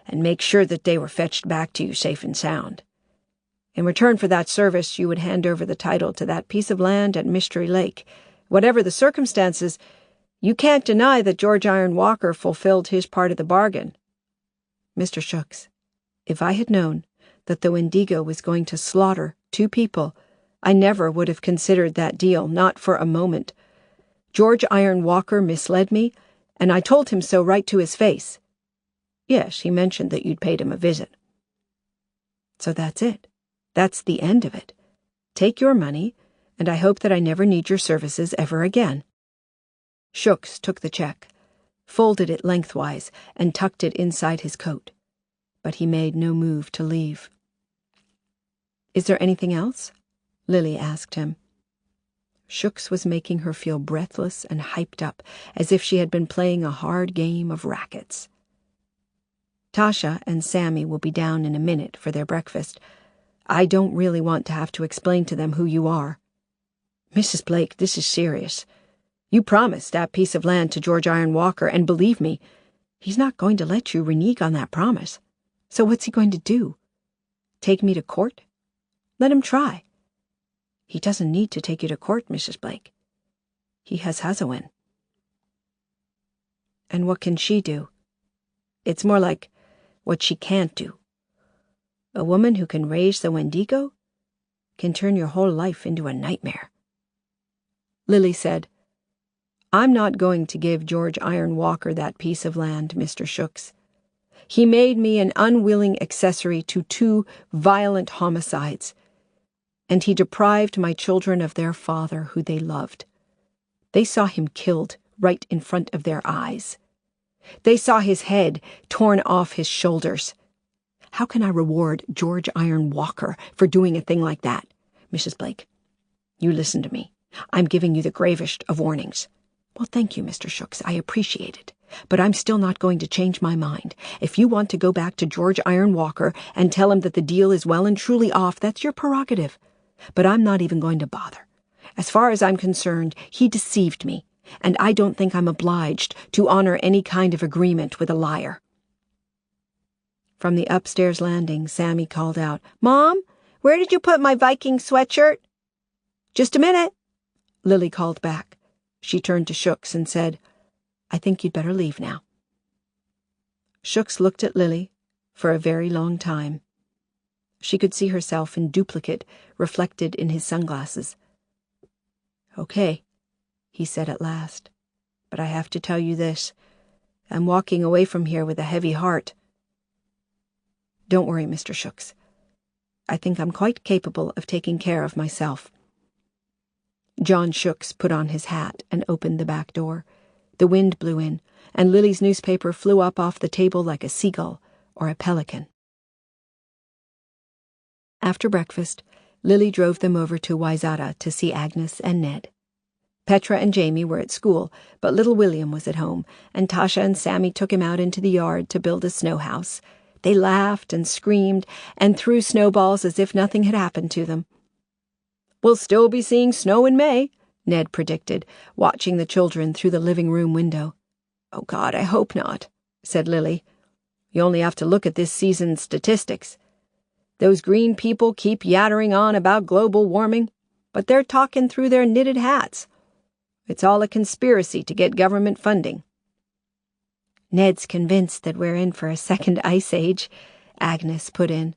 and make sure that they were fetched back to you safe and sound. In return for that service, you would hand over the title to that piece of land at Mystery Lake. Whatever the circumstances, you can't deny that George Iron Walker fulfilled his part of the bargain. Mr. Sioux, if I had known that the Wendigo was going to slaughter 2 people, I never would have considered that deal, not for a moment. George Iron Walker misled me, and I told him so right to his face. Yes, he mentioned that you'd paid him a visit. So that's it. That's the end of it. Take your money, and I hope that I never need your services ever again. Sioux took the check, folded it lengthwise, and tucked it inside his coat. But he made no move to leave. Is there anything else? Lily asked him. Sioux was making her feel breathless and hyped up, as if she had been playing a hard game of rackets. Tasha and Sammy will be down in a minute for their breakfast. I don't really want to have to explain to them who you are. Mrs. Blake, this is serious. You promised that piece of land to George Iron Walker, and believe me, he's not going to let you renege on that promise. So what's he going to do? Take me to court? Let him try. He doesn't need to take you to court, Mrs. Blake. He has Hazowen. And what can she do? It's more like what she can't do. A woman who can raise the Wendigo can turn your whole life into a nightmare. Lily said, I'm not going to give George Iron Walker that piece of land, Mr. Sioux. He made me an unwilling accessory to 2 violent homicides, and he deprived my children of their father, who they loved. They saw him killed right in front of their eyes. They saw his head torn off his shoulders. How can I reward George Iron Walker for doing a thing like that? Mrs. Blake, you listen to me. I'm giving you the gravest of warnings. Well, thank you, Mr. Sioux. I appreciate it. But I'm still not going to change my mind. If you want to go back to George Iron Walker and tell him that the deal is well and truly off, that's your prerogative. But I'm not even going to bother. As far as I'm concerned, he deceived me, and I don't think I'm obliged to honor any kind of agreement with a liar. From the upstairs landing, Sammy called out, Mom, where did you put my Viking sweatshirt? Just a minute, Lily called back. She turned to Sioux and said, I think you'd better leave now. Sioux looked at Lily for a very long time. She could see herself in duplicate reflected in his sunglasses. Okay, he said at last, but I have to tell you this. I'm walking away from here with a heavy heart. Don't worry, Mr. Sioux. I think I'm quite capable of taking care of myself. John Sioux put on his hat and opened the back door. The wind blew in, and Lily's newspaper flew up off the table like a seagull or a pelican. After breakfast, Lily drove them over to Wayzata to see Agnes and Ned. Petra and Jamie were at school, but little William was at home, and Tasha and Sammy took him out into the yard to build a snow house. They laughed and screamed and threw snowballs as if nothing had happened to them. We'll still be seeing snow in May, Ned predicted, watching the children through the living room window. Oh, God, I hope not, said Lily. You only have to look at this season's statistics. Those green people keep yattering on about global warming, but they're talking through their knitted hats. It's all a conspiracy to get government funding. Ned's convinced that we're in for a second ice age, Agnes put in.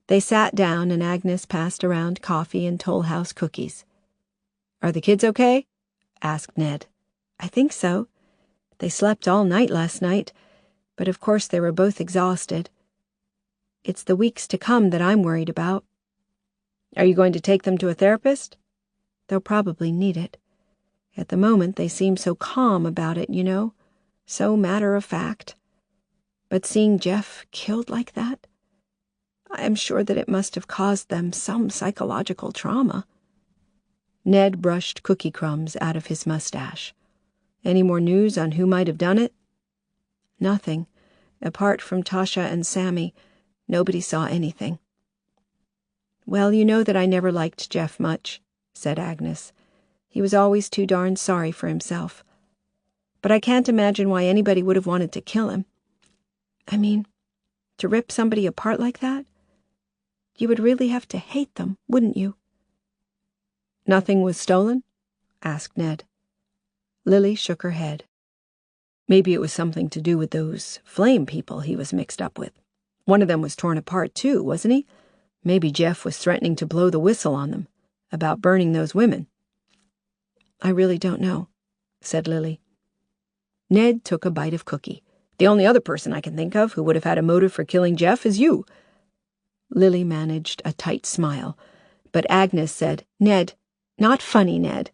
They sat down and Agnes passed around coffee and Toll House cookies. Are the kids okay? Asked Ned. I think so. They slept all night last night, but of course they were both exhausted. It's the weeks to come that I'm worried about. Are you going to take them to a therapist? They'll probably need it. At the moment they seem so calm about it, you know, so matter of fact. But seeing Jeff killed like that, I am sure that it must have caused them some psychological trauma. Ned brushed cookie crumbs out of his mustache. Any more news on who might have done it? Nothing. Apart from Tasha and Sammy, nobody saw anything. Well, you know that I never liked Jeff much, said Agnes. He was always too darn sorry for himself. But I can't imagine why anybody would have wanted to kill him. I mean, to rip somebody apart like that? You would really have to hate them, wouldn't you? Nothing was stolen? Asked Ned. Lily shook her head. Maybe it was something to do with those flame people he was mixed up with. One of them was torn apart too, wasn't he? Maybe Jeff was threatening to blow the whistle on them, about burning those women. I really don't know, said Lily. Ned took a bite of cookie. The only other person I can think of who would have had a motive for killing Jeff is you. Lily managed a tight smile, but Agnes said, Ned, not funny, Ned.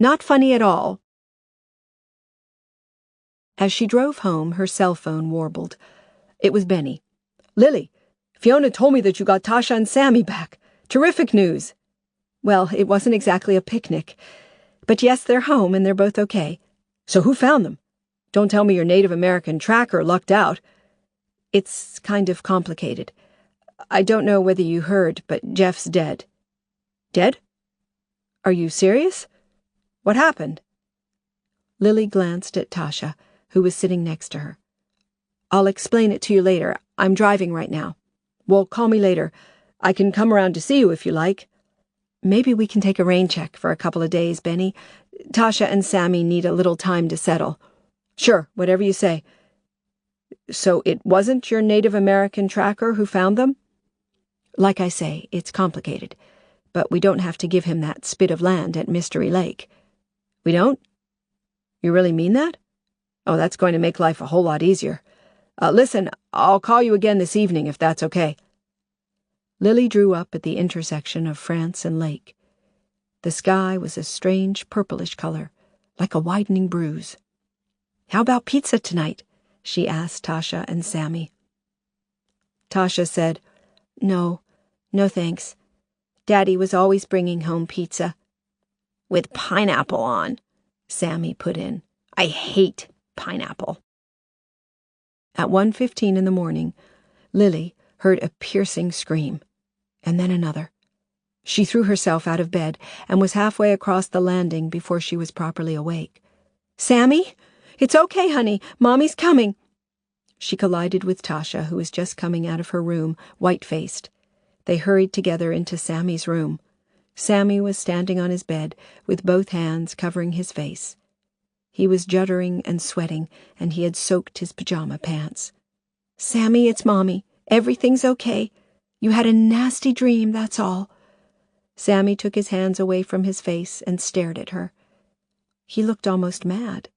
Not funny at all. As she drove home, her cell phone warbled. It was Benny. Lily, Fiona told me that you got Tasha and Sammy back. Terrific news. Well, it wasn't exactly a picnic. But yes, they're home and they're both okay. So who found them? Don't tell me your Native American tracker lucked out. It's kind of complicated. I don't know whether you heard, but Jeff's dead. Dead? Are you serious? What happened? Lily glanced at Tasha, who was sitting next to her. I'll explain it to you later. I'm driving right now. Well, call me later. I can come around to see you if you like. Maybe we can take a rain check for a couple of days, Benny. Tasha and Sammy need a little time to settle. Sure, whatever you say. So it wasn't your Native American tracker who found them? Like I say, it's complicated. But we don't have to give him that spit of land at Mystery Lake. We don't? You really mean that? Oh, that's going to make life a whole lot easier. Listen, I'll call you again this evening if that's okay. Lily drew up at the intersection of France and Lake. The sky was a strange purplish color, like a widening bruise. How about pizza tonight? She asked Tasha and Sammy. Tasha said, No thanks. Daddy was always bringing home pizza. With pineapple on, Sammy put in. I hate pineapple. At 1:15 in the morning, Lily heard a piercing scream, and then another. She threw herself out of bed and was halfway across the landing before she was properly awake. Sammy? It's okay, honey. Mommy's coming. She collided with Tasha, who was just coming out of her room, white-faced. They hurried together into Sammy's room. Sammy was standing on his bed, with both hands covering his face. He was juddering and sweating, and he had soaked his pajama pants. Sammy, it's Mommy. Everything's okay. You had a nasty dream, that's all. Sammy took his hands away from his face and stared at her. He looked almost mad.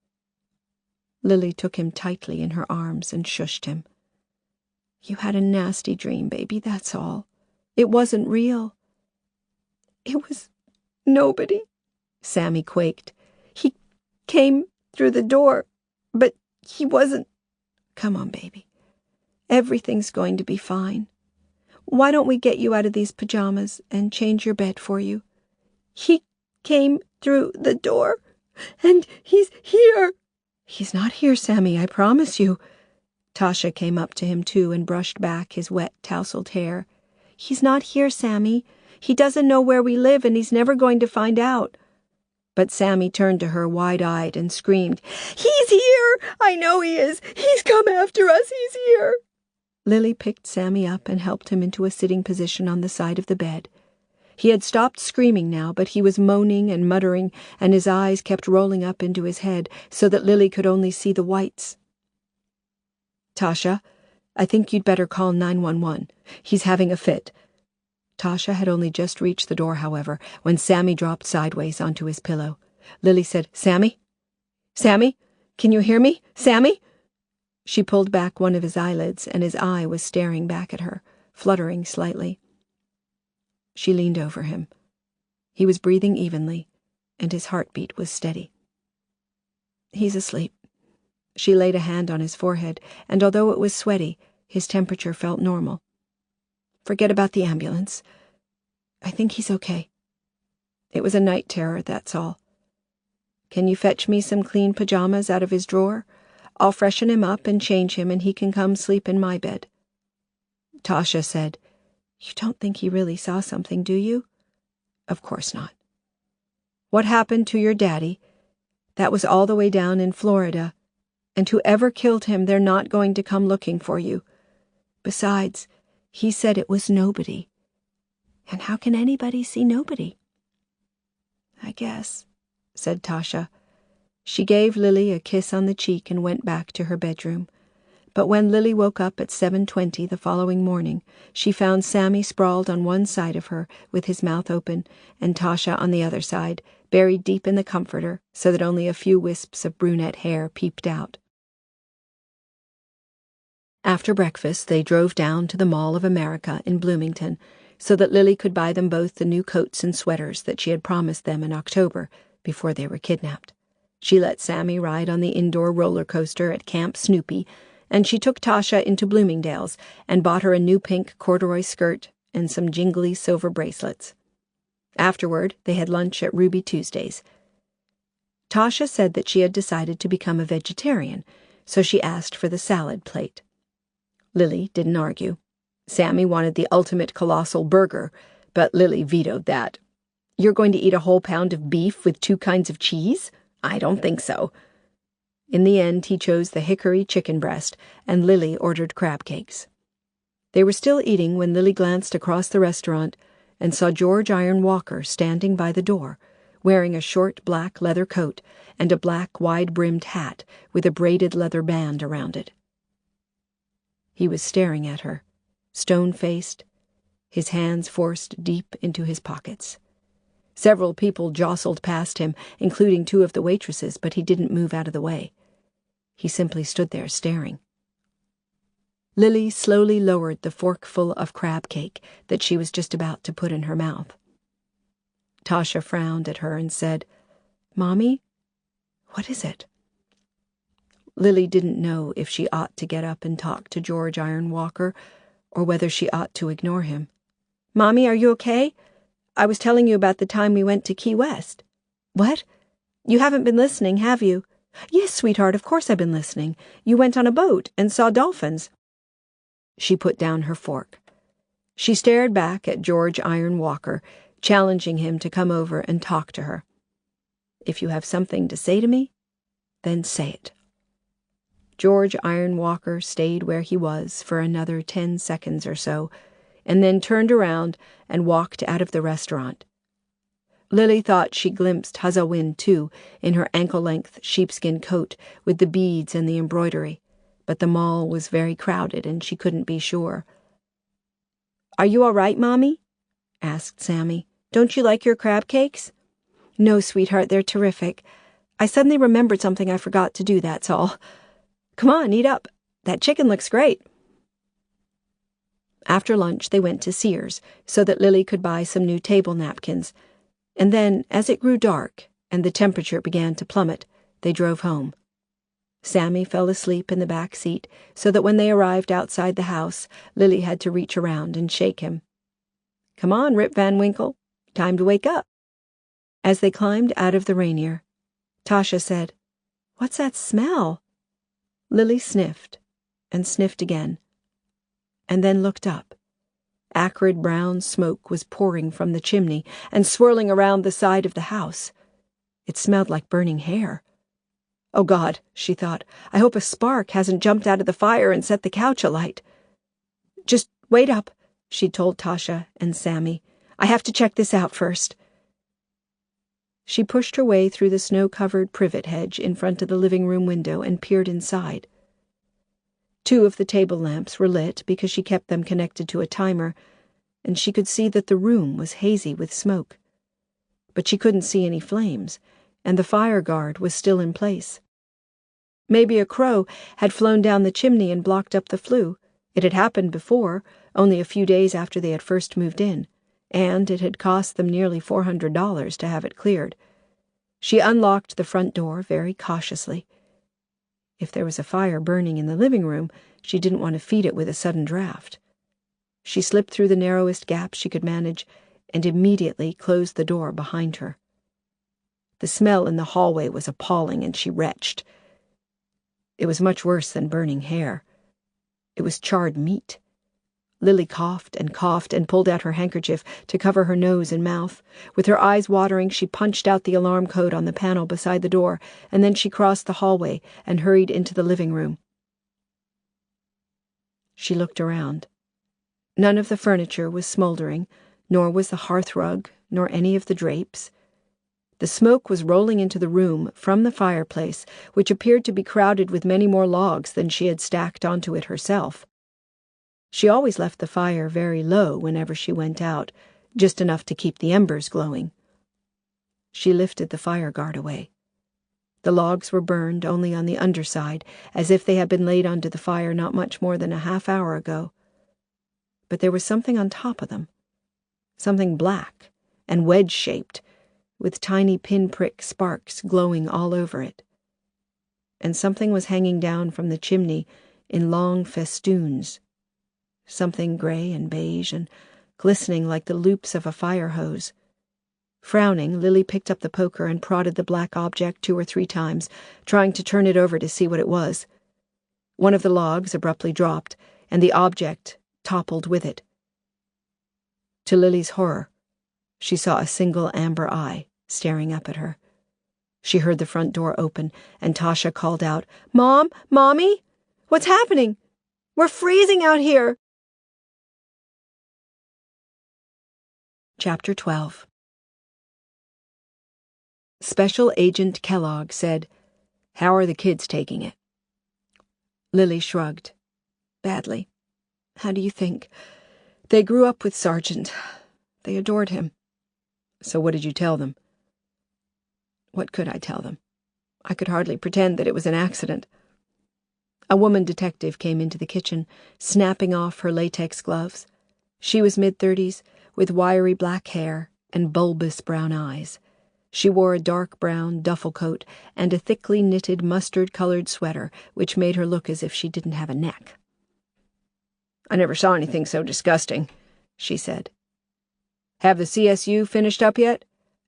Lily took him tightly in her arms and shushed him. You had a nasty dream, baby, that's all. It wasn't real. It was nobody, Sammy quaked. He came through the door, but he wasn't. Come on, baby. Everything's going to be fine. Why don't we get you out of these pajamas and change your bed for you? He came through the door, and he's here. He's not here, Sammy, I promise you. Tasha came up to him, too, and brushed back his wet, tousled hair. He's not here, Sammy. He doesn't know where we live, and he's never going to find out. But Sammy turned to her wide-eyed and screamed, He's here! I know he is! He's come after us! He's here! Lily picked Sammy up and helped him into a sitting position on the side of the bed. He had stopped screaming now, but he was moaning and muttering, and his eyes kept rolling up into his head so that Lily could only see the whites. Tasha, I think you'd better call 911. He's having a fit. Tasha had only just reached the door, however, when Sammy dropped sideways onto his pillow. Lily said, Sammy? Sammy? Can you hear me? Sammy? She pulled back one of his eyelids, and his eye was staring back at her, fluttering slightly. She leaned over him. He was breathing evenly, and his heartbeat was steady. He's asleep. She laid a hand on his forehead, and although it was sweaty, his temperature felt normal. Forget about the ambulance. I think he's okay. It was a night terror, that's all. Can you fetch me some clean pajamas out of his drawer? I'll freshen him up and change him, and he can come sleep in my bed." Tasha said, "You don't think he really saw something, do you?" "Of course not." "What happened to your daddy? That was all the way down in Florida, and whoever killed him, they're not going to come looking for you. Besides, he said it was nobody. And how can anybody see nobody?" "I guess," said Tasha. She gave Lily a kiss on the cheek and went back to her bedroom. But when Lily woke up at 7:20 the following morning, she found Sammy sprawled on one side of her with his mouth open, and Tasha on the other side, buried deep in the comforter so that only a few wisps of brunette hair peeped out. After breakfast, they drove down to the Mall of America in Bloomington so that Lily could buy them both the new coats and sweaters that she had promised them in October before they were kidnapped. She let Sammy ride on the indoor roller coaster at Camp Snoopy, and she took Tasha into Bloomingdale's and bought her a new pink corduroy skirt and some jingly silver bracelets. Afterward, they had lunch at Ruby Tuesday's. Tasha said that she had decided to become a vegetarian, so she asked for the salad plate. Lily didn't argue. Sammy wanted the ultimate colossal burger, but Lily vetoed that. "You're going to eat a whole pound of beef with 2 kinds of cheese? I don't think so." In the end, he chose the hickory chicken breast, and Lily ordered crab cakes. They were still eating when Lily glanced across the restaurant and saw George Iron Walker standing by the door, wearing a short black leather coat and a black wide-brimmed hat with a braided leather band around it. He was staring at her, stone-faced, his hands forced deep into his pockets. Several people jostled past him, including 2 of the waitresses, but he didn't move out of the way. He simply stood there staring. Lily slowly lowered the forkful of crab cake that she was just about to put in her mouth. Tasha frowned at her and said, "Mommy, what is it?" Lily didn't know if she ought to get up and talk to George Iron Walker or whether she ought to ignore him. "Mommy, are you okay? I was telling you about the time we went to Key West." "What? You haven't been listening, have you?" "Yes, sweetheart, of course I've been listening. You went on a boat and saw dolphins." She put down her fork. She stared back at George Iron Walker, challenging him to come over and talk to her. "If you have something to say to me, then say it." George Iron Walker stayed where he was for another 10 seconds or so, and then turned around and walked out of the restaurant. Lily thought she glimpsed Hazawin, too, in her ankle-length sheepskin coat with the beads and the embroidery, but the mall was very crowded and she couldn't be sure. "Are you all right, Mommy?" asked Sammy. "Don't you like your crab cakes?" "No, sweetheart, they're terrific. I suddenly remembered something I forgot to do, that's all. Come on, eat up. That chicken looks great." After lunch, they went to Sears so that Lily could buy some new table napkins, and then, as it grew dark and the temperature began to plummet, they drove home. Sammy fell asleep in the back seat so that when they arrived outside the house, Lily had to reach around and shake him. "Come on, Rip Van Winkle. Time to wake up." As they climbed out of the Rainier, Tasha said, "What's that smell?" Lily sniffed and sniffed again, and then looked up. Acrid brown smoke was pouring from the chimney and swirling around the side of the house. It smelled like burning hair. "Oh, God," she thought, "I hope a spark hasn't jumped out of the fire and set the couch alight." "Just wait up," she told Tasha and Sammy. "I have to check this out first." She pushed her way through the snow-covered privet hedge in front of the living room window and peered inside. 2 of the table lamps were lit because she kept them connected to a timer, and she could see that the room was hazy with smoke. But she couldn't see any flames, and the fire guard was still in place. Maybe a crow had flown down the chimney and blocked up the flue. It had happened before, only a few days after they had first moved in, and it had cost them nearly $400 to have it cleared. She unlocked the front door very cautiously. If there was a fire burning in the living room, she didn't want to feed it with a sudden draft. She slipped through the narrowest gap she could manage and immediately closed the door behind her. The smell in the hallway was appalling, and she retched. It was much worse than burning hair. It was charred meat. Lily coughed and pulled out her handkerchief to cover her nose and mouth. With her eyes watering, she punched out the alarm code on the panel beside the door, and then she crossed the hallway and hurried into the living room. She looked around. None of the furniture was smoldering, nor was the hearthrug, nor any of the drapes. The smoke was rolling into the room from the fireplace, which appeared to be crowded with many more logs than she had stacked onto it herself. She always left the fire very low whenever she went out, just enough to keep the embers glowing. She lifted the fire guard away. The logs were burned only on the underside, as if they had been laid onto the fire not much more than a half-hour ago. But there was something on top of them, something black and wedge-shaped, with tiny pinprick sparks glowing all over it. And something was hanging down from the chimney in long festoons, something gray and beige and glistening like the loops of a fire hose. Frowning, Lily picked up the poker and prodded the black object 2 or 3 times, trying to turn it over to see what it was. One of the logs abruptly dropped, and the object toppled with it. To Lily's horror, she saw a single amber eye staring up at her. She heard the front door open, and Tasha called out, "Mom! Mommy! What's happening? We're freezing out here!" Chapter 12. Special Agent Kellogg said, "How are the kids taking it?" Lily shrugged. "Badly. How do you think? They grew up with Sergeant. They adored him." "So what did you tell them?" What could I tell them? I could hardly pretend that it was an accident. A woman detective came into the kitchen, snapping off her latex gloves. She was mid-30s, with wiry black hair and bulbous brown eyes. She wore a dark brown duffel coat and a thickly knitted mustard-colored sweater, which made her look as if she didn't have a neck. "I never saw anything so disgusting," she said. "Have the CSU finished up yet?"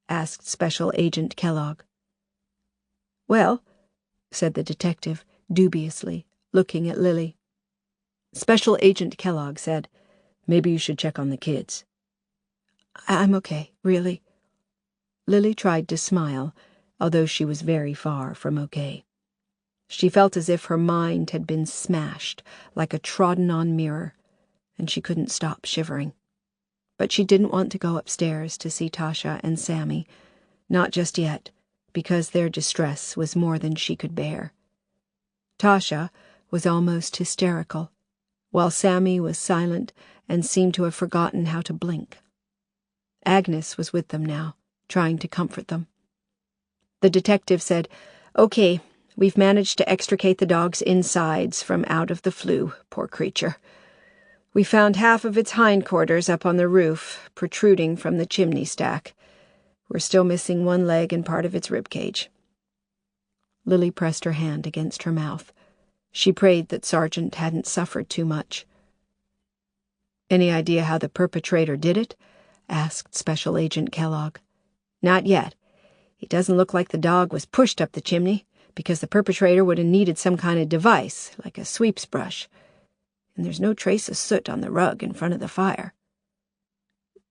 asked Special Agent Kellogg. "Well," said the detective, dubiously, looking at Lily. Special Agent Kellogg said, "Maybe you should check on the kids." "I'm okay, really." Lily tried to smile, although she was very far from okay. She felt as if her mind had been smashed like a trodden-on mirror, and she couldn't stop shivering. But she didn't want to go upstairs to see Tasha and Sammy, not just yet, because their distress was more than she could bear. Tasha was almost hysterical, while Sammy was silent and seemed to have forgotten how to blink. Agnes was with them now, trying to comfort them. The detective said, "Okay, we've managed to extricate the dog's insides from out of the flue, poor creature. We found half of its hindquarters up on the roof, protruding from the chimney stack. We're still missing one leg and part of its rib cage." Lily pressed her hand against her mouth. She prayed that Sergeant hadn't suffered too much. "Any idea how the perpetrator did it?" asked Special Agent Kellogg. "Not yet. It doesn't look like the dog was pushed up the chimney, because the perpetrator would have needed some kind of device, like a sweeps brush. And there's no trace of soot on the rug in front of the fire.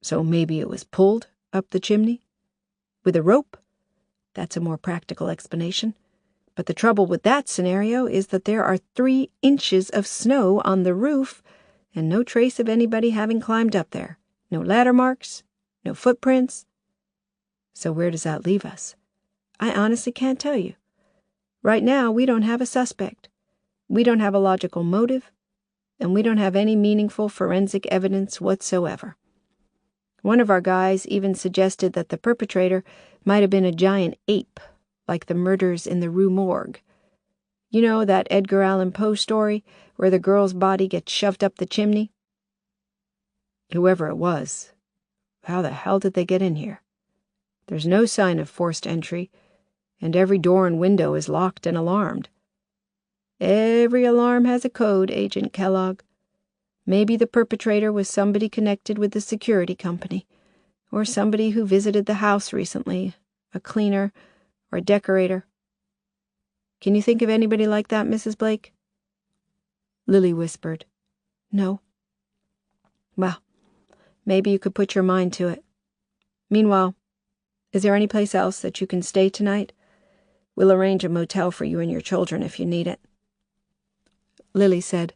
So maybe it was pulled up the chimney? With a rope? That's a more practical explanation. But the trouble with that scenario is that there are 3 inches of snow on the roof, and no trace of anybody having climbed up there. No ladder marks, no footprints. So where does that leave us? I honestly can't tell you. Right now, we don't have a suspect. We don't have a logical motive, and we don't have any meaningful forensic evidence whatsoever. One of our guys even suggested that the perpetrator might have been a giant ape, like the murders in the Rue Morgue. You know that Edgar Allan Poe story where the girl's body gets shoved up the chimney? Whoever it was, how the hell did they get in here? There's no sign of forced entry, and every door and window is locked and alarmed. Every alarm has a code, Agent Kellogg. Maybe the perpetrator was somebody connected with the security company, or somebody who visited the house recently, a cleaner, or a decorator. Can you think of anybody like that, Mrs. Blake?" Lily whispered, "No." "Well, maybe you could put your mind to it. Meanwhile, is there any place else that you can stay tonight? We'll arrange a motel for you and your children if you need it." Lily said,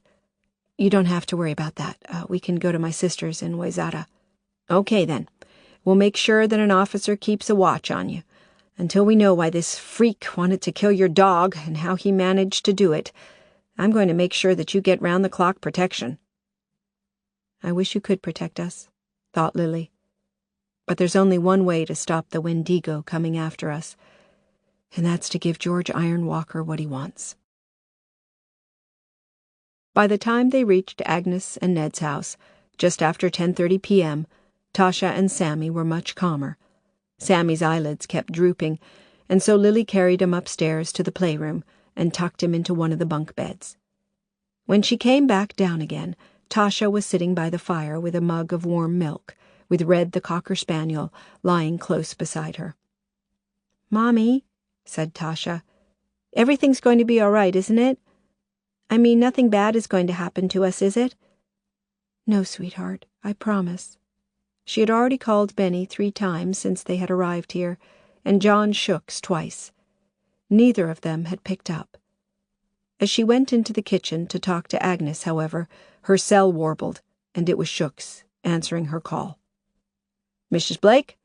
"You don't have to worry about that. We can go to my sister's in Wayzata." "Okay, then. We'll make sure that an officer keeps a watch on you. Until we know why this freak wanted to kill your dog and how he managed to do it, I'm going to make sure that you get round-the-clock protection." "I wish you could protect us," thought Lily. "But there's only one way to stop the Wendigo coming after us, and that's to give George Ironwalker what he wants." By the time they reached Agnes and Ned's house, just after 10:30 p.m., Tasha and Sammy were much calmer. Sammy's eyelids kept drooping, and so Lily carried him upstairs to the playroom and tucked him into one of the bunk beds. When she came back down again, Tasha was sitting by the fire with a mug of warm milk, with Red the Cocker Spaniel lying close beside her. "Mommy," said Tasha, "everything's going to be all right, isn't it? I mean, nothing bad is going to happen to us, is it?" "No, sweetheart, I promise." She had already called Benny 3 times since they had arrived here, and John Shooks twice. Neither of them had picked up. As she went into the kitchen to talk to Agnes, however, her cell warbled, and it was Shooks answering her call. "Mrs. Blake?"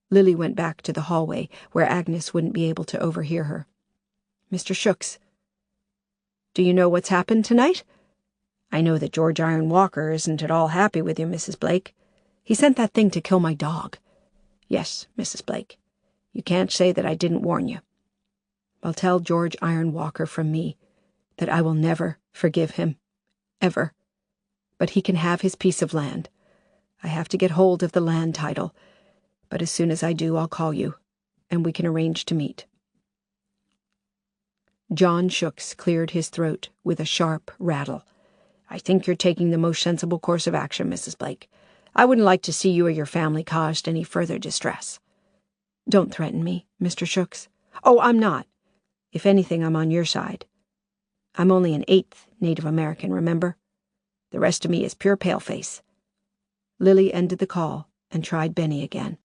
Lily went back to the hallway, where Agnes wouldn't be able to overhear her. "Mr. Shooks, do you know what's happened tonight? I know that George Ironwalker isn't at all happy with you, Mrs. Blake. He sent that thing to kill my dog. Yes, Mrs. Blake, you can't say that I didn't warn you. Well, tell George Ironwalker from me that I will never forgive him. Ever. But he can have his piece of land. I have to get hold of the land title, but as soon as I do, I'll call you, and we can arrange to meet." John Shooks cleared his throat with a sharp rattle. "I think you're taking the most sensible course of action, Mrs. Blake. I wouldn't like to see you or your family caused any further distress." "Don't threaten me, Mr. Shooks." "Oh, I'm not. If anything, I'm on your side. I'm only an 1/8 Native American, remember? The rest of me is pure paleface." Lily ended the call and tried Benny again.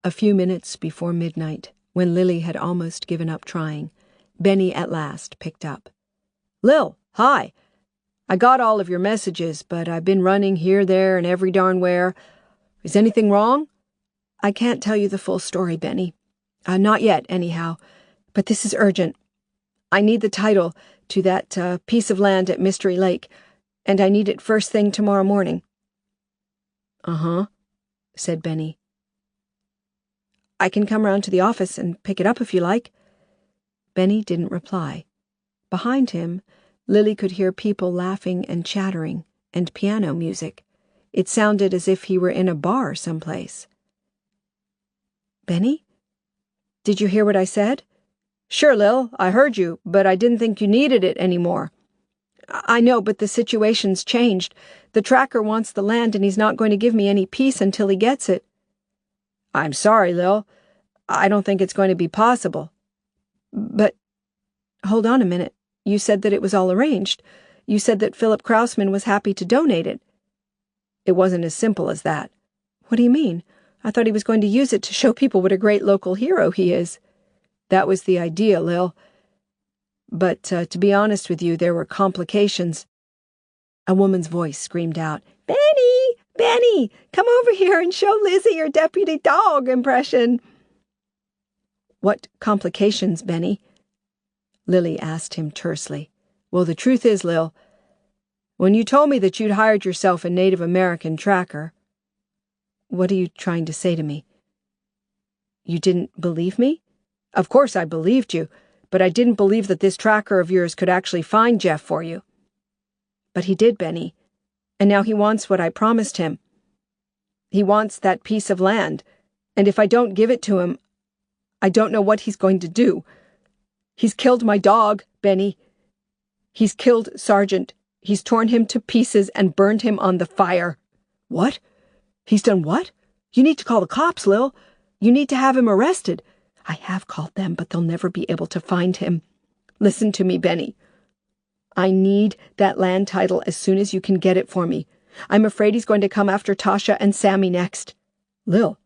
A few minutes before midnight, when Lily had almost given up trying, Benny at last picked up. "Lil, hi. I got all of your messages, but I've been running here, there, and every darn where. Is anything wrong?" "I can't tell you the full story, Benny. Not yet, anyhow. But this is urgent. I need the title to that piece of land at Mystery Lake, and I need it first thing tomorrow morning." "Uh-huh," said Benny. "I can come round to the office and pick it up if you like." Benny didn't reply. Behind him, Lily could hear people laughing and chattering, and piano music. It sounded as if he were in a bar someplace. "Benny? Did you hear what I said?" "Sure, Lil, I heard you, but I didn't think you needed it anymore." "I know, but the situation's changed. The tracker wants the land, and he's not going to give me any peace until he gets it." "I'm sorry, Lil. I don't think it's going to be possible." "But, hold on a minute. You said that it was all arranged. You said that Philip Krausman was happy to donate it." "It wasn't as simple as that." "What do you mean? I thought he was going to use it to show people what a great local hero he is." "That was the idea, Lil. But to be honest with you, there were complications." A woman's voice screamed out, "Benny! Benny! Come over here and show Lizzie your deputy dog impression." "What complications, Benny?" Lily asked him tersely. "Well, the truth is, Lil, when you told me that you'd hired yourself a Native American tracker—" "What are you trying to say to me? You didn't believe me?" "Of course I believed you, but I didn't believe that this tracker of yours could actually find Jeff for you." "But he did, Benny. And now he wants what I promised him. He wants that piece of land, and if I don't give it to him, I don't know what he's going to do. He's killed my dog, Benny. He's killed Sargent. He's torn him to pieces and burned him on the fire." "What? He's done what? You need to call the cops, Lil. You need to have him arrested. I have called them, but they'll never be able to find him. Listen to me, Benny. I need that land title as soon as you can get it for me. I'm afraid he's going to come after Tasha and Sammy next. Lil,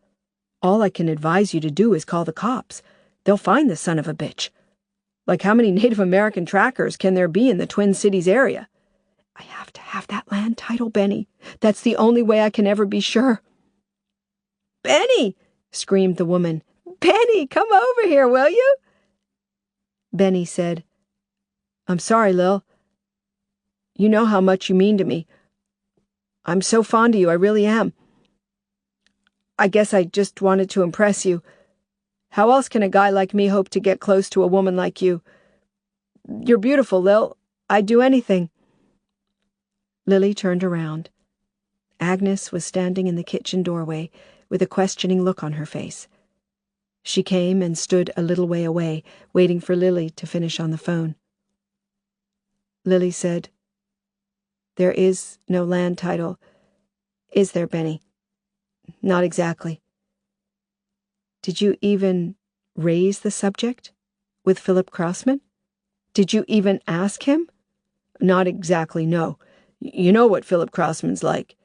all I can advise you to do is call the cops. They'll find the son of a bitch. Like, how many Native American trackers can there be in the Twin Cities area? I have to have that land title, Benny. That's the only way I can ever be sure. Benny! Screamed the woman. Benny, come over here, will you? Benny said, I'm sorry, Lil. You know how much you mean to me. I'm so fond of you, I really am. I guess I just wanted to impress you. How else can a guy like me hope to get close to a woman like you? You're beautiful, Lil. I'd do anything. Lily turned around. Agnes was standing in the kitchen doorway with a questioning look on her face. She came and stood a little way away, waiting for Lily to finish on the phone. Lily said, There is no land title, is there, Benny? Not exactly. Did you even raise the subject with Philip Crossman? Did you even ask him? Not exactly, no. You know what Philip Crossman's like.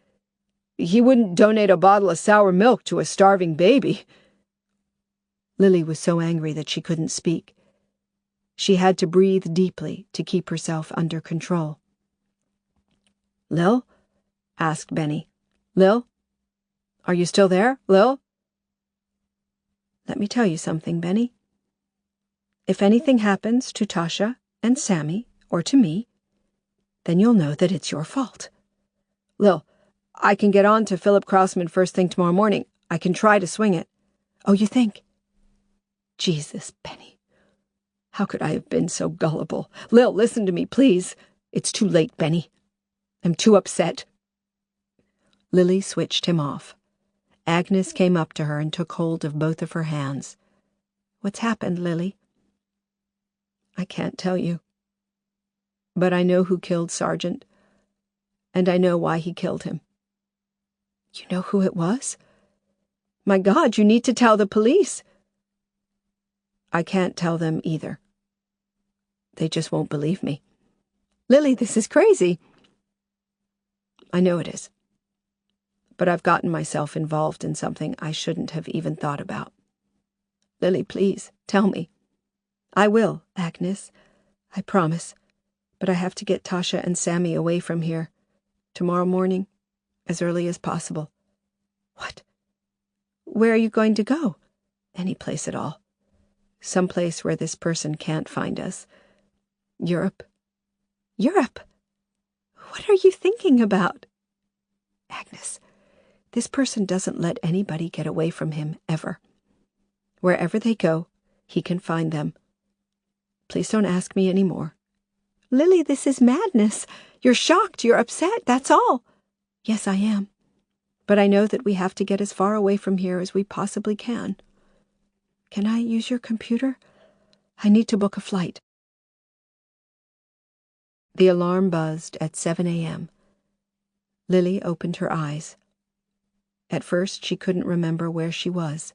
He wouldn't donate a bottle of sour milk to a starving baby. Lily was so angry that she couldn't speak. She had to breathe deeply to keep herself under control. Lil? Asked Benny. Lil? Are you still there, Lil? Let me tell you something, Benny. If anything happens to Tasha and Sammy, or to me, then you'll know that it's your fault. Lil, I can get on to Philip Crossman first thing tomorrow morning. I can try to swing it. Oh, you think? Jesus, Benny. How could I have been so gullible? Lil, listen to me, please. It's too late, Benny. I'm too upset. Lily switched him off. Agnes came up to her and took hold of both of her hands. What's happened, Lily? I can't tell you. But I know who killed Sargent, and I know why he killed him. You know who it was? My God, you need to tell the police. I can't tell them either. They just won't believe me. Lily, this is crazy. I know it is. But I've gotten myself involved in something I shouldn't have even thought about. Lily, please, tell me. I will, Agnes. I promise. But I have to get Tasha and Sammy away from here. Tomorrow morning, as early as possible. What? Where are you going to go? Any place at all. Some place where this person can't find us. Europe. Europe? What are you thinking about? Agnes, this person doesn't let anybody get away from him, ever. Wherever they go, he can find them. Please don't ask me any more. Lily, this is madness. You're shocked, you're upset, that's all. Yes, I am. But I know that we have to get as far away from here as we possibly can. Can I use your computer? I need to book a flight. The alarm buzzed at 7 a.m. Lily opened her eyes. At first, she couldn't remember where she was.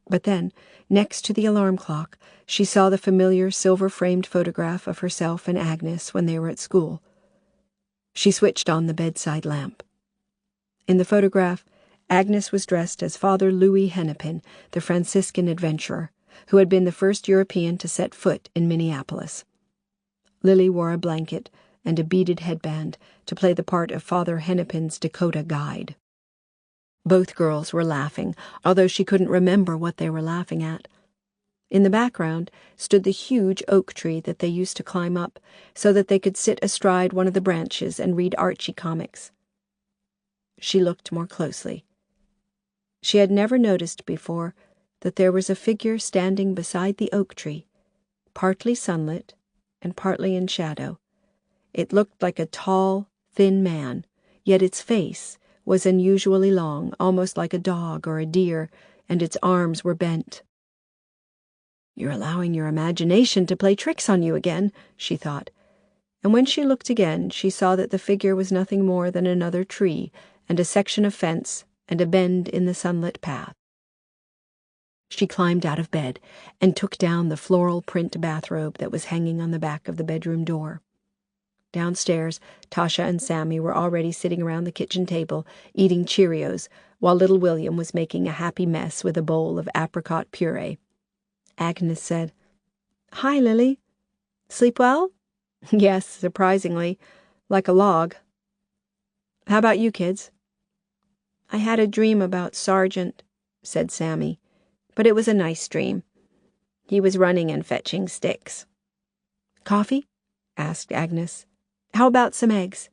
But then, next to the alarm clock, she saw the familiar silver-framed photograph of herself and Agnes when they were at school. She switched on the bedside lamp. In the photograph, Agnes was dressed as Father Louis Hennepin, the Franciscan adventurer, who had been the first European to set foot in Minneapolis. Lily wore a blanket and a beaded headband to play the part of Father Hennepin's Dakota guide. Both girls were laughing, although she couldn't remember what they were laughing at. In the background stood the huge oak tree that they used to climb up so that they could sit astride one of the branches and read Archie comics. She looked more closely. She had never noticed before that there was a figure standing beside the oak tree, partly sunlit and partly in shadow. It looked like a tall, thin man, yet its face was unusually long, almost like a dog or a deer, and its arms were bent. You're allowing your imagination to play tricks on you again, she thought. And when she looked again, she saw that the figure was nothing more than another tree and a section of fence and a bend in the sunlit path. She climbed out of bed and took down the floral print bathrobe that was hanging on the back of the bedroom door. Downstairs, Tasha and Sammy were already sitting around the kitchen table, eating Cheerios, while little William was making a happy mess with a bowl of apricot puree. Agnes said, "Hi, Lily. Sleep well?" "Yes, surprisingly. Like a log." "How about you kids?" "I had a dream about Sargent," said Sammy, "but it was a nice dream. He was running and fetching sticks." "Coffee?" asked Agnes. "How about some eggs?"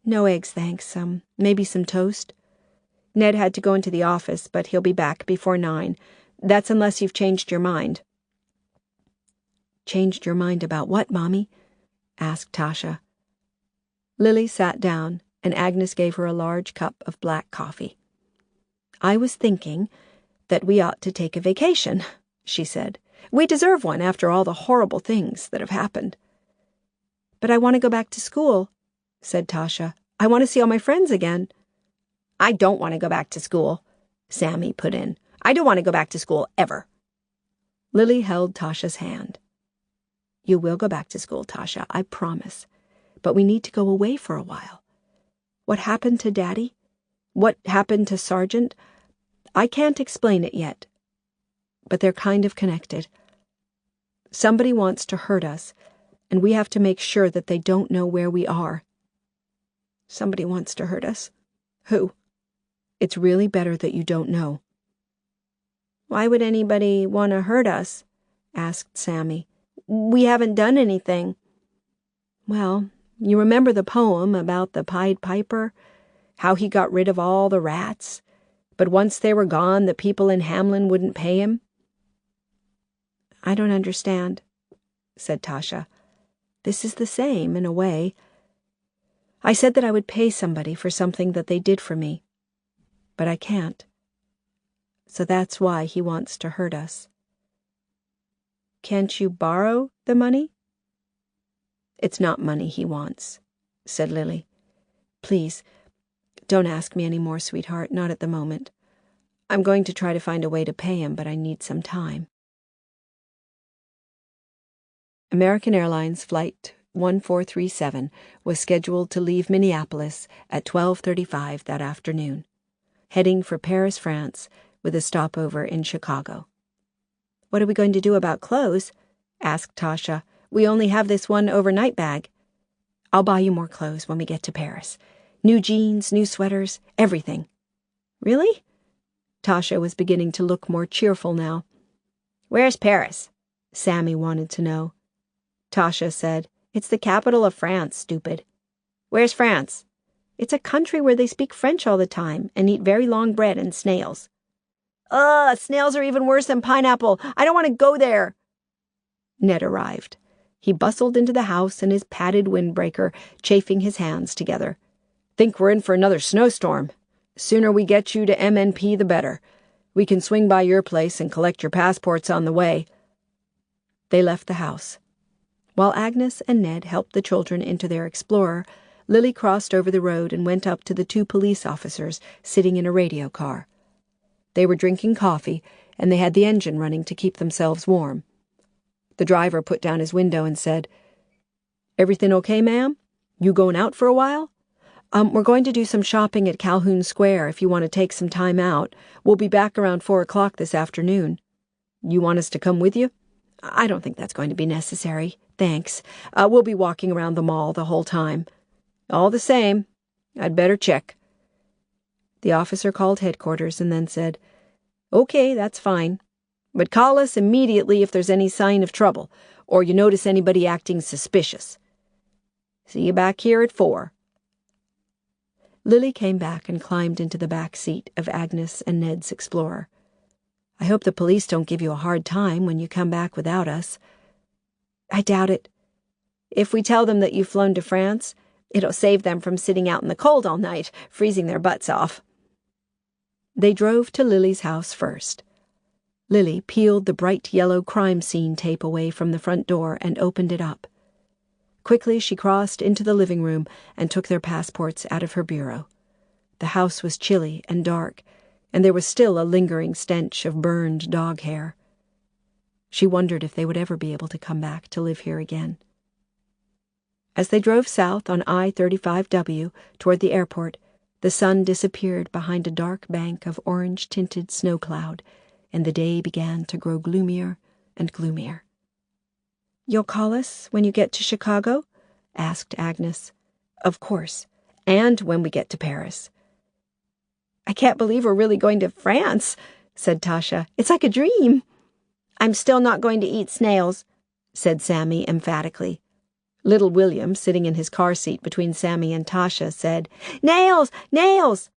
"No eggs, thanks. Maybe some toast." "Ned had to go into the office, but he'll be back before 9. That's unless you've changed your mind." "Changed your mind about what, Mommy?" asked Tasha. Lily sat down, and Agnes gave her a large cup of black coffee. "I was thinking that we ought to take a vacation," she said. "We deserve one after all the horrible things that have happened." "But I want to go back to school," said Tasha. "I want to see all my friends again." "I don't want to go back to school," Sammy put in. "I don't want to go back to school ever." Lily held Tasha's hand. "You will go back to school, Tasha, I promise. But we need to go away for a while. What happened to Daddy? What happened to Sargent? I can't explain it yet. But they're kind of connected. Somebody wants to hurt us, and we have to make sure that they don't know where we are." "Somebody wants to hurt us? Who?" "It's really better that you don't know." "Why would anybody want to hurt us?" asked Sammy. "We haven't done anything." "Well, you remember the poem about the Pied Piper? How he got rid of all the rats, but once they were gone, the people in Hamlin wouldn't pay him?" "I don't understand," said Tasha. "This is the same, in a way. I said that I would pay somebody for something that they did for me, but I can't. So that's why he wants to hurt us." "Can't you borrow the money?" "It's not money he wants," said Lily. "Please, don't ask me any more, sweetheart, not at the moment. I'm going to try to find a way to pay him, but I need some time." American Airlines Flight 1437 was scheduled to leave Minneapolis at 12:35 that afternoon, heading for Paris, France, with a stopover in Chicago. "What are we going to do about clothes?" asked Tasha. "We only have this one overnight bag." "I'll buy you more clothes when we get to Paris. New jeans, new sweaters, everything." "Really?" Tasha was beginning to look more cheerful now. "Where's Paris?" Sammy wanted to know. Tasha said, "It's the capital of France, stupid." "Where's France?" "It's a country where they speak French all the time and eat very long bread and snails." "Ugh, snails are even worse than pineapple. I don't want to go there." Ned arrived. He bustled into the house in his padded windbreaker, chafing his hands together. "Think we're in for another snowstorm. Sooner we get you to MNP, the better. We can swing by your place and collect your passports on the way." They left the house. While Agnes and Ned helped the children into their Explorer, Lily crossed over the road and went up to the 2 police officers sitting in a radio car. They were drinking coffee, and they had the engine running to keep themselves warm. The driver put down his window and said, "Everything okay, ma'am? You going out for a while?" We're going to do some shopping at Calhoun Square if you want to take some time out. We'll be back around 4 o'clock this afternoon. You want us to come with you?" "I don't think that's going to be necessary. Thanks. We'll be walking around the mall the whole time." "All the same, I'd better check." The officer called headquarters and then said, "Okay, that's fine. But call us immediately if there's any sign of trouble, or you notice anybody acting suspicious. See you back here at 4. Lily came back and climbed into the back seat of Agnes and Ned's Explorer. "I hope the police don't give you a hard time when you come back without us." "I doubt it. If we tell them that you've flown to France, it'll save them from sitting out in the cold all night, freezing their butts off." They drove to Lily's house first. Lily peeled the bright yellow crime scene tape away from the front door and opened it up. Quickly she crossed into the living room and took their passports out of her bureau. The house was chilly and dark, and there was still a lingering stench of burned dog hair. She wondered if they would ever be able to come back to live here again. As they drove south on I-35W toward the airport, the sun disappeared behind a dark bank of orange-tinted snow cloud, and the day began to grow gloomier and gloomier. "You'll call us when you get to Chicago?" asked Agnes. "Of course, and when we get to Paris." "I can't believe we're really going to France," said Tasha. "It's like a dream." "I'm still not going to eat snails," said Sammy emphatically. Little William, sitting in his car seat between Sammy and Tasha, said, "Nails! Nails!"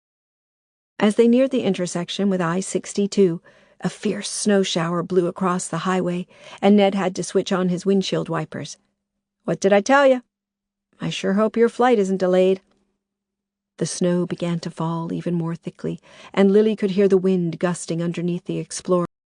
As they neared the intersection with I-62, a fierce snow shower blew across the highway, and Ned had to switch on his windshield wipers. "What did I tell you? I sure hope your flight isn't delayed." The snow began to fall even more thickly, and Lily could hear the wind gusting underneath the Explorer.